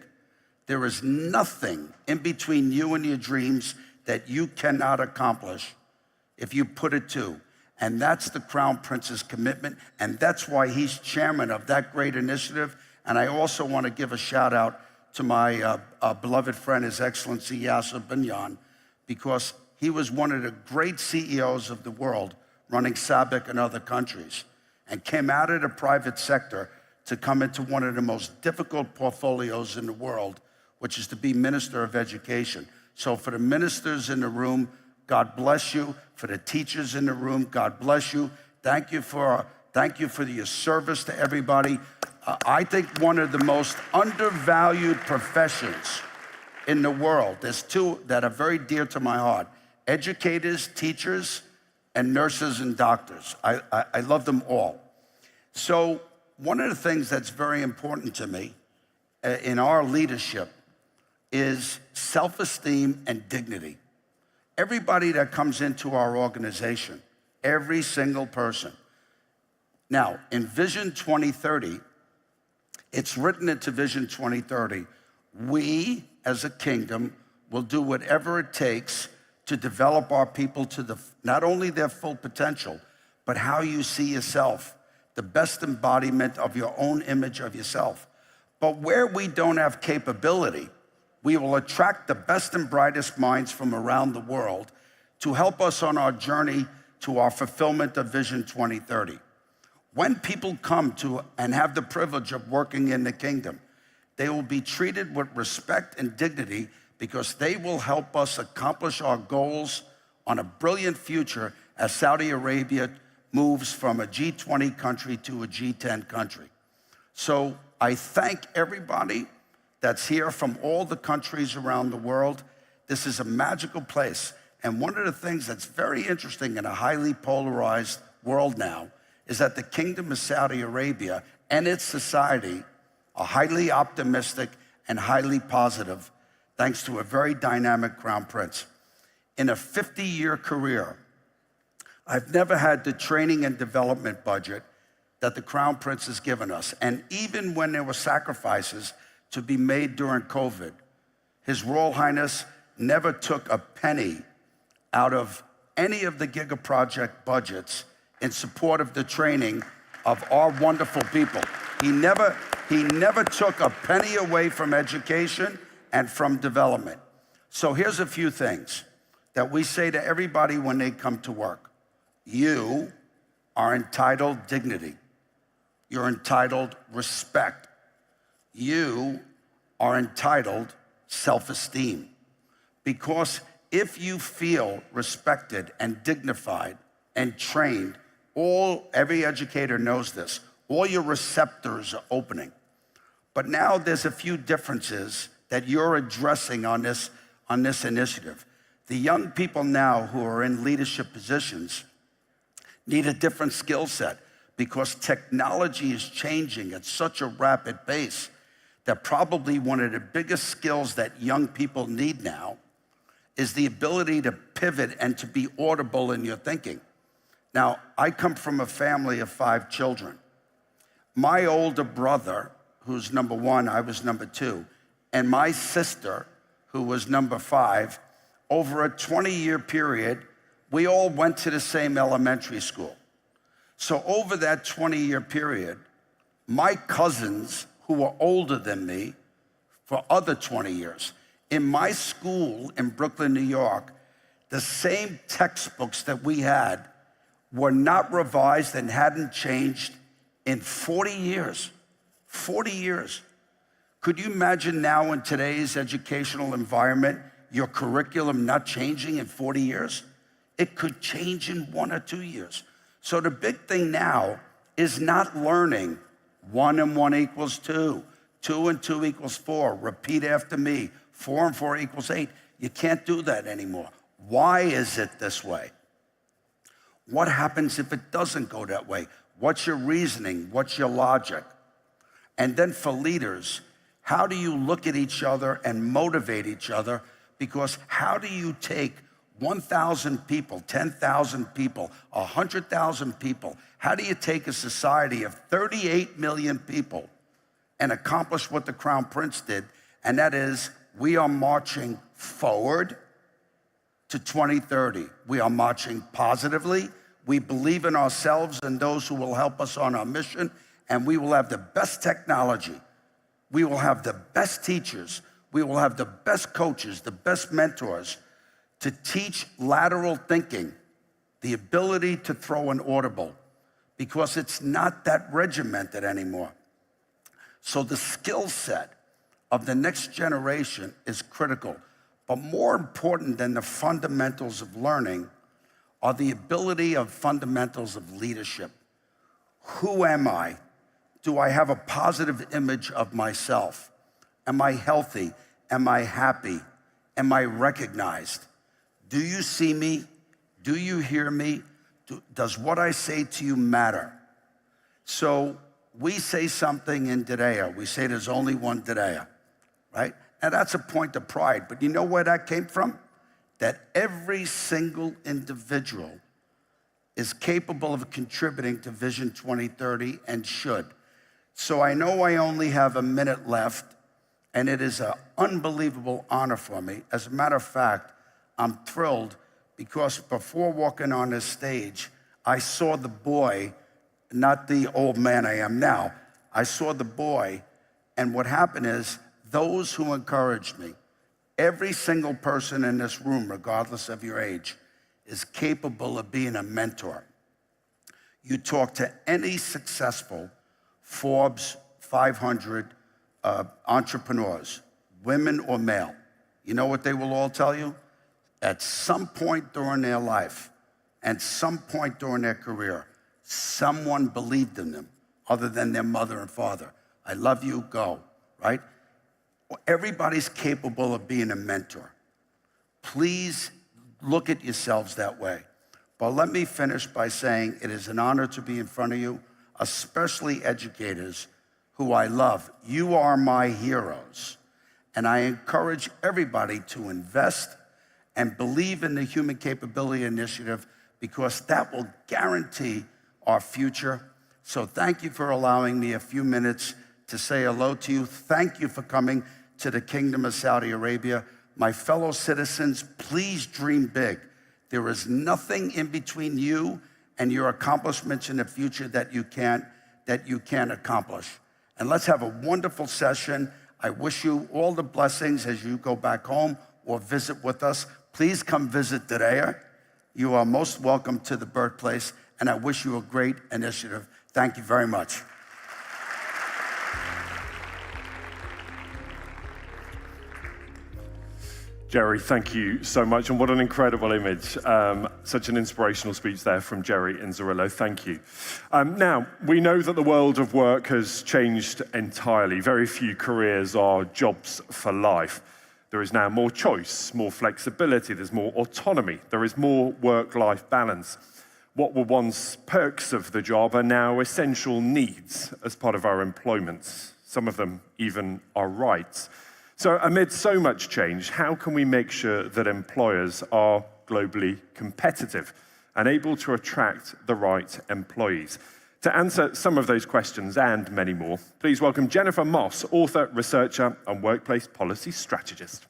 There is nothing in between you and your dreams that you cannot accomplish if you put it to. And that's the Crown Prince's commitment, and that's why he's chairman of that great initiative. And I also want to give a shout out to my beloved friend, His Excellency Yasser Binyan, because he was one of the great CEOs of the world running SABIC and other countries, and came out of the private sector to come into one of the most difficult portfolios in the world, which is to be Minister of Education. So for the ministers in the room, God bless you. For the teachers in the room, God bless you. Thank you for your service to everybody. I think one of the most undervalued professions in the world, there's two that are very dear to my heart: educators, teachers, and nurses and doctors. I love them all. So one of the things that's very important to me in our leadership is self-esteem and dignity. Everybody that comes into our organization, every single person. Now, in Vision 2030, it's written into Vision 2030, we as a kingdom will do whatever it takes to develop our people to not only their full potential, but how you see yourself, the best embodiment of your own image of yourself. But where we don't have capability, we will attract the best and brightest minds from around the world to help us on our journey to our fulfillment of Vision 2030. When people come to and have the privilege of working in the kingdom, they will be treated with respect and dignity, because they will help us accomplish our goals on a brilliant future as Saudi Arabia moves from a G20 country to a G10 country. So I thank everybody that's here from all the countries around the world. This is a magical place. And one of the things that's very interesting in a highly polarized world now is that the Kingdom of Saudi Arabia and its society are highly optimistic and highly positive, thanks to a very dynamic Crown Prince. In a 50-year career, I've never had the training and development budget that the Crown Prince has given us. And even when there were sacrifices to be made during COVID, His Royal Highness never took a penny out of any of the Giga Project budgets in support of the training of our wonderful people. He never took a penny away from education and from development. So here's a few things that we say to everybody when they come to work. You are entitled dignity. You're entitled respect. You are entitled self-esteem. Because if you feel respected and dignified and trained, every educator knows this, all your receptors are opening. But now there's a few differences that you're addressing on this initiative. The young people now who are in leadership positions need a different skill set because technology is changing at such a rapid pace that probably one of the biggest skills that young people need now is the ability to pivot and to be audible in your thinking. Now, I come from a family of 5 children. My older brother, who's number 1, I was number 2, and my sister, who was number 5, over a 20-year period, we all went to the same elementary school. So over that 20-year period, my cousins who were older than me for other 20 years, in my school in Brooklyn, New York, the same textbooks that we had were not revised and hadn't changed in 40 years. 40 years. Could you imagine now in today's educational environment, your curriculum not changing in 40 years? It could change in 1 or 2 years. So the big thing now is not learning 1 and 1 equals 2, 2 and 2 equals 4, repeat after me, 4 and 4 equals 8. You can't do that anymore. Why is it this way? What happens if it doesn't go that way? What's your reasoning? What's your logic? And then for leaders, how do you look at each other and motivate each other? Because how do you take 1,000 people, 10,000 people, 100,000 people? How do you take a society of 38 million people and accomplish what the Crown Prince did? And that is, we are marching forward to 2030. We are marching positively. We believe in ourselves and those who will help us on our mission, and we will have the best technology. We will have the best teachers. We will have the best coaches, the best mentors to teach lateral thinking, the ability to throw an audible, because it's not that regimented anymore. So the skill set of the next generation is critical. But more important than the fundamentals of learning are the ability of fundamentals of leadership. Who am I? Do I have a positive image of myself? Am I healthy? Am I happy? Am I recognized? Do you see me? Do you hear me? Does what I say to you matter? So we say something in Didea. We say there's only one Didea, right? And that's a point of pride. But you know where that came from? That every single individual is capable of contributing to Vision 2030 and should. So I know I only have a minute left, and it is an unbelievable honor for me. As a matter of fact, I'm thrilled because before walking on this stage, I saw the boy, not the old man I am now. I saw the boy, and what happened is those who encouraged me, every single person in this room, regardless of your age, is capable of being a mentor. You talk to any successful Forbes 500 entrepreneurs, women or male, you know what they will all tell you? At some point during their life and some point during their career, someone believed in them other than their mother and father. I love you, go, right? Everybody's capable of being a mentor. Please look at yourselves that way. But let me finish by saying it is an honor to be in front of you, especially educators who I love. You are my heroes. And I encourage everybody to invest and believe in the Human Capability Initiative because that will guarantee our future. So thank you for allowing me a few minutes to say hello to you. Thank you for coming to the Kingdom of Saudi Arabia. My fellow citizens, please dream big. There is nothing in between you and your accomplishments in the future that you can't accomplish. And let's have a wonderful session. I wish you all the blessings as you go back home or visit with us. Please come visit Didea. You are most welcome to the birthplace, and I wish you a great initiative. Thank you very much. Jerry, thank you so much, and what an incredible image. Such an inspirational speech there from Jerry Inzerillo. Thank you. Now, we know that the world of work has changed entirely. Very few careers are jobs for life. There is now more choice, more flexibility, there's more autonomy, there is more work-life balance. What were once perks of the job are now essential needs as part of our employments. Some of them even are rights. So amid so much change, how can we make sure that employers are globally competitive and able to attract the right employees? To answer some of those questions and many more, please welcome Jennifer Moss, author, researcher, and workplace policy strategist.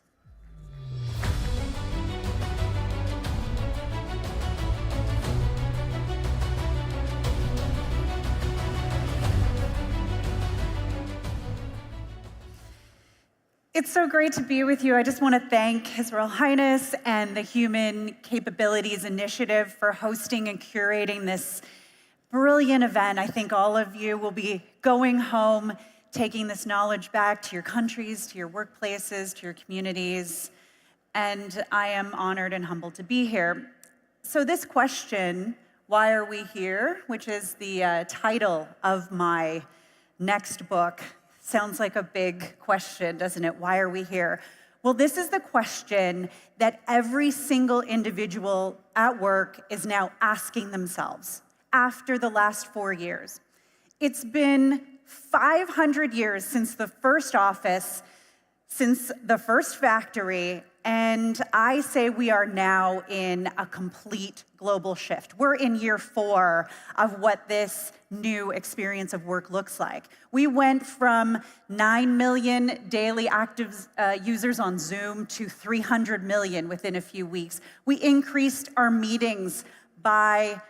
It's so great to be with you. I just want to thank His Royal Highness and the Human Capabilities Initiative for hosting and curating this brilliant event. I think all of you will be going home, taking this knowledge back to your countries, to your workplaces, to your communities. And I am honored and humbled to be here. So this question, why are we here, which is the title of my next book, sounds like a big question, doesn't it? Why are we here? Well, this is the question that every single individual at work is now asking themselves after the last 4 years. It's been 500 years since the first office, since the first factory, and I say we are now in a complete global shift. We're in year 4 of what this new experience of work looks like. We went from 9 million daily active users on Zoom to 300 million within a few weeks. We increased our meetings by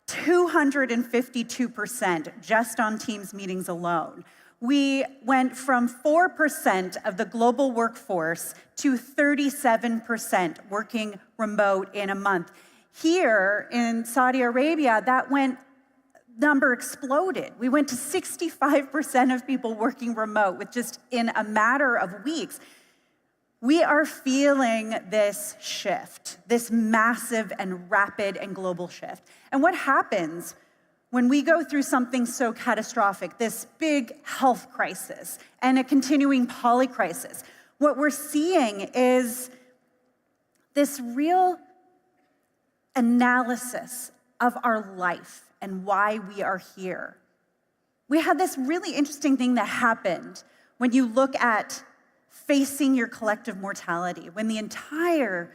252% just on Teams meetings alone. We went from 4% of the global workforce to 37% working remote in a month. Here in Saudi Arabia, that number exploded. We went to 65% of people working remote with just in a matter of weeks. We are feeling this shift, this massive and rapid and global shift. And what happens when we go through something so catastrophic, this big health crisis and a continuing poly crisis, what we're seeing is this real analysis of our life and why we are here. We had this really interesting thing that happened when you look at facing your collective mortality, when the entire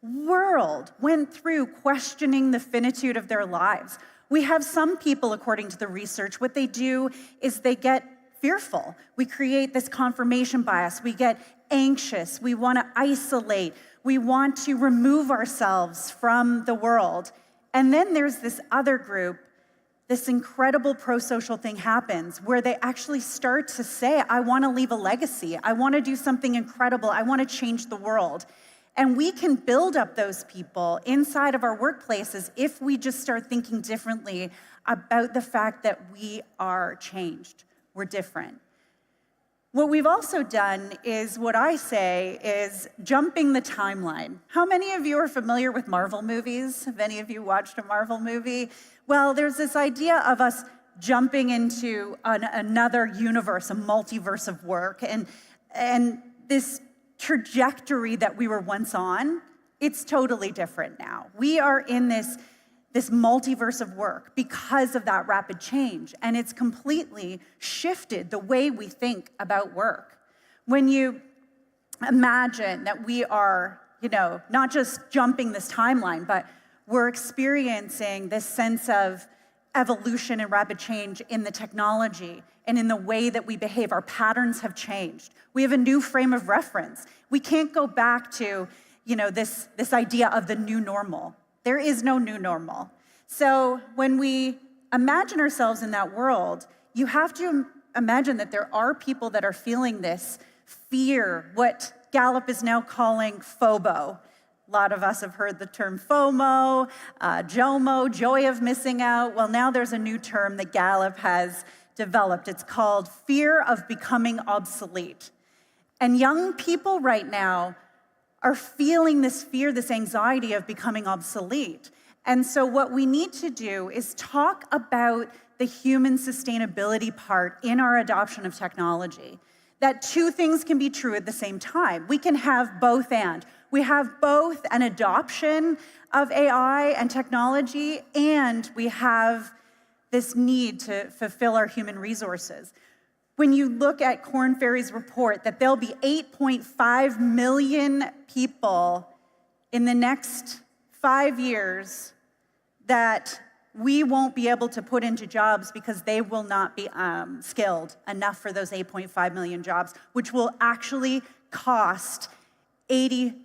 world went through questioning the finitude of their lives. We have some people, according to the research, what they do is they get fearful. We create this confirmation bias. We get anxious. We want to isolate. We want to remove ourselves from the world. And then there's this other group, this incredible pro-social thing happens where they actually start to say, I want to leave a legacy. I want to do something incredible. I want to change the world. And we can build up those people inside of our workplaces if we just start thinking differently about the fact that we are changed, we're different. What we've also done is what I say is jumping the timeline. How many of you are familiar with Marvel movies? Have any of you watched a Marvel movie? Well, there's this idea of us jumping into another universe, a multiverse of work, and this trajectory that we were once on, it's totally different now. We are in this multiverse of work because of that rapid change, and it's completely shifted the way we think about work. When you imagine that we are, not just jumping this timeline, but we're experiencing this sense of evolution and rapid change in the technology and in the way that we behave. Our patterns have changed. We have a new frame of reference. We can't go back to, this idea of the new normal. There is no new normal. So when we imagine ourselves in that world, you have to imagine that there are people that are feeling this fear, what Gallup is now calling FOBO. A lot of us have heard the term FOMO, JOMO, joy of missing out. Well, now there's a new term that Gallup has developed. It's called fear of becoming obsolete. And young people right now are feeling this fear, this anxiety of becoming obsolete. And so what we need to do is talk about the human sustainability part in our adoption of technology. That two things can be true at the same time. We can have both and. We have both an adoption of AI and technology, and we have this need to fulfill our human resources. When you look at Korn Ferry's report that there'll be 8.5 million people in the next 5 years that we won't be able to put into jobs because they will not be skilled enough for those 8.5 million jobs, which will actually cost 85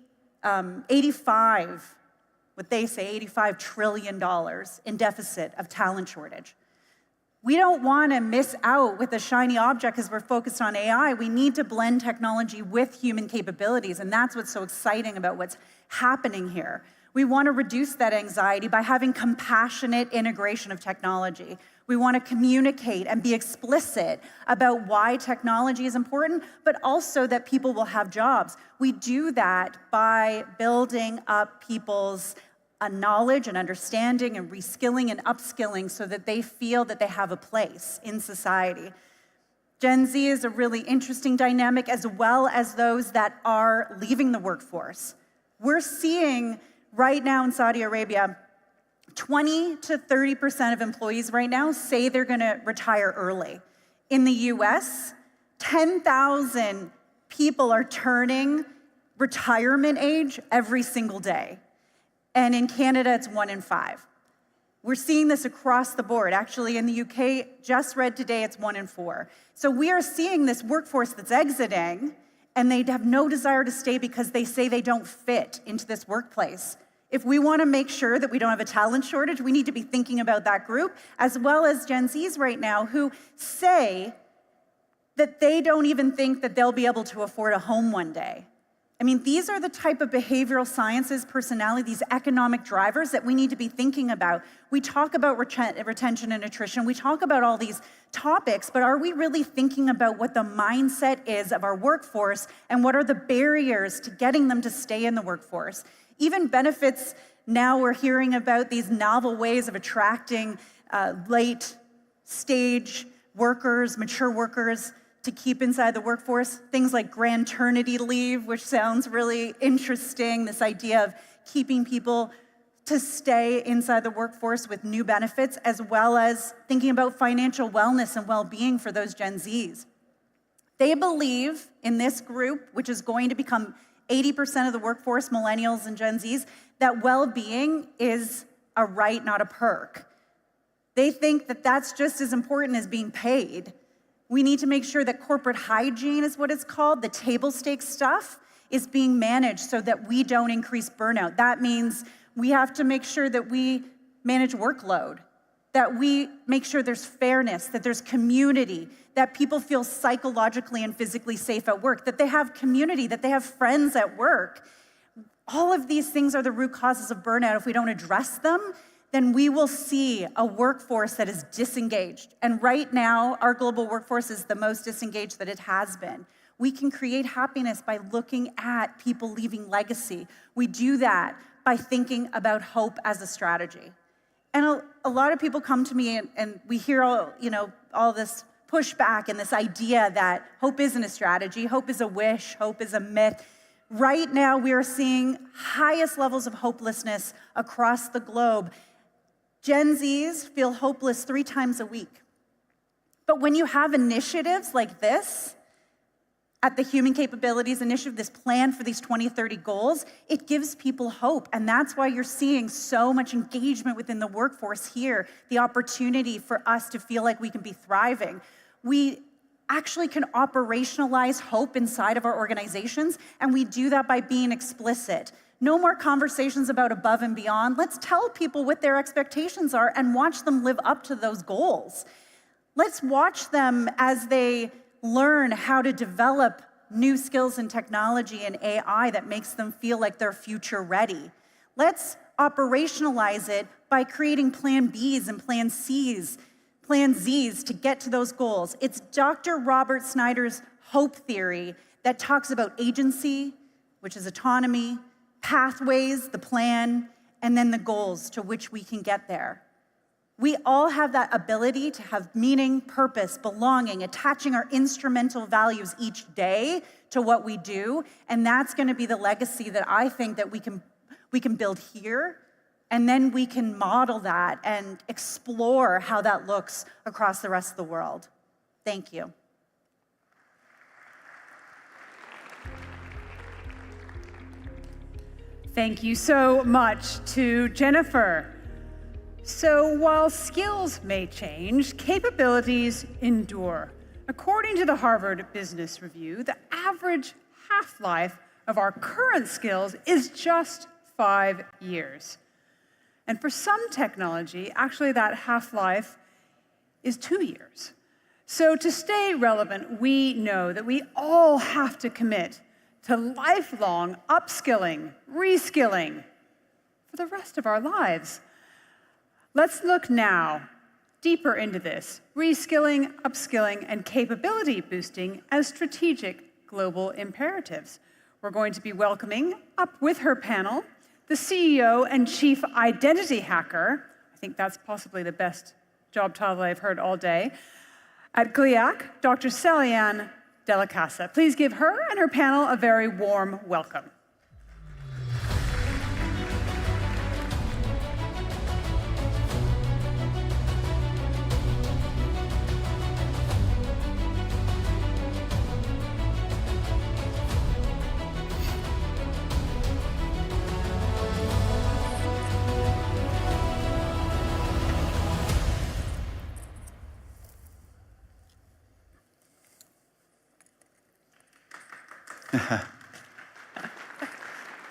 trillion dollars in deficit of talent shortage. We don't want to miss out with a shiny object because we're focused on AI. We need to blend technology with human capabilities, and that's what's so exciting about what's happening here. We want to reduce that anxiety by having compassionate integration of technology. We want to communicate and be explicit about why technology is important, but also that people will have jobs. We do that by building up people's knowledge and understanding and reskilling and upskilling so that they feel that they have a place in society. Gen Z is a really interesting dynamic, as well as those that are leaving the workforce. We're seeing right now in Saudi Arabia, 20 to 30% of employees right now say they're going to retire early. In the US, 10,000 people are turning retirement age every single day. And in Canada, it's 1 in 5. We're seeing this across the board. Actually, in the UK, just read today, it's 1 in 4. So we are seeing this workforce that's exiting, and they have no desire to stay because they say they don't fit into this workplace. If we want to make sure that we don't have a talent shortage, we need to be thinking about that group, as well as Gen Zs right now who say that they don't even think that they'll be able to afford a home one day. I mean, these are the type of behavioral sciences, personality, these economic drivers that we need to be thinking about. We talk about retention and attrition. We talk about all these topics, but are we really thinking about what the mindset is of our workforce and what are the barriers to getting them to stay in the workforce? Even benefits, now we're hearing about these novel ways of attracting late stage workers, mature workers, to keep inside the workforce, things like grandternity leave, which sounds really interesting, this idea of keeping people to stay inside the workforce with new benefits, as well as thinking about financial wellness and well-being for those Gen Zs. They believe in this group, which is going to become 80% of the workforce, millennials and Gen Zs, that well-being is a right, not a perk. They think that that's just as important as being paid. We need to make sure that corporate hygiene is what it's called, the table stakes stuff, is being managed so that we don't increase burnout. That means we have to make sure that we manage workload, that we make sure there's fairness, that there's community, that people feel psychologically and physically safe at work, that they have community, that they have friends at work. All of these things are the root causes of burnout. If we don't address them, then we will see a workforce that is disengaged. And right now, our global workforce is the most disengaged that it has been. We can create happiness by looking at people leaving legacy. We do that by thinking about hope as a strategy. And a lot of people come to me and we hear all this pushback and this idea that hope isn't a strategy, hope is a wish, hope is a myth. Right now, we are seeing highest levels of hopelessness across the globe. Gen Zs feel hopeless 3 times a week. But when you have initiatives like this, at the Human Capabilities Initiative, this plan for these 2030 goals, it gives people hope. And that's why you're seeing so much engagement within the workforce here, the opportunity for us to feel like we can be thriving. We actually can operationalize hope inside of our organizations, and we do that by being explicit. No more conversations about above and beyond. Let's tell people what their expectations are and watch them live up to those goals. Let's watch them as they learn how to develop new skills in technology and AI that makes them feel like they're future ready. Let's operationalize it by creating plan Bs and plan Cs, plan Zs to get to those goals. It's Dr. Robert Snyder's hope theory that talks about agency, which is autonomy, pathways, the plan, and then the goals to which we can get there. We all have that ability to have meaning, purpose, belonging, attaching our instrumental values each day to what we do, and that's going to be the legacy that I think that we can build here, and then we can model that and explore how that looks across the rest of the world. Thank you. Thank you so much to Jennifer. So while skills may change, capabilities endure. According to the Harvard Business Review, the average half-life of our current skills is just 5 years. And for some technology, actually that half-life is 2 years. So to stay relevant, we know that we all have to commit to lifelong upskilling, reskilling for the rest of our lives. Let's look now deeper into this, reskilling, upskilling, and capability boosting as strategic global imperatives. We're going to be welcoming up with her panel the CEO and Chief Identity Hacker, I think that's possibly the best job title I've heard all day, at GLIAC, Dr. Celiane Della Casa. Please give her and her panel a very warm welcome.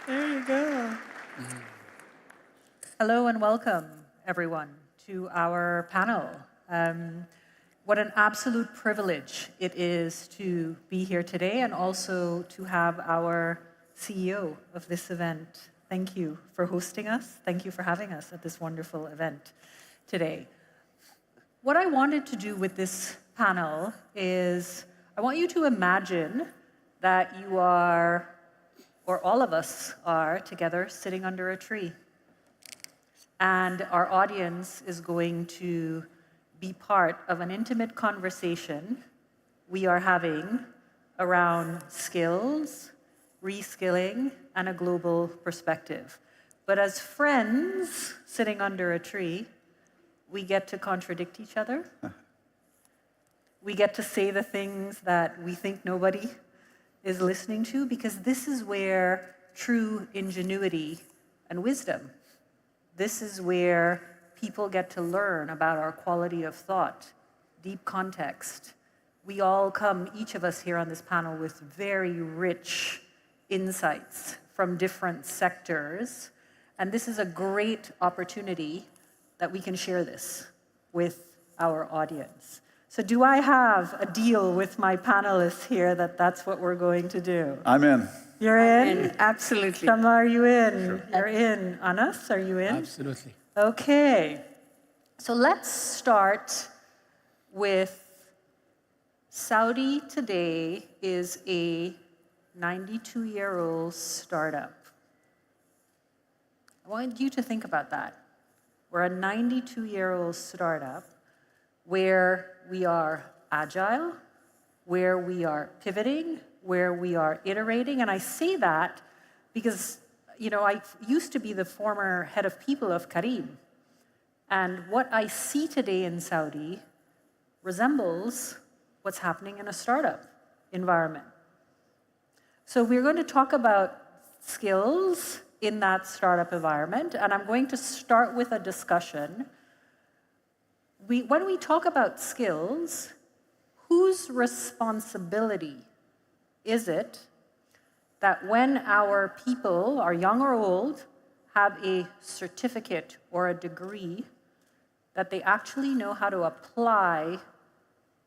There you go. Hello and welcome, everyone, to our panel. What an absolute privilege it is to be here today and also to have our CEO of this event. Thank you for hosting us. Thank you for having us at this wonderful event today. What I wanted to do with this panel is I want you to imagine that you are, or all of us are, together sitting under a tree. And our audience is going to be part of an intimate conversation we are having around skills, reskilling, and a global perspective. But as friends sitting under a tree, we get to contradict each other. We get to say the things that we think nobody is listening to, because this is where true ingenuity and wisdom, this is where people get to learn about our quality of thought, deep context. We all come, each of us here on this panel, with very rich insights from different sectors. And this is a great opportunity that we can share this with our audience. So do I have a deal with my panelists here that that's what we're going to do? I'm in. You're in? Absolutely. Shama, are you in? Sure. You're in. Anas, are you in? Absolutely. Okay. So let's start with Saudi today is a 92-year-old startup. I want you to think about that. We're a 92-year-old startup where we are agile, where we are pivoting, where we are iterating. And I say that because, you know, I used to be the former head of people of Careem. And what I see today in Saudi resembles what's happening in a startup environment. So we're going to talk about skills in that startup environment. And I'm going to start with a discussion. When we talk about skills, whose responsibility is it that when our people, are young or old, have a certificate or a degree, that they actually know how to apply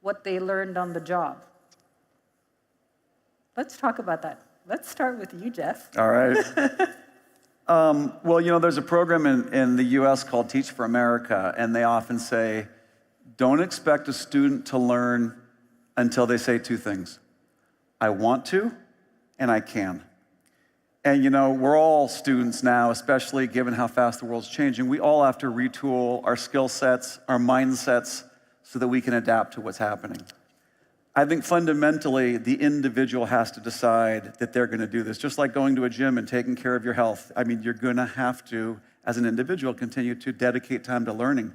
what they learned on the job? Let's talk about that. Let's start with you, Jeff. All right. Well, you know, there's a program in the US called Teach for America, and they often say, don't expect a student to learn until they say two things. I want to, and I can. And we're all students now, especially given how fast the world's changing. We all have to retool our skill sets, our mindsets, so that we can adapt to what's happening. I think fundamentally, the individual has to decide that they're going to do this. Just like going to a gym and taking care of your health. I mean, you're going to have to, as an individual, continue to dedicate time to learning.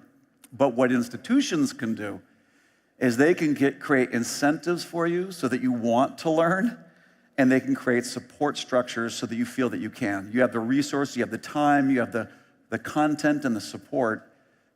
But what institutions can do is they can create incentives for you so that you want to learn, and they can create support structures so that you feel that you can. You have the resources, you have the time, you have the content and the support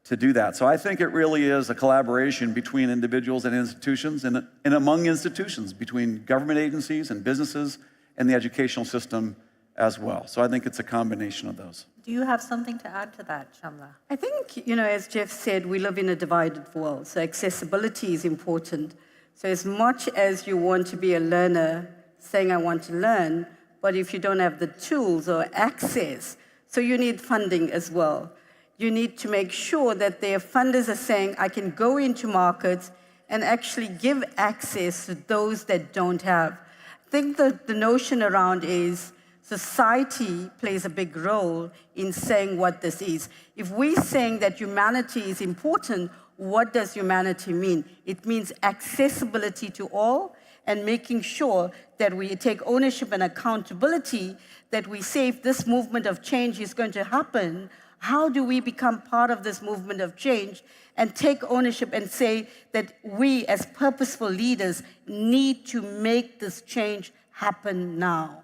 to do that. So I think it really is a collaboration between individuals and institutions, and among institutions, between government agencies and businesses and the educational system as well. So I think it's a combination of those. Do you have something to add to that, Shamla? I think, as Jeff said, we live in a divided world, so accessibility is important. So as much as you want to be a learner, saying I want to learn, but if you don't have the tools or access, so you need funding as well. You need to make sure that their funders are saying, I can go into markets and actually give access to those that don't have. I think the notion around is society plays a big role in saying what this is. If we're saying that humanity is important, what does humanity mean? It means accessibility to all and making sure that we take ownership and accountability, that we say if this movement of change is going to happen, how do we become part of this movement of change and take ownership and say that we as purposeful leaders need to make this change happen now?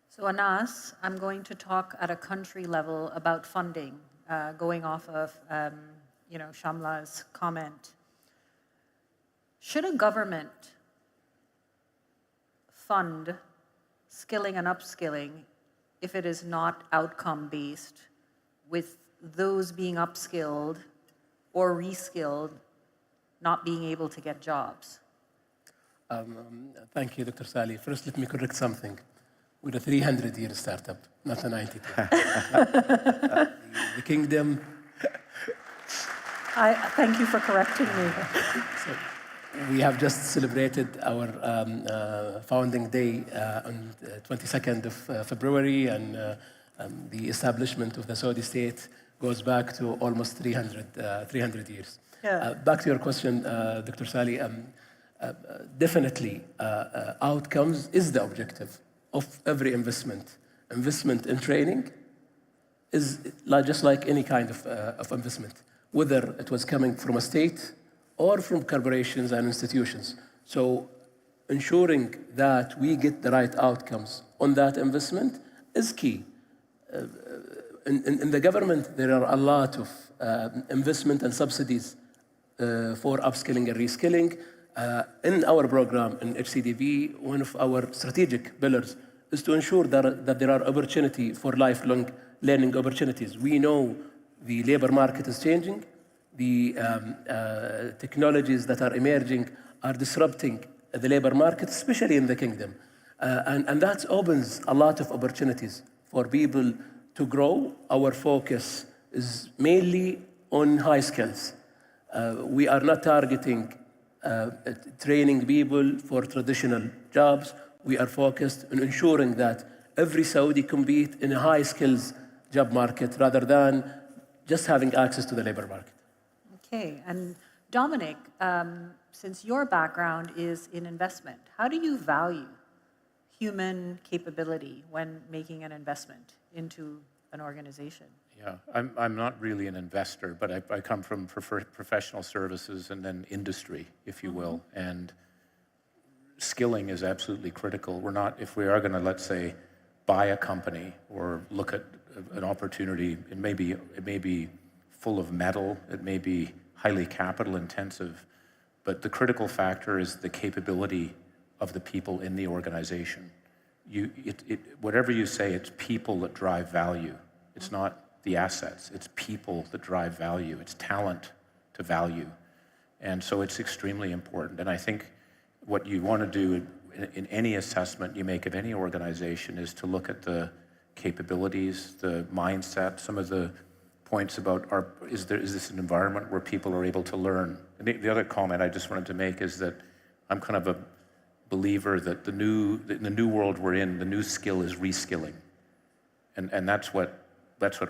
So Anas, I'm going to talk at a country level about funding, going off of Shamla's comment. Should a government fund skilling and upskilling if it is not outcome-based, with those being upskilled or reskilled not being able to get jobs? Thank you, Dr. Sally. First, let me correct something. We're a 300-year startup, not a 92. The kingdom. Thank you for correcting me. So, we have just celebrated our founding day on the 22nd of February, and the establishment of the Saudi state goes back to almost 300 years. Yeah. Back to your question, Dr. Sally, definitely outcomes is the objective of every investment. Investment in training is just like any kind of investment, whether it was coming from a state or from corporations and institutions. So ensuring that we get the right outcomes on that investment is key. In the government, there are a lot of investment and subsidies for upskilling and reskilling. In our program, in HCDB, one of our strategic pillars is to ensure that there are opportunity for lifelong learning opportunities. We know the labor market is changing. The technologies that are emerging are disrupting the labor market, especially in the kingdom. And that opens a lot of opportunities for people to grow. Our focus is mainly on high skills. We are not targeting training people for traditional jobs. We are focused on ensuring that every Saudi compete in a high skills job market rather than just having access to the labor market. Okay, and Dominic, since your background is in investment, how do you value human capability when making an investment into an organization? Yeah, I'm not really an investor, but I come from professional services and then industry, if you will. And skilling is absolutely critical. If we are going to, let's say, buy a company or look at an opportunity, it may be full of metal, it may be highly capital intensive, but the critical factor is the capability of the people in the organization. Whatever you say, it's people that drive value. It's not the assets, it's people that drive value. It's talent to value. And so it's extremely important. And I think what you want to do in any assessment you make of any organization is to look at the capabilities, the mindset, some of the points about is this an environment where people are able to learn? And the other comment I just wanted to make is that I'm kind of a believer that in the new world we're in, the new skill is reskilling. And that's what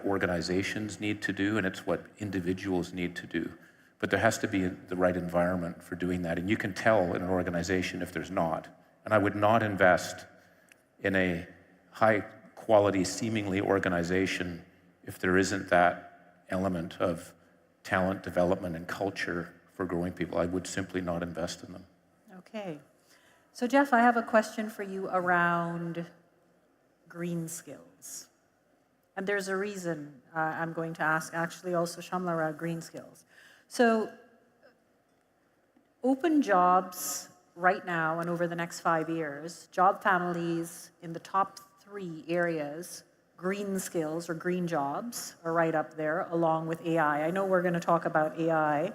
organizations need to do, and it's what individuals need to do. But there has to be the right environment for doing that. And you can tell in an organization if there's not. And I would not invest in a high quality, seemingly organization if there isn't that element of talent development and culture for growing people. I would simply not invest in them. Okay. So Jeff, I have a question for you around green skills. And there's a reason I'm going to ask actually also Shamla around green skills. So open jobs right now and over the next 5 years, job families in the top 3 areas, green skills or green jobs are right up there along with AI. I know we're going to talk about AI.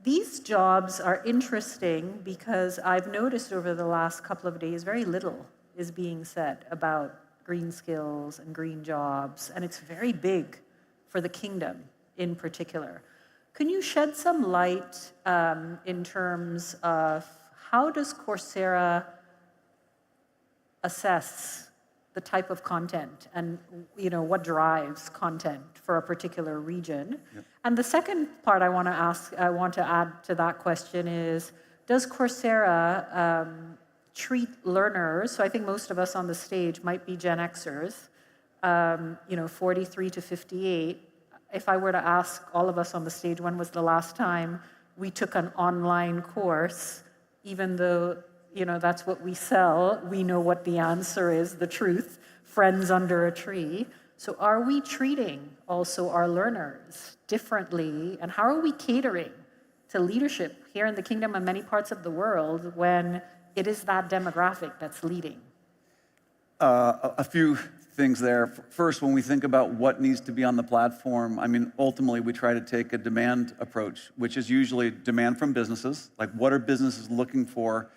These jobs are interesting because I've noticed over the last couple of days very little is being said about green skills and green jobs, and it's very big for the kingdom in particular. Can you shed some light in terms of how does Coursera assess the type of content and what drives content for a particular region? Yep. And the second part I want to add to that question is, does Coursera treat learners, so I think most of us on the stage might be Gen Xers, 43 to 58. If I were to ask all of us on the stage, when was the last time we took an online course, even though that's what we sell, we know what the answer is, the truth, friends under a tree. So are we treating also our learners differently, and how are we catering to leadership here in the kingdom and many parts of the world when it is that demographic that's leading? A few things there. First, when we think about what needs to be on the platform, I mean, ultimately we try to take a demand approach, which is usually demand from businesses, like what are businesses looking for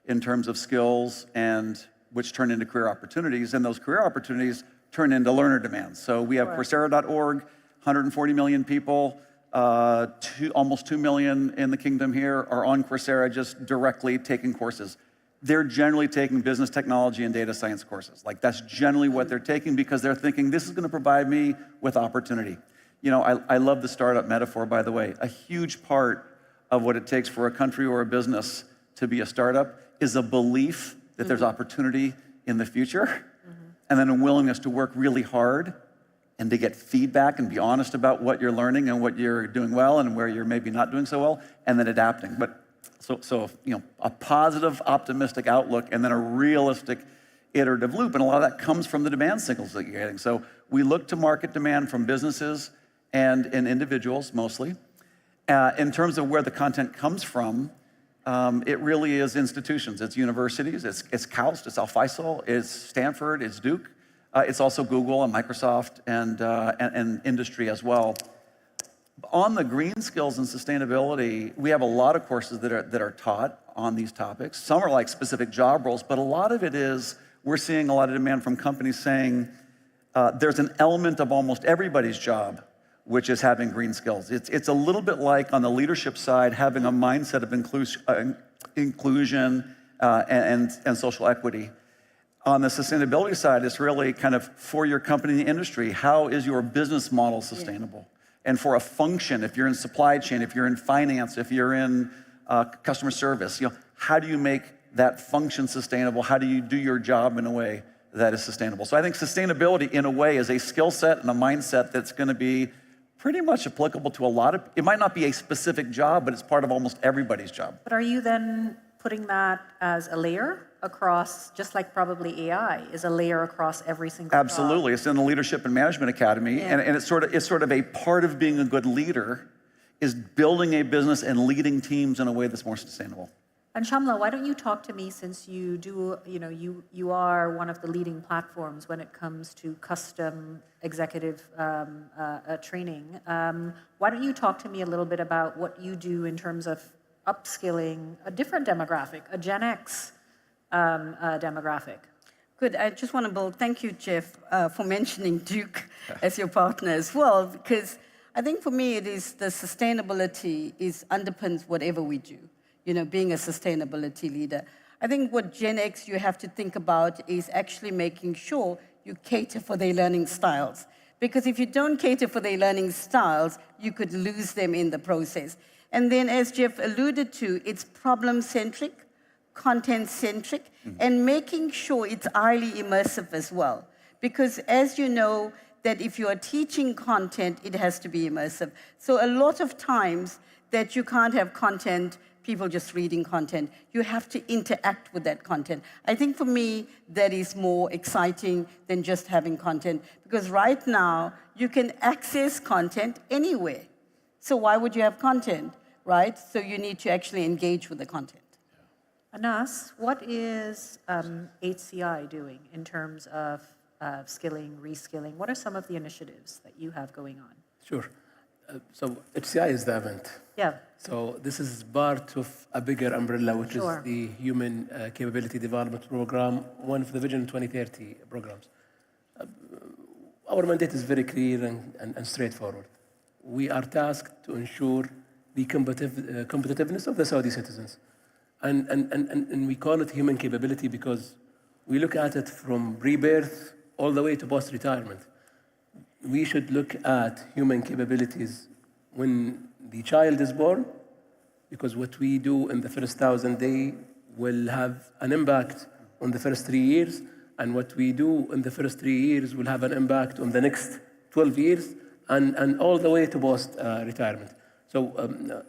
in terms of skills, and which turn into career opportunities, and those career opportunities turn into learner demands. So we have Coursera.org, 140 million people, almost 2 million in the kingdom here are on Coursera just directly taking courses. They're generally taking business technology and data science courses. Like that's generally what they're taking because they're thinking this is going to provide me with opportunity. I love the startup metaphor, by the way. A huge part of what it takes for a country or a business to be a startup is a belief that there's opportunity in the future, and then a willingness to work really hard and to get feedback and be honest about what you're learning and what you're doing well and where you're maybe not doing so well, and then adapting. But so a positive, optimistic outlook and then a realistic, iterative loop. And a lot of that comes from the demand signals that you're getting. So we look to market demand from businesses and individuals mostly. In terms of where the content comes from, it really is institutions. It's universities, it's KAUST, it's Al Faisal, it's Stanford, it's Duke. It's also Google and Microsoft and industry as well. On the green skills and sustainability, we have a lot of courses that are taught on these topics. Some are like specific job roles, but a lot of it is, we're seeing a lot of demand from companies saying there's an element of almost everybody's job which is having green skills. It's a little bit like on the leadership side, having a mindset of inclusion and social equity. On the sustainability side, it's really kind of for your company and industry, how is your business model sustainable? And for a function, if you're in supply chain, if you're in finance, if you're in customer service, how do you make that function sustainable? How do you do your job in a way that is sustainable? So I think sustainability in a way is a skill set and a mindset that's going to be pretty much applicable to a lot of, it might not be a specific job, but it's part of almost everybody's job. But are you then putting that as a layer across, just like probably AI is a layer across every single Absolutely. job? It's in the Leadership and Management Academy, and it's sort of a part of being a good leader is building a business and leading teams in a way that's more sustainable. And Shamla, why don't you talk to me, since you do, you are one of the leading platforms when it comes to custom executive training. Why don't you talk to me a little bit about what you do in terms of upskilling a different demographic, a Gen X demographic? Good. I just want to build, thank you, Jeff, for mentioning Duke as your partner as well, because I think for me it is the sustainability underpins whatever we do. being a sustainability leader. I think what Gen X you have to think about is actually making sure you cater for their learning styles. Because if you don't cater for their learning styles, you could lose them in the process. And then, as Jeff alluded to, it's problem-centric, content-centric, and making sure it's highly immersive as well. Because as you know, that if you are teaching content, it has to be immersive. So a lot of times that you can't have content, people just reading content. You have to interact with that content. I think for me, that is more exciting than just having content. Because right now, you can access content anywhere. So why would you have content, right? So you need to actually engage with the content. Anas, what is HCI doing in terms of skilling, reskilling? What are some of the initiatives that you have going on? Sure. So HCI is the event. Yeah. So this is part of a bigger umbrella, which Sure. is the Human Capability Development Program, one of the Vision 2030 programs. Our mandate is very clear and straightforward. We are tasked to ensure the competitiveness of the Saudi citizens. And we call it human capability because we look at it from rebirth all the way to post-retirement. We should look at human capabilities when the child is born, because what we do in the first 1,000 days will have an impact on the first 3 years, and what we do in the first 3 years will have an impact on the next 12 years, and all the way to post-retirement. So,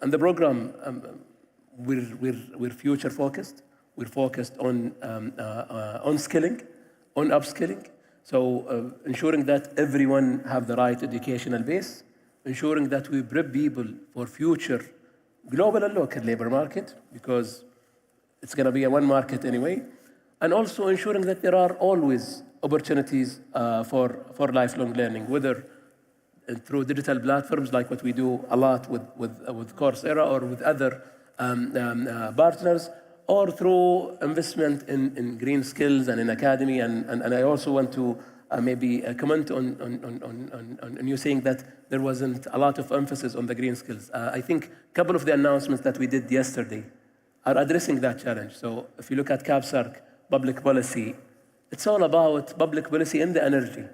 and the program, we're future focused. We're focused on skilling, on upskilling. So ensuring that everyone have the right educational base, ensuring that we prep people for future global and local labor market, because it's going to be a one market anyway, and also ensuring that there are always opportunities for lifelong learning, whether through digital platforms like what we do a lot with Coursera or with other partners, or through investment in green skills and in academy. And I also want to maybe comment on you saying that there wasn't a lot of emphasis on the green skills. I think a couple of the announcements that we did yesterday are addressing that challenge. So if you look at CAPSARC, public policy, it's all about public policy in the energy.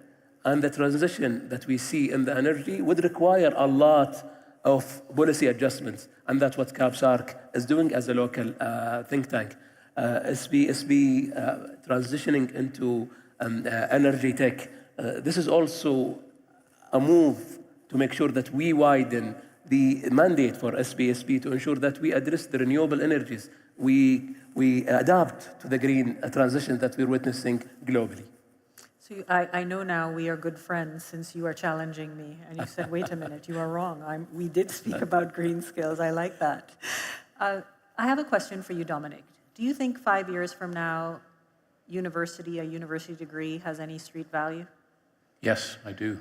And the transition that we see in the energy would require a lot of policy adjustments. And that's what CAPSARC is doing as a local think tank. SB transitioning into energy tech. This is also a move to make sure that we widen the mandate for SBSP to ensure that we address the renewable energies. We adapt to the green transition that we're witnessing globally. So I know now we are good friends since you are challenging me. And you said, wait a minute, you are wrong. We did speak about green skills. I like that. I have a question for you, Dominic. Do you think 5 years from now, a university degree has any street value? Yes, I do.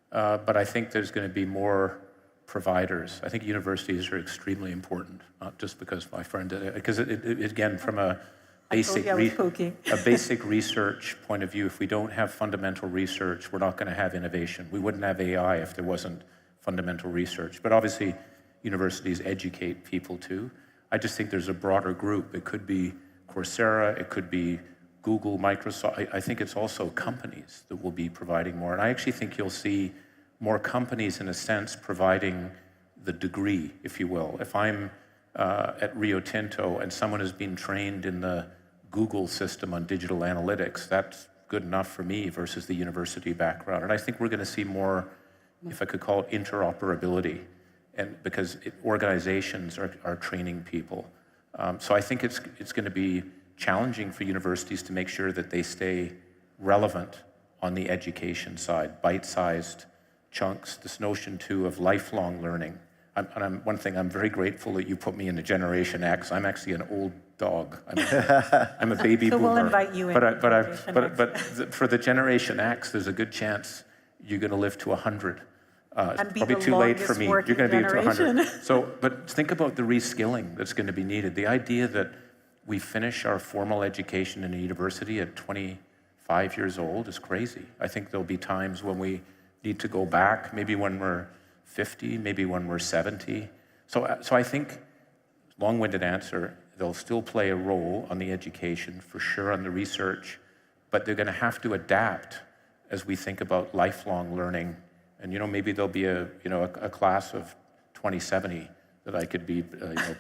But I think there's going to be more providers. I think universities are extremely important, not just because my friend did it, because again, from a basic research point of view, if we don't have fundamental research, we're not going to have innovation. We wouldn't have AI if there wasn't fundamental research. But obviously, universities educate people too. I just think there's a broader group. It could be Coursera, it could be Google, Microsoft. I think it's also companies that will be providing more. And I actually think you'll see more companies, in a sense, providing the degree, if you will. If I'm at Rio Tinto and someone has been trained in the Google system on digital analytics, that's good enough for me versus the university background. And I think we're going to see more, if I could call it, interoperability, and because organizations are training people. So I think it's going to be challenging for universities to make sure that they stay relevant on the education side, bite-sized chunks, this notion too of lifelong learning. One thing, I'm very grateful that you put me into Generation X. I'm actually an old dog. I'm a baby boomer. So we'll invite you in. But for the Generation X, there's a good chance you're going to live to 100. And be probably the too late for longest me. You're working going to be to 100. generation. So, but think about the reskilling that's going to be needed. The idea that we finish our formal education in a university at 25 years old is crazy. I think there'll be times when we need to go back, maybe when we're 50, maybe when we're 70. So I think long-winded answer, they'll still play a role on the education, for sure on the research, but they're going to have to adapt as we think about lifelong learning. And maybe there'll be a class of 2070 that I could be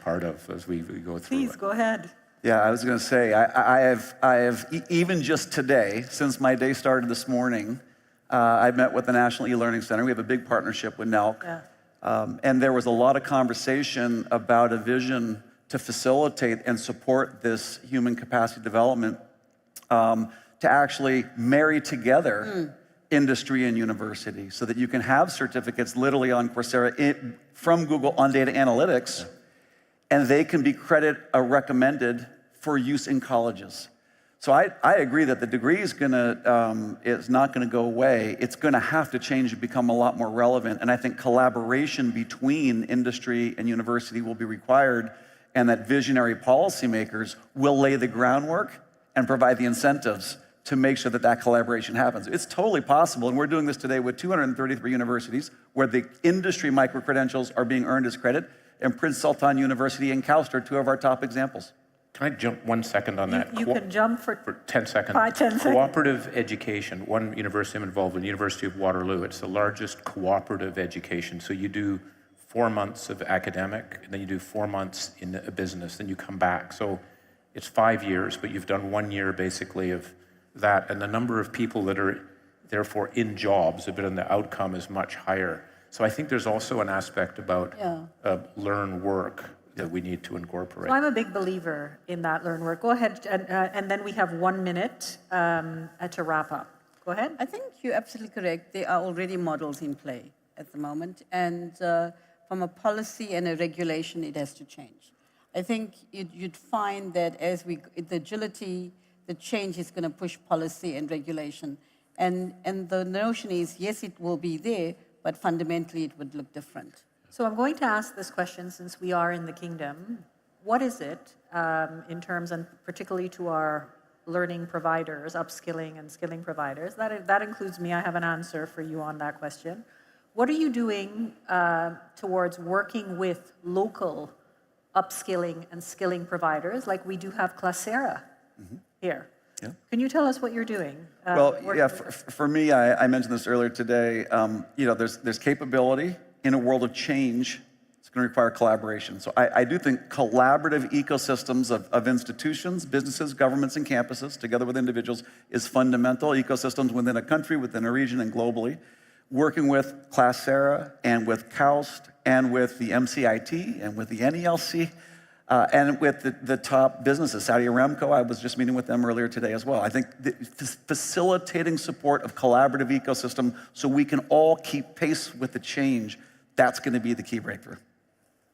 part of as we go through. Please go ahead. Yeah, I was going to say, I have even just today, since my day started this morning, I've met with the National E-Learning Center. We have a big partnership with NELC. Yeah. And there was a lot of conversation about a vision to facilitate and support this human capacity development, to actually marry together industry and university so that you can have certificates literally on Coursera from Google on data analytics, and they can be recommended for use in colleges. So I agree that the degree is not gonna go away. It's gonna have to change and become a lot more relevant. And I think collaboration between industry and university will be required, and that visionary policymakers will lay the groundwork and provide the incentives to make sure that that collaboration happens. It's totally possible, and we're doing this today with 233 universities where the industry micro-credentials are being earned as credit, and Prince Sultan University and KAUST are two of our top examples. Can I jump 1 second on that? You can jump for 10 seconds. 10 seconds. Cooperative education, one university I'm involved with, University of Waterloo, it's the largest cooperative education. So you do 4 months of academic, and then you do 4 months in a business, then you come back. So it's 5 years, but you've done 1 year basically of that, and the number of people that are therefore in jobs, but then the outcome is much higher. So I think there's also an aspect about learn work that we need to incorporate. So I'm a big believer in that learn work. Go ahead, and then we have 1 minute to wrap up. Go ahead. I think you're absolutely correct. There are already models in play at the moment, and from a policy and a regulation, it has to change. I think you'd find that as the agility, the change is going to push policy and regulation. And the notion is, yes, it will be there, but fundamentally it would look different. So I'm going to ask this question since we are in the kingdom. What is it in terms, and particularly to our learning providers, upskilling and skilling providers, that includes me, I have an answer for you on that question. What are you doing towards working with local upskilling and skilling providers, like we do have Coursera here? Yeah. Can you tell us what you're doing? Well, yeah, for me, I mentioned this earlier today, there's capability in a world of change. It's going to require collaboration. So I do think collaborative ecosystems of institutions, businesses, governments, and campuses, together with individuals, is fundamental. Ecosystems within a country, within a region, and globally. Working with Coursera and with KAUST and with the MCIT and with the NELC and with the top businesses. Saudi Aramco, I was just meeting with them earlier today as well. I think facilitating support of collaborative ecosystem so we can all keep pace with the change, that's going to be the key breakthrough.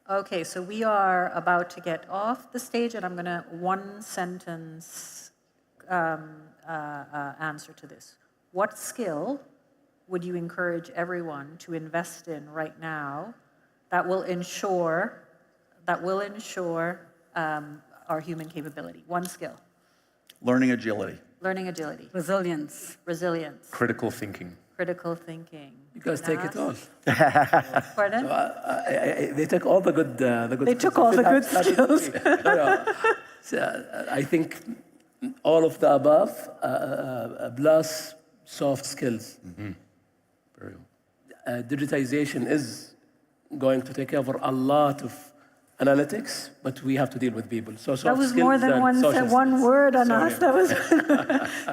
Okay, so we are about to get off the stage, and I'm going to one sentence answer to this. What skill would you encourage everyone to invest in right now that will ensure our human capability? One skill. Learning agility. Learning agility. Resilience. Resilience. Critical thinking. Critical thinking. You guys take it all. Pardon? They took all the good. They took all the good skills. So, I think all of the above plus soft skills. Digitization is going to take over a lot of analytics, but we have to deal with people. So that was more than one word on us. That was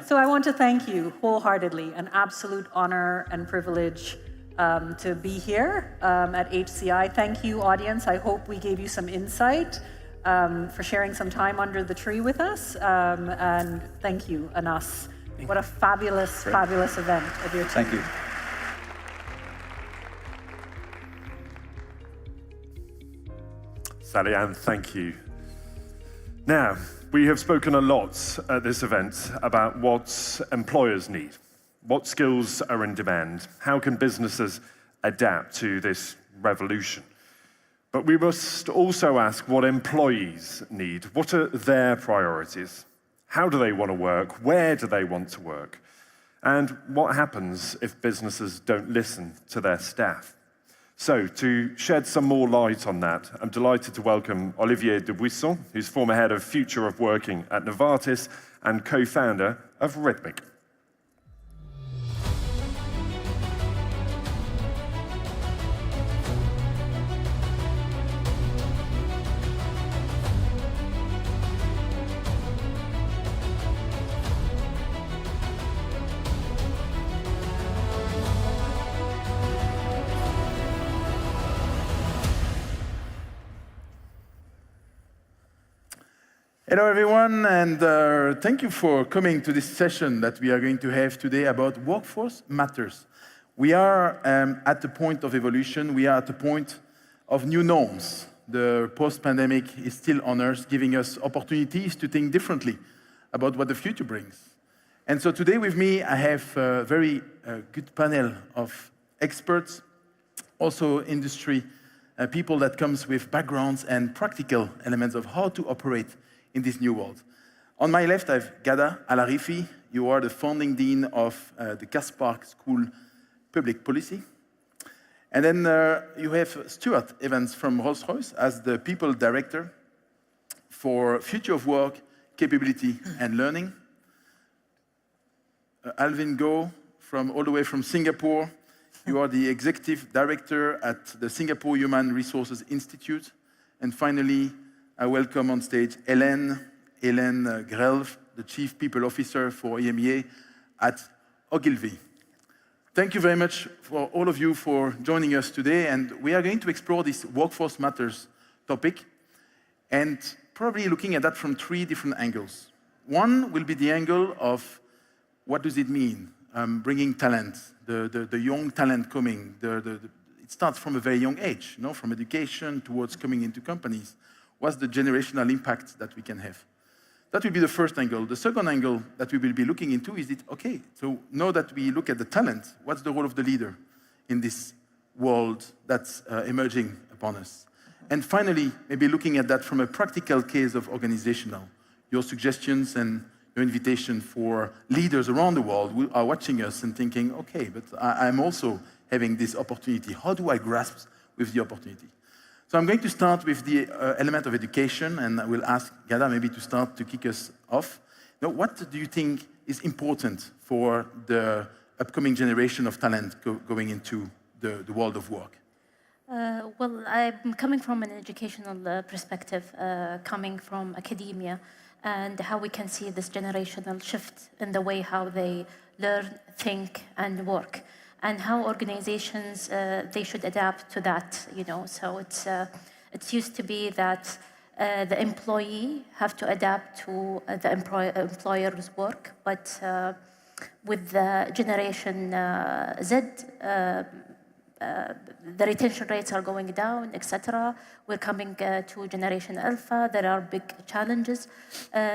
so I want to thank you wholeheartedly. An absolute honor and privilege to be here at HCI. Thank you, audience. I hope we gave you some insight for sharing some time under the tree with us. And thank you, Anas. What a fabulous, fabulous event of your team. Thank you. Sally Ann, thank you. Now, we have spoken a lot at this event about what employers need, what skills are in demand, how can businesses adapt to this revolution. But we must also ask what employees need. What are their priorities? How do they want to work? Where do they want to work? And what happens if businesses don't listen to their staff? So, to shed some more light on that, I'm delighted to welcome Olivier Dubuisson, who's former head of Future of Working at Novartis and co-founder of Rhythmic. Hello, everyone, and thank you for coming to this session that we are going to have today about workforce matters. We are at the point of evolution. We are at the point of new norms. The post-pandemic is still on Earth, giving us opportunities to think differently about what the future brings. And so today with me, I have a very good panel of experts, also industry people that comes with backgrounds and practical elements of how to operate in this new world. On my left, I have Ghada Al-Arifi. You are the founding dean of the Kaspar School Public Policy. And then you have Stuart Evans from Rolls-Royce as the people director for Future of Work, Capability and Learning. Alvin Goh, all the way from Singapore. You are the executive director at the Singapore Human Resources Institute. And finally, I welcome on stage Hélène Grelve, the Chief People Officer for EMEA at Ogilvy. Thank you very much for all of you for joining us today, and we are going to explore this workforce matters topic and probably looking at that from 3 different angles. One will be the angle of what does it mean, bringing talent, the young talent coming. It starts from a very young age, from education towards coming into companies. What's the generational impact that we can have? That will be the first angle. The second angle that we will be looking into is so now that we look at the talent, what's the role of the leader in this world that's emerging upon us? And finally, maybe looking at that from a practical case of organizational, your suggestions and your invitation for leaders around the world who are watching us and thinking, okay, but I'm also having this opportunity. How do I grasp with the opportunity? So I'm going to start with the element of education, and I will ask Ghada maybe to start to kick us off. Now, what do you think is important for the upcoming generation of talent going into the world of work? Well, I'm coming from an educational perspective, coming from academia, and how we can see this generational shift in the way how they learn, think, and work, and how organizations, they should adapt to that, So it's used to be that the employee have to adapt to the employer's work, but with the Generation Z, the retention rates are going down, etc. We're coming to Generation Alpha. There are big challenges.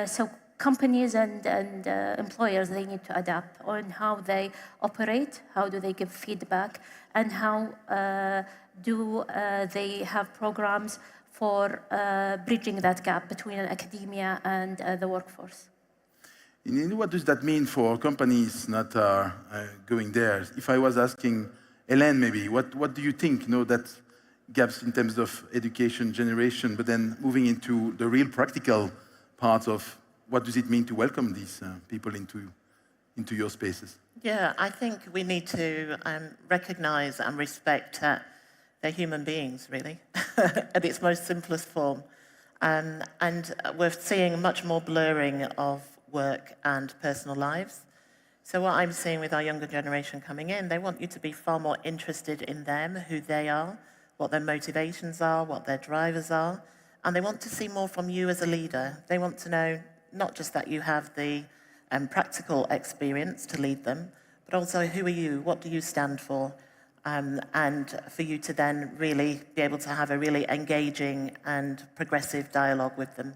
So companies and employers, they need to adapt on how they operate, how do they give feedback, and how do they have programs for bridging that gap between academia and the workforce. What does that mean for companies that are going there? If I was asking Hélène maybe, what do you think, that gaps in terms of education generation, but then moving into the real practical parts of what does it mean to welcome these people into your spaces? Yeah, I think we need to recognize and respect that they're human beings, really, at its most simplest form. And we're seeing much more blurring of work and personal lives. So what I'm seeing with our younger generation coming in, they want you to be far more interested in them, who they are, what their motivations are, what their drivers are, and they want to see more from you as a leader. They want to know not just that you have the practical experience to lead them, but also who are you, what do you stand for, and for you to then really be able to have a really engaging and progressive dialogue with them.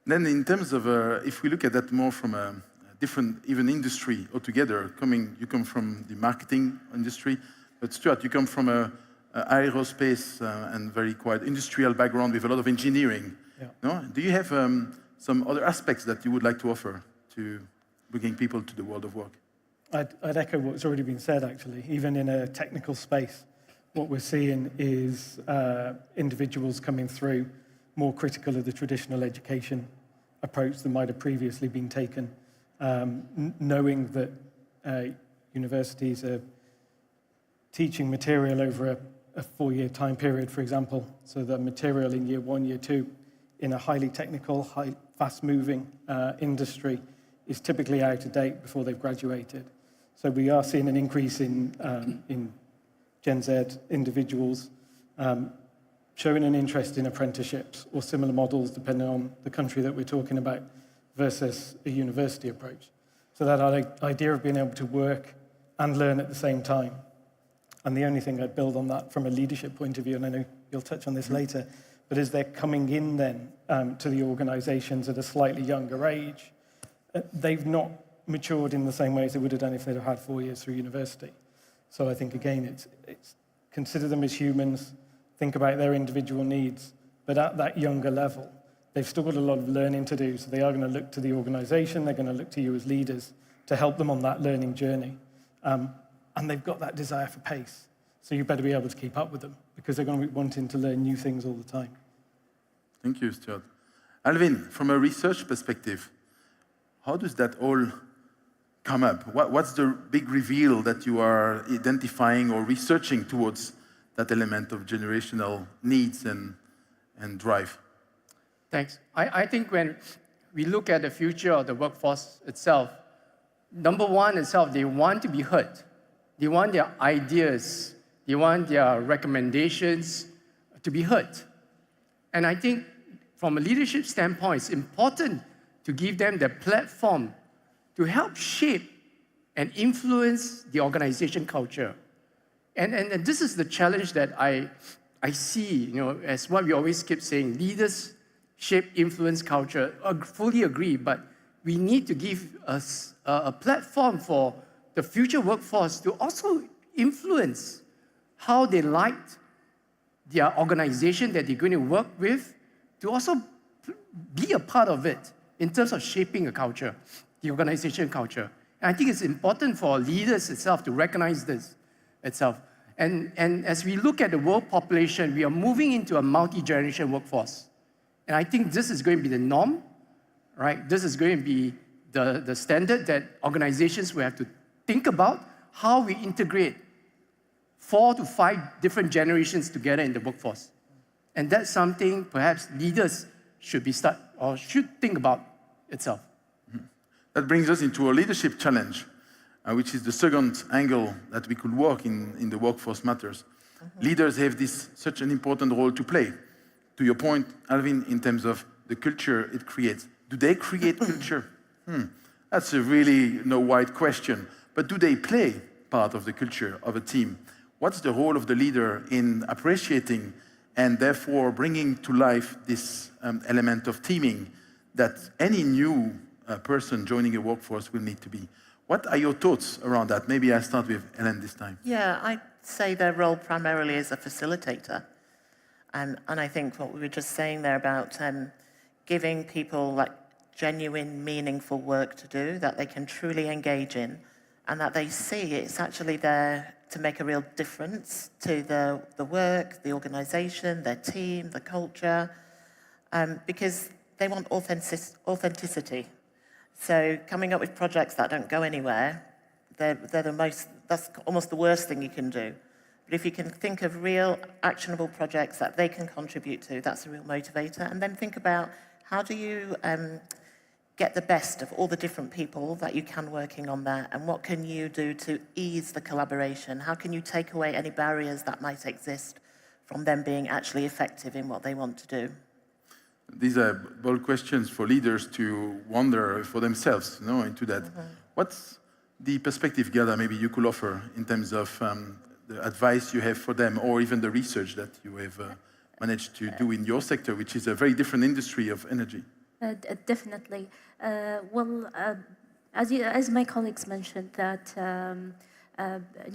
Then in terms of, if we look at that more from a different, even industry altogether, you come from the marketing industry, but Stuart, you come from a aerospace and very quite industrial background with a lot of engineering. Yeah. No? Do you have some other aspects that you would like to offer to bringing people to the world of work? I'd echo what's already been said, actually, even in a technical space. what we're seeing is individuals coming through more critical of the traditional education approach that might have previously been taken, knowing that universities are teaching material over a 4-year time period, for example, so the material in year 1, year 2, in a highly technical, fast-moving industry is typically out of date before they've graduated. So we are seeing an increase in Gen Z individuals showing an interest in apprenticeships or similar models, depending on the country that we're talking about, versus a university approach. So that idea of being able to work and learn at the same time. And the only thing I'd build on that from a leadership point of view, and I know you'll touch on this later, but as they're coming in then to the organizations at a slightly younger age, they've not matured in the same way as they would have done if they'd have had 4 years through university. So I think, again, it's consider them as humans, think about their individual needs, but at that younger level, they've still got a lot of learning to do, so they are going to look to the organization, they're going to look to you as leaders to help them on that learning journey. And they've got that desire for pace, so you better be able to keep up with them, because they're going to be wanting to learn new things all the time. Thank you, Stuart. Alvin, from a research perspective, how does that all come up? What's the big reveal that you are identifying or researching towards that element of generational needs and drive? Thanks. I think when we look at the future of the workforce itself, number one itself, they want to be heard. They want their ideas, they want their recommendations to be heard. And I think from a leadership standpoint, it's important to give them the platform to help shape and influence the organization culture. And this is the challenge that I see, as what we always keep saying, leaders shape, influence culture. I fully agree, but we need to give us a platform for the future workforce to also influence how they like their organization that they're going to work with, to also be a part of it in terms of shaping a culture, the organization culture. And I think it's important for leaders itself to recognize this itself. And as we look at the world population, we are moving into a multi-generation workforce. And I think this is going to be the norm, right? This is going to be the standard that organizations will have to think about, how we integrate 4 to 5 different generations together in the workforce. And that's something perhaps leaders should think about itself. That brings us into a leadership challenge, which is the second angle that we could work in the workforce matters. Leaders have such an important role to play. To your point, Alvin, in terms of the culture it creates. Do they create culture? That's a really wide question. But do they play part of the culture of a team? What's the role of the leader in appreciating and therefore bringing to life this element of teaming that any new person joining a workforce will need to be? What are your thoughts around that? Maybe I start with Hélène this time. Yeah, I'd say their role primarily is a facilitator. And I think what we were just saying there about giving people genuine, meaningful work to do that they can truly engage in, and that they see it's actually there to make a real difference to the work, the organization, their team, the culture, because they want authenticity. So coming up with projects that don't go anywhere, that's almost the worst thing you can do. But if you can think of real actionable projects that they can contribute to, that's a real motivator. And then think about how do you get the best of all the different people that you can working on that, and what can you do to ease the collaboration? How can you take away any barriers that might exist from them being actually effective in what they want to do? These are bold questions for leaders to wonder for themselves, into that. What's the perspective, Gerda, maybe you could offer in terms of the advice you have for them, or even the research that you have managed to do in your sector, which is a very different industry of energy? Definitely. As my colleagues mentioned, that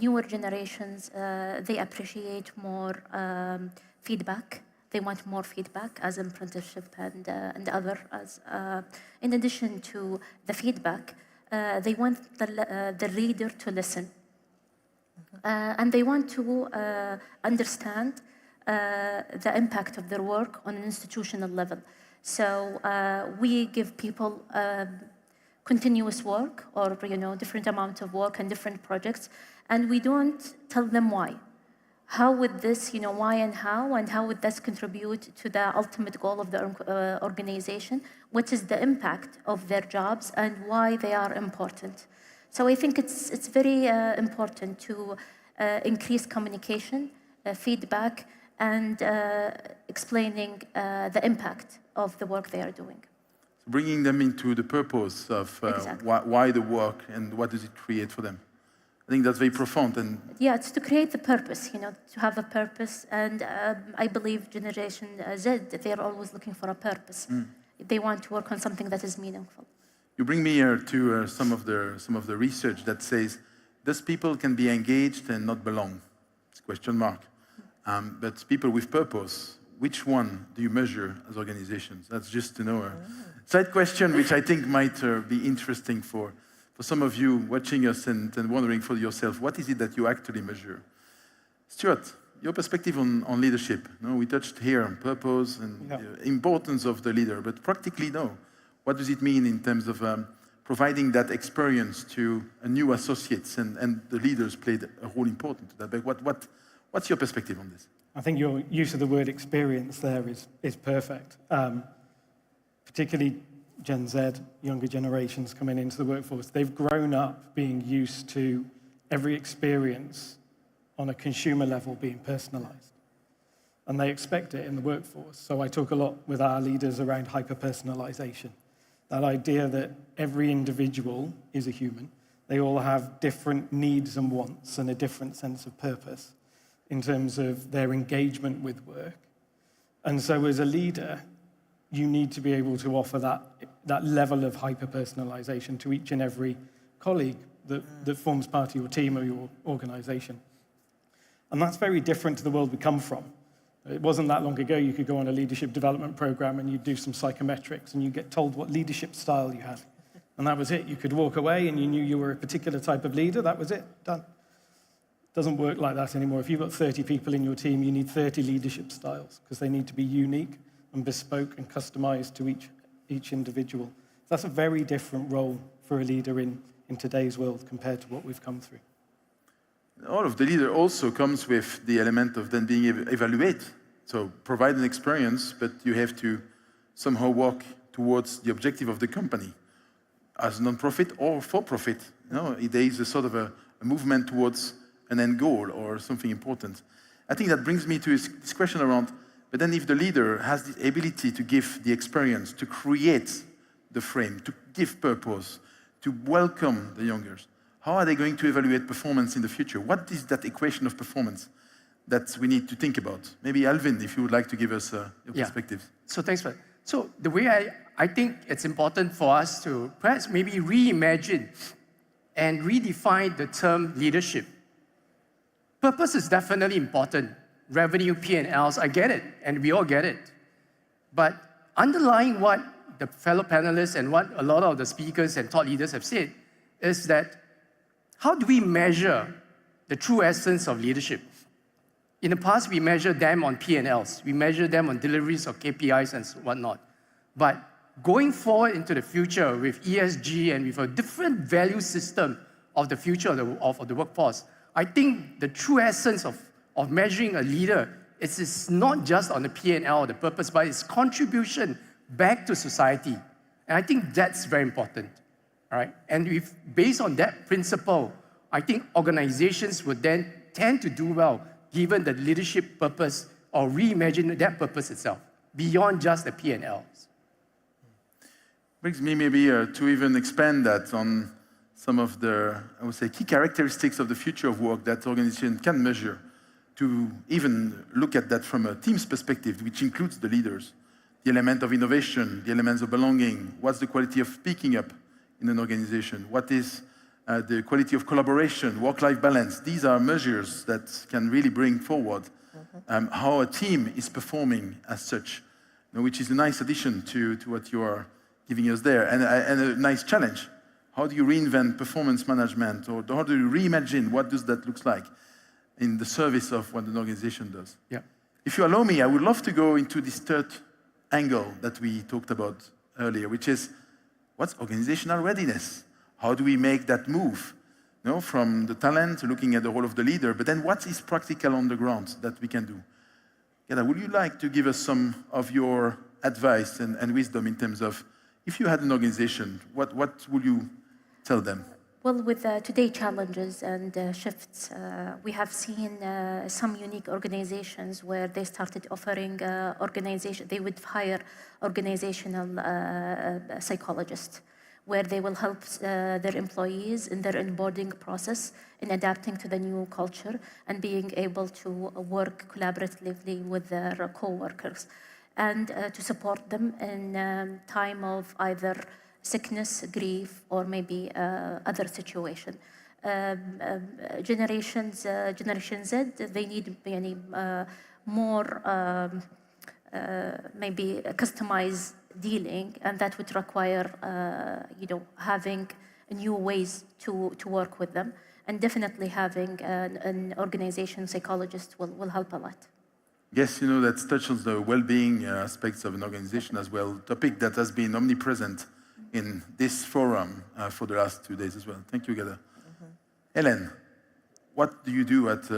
newer generations, they appreciate more feedback. They want more feedback as apprenticeship and other. In addition to the feedback, they want the leader to listen. And they want to understand the impact of their work on an institutional level. So we give people continuous work or different amount of work and different projects, and we don't tell them why. How would this, why and how would this contribute to the ultimate goal of the organization? What is the impact of their jobs and why they are important? So I think it's very important to increase communication, feedback, and explaining the impact of the work they are doing. Bringing them into the purpose of why the work and what does it create for them. I think that's very profound. And yeah, it's to create the purpose, to have a purpose. And I believe Generation Z, they're always looking for a purpose. They want to work on something that is meaningful. You bring me here to some of the research that says, those people can be engaged and not belong. It's a question mark. But people with purpose, which one do you measure as organizations? That's just to know a side question, which I think might be interesting for some of you watching us and wondering for yourself, what is it that you actually measure? Stuart, your perspective on leadership. We touched here on purpose and the importance of the leader, but practically, what does it mean in terms of providing that experience to new associates and the leaders played a role important to that? But what's your perspective on this? I think your use of the word experience there is perfect. Particularly Gen Z, younger generations coming into the workforce, they've grown up being used to every experience on a consumer level being personalized. And they expect it in the workforce. So I talk a lot with our leaders around hyper-personalization. That idea that every individual is a human. They all have different needs and wants and a different sense of purpose in terms of their engagement with work. And so as a leader, you need to be able to offer that level of hyper-personalization to each and every colleague that forms part of your team or your organization. And that's very different to the world we come from. It wasn't that long ago you could go on a leadership development program and you'd do some psychometrics and you'd get told what leadership style you had. And that was it. You could walk away and you knew you were a particular type of leader. That was it. Done. It doesn't work like that anymore. If you've got 30 people in your team, you need 30 leadership styles because they need to be unique and bespoke and customized to each individual. That's a very different role for a leader in today's world compared to what we've come through. All of the leader also comes with the element of then being able to evaluate. So provide an experience, but you have to somehow walk towards the objective of the company. As non-profit or for-profit, there is a sort of a movement towards an end goal or something important. I think that brings me to this question around, but then if the leader has the ability to give the experience, to create the frame, to give purpose, to welcome the youngers, how are they going to evaluate performance in the future? What is that equation of performance that we need to think about? Maybe Alvin, if you would like to give us your perspective. So thanks for that. So the way I think it's important for us to perhaps maybe reimagine and redefine the term leadership. Purpose is definitely important. Revenue, P&Ls, I get it, and we all get it. But underlying what the fellow panelists and what a lot of the speakers and thought leaders have said is that how do we measure the true essence of leadership? In the past, we measured them on P&Ls. We measured them on deliveries of KPIs and whatnot. But going forward into the future with ESG and with a different value system of the future of the workforce, I think the true essence of measuring a leader is not just on the P&L or the purpose, but its contribution back to society. And I think that's very important. All right? And based on that principle, I think organizations would then tend to do well given the leadership purpose or reimagine that purpose itself beyond just the P&Ls. Brings me maybe to even expand that on some of the, I would say, key characteristics of the future of work that organization can measure, to even look at that from a team's perspective, which includes the leaders, the element of innovation, the elements of belonging, what's the quality of speaking up in an organization, what is the quality of collaboration, work-life balance. These are measures that can really bring forward how a team is performing as such, which is a nice addition to what you are giving us there, and a nice challenge. How do you reinvent performance management, or how do you reimagine what does that look like? in the service of what an organization does. Yeah. If you allow me, I would love to go into this third angle that we talked about earlier, which is what's organizational readiness? How do we make that move? You know, from the talent to looking at the role of the leader, but then what is practical on the ground that we can do? Gada, would you like to give us some of your advice and wisdom in terms of, if you had an organization, what would you tell them? Well, with today's challenges and shifts, we have seen some unique organizations where they started offering they would hire organizational psychologists, where they will help their employees in their onboarding process, in adapting to the new culture, and being able to work collaboratively with their co-workers, and to support them in time of either sickness, grief, or maybe other situation. Generation Z, they need more maybe customized dealing, and that would require having new ways to work with them, and definitely having an organization psychologist will help a lot. Yes, you know, that touches the well-being aspects of an organization as well, topic that has been omnipresent in this forum for the last 2 days as well. Thank you, Gada. Hélène, what do you do at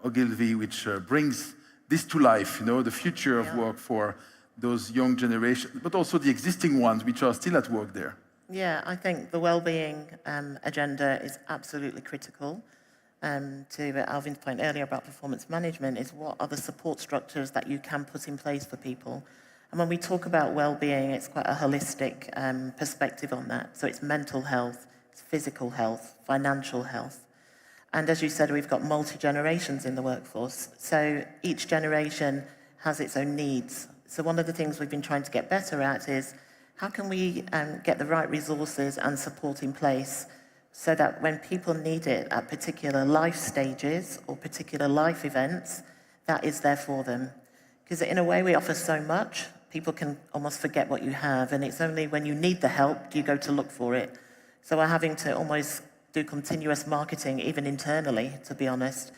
Ogilvy which brings this to life, you know, the future of work for those young generations, but also the existing ones which are still at work there? Yeah, I think the well-being agenda is absolutely critical. To Alvin's point earlier about performance management, is what are the support structures that you can put in place for people? And when we talk about well-being, it's quite a holistic perspective on that. So it's mental health, it's physical health, financial health. And as you said, we've got multi-generations in the workforce. So each generation has its own needs. So one of the things we've been trying to get better at is how can we get the right resources and support in place so that when people need it at particular life stages or particular life events, that is there for them. Because in a way we offer so much, people can almost forget what you have, and it's only when you need the help do you go to look for it. So we're having to almost do continuous marketing, even internally, to be honest,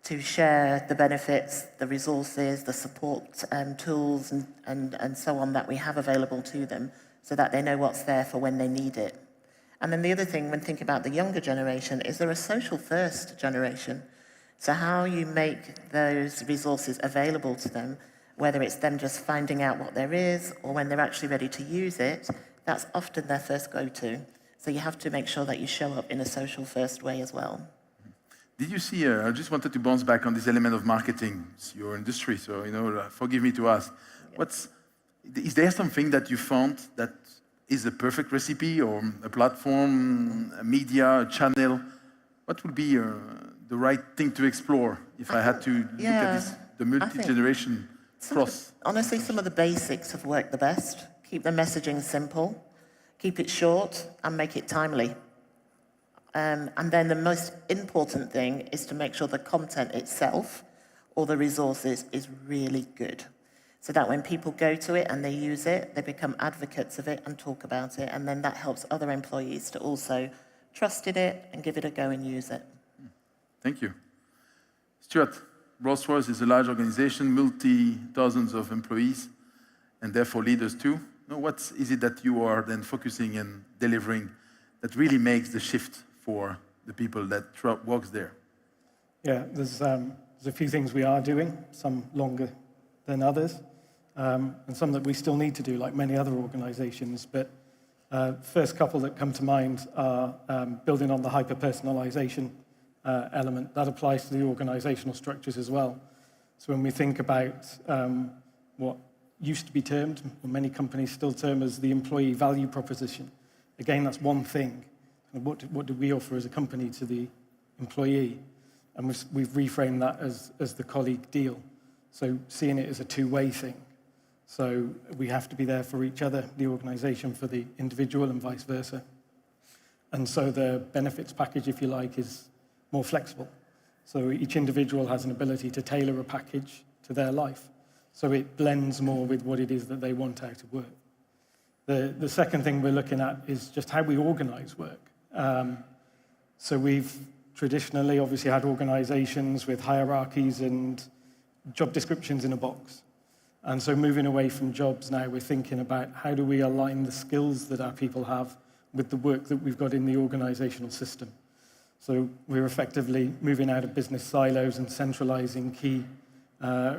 to share the benefits, the resources, the support tools and so on that we have available to them so that they know what's there for when they need it. And then the other thing, when thinking about the younger generation, is they're a social first generation. So how you make those resources available to them, whether it's them just finding out what there is or when they're actually ready to use it, that's often their first go-to. So you have to make sure that you show up in a social first way as well. Did you see, I just wanted to bounce back on this element of marketing. It's your industry, so, you know, forgive me to ask. Is there something that you found that is a perfect recipe, or a platform, a media, a channel? What would be the right thing to explore if I had to look at this, the multi-generation cross? Honestly, some of the basics have worked the best. Keep the messaging simple, keep it short, and make it timely. And then the most important thing is to make sure the content itself or the resources is really good. So that when people go to it and they use it, they become advocates of it and talk about it. And then that helps other employees to also trust in it and give it a go and use it. Thank you. Stuart, Rolls-Royce is a large organization, multi-thousands of employees, and therefore leaders too. Now, what is it that you are then focusing and delivering that really makes the shift for the people that works there? Yeah, there's a few things we are doing, some longer than others, and some that we still need to do, like many other organizations. But first couple that come to mind are building on the hyper-personalization element. That applies to the organizational structures as well. So when we think about what used to be termed, or many companies still term as the employee value proposition, again, that's one thing. And what do we offer as a company to the employee? And we've reframed that as the colleague deal. So seeing it as a two-way thing. So we have to be there for each other, the organization for the individual and vice versa. And so the benefits package, if you like, is more flexible. So each individual has an ability to tailor a package to their life. So it blends more with what it is that they want out of work. The second thing we're looking at is just how we organize work. So we've traditionally obviously had organizations with hierarchies and job descriptions in a box. And so moving away from jobs now, we're thinking about how do we align the skills that our people have with the work that we've got in the organizational system. So we're effectively moving out of business silos and centralizing key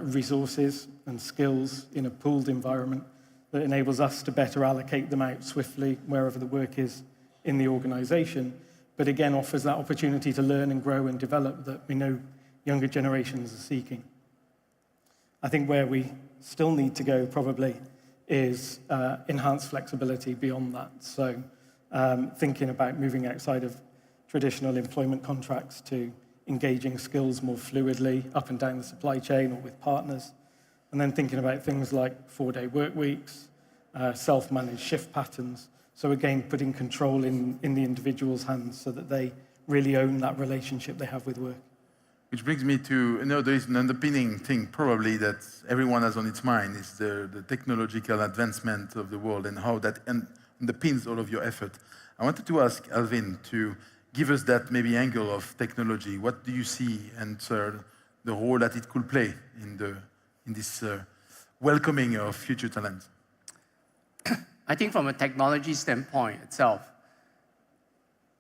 resources and skills in a pooled environment that enables us to better allocate them out swiftly wherever the work is in the organization, but again offers that opportunity to learn and grow and develop that we know younger generations are seeking. I think where we still need to go probably is enhanced flexibility beyond that. So thinking about moving outside of traditional employment contracts to engaging skills more fluidly up and down the supply chain or with partners. And then thinking about things like 4-day work weeks, self-managed shift patterns. So again, putting control in the individual's hands so that they really own that relationship they have with work. Which brings me to, there is an underpinning thing probably that everyone has on its mind is the technological advancement of the world and how that underpins all of your effort. I wanted to ask Alvin to give us that maybe angle of technology. What do you see and the role that it could play in this welcoming of future talent? I think from a technology standpoint itself,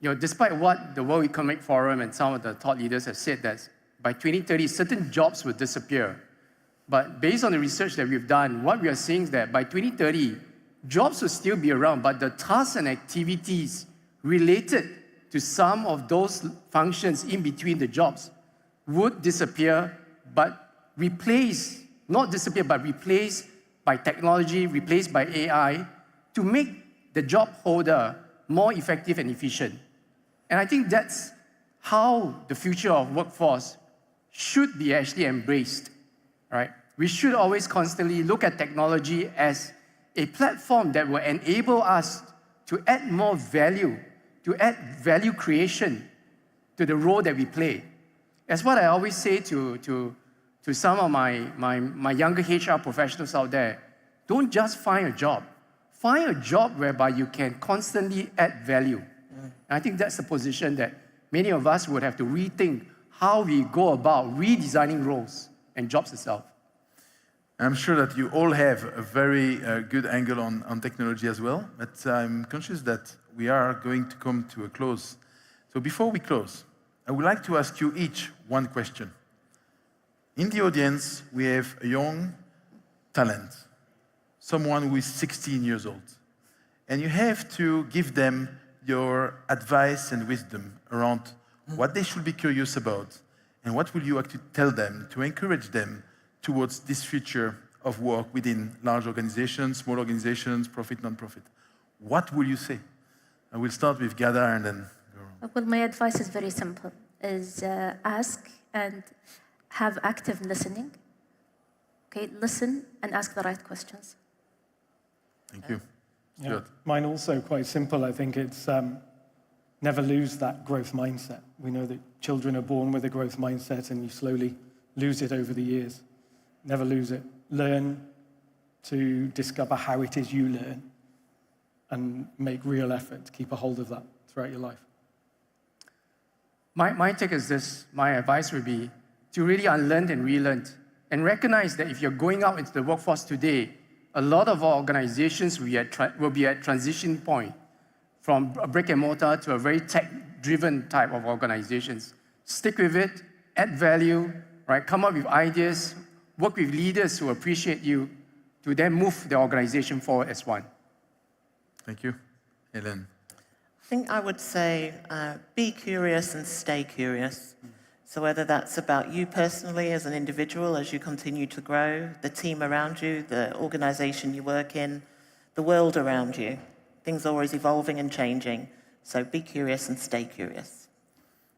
despite what the World Economic Forum and some of the thought leaders have said that by 2030, certain jobs will disappear. But based on the research that we've done, what we are seeing is that by 2030, jobs will still be around, but the tasks and activities related to some of those functions in between the jobs would disappear, but replaced by technology, replaced by AI, to make the job holder more effective and efficient. And I think that's how the future of workforce should be actually embraced, right? We should always constantly look at technology as a platform that will enable us to add more value, to add value creation to the role that we play. That's what I always say to some of my younger HR professionals out there. Don't just find a job. Find a job whereby you can constantly add value. And I think that's the position that many of us would have to rethink how we go about redesigning roles and jobs itself. I'm sure that you all have a very good angle on technology as well, but I'm conscious that we are going to come to a close. So before we close, I would like to ask you each one question. In the audience, we have a young talent, someone who is 16 years old, and you have to give them your advice and wisdom around what they should be curious about and what will you actually tell them to encourage them towards this future of work within large organizations, small organizations, profit, non-profit. What will you say? I will start with Gada and then go on. Well, my advice is very simple, is ask and have active listening. Okay, listen and ask the right questions. Thank you. Yeah. Mine also quite simple. I think it's never lose that growth mindset. We know that children are born with a growth mindset and you slowly lose it over the years. Never lose it. Learn to discover how it is you learn and make real effort to keep a hold of that throughout your life. My take is this. My advice would be to really unlearn and relearn and recognize that if you're going out into the workforce today, a lot of our organizations will be at transition point from a brick and mortar to a very tech-driven type of organizations. Stick with it, add value, right? Come up with ideas, work with leaders who appreciate you to then move the organization forward as one. Thank you. Hélène. I think I would say be curious and stay curious. So whether that's about you personally as an individual as you continue to grow, the team around you, the organization you work in, the world around you, things are always evolving and changing. So be curious and stay curious.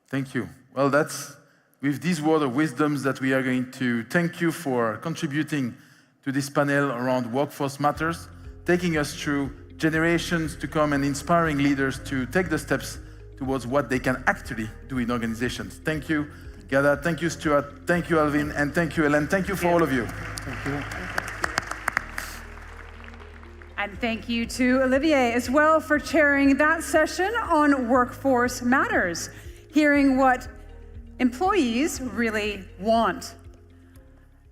Thank you. Well, that's with these words of wisdoms that we are going to thank you for contributing to this panel around Workforce Matters, taking us through generations to come and inspiring leaders to take the steps towards what they can actually do in organizations. Thank you, Gada. Thank you, Stuart. Thank you, Alvin. And thank you, Hélène. Thank you for all of you. Thank you. And thank you to Olivier as well for chairing that session on Workforce Matters. hearing what employees really want.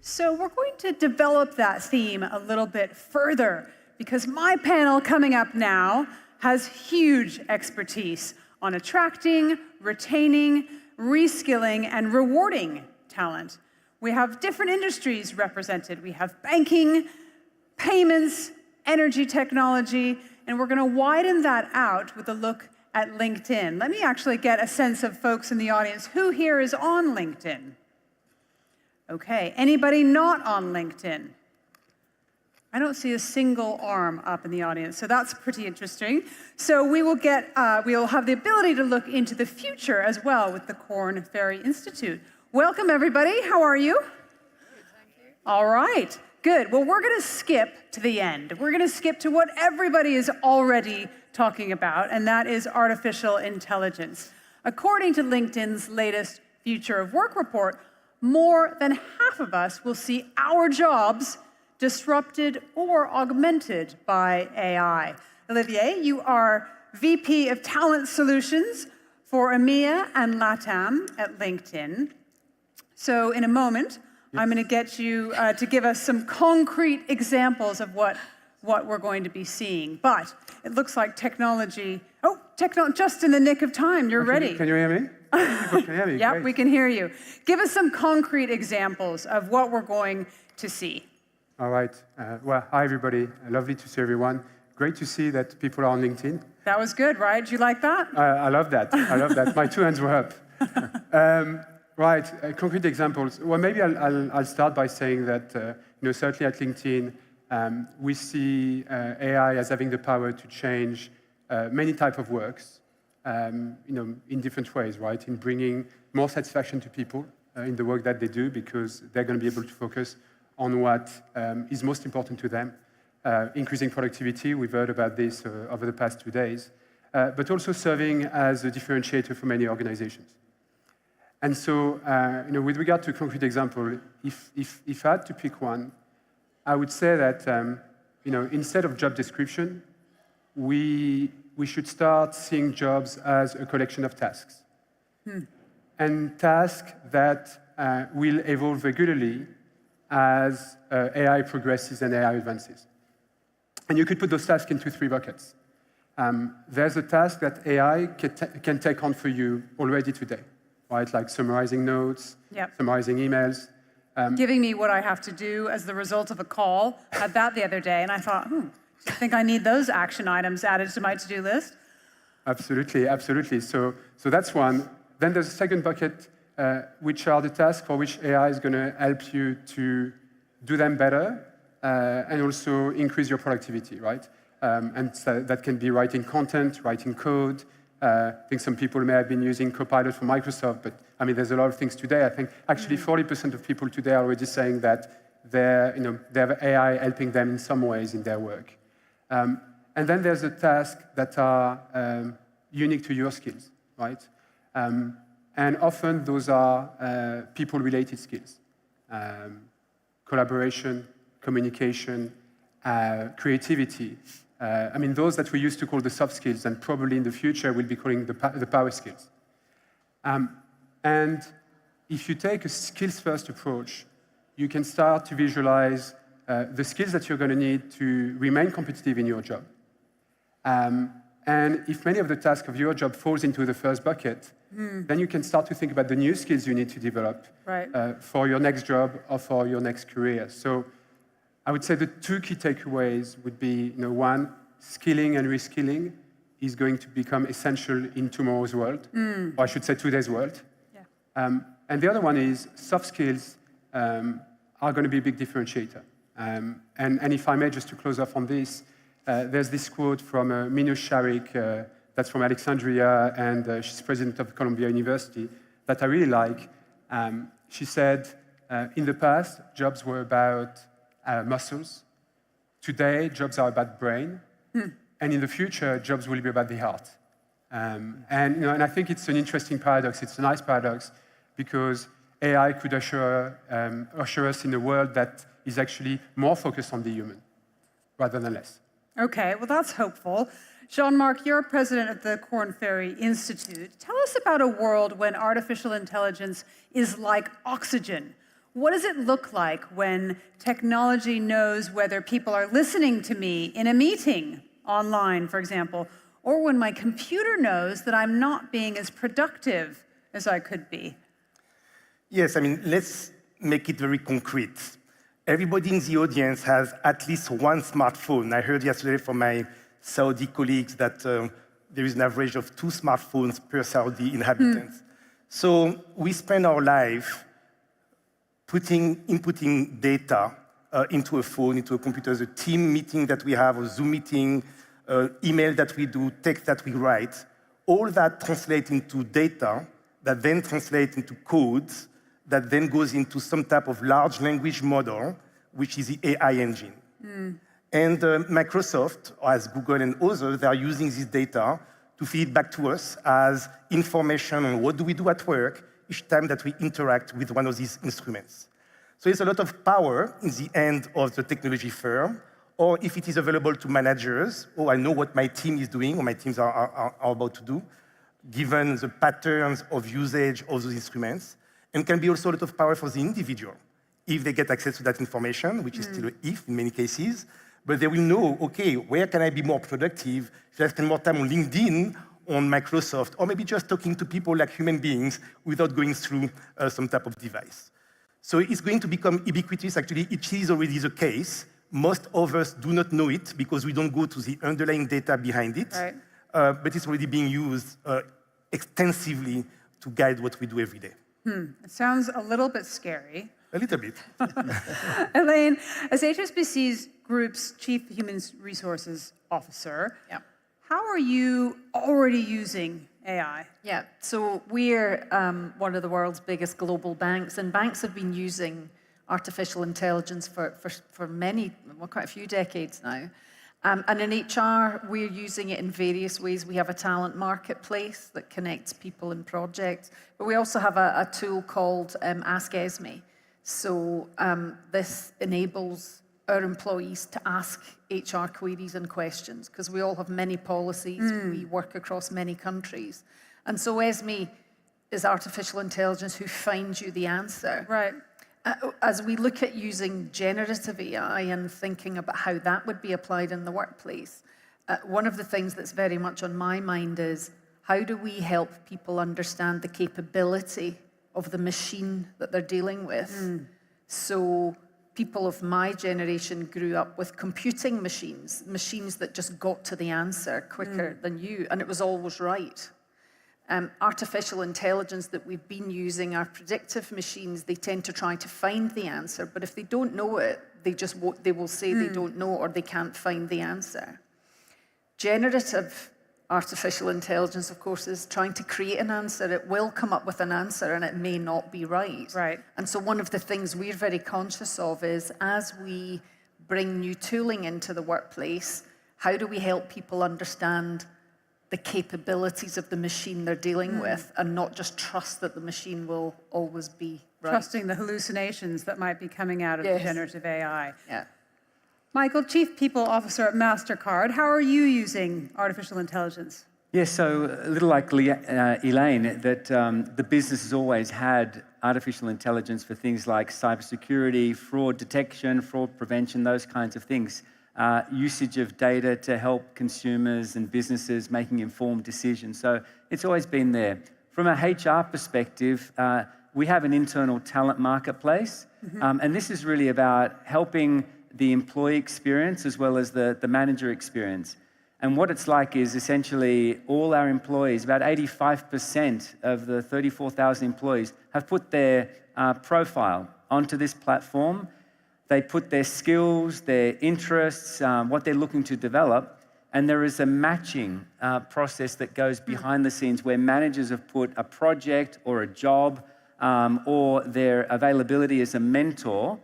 So we're going to develop that theme a little bit further because my panel coming up now has huge expertise on attracting, retaining, reskilling, and rewarding talent. We have different industries represented. We have banking, payments, energy technology, and we're going to widen that out with a look at LinkedIn. Let me actually get a sense of folks in the audience. Who here is on LinkedIn? Okay, anybody not on LinkedIn? I don't see a single arm up in the audience, so that's pretty interesting. So we will have the ability to look into the future as well with the Korn Ferry Institute. Welcome, everybody. How are you? Good, thank you. All right, good. Well, we're going to skip to the end. We're going to skip to what everybody is already talking about, and that is artificial intelligence. According to LinkedIn's latest Future of Work report, more than half of us will see our jobs disrupted or augmented by AI. Olivier, you are VP of Talent Solutions for EMEA and LATAM at LinkedIn. So in a moment, I'm going to get you to give us some concrete examples of what we're going to be seeing. But it looks like technology, just in the nick of time, you're ready. Can you hear me? People can hear me. Yeah, Great. we can hear you. Give us some concrete examples of what we're going to see. All right. Well, hi, everybody. Lovely to see everyone. Great to see that people are on LinkedIn. That was good, right? Did you like that? I love that. I love that. My two hands were up. Right. Concrete examples. Well, maybe I'll start by saying that, certainly at LinkedIn, we see AI as having the power to change many types of works, in different ways, right? In bringing more satisfaction to people in the work that they do because they're going to be able to focus on what is most important to them, increasing productivity. We've heard about this over the past 2 days, but also serving as a differentiator for many organizations. And so, with regard to a concrete example, if I had to pick one, I would say that, instead of job description, we should start seeing jobs as a collection of tasks. And tasks that will evolve regularly as AI progresses and AI advances. And you could put those tasks into 3 buckets. There's a task that AI can take on for you already today, right? Like summarizing notes, summarizing emails. Giving me what I have to do as the result of a call. I had that the other day, and I thought, I think I need those action items added to my to-do list. Absolutely, absolutely. So that's one. Then there's a second bucket, which are the tasks for which AI is going to help you to do them better and also increase your productivity, right? And so that can be writing content, writing code. I think some people may have been using Copilot for Microsoft, but I mean, there's a lot of things today. I think actually 40% of people today are already saying that they have AI helping them in some ways in their work. And then there's the tasks that are unique to your skills, right? And often those are people-related skills. Collaboration, communication, creativity. I mean, those that we used to call the soft skills and probably in the future we'll be calling the power skills. And if you take a skills-first approach, you can start to visualize the skills that you're going to need to remain competitive in your job. And if many of the tasks of your job falls into the first bucket, then you can start to think about the new skills you need to develop for your next job or for your next career. So I would say the 2 key takeaways would be, one, skilling and reskilling is going to become essential in tomorrow's world, or I should say today's world. And the other one is soft skills are going to be a big differentiator. And if I may, just to close off on this, there's this quote from Minouche Sharik, that's from Alexandria, and she's president of Columbia University, that I really like. She said, in the past, jobs were about muscles. Today, jobs are about brain. And in the future, jobs will be about the heart. And I think it's an interesting paradox. It's a nice paradox because AI could usher us in a world that is actually more focused on the human rather than less. Okay, well, that's hopeful. Jean-Marc, you're president of the Korn Ferry Institute. Tell us about a world when artificial intelligence is like oxygen. What does it look like when technology knows whether people are listening to me in a meeting, online, for example, or when my computer knows that I'm not being as productive as I could be? Yes, I mean, let's make it very concrete. Everybody in the audience has at least one smartphone. I heard yesterday from my Saudi colleagues that there is an average of 2 smartphones per Saudi inhabitants. So we spend our life inputting data into a phone, into a computer, the team meeting that we have, or Zoom meeting, email that we do, text that we write. All that translates into data that then translates into codes that then goes into some type of large language model, which is the AI engine. And Microsoft, as Google and others, they are using this data to feed back to us as information on what do we do at work each time that we interact with one of these instruments. So there's a lot of power in the end of the technology firm, or if it is available to managers, oh, I know what my team is doing, or my teams are about to do, given the patterns of usage of those instruments, and can be also a lot of power for the individual if they get access to that information, which is still an if in many cases, but they will know, okay, where can I be more productive? Should I spend more time on LinkedIn, on Microsoft, or maybe just talking to people like human beings without going through some type of device. So it's going to become ubiquitous. Actually, it is already the case. Most of us do not know it because we don't go to the underlying data behind it, Right. But it's already being used extensively to guide what we do every day. It sounds a little bit scary. A little bit. Elaine, as HSBC's group's Chief Human Resources Officer, how are you already using AI? Yeah, so we're one of the world's biggest global banks, and banks have been using artificial intelligence for many, well, quite a few decades now. And in HR, we're using it in various ways. We have a talent marketplace that connects people and projects, but we also have a tool called Ask Esme. So this enables our employees to ask HR queries and questions, because we all have many policies, we work across many countries. And so Esme is artificial intelligence who finds you the answer. Right. As we look at using generative AI and thinking about how that would be applied in the workplace, one of the things that's very much on my mind is how do we help people understand the capability of the machine that they're dealing with? So people of my generation grew up with computing machines, machines that just got to the answer quicker than you, and it was always right. Artificial intelligence that we've been using are predictive machines. They tend to try to find the answer, but if they don't know it, they will say they don't know or they can't find the answer. Generative artificial intelligence, of course, is trying to create an answer. It will come up with an answer and it may not be right. Right. And so one of the things we're very conscious of is as we bring new tooling into the workplace, how do we help people understand the capabilities of the machine they're dealing with and not just trust that the machine will always be right. Trusting the hallucinations that might be coming out of the generative AI. Yeah. Michael, Chief People Officer at MasterCard, how are you using artificial intelligence? Yes, so a little like Elaine, that the business has always had artificial intelligence for things like cybersecurity, fraud detection, fraud prevention, those kinds of things. Usage of data to help consumers and businesses making informed decisions. So it's always been there. From a HR perspective, we have an internal talent marketplace, and this is really about helping the employee experience as well as the manager experience. And what it's like is essentially all our employees, about 85% of the 34,000 employees, have put their profile onto this platform. They put their skills, their interests, what they're looking to develop, and there is a matching process that goes behind the scenes where managers have put a project or a job or their availability as a mentor,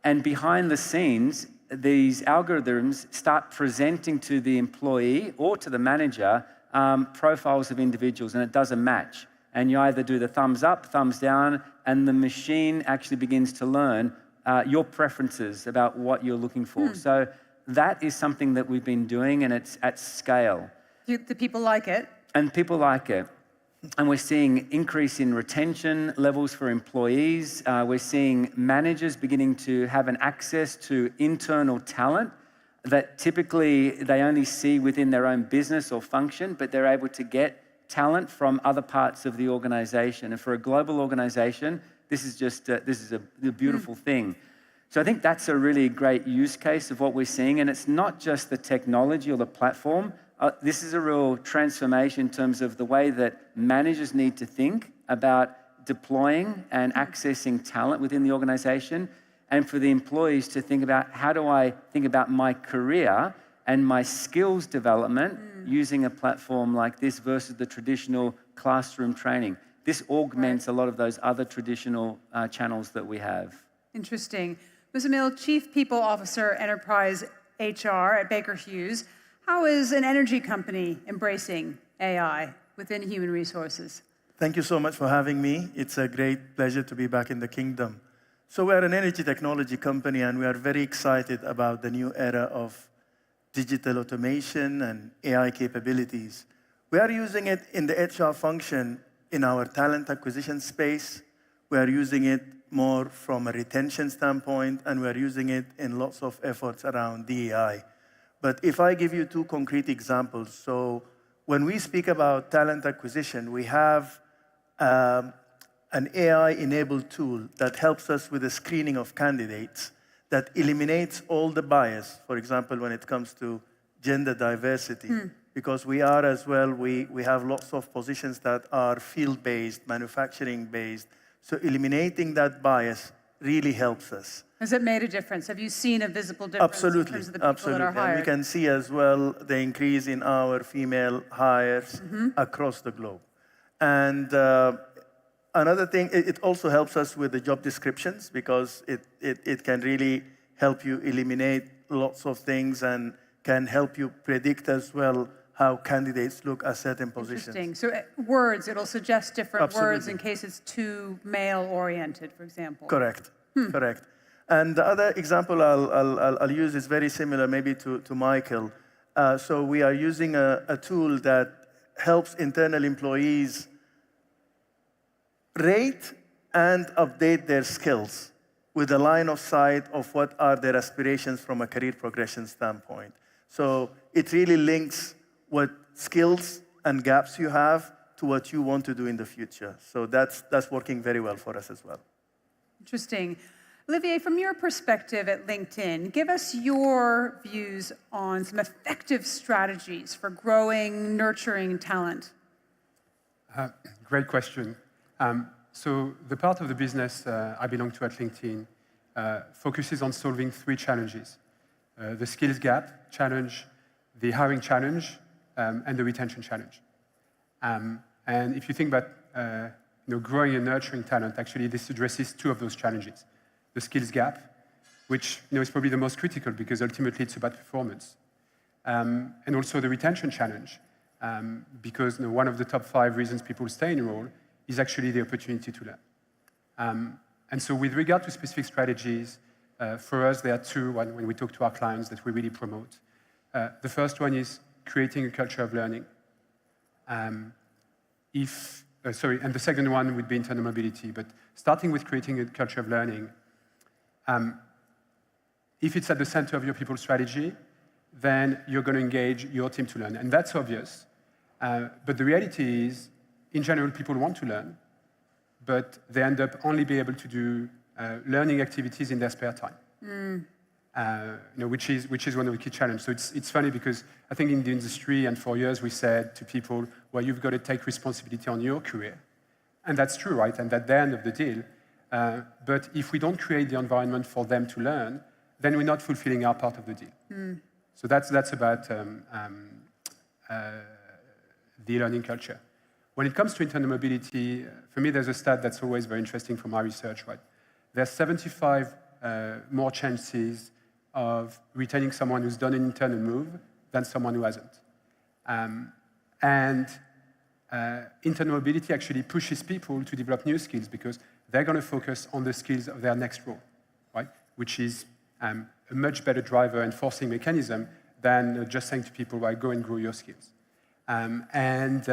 and behind the scenes, these algorithms start presenting to the employee or to the manager profiles of individuals, and it does a match. And you either do the thumbs up, thumbs down, and the machine actually begins to learn your preferences about what you're looking for. So that is something that we've been doing, and it's at scale. The people like it. And people like it. And we're seeing increase in retention levels for employees. We're seeing managers beginning to have an access to internal talent that typically they only see within their own business or function, but they're able to get talent from other parts of the organization. And for a global organization, this is a beautiful thing. So I think that's a really great use case of what we're seeing. And it's not just the technology or the platform. This is a real transformation in terms of the way that managers need to think about deploying and accessing talent within the organization, and for the employees to think about how do I think about my career and my skills development using a platform like this versus the traditional classroom training. This augments a lot of those other traditional channels that we have. Interesting. Ms. Emil, Chief People Officer, Enterprise HR at Baker Hughes. How is an energy company embracing AI within human resources? Thank you so much for having me. It's a great pleasure to be back in the kingdom. So we're an energy technology company, and we are very excited about the new era of digital automation and AI capabilities. We are using it in the HR function in our talent acquisition space. We are using it more from a retention standpoint, and we are using it in lots of efforts around DEI. But if I give you two concrete examples, so when we speak about talent acquisition, we have an AI-enabled tool that helps us with the screening of candidates that eliminates all the bias, for example, when it comes to gender diversity. Because we are as well, we have lots of positions that are field-based, manufacturing-based. So eliminating that bias really helps us. Has it made a difference? Have you seen a visible difference in terms of the people that are hired? And we can see as well the increase in our female hires across the globe. And another thing, it also helps us with the job descriptions, because it can really help you eliminate lots of things and can help you predict as well how candidates look at certain positions. Interesting. So words, it'll suggest different words in case it's too male-oriented, for example. Correct. Correct. And the other example I'll use is very similar maybe to Michael. So we are using a tool that helps internal employees rate and update their skills with a line of sight of what are their aspirations from a career progression standpoint. So it really links what skills and gaps you have to what you want to do in the future. So that's working very well for us as well. Interesting. Olivier, from your perspective at LinkedIn, give us your views on some effective strategies for growing, nurturing talent. Great question. So the part of the business I belong to at LinkedIn focuses on solving three challenges: the skills gap challenge, the hiring challenge, and the retention challenge. And if you think about growing and nurturing talent, actually this addresses two of those challenges. The skills gap, which is probably the most critical because ultimately it's about performance. And also the retention challenge, because one of the top 5 reasons people stay in a role is actually the opportunity to learn. And so with regard to specific strategies, for us there are two when we talk to our clients that we really promote. The first one is creating a culture of learning. And the second one would be internal mobility. But starting with creating a culture of learning, if it's at the center of your people strategy, then you're going to engage your team to learn. And that's obvious. But the reality is, in general, people want to learn, but they end up only being able to do learning activities in their spare time, which is one of the key challenges. So it's funny because I think in the industry, and for years we said to people, well, you've got to take responsibility on your career. And that's true, right? And that's the end of the deal. But if we don't create the environment for them to learn, then we're not fulfilling our part of the deal. So that's about the learning culture. When it comes to internal mobility, for me, there's a stat that's always very interesting from my research, right? There's 75 more chances of retaining someone who's done an internal move than someone who hasn't. Internal mobility actually pushes people to develop new skills because they're going to focus on the skills of their next role, right? Which is a much better driver and forcing mechanism than just saying to people, right, go and grow your skills. And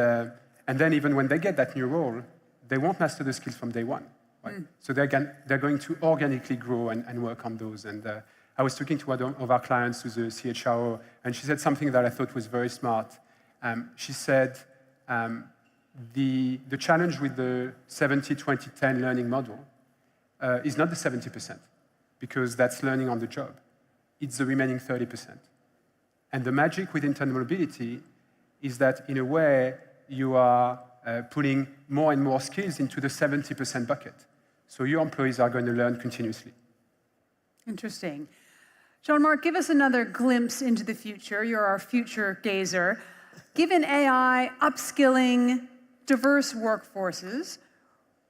then even when they get that new role, they won't master the skills from day one. Right? So they're going to organically grow and work on those. And I was talking to one of our clients, who's a CHRO, and she said something that I thought was very smart. She said, the challenge with the 70-20-10 learning model is not the 70%, because that's learning on the job. It's the remaining 30%. And the magic with internal mobility is that, in a way, you are putting more and more skills into the 70% bucket. So your employees are going to learn continuously. Interesting. Jean-Marc, give us another glimpse into the future. You're our future gazer. Given AI, upskilling, diverse workforces,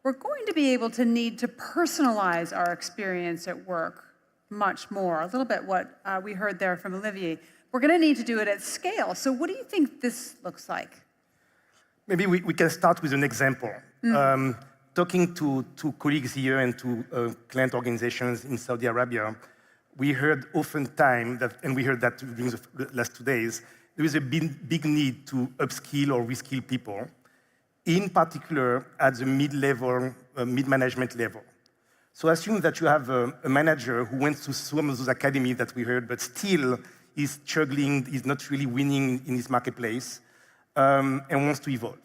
we're going to be able to need to personalize our experience at work much more. A little bit what we heard there from Olivier. We're going to need to do it at scale. So what do you think this looks like? Maybe we can start with an example. Talking to colleagues here and to client organizations in Saudi Arabia, we heard oftentimes that, and we heard that during the last 2 days, there is a big need to upskill or reskill people, in particular at the mid-level, mid-management level. So assume that you have a manager who went to some of those academies that we heard, but still is struggling, is not really winning in his marketplace, and wants to evolve.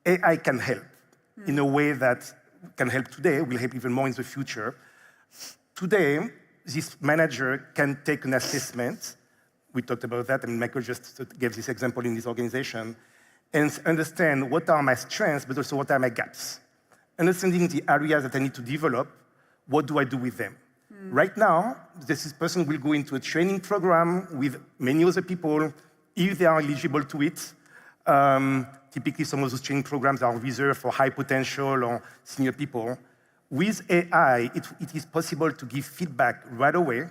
AI can help in a way that can help today, will help even more in the future. Today, this manager can take an assessment. We talked about that, and Michael just gave this example in this organization, and understand what are my strengths, but also what are my gaps. Understanding the areas that I need to develop, what do I do with them? Right now, this person will go into a training program with many other people, if they are eligible to it. Typically, some of those training programs are reserved for high potential or senior people. With AI, it is possible to give feedback right away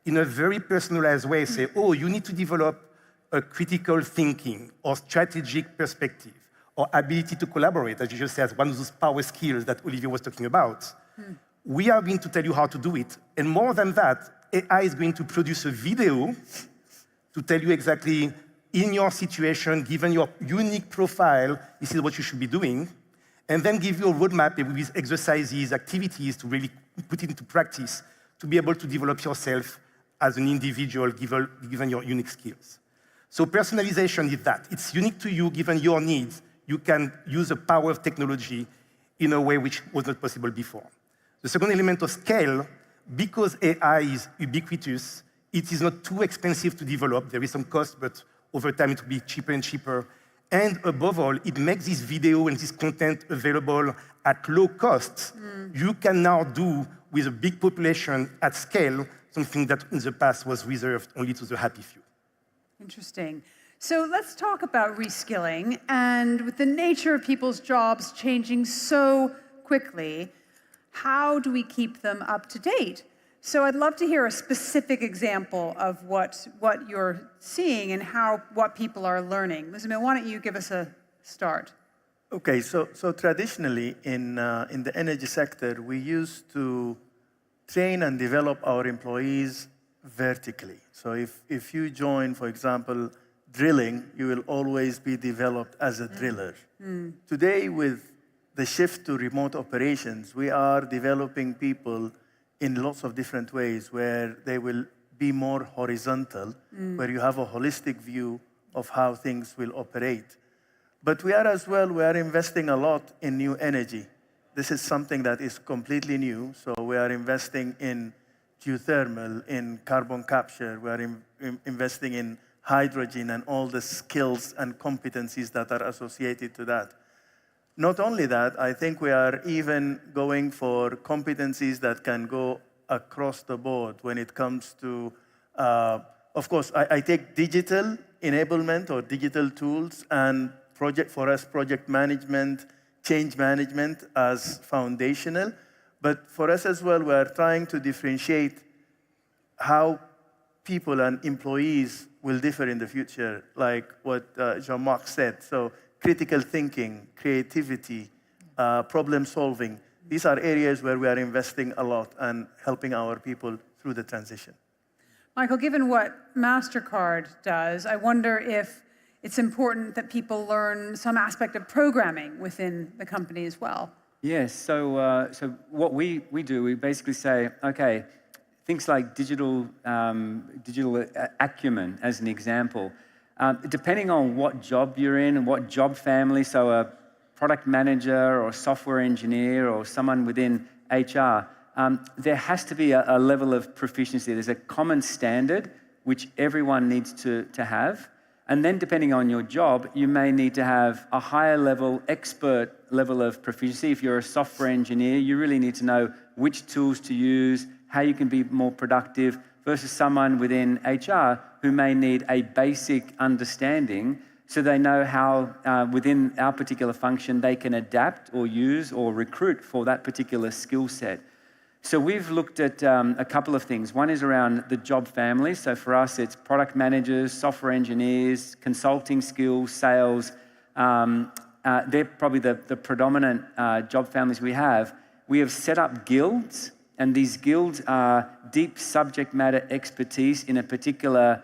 in a very personalized way. Say, oh, you need to develop a critical thinking or strategic perspective or ability to collaborate, as you just said, one of those power skills that Olivier was talking about. We are going to tell you how to do it. And more than that, AI is going to produce a video to tell you exactly, in your situation, given your unique profile, this is what you should be doing, and then give you a roadmap with exercises, activities to really put it into practice, to be able to develop yourself as an individual, given your unique skills. So personalization is that. It's unique to you, given your needs. You can use the power of technology in a way which was not possible before. The second element of scale, because AI is ubiquitous, it is not too expensive to develop. There is some cost, but over time it will be cheaper and cheaper. And above all, it makes this video and this content available at low cost. You can now do, with a big population at scale, something that in the past was reserved only to the happy few. Interesting. So let's talk about reskilling. And with the nature of people's jobs changing so quickly, how do we keep them up to date? So I'd love to hear a specific example of what you're seeing and what people are learning. Lizamil, why don't you give us a start? Okay, so traditionally in the energy sector, we used to train and develop our employees vertically. So if you join, for example, drilling, you will always be developed as a driller. Today, with the shift to remote operations, we are developing people in lots of different ways where they will be more horizontal, where you have a holistic view of how things will operate. But we are investing a lot in new energy. This is something that is completely new. So we are investing in geothermal, in carbon capture. We are investing in hydrogen and all the skills and competencies that are associated to that. Not only that, I think we are even going for competencies that can go across the board when it comes to, of course, I take digital enablement or digital tools and project management, change management as foundational. But for us as well, we are trying to differentiate how people and employees will differ in the future, like what Jean-Marc said. So critical thinking, creativity, problem solving. These are areas where we are investing a lot and helping our people through the transition. Michael, given what MasterCard does, I wonder if it's important that people learn some aspect of programming within the company as well. Yes, so what we do, we basically say, okay, things like digital acumen, as an example, depending on what job you're in and what job family, so a product manager or software engineer or someone within HR, there has to be a level of proficiency. There's a common standard which everyone needs to have. And then depending on your job, you may need to have a higher level, expert level of proficiency. If you're a software engineer, you really need to know which tools to use, how you can be more productive, versus someone within HR who may need a basic understanding so they know how within our particular function they can adapt or use or recruit for that particular skill set. So we've looked at a couple of things. One is around the job family. So for us, it's product managers, software engineers, consulting skills, sales. They're probably the predominant job families we have. We have set up guilds, and these guilds are deep subject matter expertise in a particular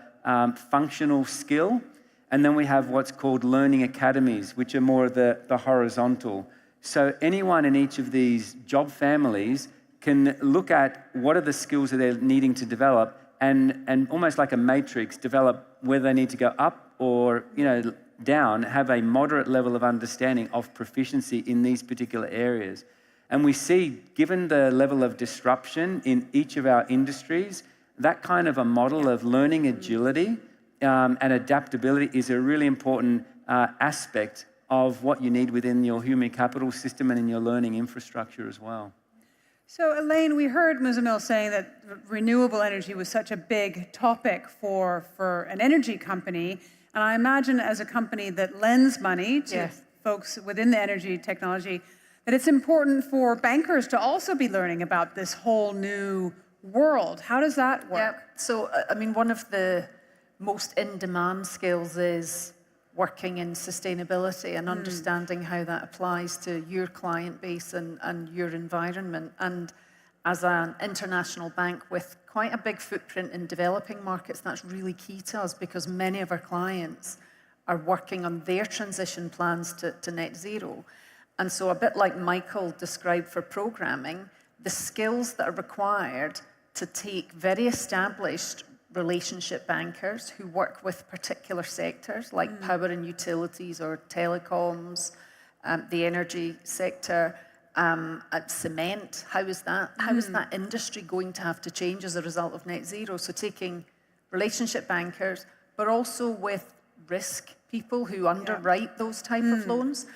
functional skill. And then we have what's called learning academies, which are more of the horizontal. So anyone in each of these job families can look at what are the skills that they're needing to develop and almost like a matrix, develop whether they need to go up or down, have a moderate level of understanding of proficiency in these particular areas. And we see, given the level of disruption in each of our industries, that kind of a model of learning agility and adaptability is a really important aspect of what you need within your human capital system and in your learning infrastructure as well. So Elaine, we heard Muzamil saying that renewable energy was such a big topic for an energy company. And I imagine as a company that lends money to folks within the energy technology, that it's important for bankers to also be learning about this whole new world. How does that work? Yeah. So, I mean, one of the most in-demand skills is working in sustainability and understanding how that applies to your client base and your environment. And as an international bank with quite a big footprint in developing markets, that's really key to us because many of our clients are working on their transition plans to net zero. And so a bit like Michael described for programming, the skills that are required to take very established relationship bankers who work with particular sectors like power and utilities or telecoms, the energy sector, cement. How is that industry going to have to change as a result of net zero? So taking relationship bankers, but also with risk people who underwrite those type of loans.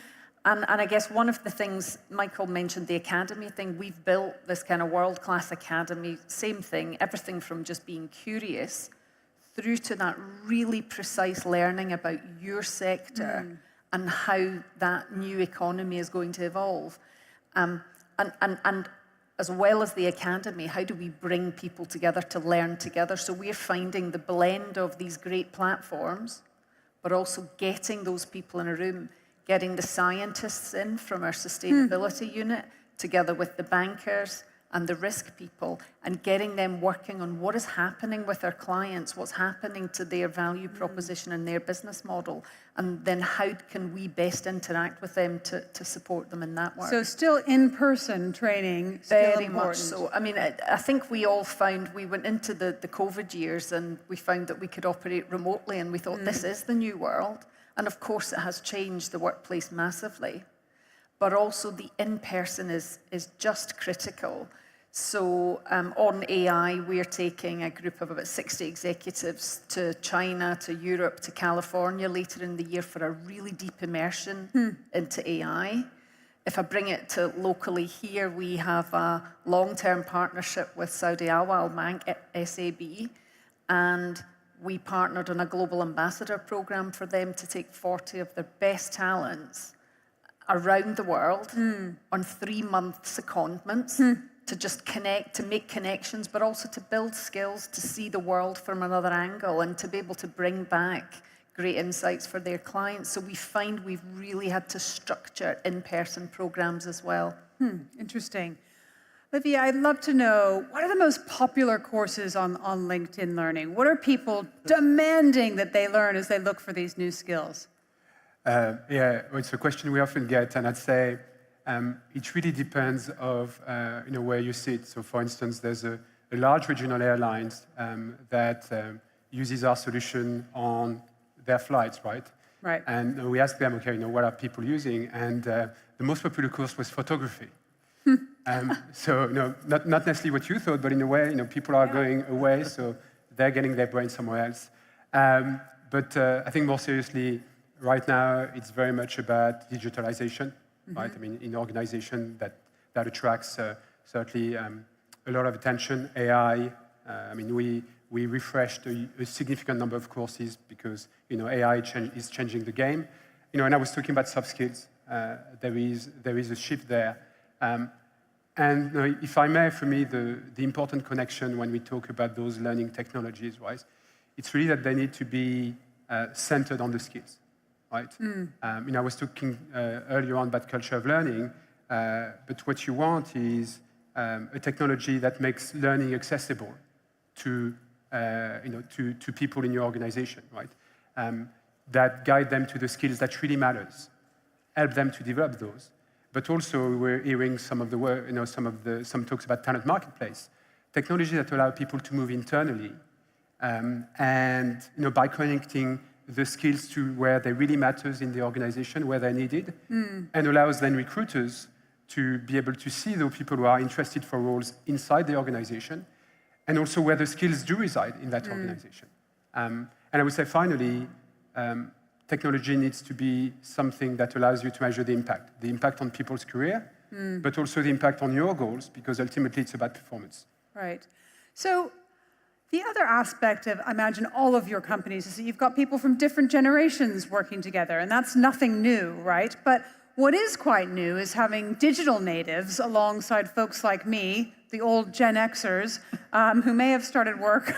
And I guess one of the things, Michael mentioned the academy thing, we've built this kind of world-class academy, same thing, everything from just being curious through to that really precise learning about your sector and how that new economy is going to evolve. And as well as the academy, how do we bring people together to learn together? So we're finding the blend of these great platforms, but also getting those people in a room, getting the scientists in from our sustainability unit, together with the bankers and the risk people, and getting them working on what is happening with our clients, what's happening to their value proposition and their business model, and then how can we best interact with them to support them in that work. So still in-person training, Very much so. I mean, I think we all found, we went into the COVID years and we found that we could operate remotely and we thought this is the new world. And of course, it has changed the workplace massively, but also the in-person is just critical. So on AI, we're taking a group of about 60 executives to China, to Europe, to California later in the year for a really deep immersion into AI. If I bring it to locally here, we have a long-term partnership with Saudi Awal Bank, SAB, and we partnered on a global ambassador program for them to take 40 of their best talents around the world on 3-month secondments to just connect, to make connections, but also to build skills, to see the world from another angle and to be able to bring back great insights for their clients. So we find we've really had to structure in-person programs as well. Interesting. Livia, I'd love to know, what are the most popular courses on LinkedIn Learning? What are people demanding that they learn as they look for these new skills? Yeah, well, it's a question we often get, and I'd say it really depends of where you sit. So, for instance, there's a large regional airlines that uses our solution on their flights, right? Right. And we asked them, okay, what are people using? And the most popular course was photography. So, not necessarily what you thought, but in a way, people are going away, so they're getting their brain somewhere else. But I think more seriously, right now, it's very much about digitalization, right? I mean, in organization that attracts certainly a lot of attention. AI. I mean, we refreshed a significant number of courses because AI is changing the game. And I was talking about soft skills. There is a shift there. And if I may, for me, the important connection when we talk about those learning technologies, right, it's really that they need to be centered on the skills, right? I was talking earlier on about culture of learning, but what you want is a technology that makes learning accessible to people in your organization, right? That guide them to the skills that really matters, help them to develop those. But also, we're hearing some of the work, some talks about talent marketplace, technology that allow people to move internally, and by connecting the skills to where they really matters in the organization, where they're needed, and allows then recruiters to be able to see those people who are interested for roles inside the organization, and also where the skills do reside in that organization. And I would say, finally, technology needs to be something that allows you to measure the impact on people's career, but also the impact on your goals, because ultimately it's about performance. Right. So the other aspect of, I imagine, all of your companies is that you've got people from different generations working together, and that's nothing new, right? But what is quite new is having digital natives alongside folks like me, the old Gen Xers, who may have started work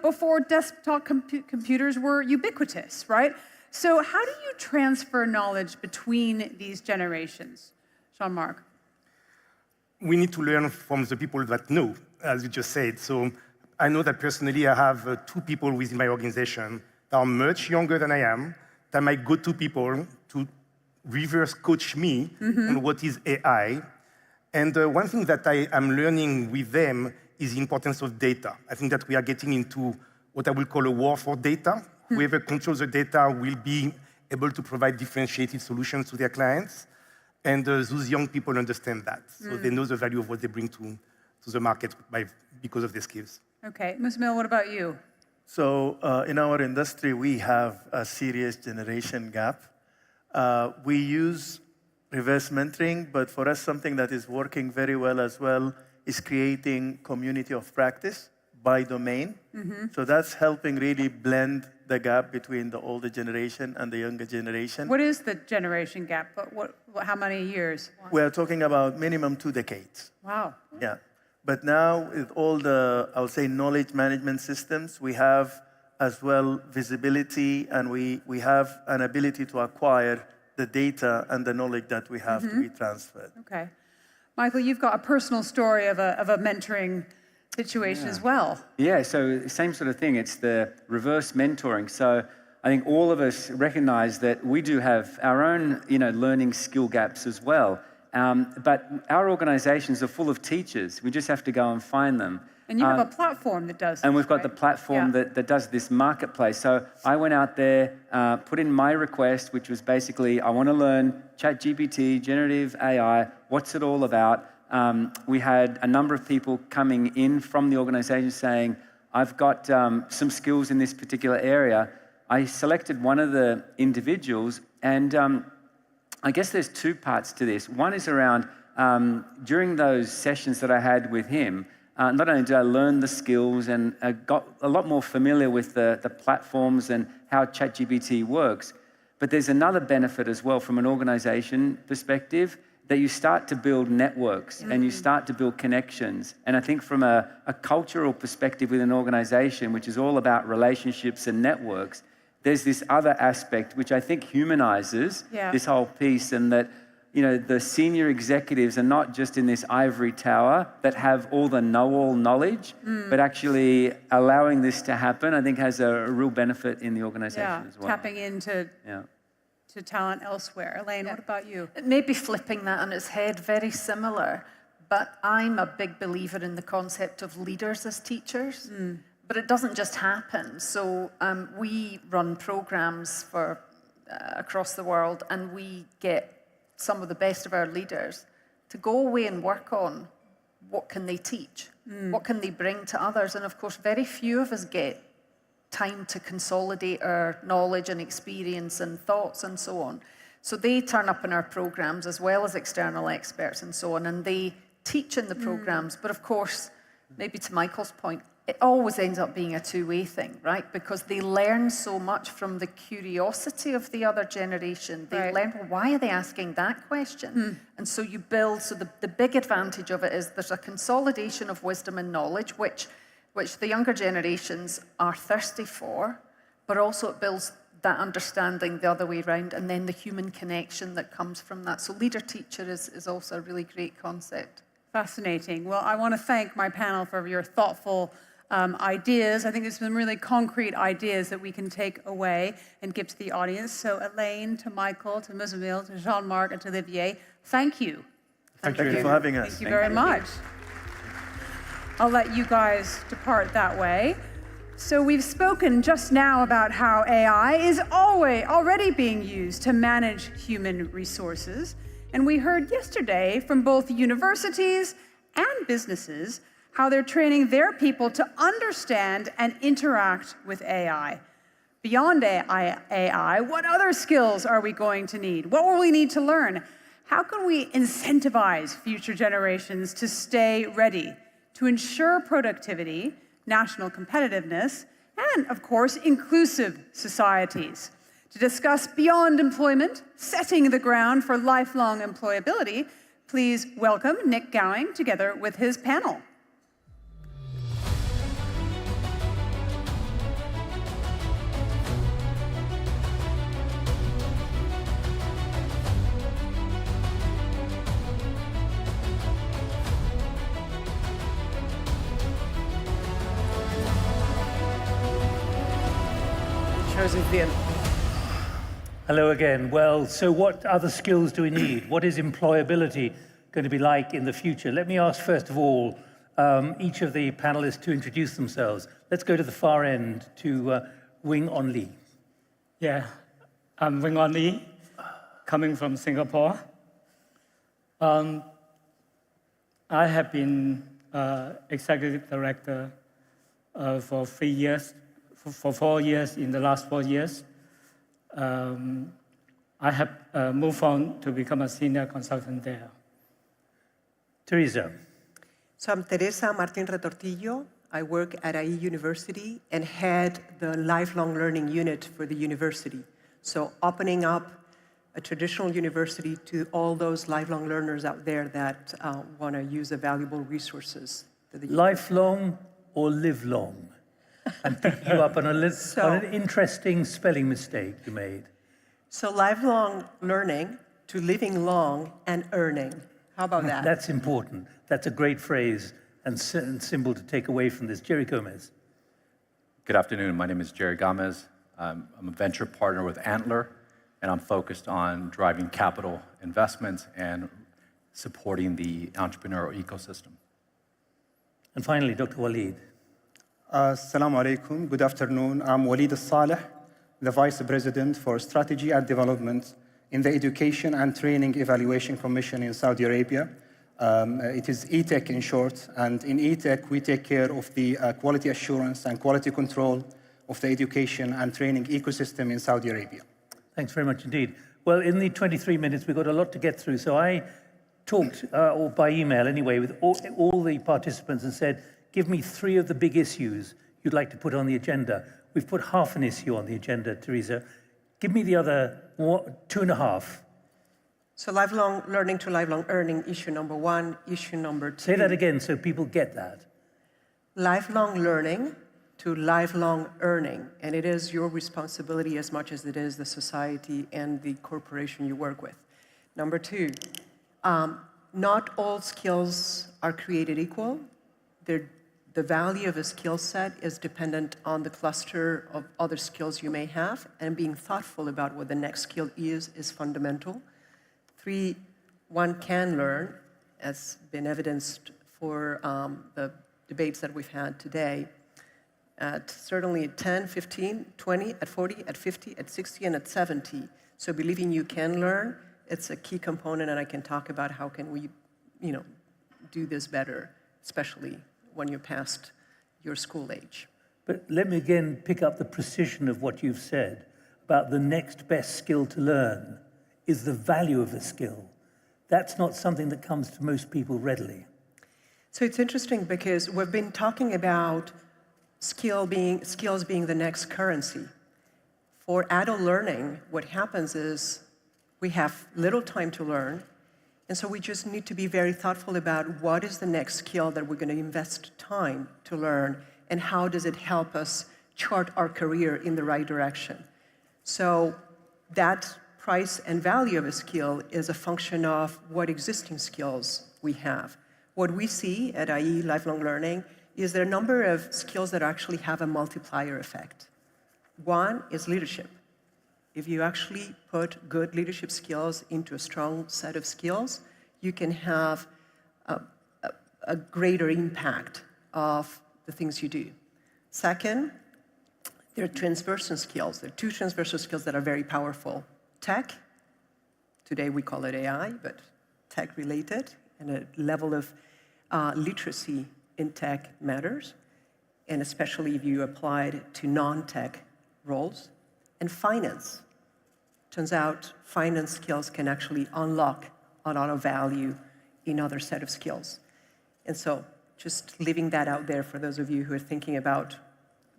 before desktop computers were ubiquitous, right? So how do you transfer knowledge between these generations? Jean-Marc. We need to learn from the people that know, as you just said. So I know that personally I have 2 people within my organization that are much younger than I am, that might go to people to reverse coach me on what is AI. And one thing that I am learning with them is the importance of data. I think that we are getting into what I will call a war for data. Whoever controls the data will be able to provide differentiated solutions to their clients. And those young people understand that. So they know the value of what they bring to the market because of their skills. Okay. Musmil, what about you? So in our industry, we have a serious generation gap. We use reverse mentoring, but for us, something that is working very well as well is creating community of practice by domain. So that's helping really blend the gap between the older generation and the younger generation. What is the generation gap? How many years? We're talking about minimum 2 decades. Wow. Yeah. But now with all the, I would say, knowledge management systems, we have as well visibility, and we have an ability to acquire the data and the knowledge that we have to be transferred. Okay. Michael, you've got a personal story of a mentoring situation as well. Yeah, so same sort of thing. It's the reverse mentoring. So I think all of us recognize that we do have our own, learning skill gaps as well. But our organizations are full of teachers. We just have to go and find them. And you have a platform that does And we've got the platform that does this marketplace. So I went out there, put in my request, which was basically, I want to learn ChatGPT, generative AI, what's it all about? We had a number of people coming in from the organization saying, I've got some skills in this particular area. I selected one of the individuals, and I guess there's 2 parts to this. One is around, during those sessions that I had with him, not only did I learn the skills and got a lot more familiar with the platforms and how ChatGPT works, but there's another benefit as well from an organization perspective, that you start to build networks and you start to build connections. And I think from a cultural perspective with an organization, which is all about relationships and networks, there's this other aspect which I think humanizes this whole piece, and that the senior executives are not just in this ivory tower that have all the know-all knowledge, but actually allowing this to happen, I think has a real benefit in the organization as well. Tapping into to talent elsewhere. Elaine, what about you? Maybe flipping that on its head, very similar, but I'm a big believer in the concept of leaders as teachers, but it doesn't just happen. So we run programs for across the world, and we get some of the best of our leaders to go away and work on what can they teach, what can they bring to others. And of course, very few of us get time to consolidate our knowledge and experience and thoughts and so on. So they turn up in our programs as well as external experts and so on, and they teach in the programs. But of course, maybe to Michael's point, it always ends up being a two-way thing, right? Because they learn so much from the curiosity of the other generation. They learn, well, why are they asking that question? And so you build, so the big advantage of it is there's a consolidation of wisdom and knowledge, which the younger generations are thirsty for, but also it builds that understanding the other way around, and then the human connection that comes from that. So leader-teacher is also a really great concept. Fascinating. Well, I want to thank my panel for your thoughtful ideas. I think there's some really concrete ideas that we can take away and give to the audience. So Elaine, to Michael, to Muzamil, to Jean-Marc, and to Olivier, thank you. Thank you for having us. Thank you very much. I'll let you guys depart that way. So we've spoken just now about how AI is already being used to manage human resources. And we heard yesterday from both universities and businesses how they're training their people to understand and interact with AI. Beyond AI, what other skills are we going to need? What will we need to learn? How can we incentivize future generations to stay ready, to ensure productivity, national competitiveness, and, of course, inclusive societies? To discuss beyond employment, setting the ground for lifelong employability, please welcome Nick Gowing together with his panel. Hello again. Well, so what other skills do we need? What is employability going to be like in the future? Let me ask, first of all, each of the panelists to introduce themselves. Let's go to the far end, to Wing On Lee. Yeah, I'm Wing On Lee, coming from Singapore. I have been executive director for 3 years, for 4 years, in the last 4 years. I have moved on to become a senior consultant there. Teresa. So I'm Teresa Martin Retortillo. I work at IE University and head the lifelong learning unit for the university. So opening up a traditional university to all those lifelong learners out there that want to use the valuable resources. Lifelong or live long? I'm picking you up on an interesting spelling mistake you made. So lifelong learning to living long and earning. How about that? That's important. That's a great phrase and symbol to take away from this. Jerry Gomez. Good afternoon. My name is Jerry Gomez. I'm a venture partner with Antler, and I'm focused on driving capital investments and supporting the entrepreneurial ecosystem. And finally, Dr. Waleed. Assalamu alaikum. Good afternoon. I'm Waleed Al-Saleh, the Vice President for Strategy and Development in the Education and Training Evaluation Commission in Saudi Arabia. It is ETEC in short, and in ETEC we take care of the quality assurance and quality control of the education and training ecosystem in Saudi Arabia. Thanks very much indeed. Well, in the 23 minutes, we've got a lot to get through, so I talked, or by email anyway, with all the participants and said, give me 3 of the big issues you'd like to put on the agenda. We've put half an issue on the agenda, Teresa. Give me the other 2.5. So lifelong learning to lifelong earning, issue number 1. Issue number 2. Say that again so people get that. Lifelong learning to lifelong earning. And it is your responsibility as much as it is the society and the corporation you work with. Number two, not all skills are created equal. The value of a skill set is dependent on the cluster of other skills you may have, and being thoughtful about what the next skill is fundamental. Three, one can learn, as been evidenced for the debates that we've had today, certainly at 10, 15, 20, at 40, at 50, at 60, and at 70. So believing you can learn, it's a key component, and I can talk about how can we, do this better, especially when you're past your school age. But let me again pick up the precision of what you've said about the next best skill to learn is the value of a skill. That's not something that comes to most people readily. So it's interesting because we've been talking about skills being the next currency. For adult learning, what happens is we have little time to learn, and so we just need to be very thoughtful about what is the next skill that we're going to invest time to learn, and how does it help us chart our career in the right direction. So that price and value of a skill is a function of what existing skills we have. What we see at IE Lifelong Learning is there are a number of skills that actually have a multiplier effect. One is leadership. If you actually put good leadership skills into a strong set of skills, you can have a greater impact of the things you do. Second, there are transversal skills. There are two transversal skills that are very powerful. Tech, today we call it AI, but tech-related, and a level of literacy in tech matters, and especially if you apply it to non-tech roles. And finance. Turns out finance skills can actually unlock a lot of value in other set of skills. And so just leaving that out there for those of you who are thinking about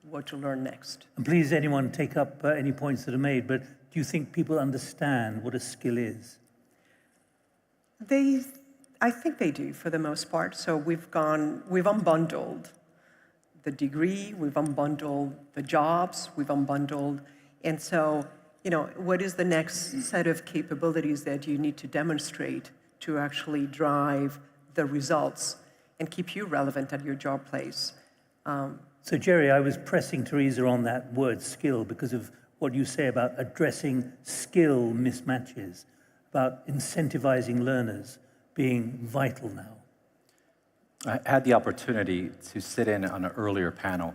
what to learn next. And please, anyone take up any points that are made, but do you think people understand what a skill is? I think they do for the most part. So we've unbundled the degree, we've unbundled the jobs, we've unbundled. And so, what is the next set of capabilities that you need to demonstrate to actually drive the results and keep you relevant at your job place? So, Jerry, I was pressing Teresa on that word skill because of what you say about addressing skill mismatches, about incentivizing learners being vital now. I had the opportunity to sit in on an earlier panel,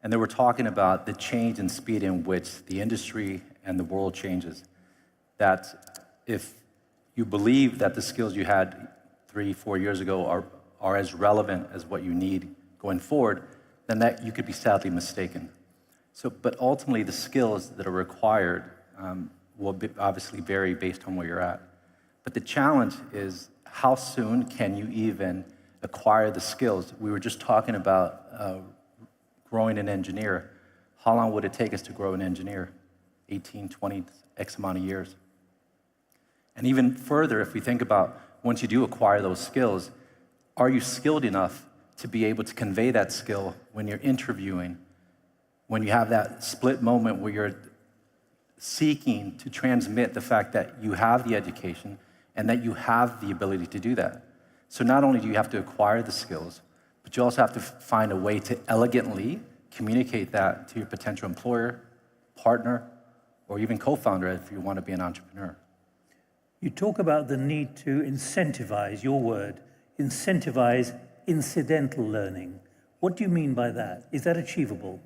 and they were talking about the change in speed in which the industry and the world changes. That if you believe that the skills you had 3-4 years ago are as relevant as what you need going forward, then that you could be sadly mistaken. But ultimately, the skills that are required will obviously vary based on where you're at. But the challenge is how soon can you even acquire the skills? We were just talking about growing an engineer. How long would it take us to grow an engineer? 18, 20, X amount of years. And even further, if we think about once you do acquire those skills, are you skilled enough to be able to convey that skill when you're interviewing, when you have that split moment where you're seeking to transmit the fact that you have the education and that you have the ability to do that? So not only do you have to acquire the skills, but you also have to find a way to elegantly communicate that to your potential employer, partner, or even co-founder if you want to be an entrepreneur. You talk about the need to incentivize, your word, incentivize incidental learning. What do you mean by that? Is that achievable?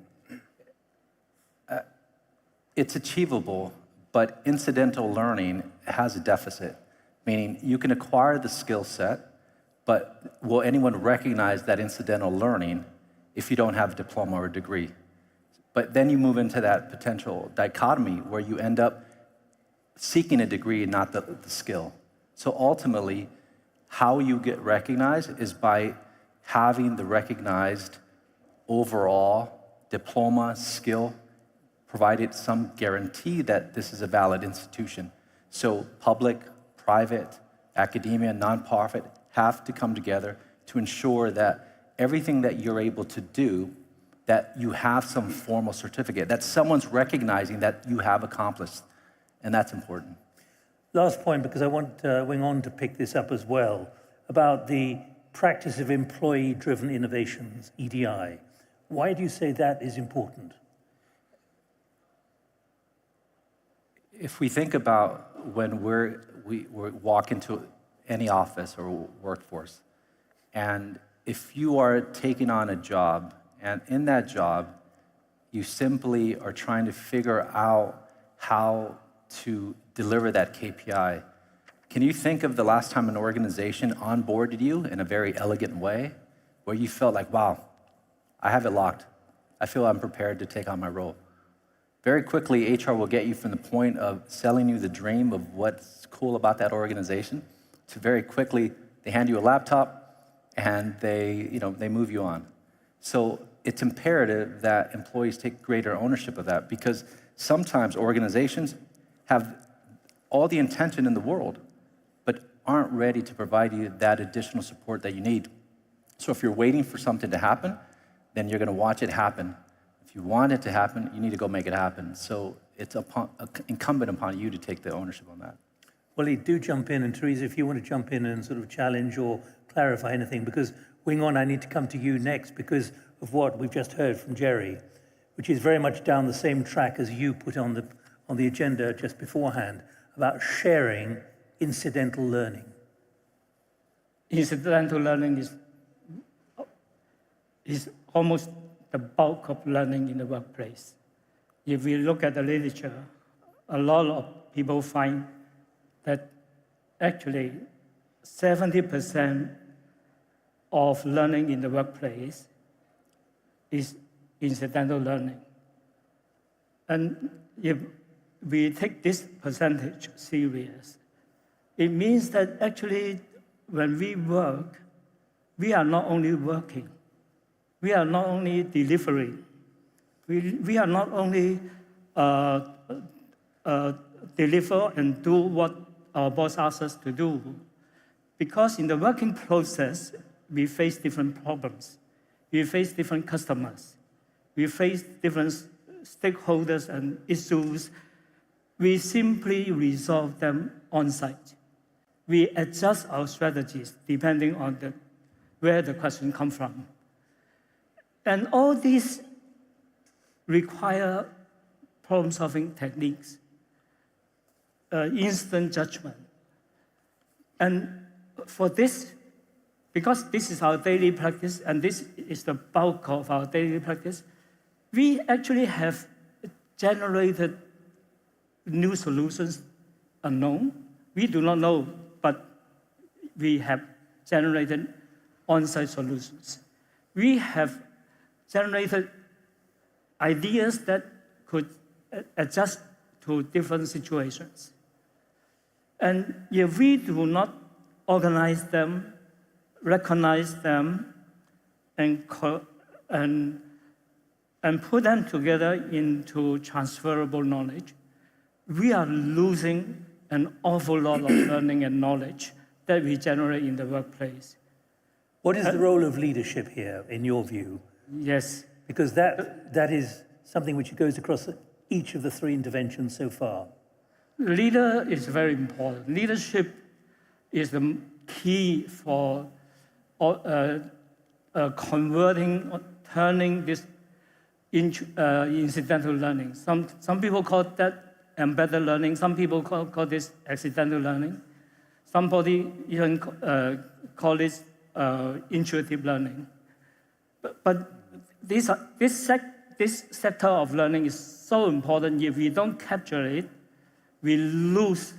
It's achievable, but incidental learning has a deficit, meaning you can acquire the skill set, but will anyone recognize that incidental learning if you don't have a diploma or a degree? But then you move into that potential dichotomy where you end up seeking a degree, not the skill. So ultimately, how you get recognized is by having the recognized overall diploma, skill, provided some guarantee that this is a valid institution. So public, private, academia, nonprofit have to come together to ensure that everything that you're able to do, that you have some formal certificate, that someone's recognizing that you have accomplished, and that's important. Last point, because I want Wing On to pick this up as well, about the practice of employee-driven innovations, EDI. Why do you say that is important? If we think about when we walk into any office or workforce, and if you are taking on a job, and in that job, you simply are trying to figure out how to deliver that KPI, can you think of the last time an organization onboarded you in a very elegant way, where you felt like, wow, I have it locked. I feel I'm prepared to take on my role. Very quickly, HR will get you from the point of selling you the dream of what's cool about that organization to very quickly, they hand you a laptop and they move you on. So it's imperative that employees take greater ownership of that, because sometimes organizations have all the intention in the world, but aren't ready to provide you that additional support that you need. So if you're waiting for something to happen, then you're gonna watch it happen. If you want it to happen, you need to go make it happen. So it's incumbent upon you to take the ownership on that. Well, do jump in, and Teresa, if you want to jump in and sort of challenge or clarify anything, because Wing On, I need to come to you next because of what we've just heard from Jerry, which is very much down the same track as you put on the agenda just beforehand, about sharing incidental learning. Incidental learning is almost the bulk of learning in the workplace. If we look at the literature, a lot of people find that actually 70% of learning in the workplace is incidental learning. And if we take this percentage serious, it means that actually when we work, we are not only working, we are not only delivering, we are not only deliver and do what our boss asks us to do. Because in the working process, we face different problems. We face different customers. We face different stakeholders and issues. We simply resolve them on site. We adjust our strategies depending on where the question comes from. And all these require problem-solving techniques, instant judgment. And for this, because this is our daily practice and this is the bulk of our daily practice, we actually have generated new solutions unknown. We do not know, but we have generated on-site solutions. We have generated ideas that could adjust to different situations. And if we do not organize them, recognize them, and put them together into transferable knowledge, we are losing an awful lot of learning and knowledge that we generate in the workplace. What is the role of leadership here, in your view? Yes. Because that is something which goes across each of the three interventions so far. Leader is very important. Leadership is the key for turning this into incidental learning. Some people call that embedded learning. Some people call this accidental learning. Somebody even call this intuitive learning. But this sector of learning is so important. If we don't capture it, we lose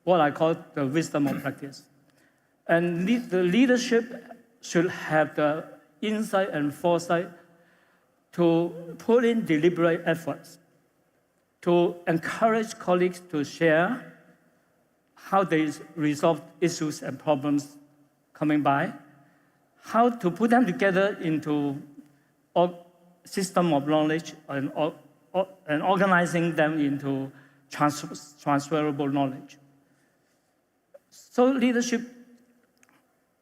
what I call the wisdom of practice. And the leadership should have the insight and foresight to put in deliberate efforts, to encourage colleagues to share how they resolve issues and problems coming by, how to put them together into a system of knowledge and organizing them into transferable knowledge. So leadership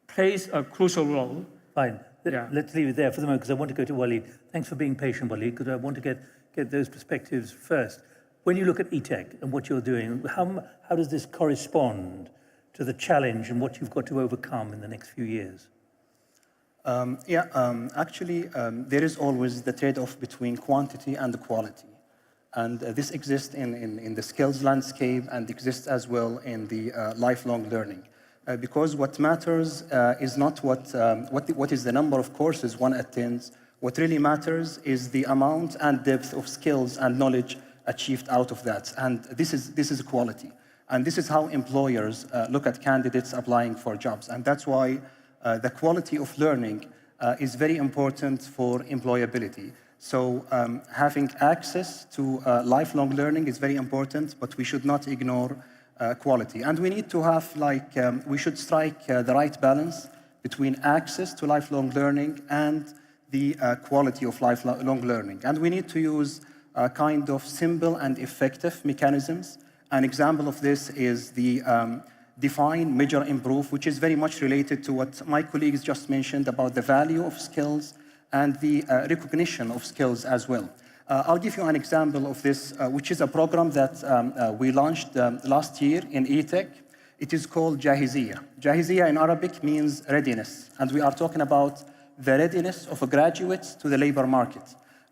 plays a crucial role. Fine. Let's leave it there for the moment because I want to go to Walid. Thanks for being patient, Walid, because I want to get those perspectives first. when you look at eTech and what you're doing, how does this correspond to the challenge and what you've got to overcome in the next few years? Actually, there is always the trade-off between quantity and quality. And this exists in the skills landscape and exists as well in the lifelong learning. Because what matters is not what is the number of courses one attends. What really matters is the amount and depth of skills and knowledge achieved out of that. And this is quality. And this is how employers look at candidates applying for jobs. And that's why the quality of learning is very important for employability. So having access to lifelong learning is very important, but we should not ignore quality. And we need to have, we should strike the right balance between access to lifelong learning and the quality of lifelong learning. And we need to use kind of simple and effective mechanisms. An example of this is the define, measure, improve, which is very much related to what my colleagues just mentioned about the value of skills and the recognition of skills as well. I'll give you an example of this, which is a program that we launched last year in eTech. It is called Jahiziyya. Jahiziyya in Arabic means readiness, and we are talking about the readiness of graduates to the labor market.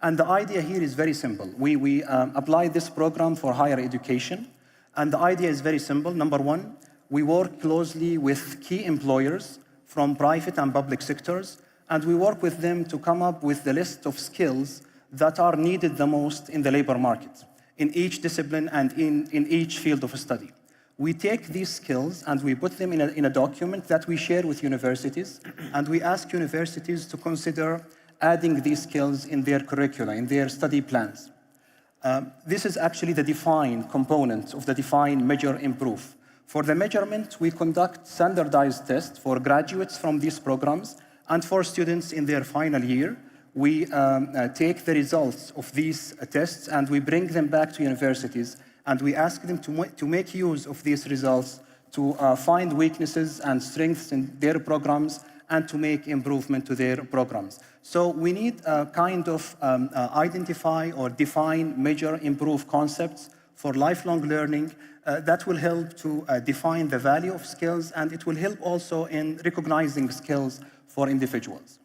And the idea here is very simple. We apply this program for higher education, and the idea is very simple. Number one, we work closely with key employers from private and public sectors, and we work with them to come up with the list of skills that are needed the most in the labor market, in each discipline and in each field of study. We take these skills and we put them in a document that we share with universities, and we ask universities to consider adding these skills in their curricula, in their study plans. This is actually the define component of the define, measure, improve. For the measurement, we conduct standardized tests for graduates from these programs, and for students in their final year, we take the results of these tests and we bring them back to universities, and we ask them to make use of these results to find weaknesses and strengths in their programs and to make improvement to their programs. So we need a kind of identify or define, measure, improve concepts for lifelong learning that will help to define the value of skills, and it will help also in recognizing skills for individuals.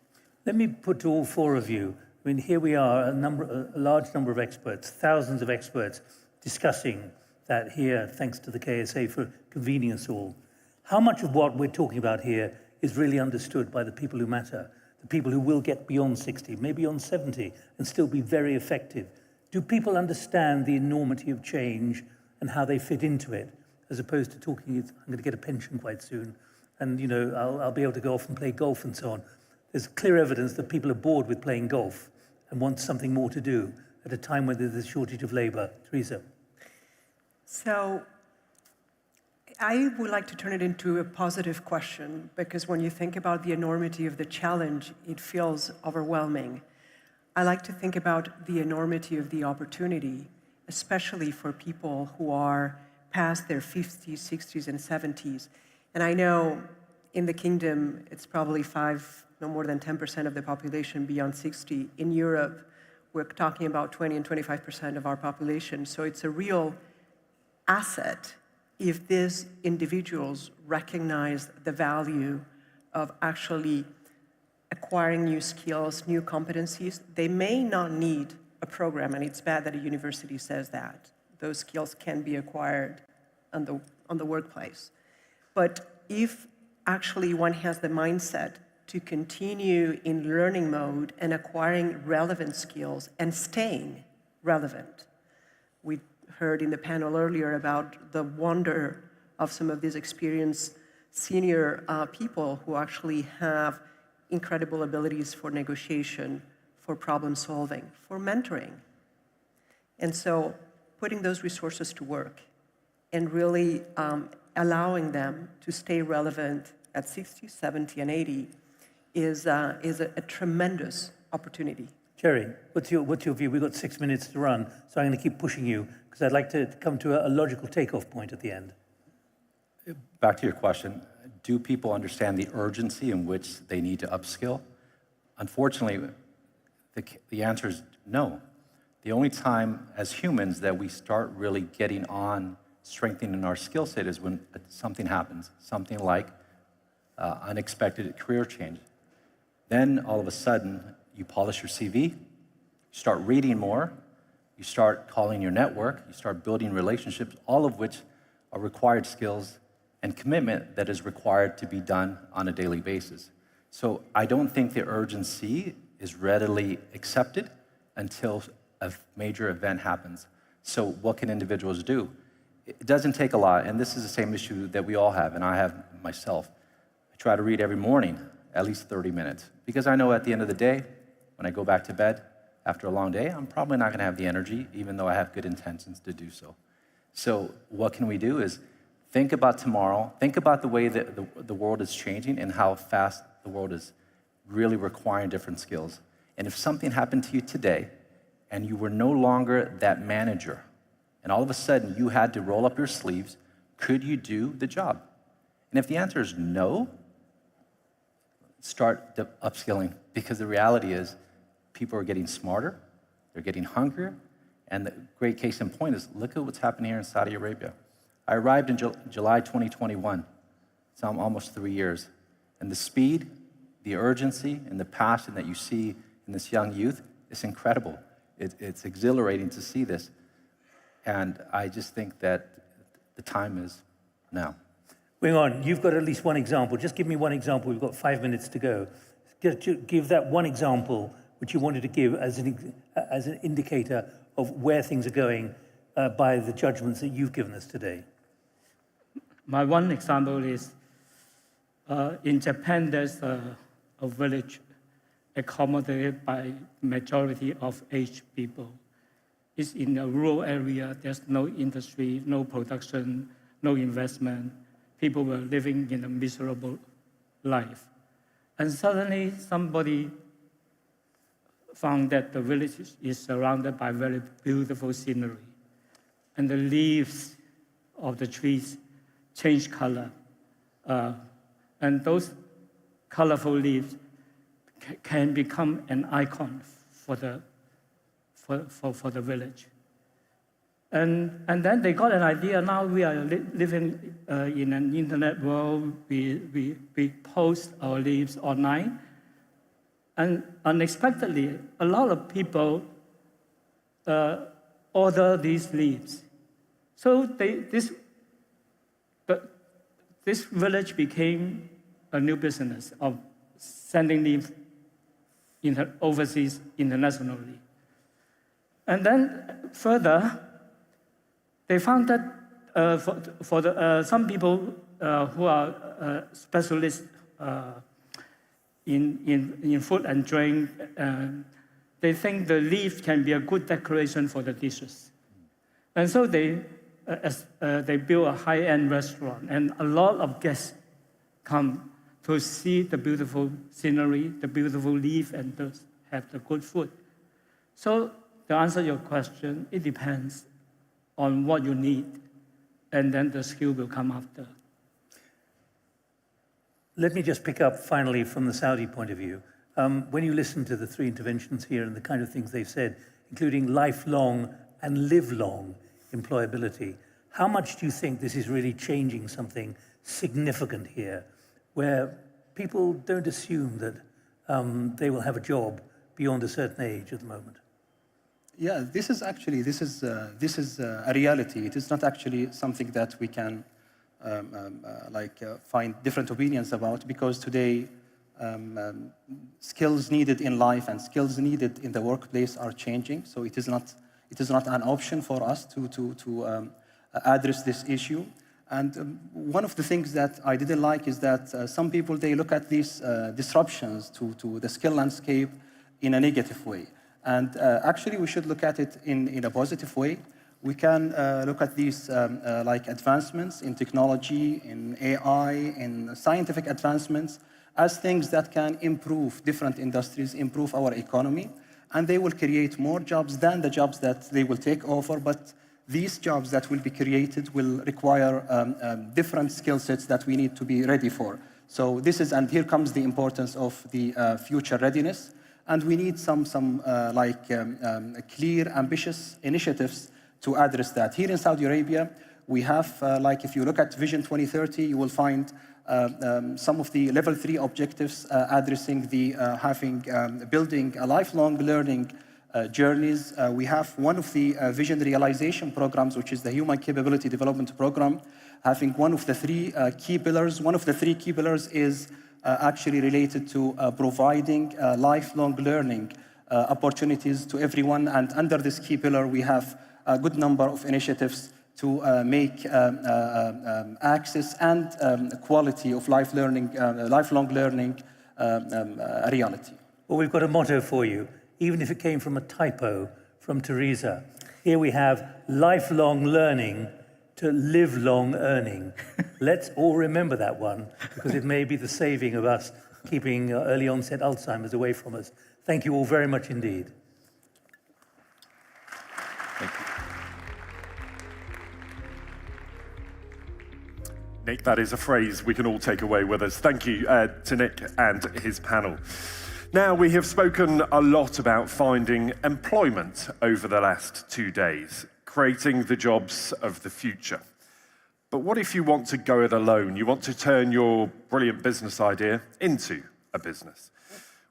Let me put to all four of you, I mean, here we are, a large number of experts, thousands of experts discussing that here, thanks to the KSA for convening us all. How much of what we're talking about here is really understood by the people who matter, the people who will get beyond 60, maybe on 70, and still be very effective? Do people understand the enormity of change and how they fit into it, as opposed to talking, I'm going to get a pension quite soon, and I'll be able to go off and play golf and so on. There's clear evidence that people are bored with playing golf and want something more to do at a time when there's a shortage of labor. Teresa. So I would like to turn it into a positive question, because when you think about the enormity of the challenge, it feels overwhelming. I like to think about the enormity of the opportunity, especially for people who are past their 50s, 60s, and 70s. And I know in the kingdom, it's probably no more than 10% of the population beyond 60. In Europe, we're talking about 20 and 25% of our population. So it's a real asset if these individuals recognize the value of actually acquiring new skills, new competencies. They may not need a program, and it's bad that a university says that. Those skills can be acquired on the workplace. But if actually one has the mindset to continue in learning mode and acquiring relevant skills and staying relevant. We heard in the panel earlier about the wonder of some of these experienced senior people who actually have incredible abilities for negotiation, for problem solving, for mentoring. And so putting those resources to work and really allowing them to stay relevant at 60, 70, and 80 is a tremendous opportunity. Jerry, what's your view? We've got 6 minutes to run, so I'm going to keep pushing you because I'd like to come to a logical takeoff point at the end. Back to your question, do people understand the urgency in which they need to upskill? Unfortunately, the answer is no. The only time as humans that we start really getting on strengthening our skill set is when something happens, something like unexpected career change. Then all of a sudden, you polish your CV, you start reading more, you start calling your network, you start building relationships, all of which are required skills and commitment that is required to be done on a daily basis. So I don't think the urgency is readily accepted until a major event happens. So what can individuals do? It doesn't take a lot, and this is the same issue that we all have, and I have myself. I try to read every morning, at least 30 minutes, because I know at the end of the day, when I go back to bed after a long day, I'm probably not gonna have the energy, even though I have good intentions to do so. So what can we do is think about tomorrow, think about the way that the world is changing and how fast the world is really requiring different skills. And if something happened to you today and you were no longer that manager, and all of a sudden you had to roll up your sleeves, could you do the job? And if the answer is no, start the upskilling, because the reality is people are getting smarter, they're getting hungrier, and the great case in point is look at what's happening here in Saudi Arabia. I arrived in July 2021, so I'm almost 3 years, and the speed, the urgency, and the passion that you see in this young youth is incredible. It's exhilarating to see this. And I just think that the time is now. Hang on, you've got at least one example. Just give me one example. We've got 5 minutes to go. Give that one example which you wanted to give as an indicator of where things are going by the judgments that you've given us today. My one example is in Japan, there's a village accommodated by majority of aged people. It's in a rural area. There's no industry, no production, no investment. People were living in a miserable life. And suddenly somebody found that the village is surrounded by very beautiful scenery. And the leaves of the trees change color. And those colorful leaves can become an icon for the village. And then they got an idea. Now we are living in an internet world. We post our leaves online. And unexpectedly, a lot of people order these leaves. So this village became a new business of sending leaves overseas internationally. And then further, they found that for some people who are specialists in food and drink, they think the leaf can be a good decoration for the dishes. And so they build a high-end restaurant, and a lot of guests come to see the beautiful scenery, the beautiful leaf, and to have the good food. So to answer your question, it depends on what you need, and then the skill will come after. Let me just pick up finally from the Saudi point of view. When you listen to the three interventions here and the kind of things they've said, including lifelong and live-long employability, how much do you think this is really changing something significant here, where people don't assume that they will have a job beyond a certain age at the moment? Yeah, this is a reality. It is not actually something that we can find different opinions about, because today skills needed in life and skills needed in the workplace are changing. So it is not an option for us to address this issue. And one of the things that I didn't like is that some people, they look at these disruptions to the skill landscape in a negative way. And actually, we should look at it in a positive way. We can look at these advancements in technology, in AI, in scientific advancements as things that can improve different industries, improve our economy, and they will create more jobs than the jobs that they will take over. But these jobs that will be created will require different skill sets that we need to be ready for. So this is, and here comes the importance of the future readiness. and we need some clear, ambitious initiatives to address that. Here in Saudi Arabia, we have, if you look at Vision 2030, you will find some of the level 3 objectives addressing the building a lifelong learning journeys. We have one of the vision realization programs, which is the Human Capability Development Program, having one of the 3 key pillars. One of the 3 key pillars is actually related to providing lifelong learning opportunities to everyone. And under this key pillar, we have a good number of initiatives to make access and quality of lifelong learning a reality. Well, we've got a motto for you, even if it came from a typo from Teresa. Here we have lifelong learning to live long earning. Let's all remember that one, because it may be the saving of us keeping early onset Alzheimer's away from us. Thank you all very much indeed. Thank you. Nick, that is a phrase we can all take away with us. Thank you to Nick and his panel. Now, we have spoken a lot about finding employment over the last 2 days, creating the jobs of the future. But what if you want to go it alone? You want to turn your brilliant business idea into a business?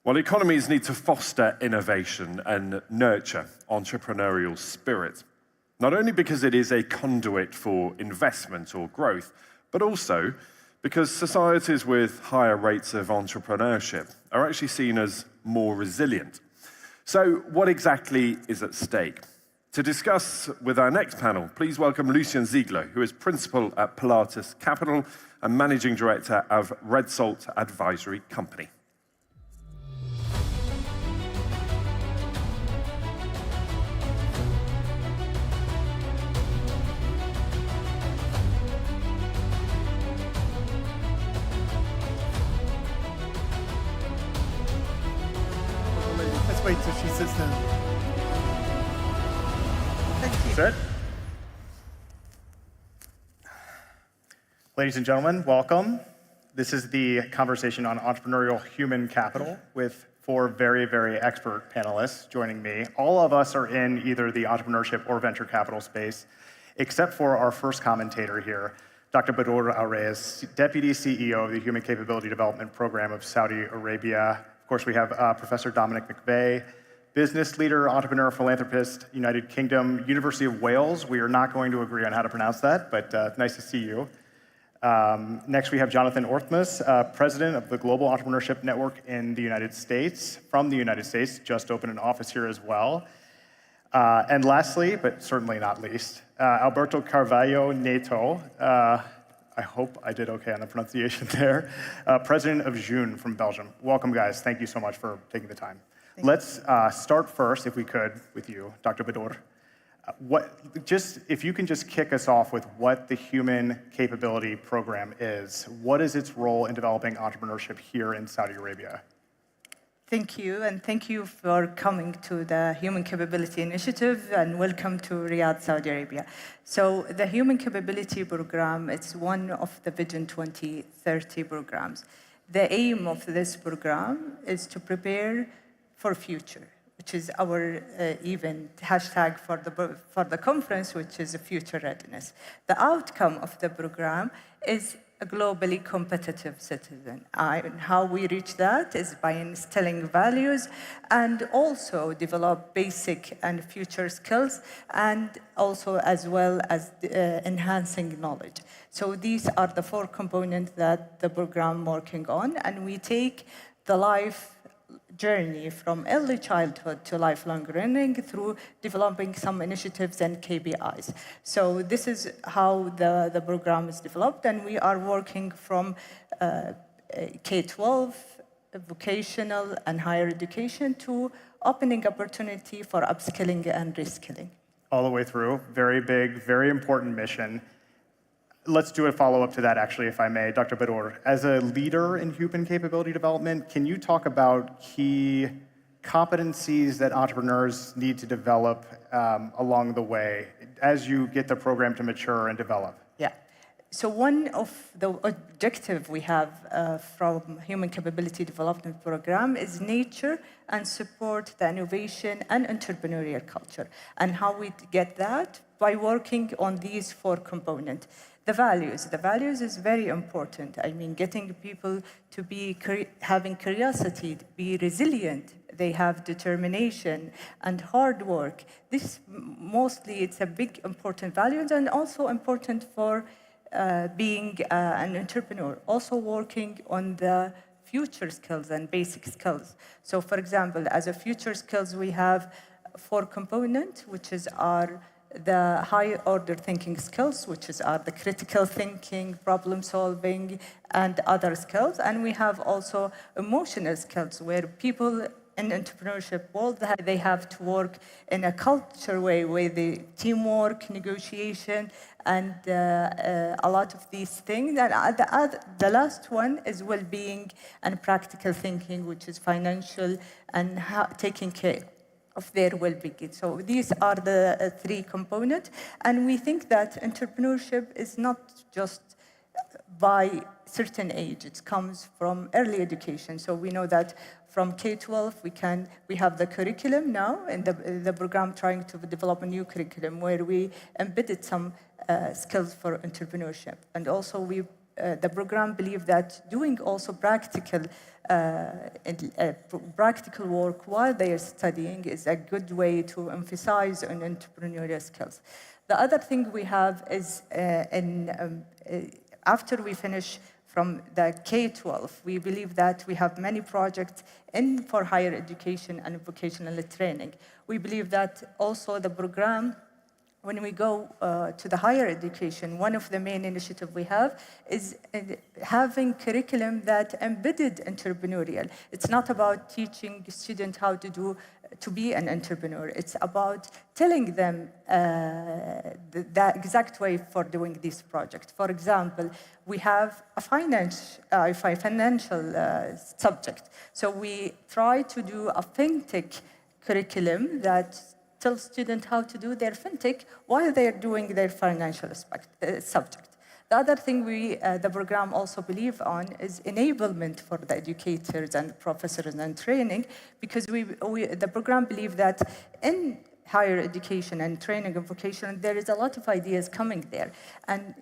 Well, economies need to foster innovation and nurture entrepreneurial spirit, not only because it is a conduit for investment or growth, but also because societies with higher rates of entrepreneurship are actually seen as more resilient. So what exactly is at stake? To discuss with our next panel, please welcome Lucien Ziegler, who is principal at Pilatus Capital and managing director of Red Salt Advisory Company. Let's wait till she sits down. Thank you. Sit. Ladies and gentlemen, welcome. This is the conversation on entrepreneurial human capital with 4 very, very expert panelists joining me. All of us are in either the entrepreneurship or venture capital space, except for our first commentator here, Dr. Badour Al-Reyes, Deputy CEO of the Human Capability Development Program of Saudi Arabia. Of course, we have Professor Dominic McVeigh, business leader, entrepreneur, philanthropist, United Kingdom, University of Wales. We are not going to agree on how to pronounce that, but nice to see you. Next, we have Jonathan Orthmus, president of the Global Entrepreneurship Network in the United States, from the United States, just opened an office here as well. And lastly, but certainly not least, Alberto Carvalho Neto, I hope I did okay on the pronunciation there, president of June from Belgium. Welcome, guys. Thank you so much for taking the time. Let's start first, if we could, with you, Dr. Badour. If you can just kick us off with what the Human Capability Program is. What is its role in developing entrepreneurship here in Saudi Arabia? Thank you, and thank you for coming to the Human Capability Initiative, and welcome to Riyadh, Saudi Arabia. So the Human Capability Program, it's one of the Vision 2030 programs. The aim of this program is to prepare for future, which is our event hashtag for the conference, which is future readiness. The outcome of the program is a globally competitive citizen. And how we reach that is by instilling values and also develop basic and future skills, and also as well as enhancing knowledge. So these are the 4 components that the program working on, and we take the life journey from early childhood to lifelong learning through developing some initiatives and KPIs. So this is how the program is developed, and we are working from K-12, vocational and higher education to opening opportunity for upskilling and reskilling. All the way through, very big, very important mission. Let's do a follow-up to that, actually, if I may. Dr. Badour, as a leader in human capability development, can you talk about key competencies that entrepreneurs need to develop along the way as you get the program to mature and develop? Yeah. So one of the objective we have from Human Capability Development Program is nurture and support the innovation and entrepreneurial culture. And how we get that? By working on these 4 components. The values is very important. I mean, getting people to be having curiosity, be resilient. They have determination and hard work. This mostly it's a big important value and also important for being an entrepreneur. Also working on the future skills and basic skills. So, for example, as a future skills, we have 4 components, which is the high order thinking skills, which are the critical thinking, problem solving, and other skills. And we have also emotional skills, where people in entrepreneurship world, they have to work in a culture way, with the teamwork, negotiation, and a lot of these things. And the last one is well-being and practical thinking, which is financial and taking care of their well-being. So these are the 3 components. And we think that entrepreneurship is not just by certain age. It comes from early education. So we know that from K-12, we have the curriculum now, and the program trying to develop a new curriculum where we embedded some skills for entrepreneurship. And also the program believes that doing also practical work while they are studying is a good way to emphasize on entrepreneurial skills. The other thing we have is after we finish from the K-12, we believe that we have many projects for higher education and vocational training. We believe that also the program, when we go to the higher education, one of the main initiatives we have is having curriculum that embedded entrepreneurial. It's not about teaching students how to be an entrepreneur. It's about telling them the exact way for doing this project. For example, we have a financial subject. So we try to do a fintech curriculum that tells students how to do their fintech while they're doing their financial subject. The other thing the program also believe on is enablement for the educators and professors and training, because the program believe that in higher education and training and vocation, there is a lot of ideas coming there. And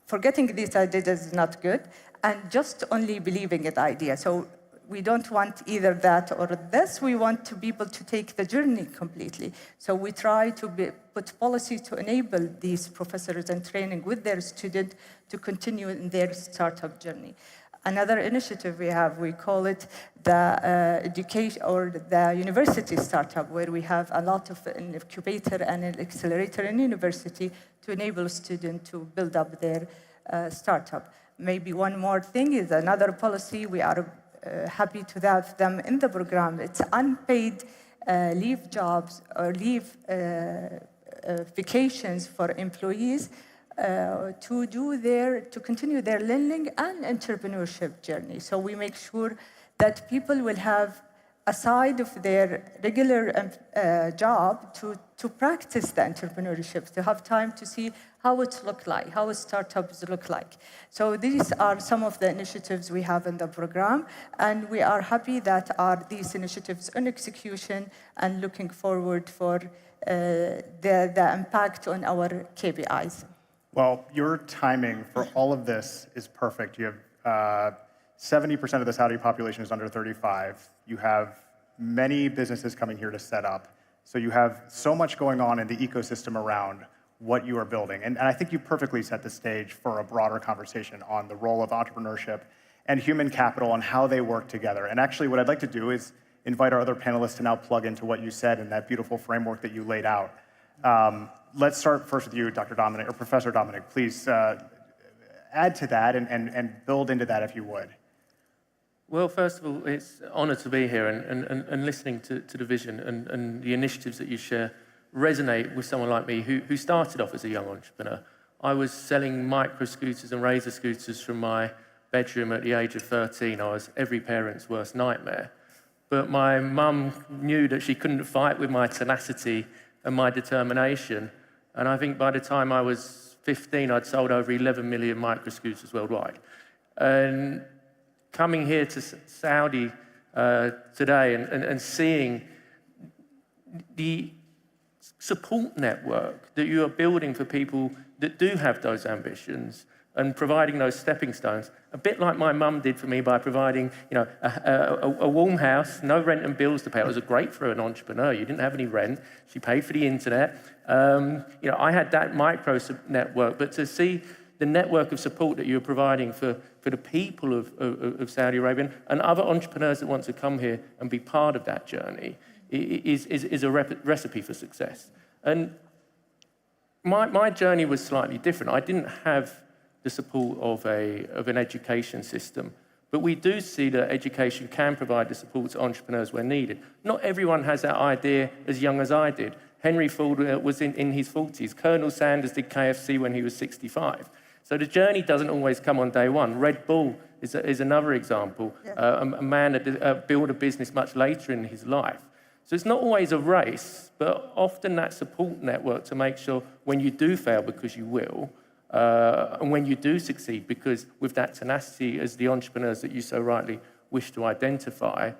forgetting these ideas is not good, and just only believing in the idea. So we don't want either that or this. We want to be able to take the journey completely. So we try to put policy to enable these professors and training with their students to continue in their startup journey. Another initiative we have, we call it the education or the university startup, where we have a lot of an incubator and an accelerator in university to enable students to build up their startup. Maybe one more thing is another policy we are happy to have them in the program. It's unpaid leave jobs or leave vacations for employees to continue their learning and entrepreneurship journey. So we make sure that people will have, aside of their regular job, to practice the entrepreneurship, to have time to see how it looks like, how startups look like. So these are some of the initiatives we have in the program, and we are happy that these initiatives in execution and looking forward for the impact on our KPIs. Well, your timing for all of this is perfect. You have 70% of the Saudi population is under 35. You have many businesses coming here to set up. So you have so much going on in the ecosystem around what you are building. And I think you perfectly set the stage for a broader conversation on the role of entrepreneurship and human capital and how they work together. And actually, what I'd like to do is invite our other panelists to now plug into what you said in that beautiful framework that you laid out. Let's start first with you, Dr. Dominic, or Professor Dominic. Please add to that and build into that if you would. Well, first of all, it's an honor to be here and listening to the vision and the initiatives that you share resonate with someone like me who started off as a young entrepreneur. I was selling micro scooters and razor scooters from my bedroom at the age of 13. I was every parent's worst nightmare. But my mum knew that she couldn't fight with my tenacity and my determination. And I think by the time I was 15, I'd sold over 11 million microscooters worldwide. And coming here to Saudi today and seeing the support network that you are building for people that do have those ambitions and providing those stepping stones, a bit like my mum did for me by providing, a warm house, no rent and bills to pay. It was great for an entrepreneur. You didn't have any rent. She paid for the internet. I had that micro network, but to see the network of support that you're providing for the people of Saudi Arabia and other entrepreneurs that want to come here and be part of that journey is a recipe for success. And my journey was slightly different. I didn't have the support of an education system, but we do see that education can provide the support to entrepreneurs where needed. Not everyone has that idea as young as I did. Henry Ford was in his 40s. Colonel Sanders did KFC when he was 65. So the journey doesn't always come on day one. Red Bull is another example, a man that built a business much later in his life. So it's not always a race, but often that support network to make sure when you do fail, because you will, and when you do succeed, because with that tenacity as the entrepreneurs that you so rightly wish to identify,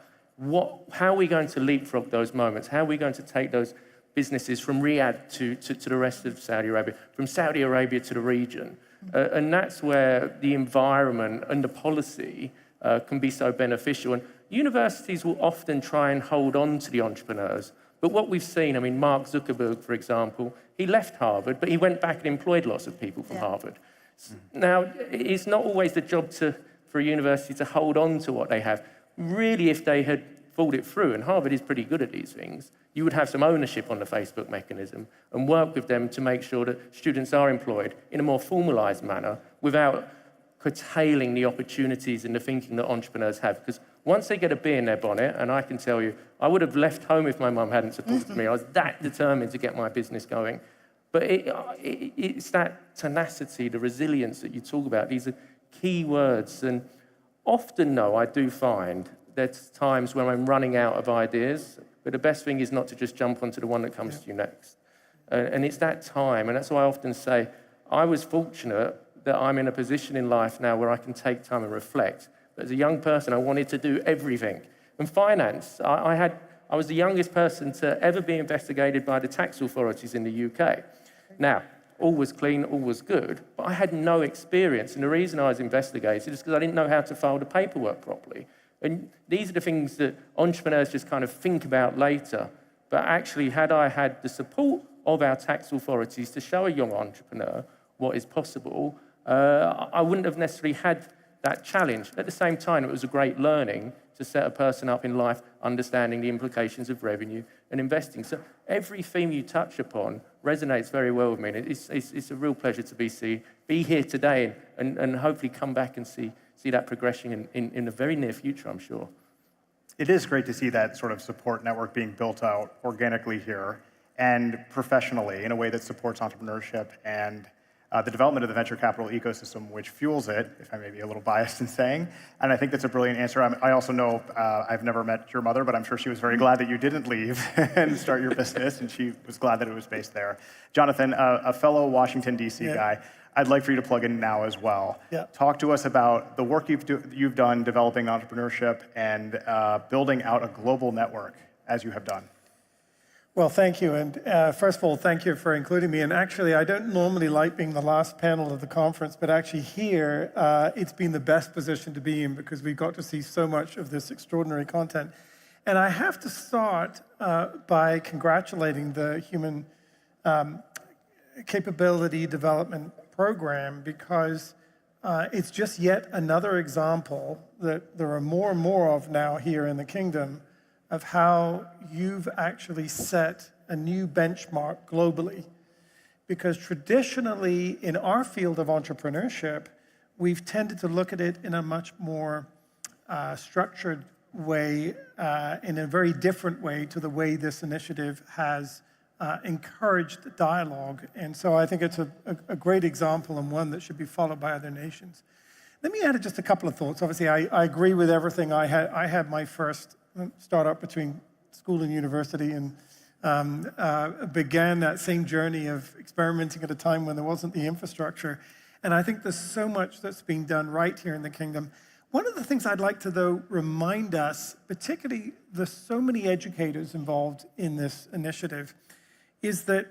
how are we going to leapfrog those moments? How are we going to take those businesses from Riyadh to the rest of Saudi Arabia, from Saudi Arabia to the region? And that's where the environment and the policy can be so beneficial. And universities will often try and hold on to the entrepreneurs. But what we've seen, Mark Zuckerberg, for example, he left Harvard, but he went back and employed lots of people from Harvard. Now, it's not always the job for a university to hold on to what they have. Really, if they had thought it through, and Harvard is pretty good at these things, you would have some ownership on the Facebook mechanism and work with them to make sure that students are employed in a more formalized manner without curtailing the opportunities and the thinking that entrepreneurs have. Because once they get a bee in their bonnet, and I can tell you, I would have left home if my mum hadn't supported me. I was that determined to get my business going. But it's that tenacity, the resilience that you talk about. These are key words. And often, though, I do find there's times when I'm running out of ideas, but the best thing is not to just jump onto the one that comes to you next. And it's that time, and that's why I often say, I was fortunate that I'm in a position in life now where I can take time and reflect. But as a young person, I wanted to do everything. And finance, I was the youngest person to ever be investigated by the tax authorities in the UK. Now, all was clean, all was good, but I had no experience. And the reason I was investigated is because I didn't know how to file the paperwork properly. And these are the things that entrepreneurs just kind of think about later. But actually, had I had the support of our tax authorities to show a young entrepreneur what is possible, I wouldn't have necessarily had that challenge. At the same time, it was a great learning to set a person up in life understanding the implications of revenue and investing. So every theme you touch upon resonates very well with me. And it's a real pleasure to be here today and hopefully come back and see that progression in the very near future, I'm sure. It is great to see that sort of support network being built out organically here and professionally in a way that supports entrepreneurship and the development of the venture capital ecosystem, which fuels it, if I may be a little biased in saying. And I think that's a brilliant answer. I also know, I've never met your mother, but I'm sure she was very glad that you didn't leave and start your business, and she was glad that it was based there. Jonathan, a fellow Washington, D.C. guy, I'd like for you to plug in now as well. Talk to us about the work you've done developing entrepreneurship and building out a global network as you have done. Well, thank you. And first of all, thank you for including me. And actually, I don't normally like being the last panel of the conference, but actually here, it's been the best position to be in because we got to see so much of this extraordinary content. And I have to start by congratulating the Human Capability Development Program because it's just yet another example that there are more and more of now here in the kingdom of how you've actually set a new benchmark globally. Because traditionally, in our field of entrepreneurship, we've tended to look at it in a much more structured way, in a very different way to the way this initiative has encouraged dialogue. And so I think it's a great example and one that should be followed by other nations. Let me add just a couple of thoughts. Obviously, I agree with everything. I had my first startup between school and university, and began that same journey of experimenting at a time when there wasn't the infrastructure. And I think there's so much that's being done right here in the kingdom. One of the things I'd like to, though, remind us, particularly there's so many educators involved in this initiative, is that,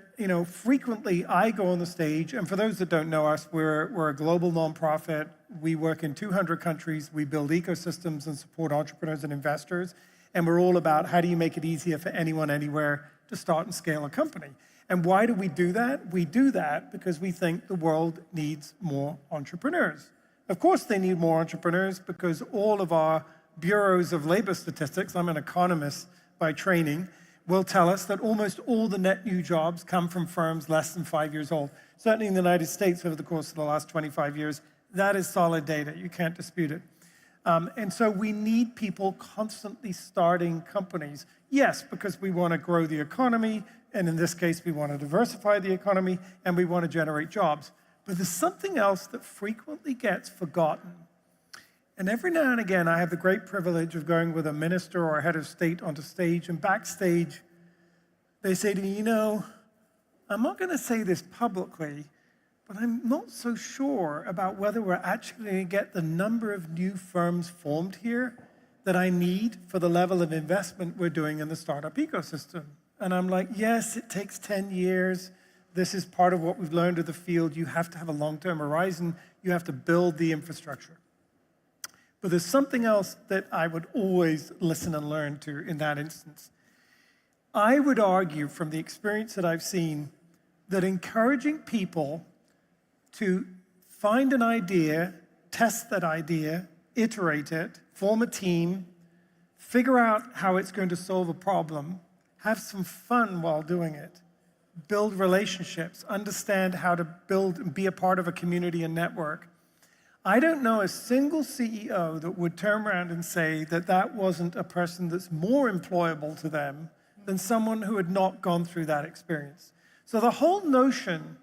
frequently I go on the stage, and for those that don't know us, we're a global nonprofit. We work in 200 countries. We build ecosystems and support entrepreneurs and investors. And we're all about how do you make it easier for anyone, anywhere to start and scale a company. And why do we do that? We do that because we think the world needs more entrepreneurs. Of course they need more entrepreneurs because all of our bureaus of labor statistics, I'm an economist by training, will tell us that almost all the net new jobs come from firms less than 5 years old. Certainly in the United States over the course of the last 25 years, that is solid data. You can't dispute it. And so we need people constantly starting companies. Yes, because we want to grow the economy, and in this case, we want to diversify the economy, and we want to generate jobs. But there's something else that frequently gets forgotten. And every now and again, I have the great privilege of going with a minister or a head of state onto stage, and backstage, they say to me, I'm not going to say this publicly, but I'm not so sure about whether we're actually going to get the number of new firms formed here that I need for the level of investment we're doing in the startup ecosystem. And I'm like, yes, it takes 10 years. This is part of what we've learned of the field. You have to have a long-term horizon. You have to build the infrastructure. But there's something else that I would always listen and learn to in that instance. I would argue from the experience that I've seen that encouraging people to find an idea, test that idea, iterate it, form a team, figure out how it's going to solve a problem, have some fun while doing it, build relationships, understand how to build and be a part of a community and network. I don't know a single CEO that would turn around and say that that wasn't a person that's more employable to them than someone who had not gone through that experience. So the whole notion,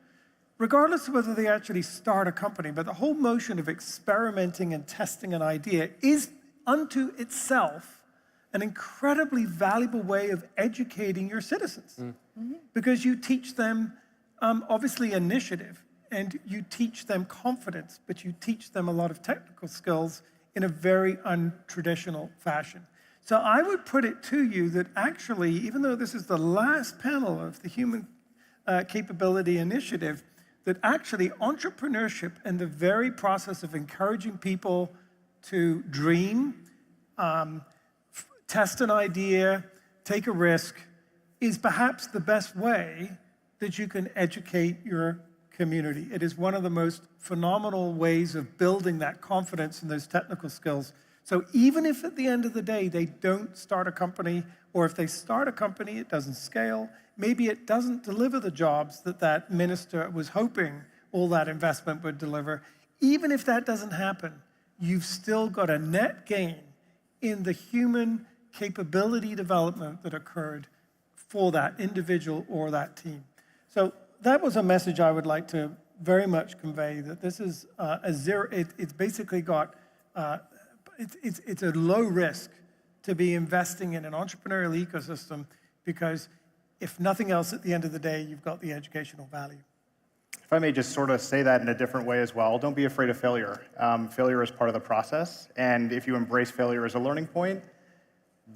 regardless of whether they actually start a company, but the whole motion of experimenting and testing an idea is unto itself an incredibly valuable way of educating your citizens. Because you teach them, obviously, initiative, and you teach them confidence, but you teach them a lot of technical skills in a very untraditional fashion. So I would put it to you that actually, even though this is the last panel of the Human Capability Initiative, that actually entrepreneurship and the very process of encouraging people to dream, test an idea, take a risk, is perhaps the best way that you can educate your community. It is one of the most phenomenal ways of building that confidence and those technical skills. So even if at the end of the day they don't start a company, or if they start a company, it doesn't scale, maybe it doesn't deliver the jobs that that minister was hoping all that investment would deliver, even if that doesn't happen, you've still got a net gain in the human capability development that occurred for that individual or that team. So that was a message I would like to very much convey, that this is a zero, it's basically got, it's a low risk to be investing in an entrepreneurial ecosystem, because if nothing else, at the end of the day, you've got the educational value. If I may just sort of say that in a different way as well, don't be afraid of failure. Failure is part of the process, and if you embrace failure as a learning point,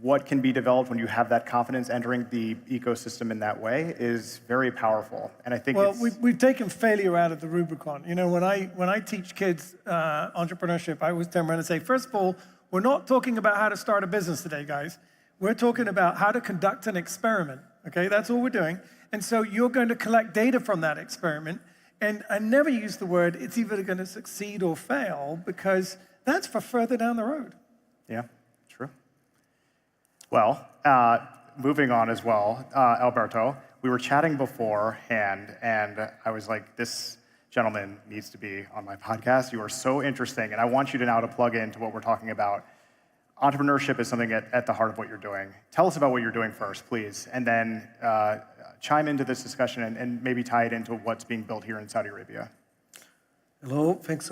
what can be developed when you have that confidence entering the ecosystem in that way is very powerful. And I think we've taken failure out of the Rubicon. You know, when I teach kids entrepreneurship, I always turn around and say, first of all, we're not talking about how to start a business today, guys. We're talking about how to conduct an experiment, okay? That's all we're doing. And so you're going to collect data from that experiment. And I never use the word, it's either going to succeed or fail, because that's for further down the road. Yeah, true. Well, moving on as well, Alberto, we were chatting beforehand, and I was like, this gentleman needs to be on my podcast. You are so interesting, and I want you to now to plug into what we're talking about. Entrepreneurship is something at the heart of what you're doing. Tell us about what you're doing first, please, and then chime into this discussion and maybe tie it into what's being built here in Saudi Arabia. Hello, thanks.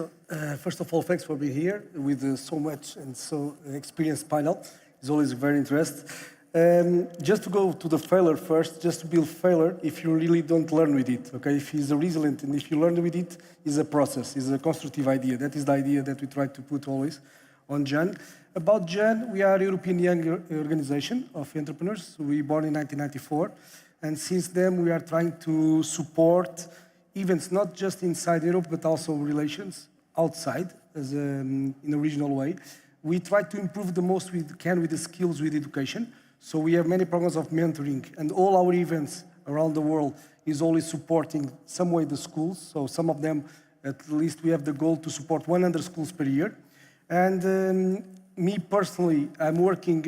First of all, thanks for being here with so much and so experienced panel. It's always very interesting. Just to go to the failure first, just to build failure, if you really don't learn with it, okay? If it's a resilient and if you learn with it, it's a process, it's a constructive idea. That is the idea that we try to put always on Jan. About Jan, we are a European young organization of entrepreneurs. We were born in 1994. And since then, we are trying to support events, not just inside Europe, but also relations outside, in a regional way. We try to improve the most we can with the skills, with education. So we have many programs of mentoring, and all our events around the world is always supporting some way the schools. So some of them, at least we have the goal to support 100 schools per year. And me personally, I'm working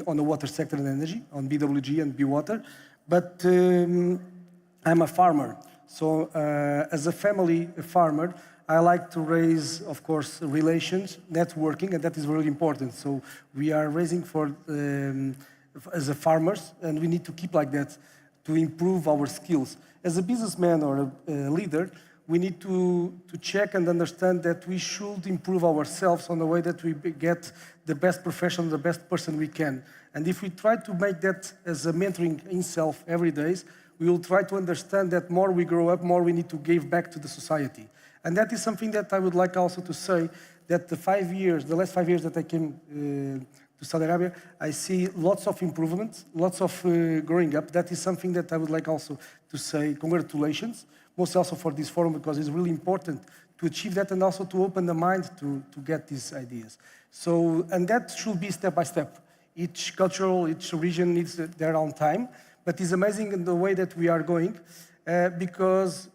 on the water sector and energy, on BWG and BWater, but I'm a farmer. So as a family farmer, I like to raise, of course, relations, networking, and that is really important. So we are raising for as a farmers, and we need to keep like that to improve our skills. As a businessman or a leader, we need to check and understand that we should improve ourselves on the way that we get the best professional, the best person we can. And if we try to make that as a mentoring in self every day, we will try to understand that more we grow up, more we need to give back to the society. And that is something that I would like also to say, that the last 5 years that I came to Saudi Arabia, I see lots of improvements, lots of growing up. That is something that I would like also to say congratulations, most also for this forum, because it's really important to achieve that and also to open the mind to get these ideas. So, and that should be step by step. Each cultural, each region needs their own time, but it's amazing in the way that we are going, because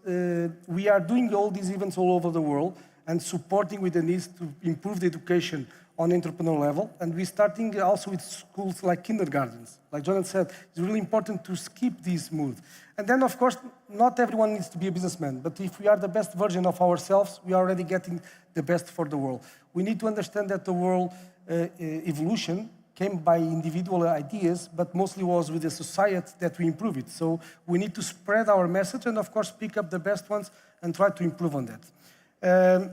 we are doing all these events all over the world and supporting with the needs to improve the education on entrepreneurial level. And we're starting also with schools like kindergartens. Like Jonathan said, it's really important to skip this mood. And then, of course, not everyone needs to be a businessman, but if we are the best version of ourselves, we are already getting the best for the world. We need to understand that the world evolution came by individual ideas, but mostly was with the society that we improve it. So we need to spread our message and, of course, pick up the best ones and try to improve on that.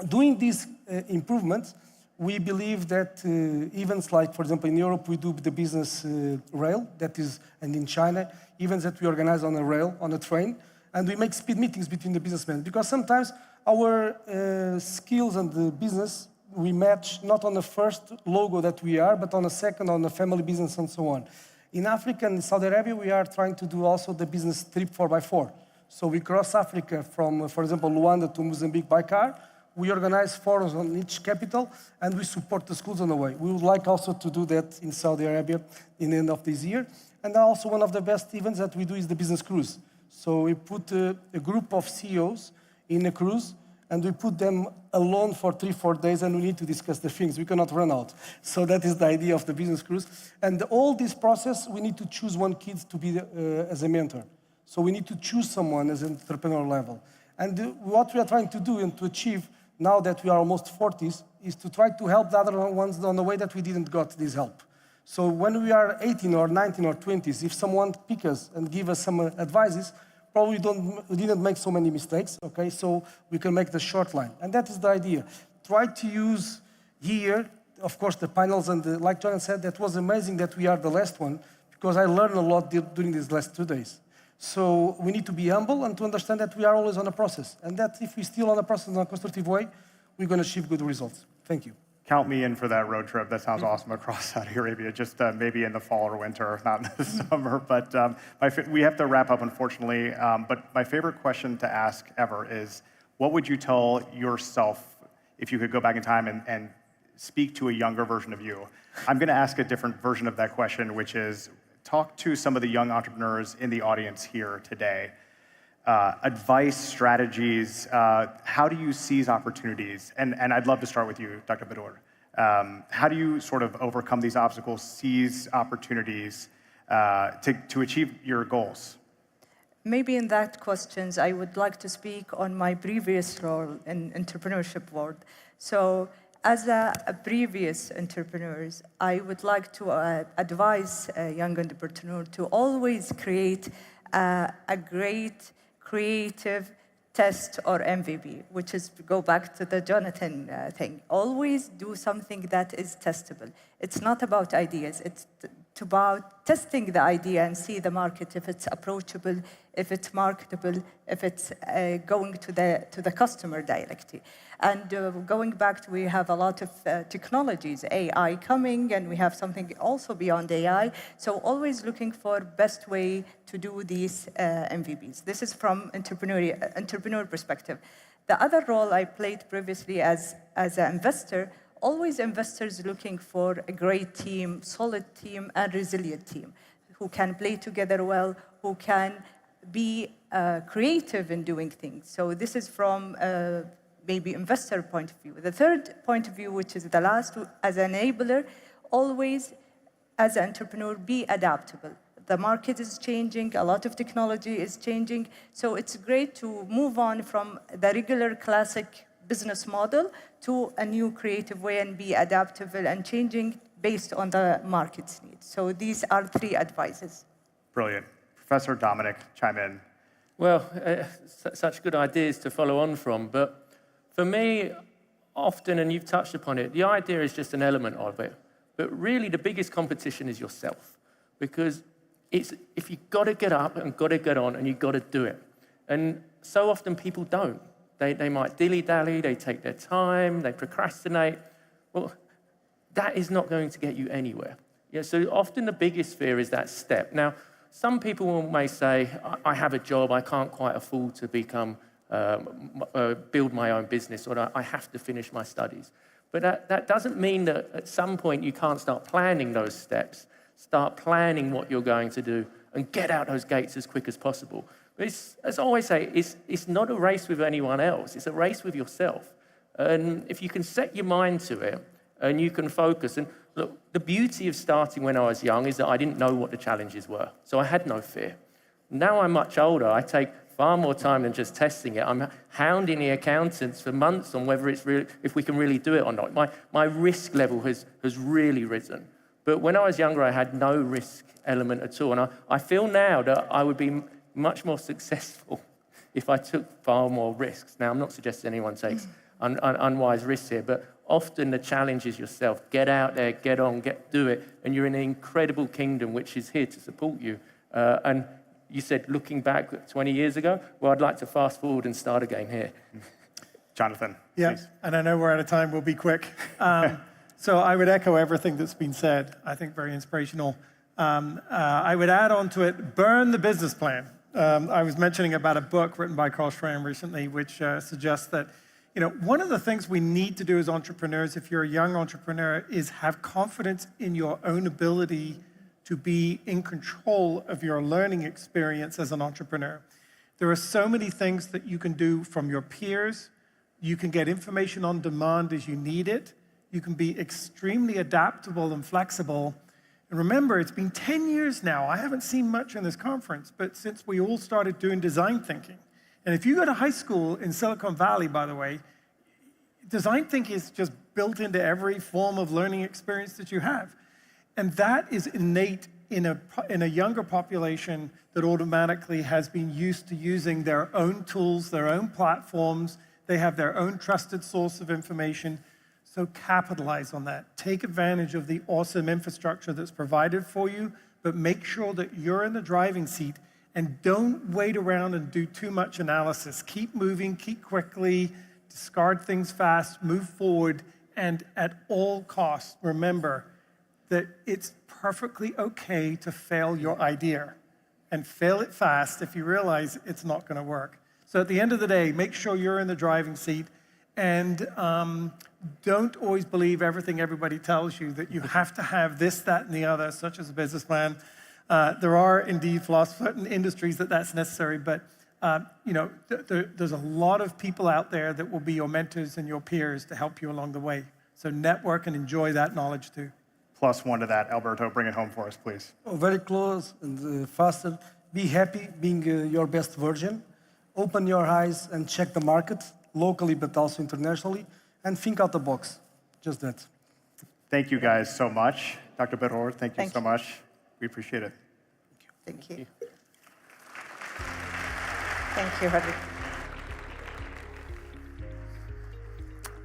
Doing these improvements, we believe that events like, for example, in Europe, we do the business rail, that is, and in China, events that we organize on a rail, on a train, and we make speed meetings between the businessmen, because sometimes our skills and the business, we match not on the first logo that we are, but on the second, on the family business and so on. In Africa and Saudi Arabia, we are trying to do also the business trip 4x4. So we cross Africa from, for example, Luanda to Mozambique by car. We organize forums on each capital, and we support the schools on the way. We would like also to do that in Saudi Arabia in the end of this year. And also one of the best events that we do is the business cruise. So we put a group of CEOs in a cruise, and we put them alone for 3-4 days, and we need to discuss the things. We cannot run out. So that is the idea of the business cruise. And all this process, we need to choose one kid to be as a mentor. So we need to choose someone as an entrepreneur level. And what we are trying to do and to achieve now that we are almost 40s, is to try to help the other ones on the way that we didn't got this help. So when we are 18 or 19 or 20s, if someone pick us and give us some advices, probably we didn't make so many mistakes, okay? So we can make the short line. And that is the idea. Try to use here, of course, the panels, and like Jonathan said, that was amazing that we are the last one, because I learned a lot during these last 2 days. So we need to be humble and to understand that we are always on a process. And that if we're still on a process in a constructive way, we're going to achieve good results. Thank you. Count me in for that road trip. That sounds awesome across Saudi Arabia, just maybe in the fall or winter, not in the summer. But we have to wrap up, unfortunately. But my favorite question to ask ever is, what would you tell yourself if you could go back in time and speak to a younger version of you? I'm going to ask a different version of that question, which is, talk to some of the young entrepreneurs in the audience here today. Advice, strategies, how do you seize opportunities? And I'd love to start with you, Dr. Badur. How do you sort of overcome these obstacles, seize opportunities to achieve your goals? Maybe in that questions, I would like to speak on my previous role in entrepreneurship world. So as a previous entrepreneurs, I would like to advise a young entrepreneur to always create a great creative test or MVP, which is to go back to the Jonathan thing. Always do something that is testable. It's not about ideas. It's about testing the idea and see the market, if it's approachable, if it's marketable, if it's going to the customer directly. And going back to, we have a lot of technologies, AI coming, and we have something also beyond AI. So always looking for best way to do these MVPs. This is from entrepreneur perspective. The other role I played previously as an investor, always investors looking for a great team, solid team, and resilient team who can play together well, who can be creative in doing things. So this is from maybe investor point of view. The third point of view, which is the last, as an enabler, always as an entrepreneur, be adaptable. The market is changing, a lot of technology is changing, so it's great to move on from the regular classic business model to a new creative way and be adaptable and changing based on the market's needs. So these are 3 advices. Brilliant. Professor Dominic, chime in. Well, such good ideas to follow on from, but for me, often, and you've touched upon it, the idea is just an element of it, but really the biggest competition is yourself, because if you've got to get up and got to get on and you've got to do it. And so often people don't. They might dilly-dally, they take their time, they procrastinate. Well, that is not going to get you anywhere. Yeah, so often the biggest fear is that step. Now, some people may say, I have a job, I can't quite afford to build my own business, or I have to finish my studies. But that doesn't mean that at some point you can't start planning those steps, start planning what you're going to do, and get out those gates as quick as possible. As I always say, it's not a race with anyone else, it's a race with yourself. And if you can set your mind to it, and you can focus, and look, the beauty of starting when I was young is that I didn't know what the challenges were, so I had no fear. Now I'm much older, I take far more time than just testing it. I'm hounding the accountants for months on whether it's really, if we can really do it or not. My risk level has really risen. But when I was younger, I had no risk element at all. And I feel now that I would be much more successful if I took far more risks. Now, I'm not suggesting anyone takes unwise risks here, but often the challenge is yourself. Get out there, get on, do it, and you're in an incredible kingdom which is here to support you. And you said looking back 20 years ago, well, I'd like to fast forward and start again here. Jonathan, yeah, please. And I know we're out of time, we'll be quick. So I would echo everything that's been said. I think very inspirational. I would add on to it, burn the business plan. I was mentioning about a book written by Carl Schramm recently, which suggests that, one of the things we need to do as entrepreneurs, if you're a young entrepreneur, is have confidence in your own ability to be in control of your learning experience as an entrepreneur. There are so many things that you can do from your peers. You can get information on demand as you need it. You can be extremely adaptable and flexible. And remember, it's been 10 years now. I haven't seen much in this conference, but since we all started doing design thinking. And if you go to high school in Silicon Valley, by the way, design thinking is just built into every form of learning experience that you have. And that is innate in a younger population that automatically has been used to using their own tools, their own platforms. They have their own trusted source of information. So capitalize on that. Take advantage of the awesome infrastructure that's provided for you, but make sure that you're in the driving seat and don't wait around and do too much analysis. Keep moving, keep quickly, discard things fast, move forward, and at all costs, remember that it's perfectly okay to fail your idea and fail it fast if you realize it's not going to work. So at the end of the day, make sure you're in the driving seat and don't always believe everything everybody tells you, that you have to have this, that, and the other, such as a business plan. There are indeed certain industries that's necessary, but there's a lot of people out there that will be your mentors and your peers to help you along the way. So network and enjoy that knowledge too. +1 to that. Alberto, bring it home for us, please. Very close and faster. Be happy being your best version. Open your eyes and check the market, locally but also internationally, and think out the box. Just that. Thank you guys so much. Dr. Beror, thank you so much. We appreciate it. Thank you. Thank you, Harry.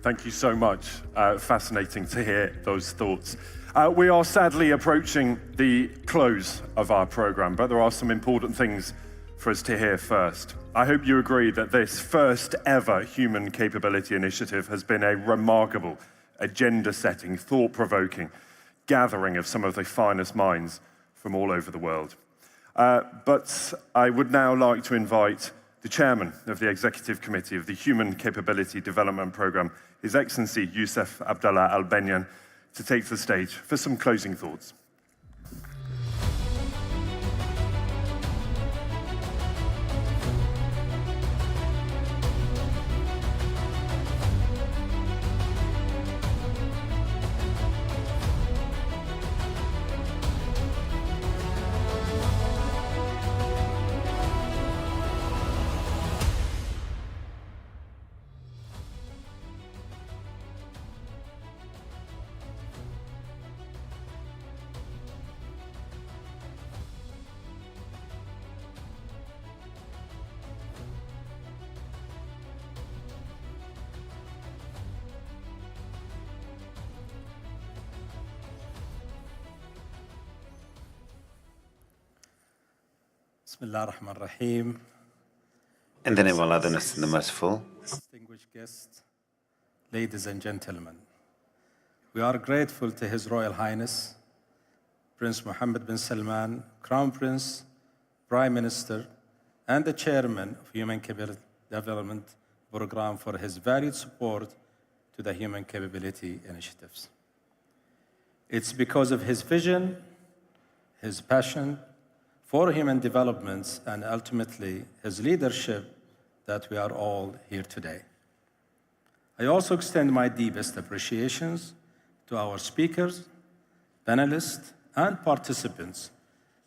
Thank you so much. Fascinating to hear those thoughts. We are sadly approaching the close of our program, but there are some important things for us to hear first. I hope you agree that this first ever Human Capability Initiative has been a remarkable, agenda-setting, thought-provoking gathering of some of the finest minds from all over the world. But I would now like to invite the chairman of the Executive Committee of the Human Capability Development Programme, His Excellency Youssef Abdallah Al-Benyan, to take the stage for some closing thoughts. In the name of Allah, the Merciful. Distinguished guests, ladies and gentlemen, we are grateful to His Royal Highness, Prince Mohammed bin Salman, Crown Prince, Prime Minister, and the Chairman of Human Capability Development Program for his valued support to the Human Capability Initiatives. It's because of his vision, his passion for human development, and ultimately his leadership that we are all here today. I also extend my deepest appreciations to our speakers, panelists, and participants,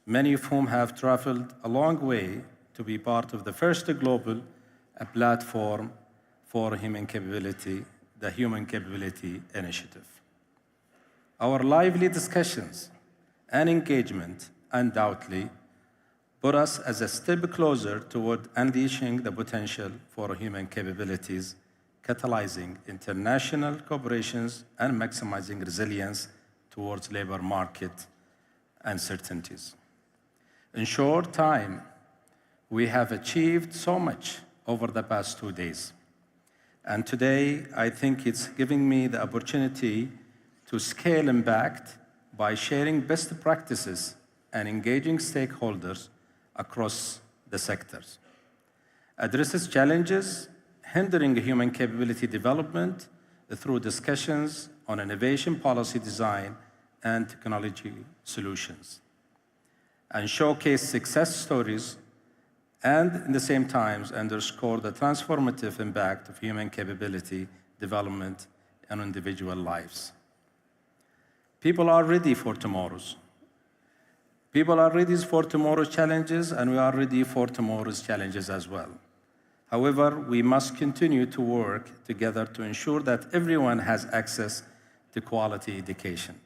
many of whom have traveled a long way to be part of the first global platform for human capability, the Human Capability Initiative. Our lively discussions and engagement undoubtedly put us as a step closer toward unleashing the potential for human capabilities, catalyzing international cooperations, and maximizing resilience towards labor market uncertainties. In short time, we have achieved so much over the past 2 days. And today, I think it's giving me the opportunity to scale impact by sharing best practices and engaging stakeholders across the sectors, addresses challenges hindering human capability development through discussions on innovation policy design and technology solutions, and showcase success stories and in the same time underscore the transformative impact of human capability development on individual lives. People are ready for tomorrow's. People are ready for tomorrow's challenges, and we are ready for tomorrow's challenges as well. However, we must continue to work together to ensure that everyone has access to quality education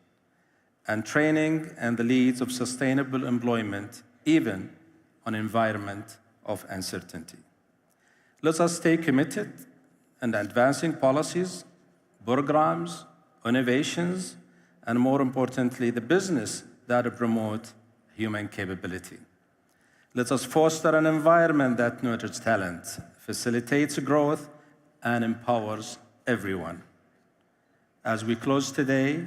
and training and the leads of sustainable employment, even on an environment of uncertainty. Let us stay committed in advancing policies, programs, innovations, and more importantly, the business that promote human capability. Let us foster an environment that nurtures talent, facilitates growth, and empowers everyone. As we close today,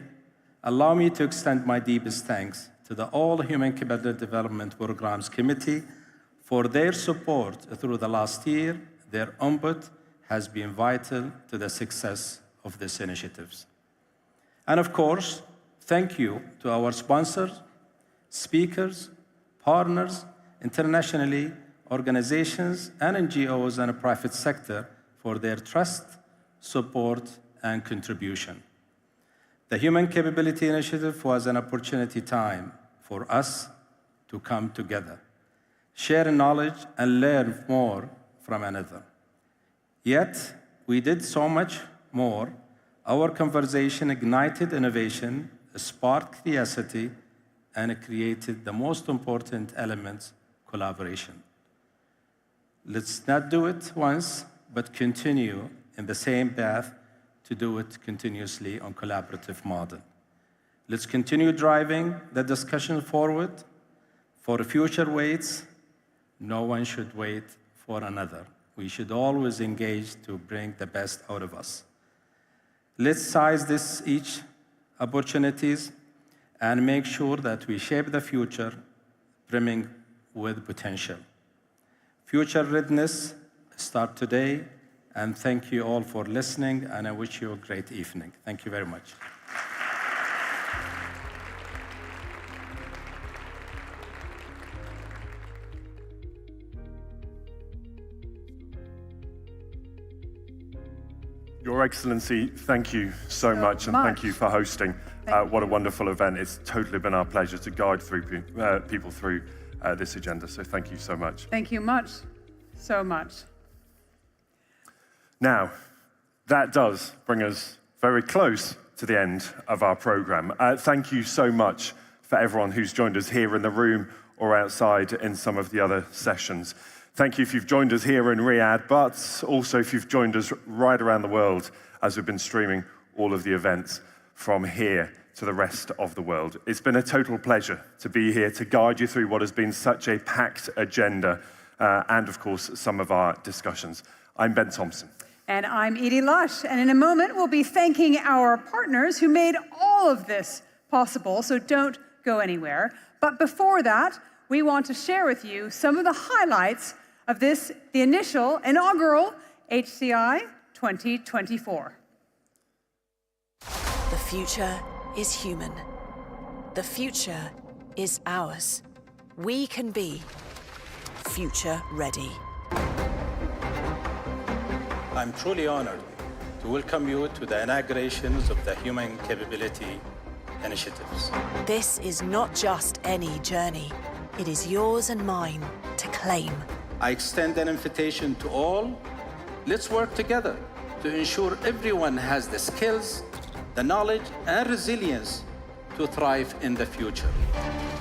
allow me to extend my deepest thanks to the All Human Capability Development Programs Committee for their support through the last year. Their input has been vital to the success of these initiatives. And of course, thank you to our sponsors, speakers, partners, internationally, organizations, and NGOs and the private sector for their trust, support, and contribution. The Human Capability Initiative was an opportunity time for us to come together, share knowledge, and learn more from another. Yet, we did so much more. Our conversation ignited innovation, sparked curiosity, and created the most important elements, collaboration. Let's not do it once, but continue in the same path to do it continuously on collaborative model. Let's continue driving the discussion forward. For future waits, no one should wait for another. We should always engage to bring the best out of us. Let's seize each opportunities and make sure that we shape the future brimming with potential. Future readiness start today, and thank you all for listening, and I wish you a great evening. Thank you very much. Your Excellency, thank you so much, and thank you for hosting. What a wonderful event. It's totally been our pleasure to guide through people through this agenda, so thank you so much. Thank you much, so much. Now, that does bring us very close to the end of our program. Thank you so much for everyone who's joined us here in the room or outside in some of the other sessions. Thank you if you've joined us here in Riyadh, but also if you've joined us right around the world as we've been streaming all of the events from here to the rest of the world. It's been a total pleasure to be here to guide you through what has been such a packed agenda and, of course, some of our discussions. I'm Ben Thompson. And I'm Edie Lush. And in a moment, we'll be thanking our partners who made all of this possible, so don't go anywhere. But before that, we want to share with you some of the highlights of the inaugural HCI 2024. The future is human. The future is ours. We can be future ready. I'm truly honored to welcome you to the inaugurations of the Human Capability Initiatives. This is not just any journey. It is yours and mine to claim. I extend an invitation to all. Let's work together to ensure everyone has the skills, the knowledge, and resilience to thrive in the future.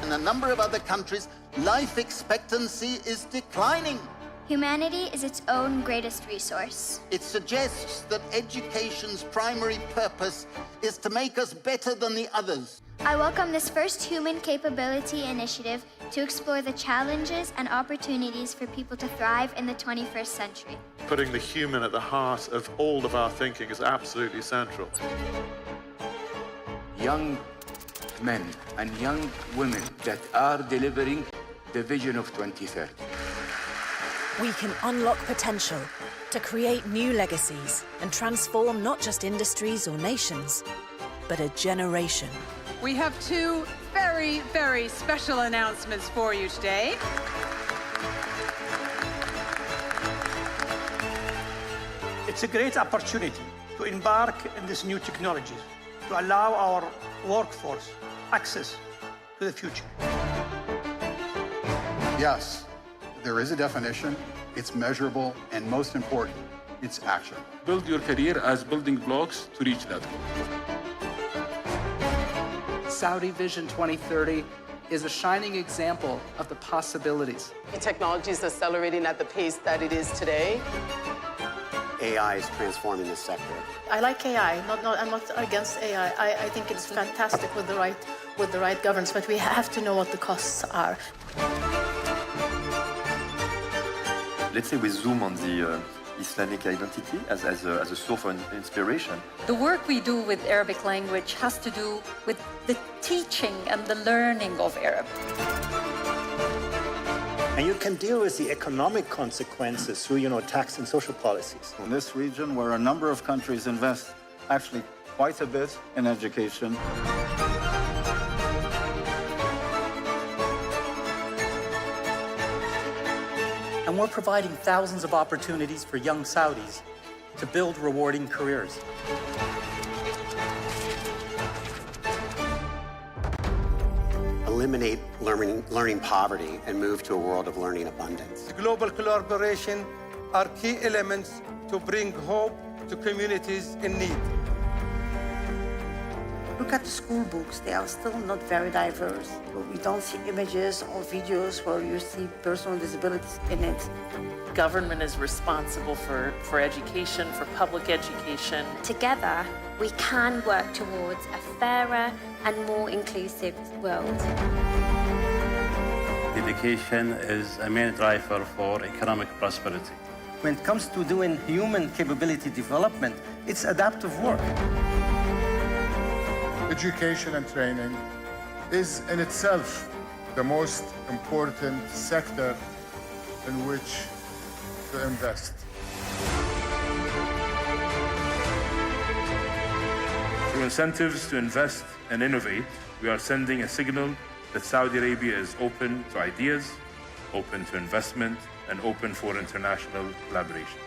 In a number of other countries, life expectancy is declining. Humanity is its own greatest resource. It suggests that education's primary purpose is to make us better than the others. I welcome this first Human Capability Initiative to explore the challenges and opportunities for people to thrive in the 21st century. Putting the human at the heart of all of our thinking is absolutely central. Young men and young women that are delivering the vision of 2030. We can unlock potential to create new legacies and transform not just industries or nations, but a generation. We have two very, very special announcements for you today. It's a great opportunity to embark in this new technologies, to allow our workforce access to the future. Yes, there is a definition, it's measurable, and most important, it's action. Build your career as building blocks to reach that goal. Saudi Vision 2030 is a shining example of the possibilities. Technology is accelerating at the pace that it is today. AI is transforming this sector. I like AI. I'm not against AI. I think it's fantastic with the right governance, but we have to know what the costs are. Let's say we zoom on the Islamic identity as a source of inspiration. The work we do with Arabic language has to do with the teaching and the learning of Arabic. And you can deal with the economic consequences through, tax and social policies. In this region, where a number of countries invest actually quite a bit in education. And we're providing thousands of opportunities for young Saudis to build rewarding careers. Eliminate learning poverty and move to a world of learning abundance. Global collaboration are key elements to bring hope to communities in need. Look at the school books, they are still not very diverse. We don't see images or videos where you see personal disabilities in it. Government is responsible for education, for public education. Together, we can work towards a fairer and more inclusive world. Education is a main driver for economic prosperity. When it comes to doing human capability development, it's adaptive work. Education and training is in itself the most important sector in which to invest. Through incentives to invest and innovate, we are sending a signal that Saudi Arabia is open to ideas, open to investment, and open for international collaboration.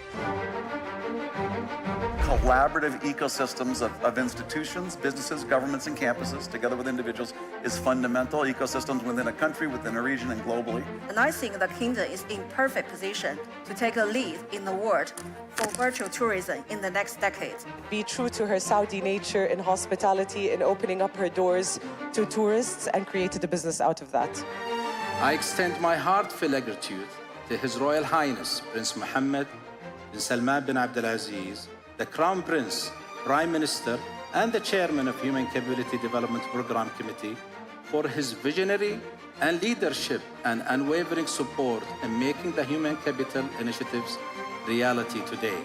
Collaborative ecosystems of institutions, businesses, governments, and campuses, together with individuals, is fundamental. Ecosystems within a country, within a region, and globally. And I think the kingdom is in perfect position to take a lead in the world for virtual tourism in the next decade. Be true to her Saudi nature in hospitality and opening up her doors to tourists and created a business out of that. I extend my heartfelt gratitude to His Royal Highness Prince Mohammed bin Salman bin Abdulaziz, the Crown Prince, Prime Minister, and the Chairman of Human Capability Development Program Committee for his visionary and leadership and unwavering support in making the Human Capital initiatives reality today.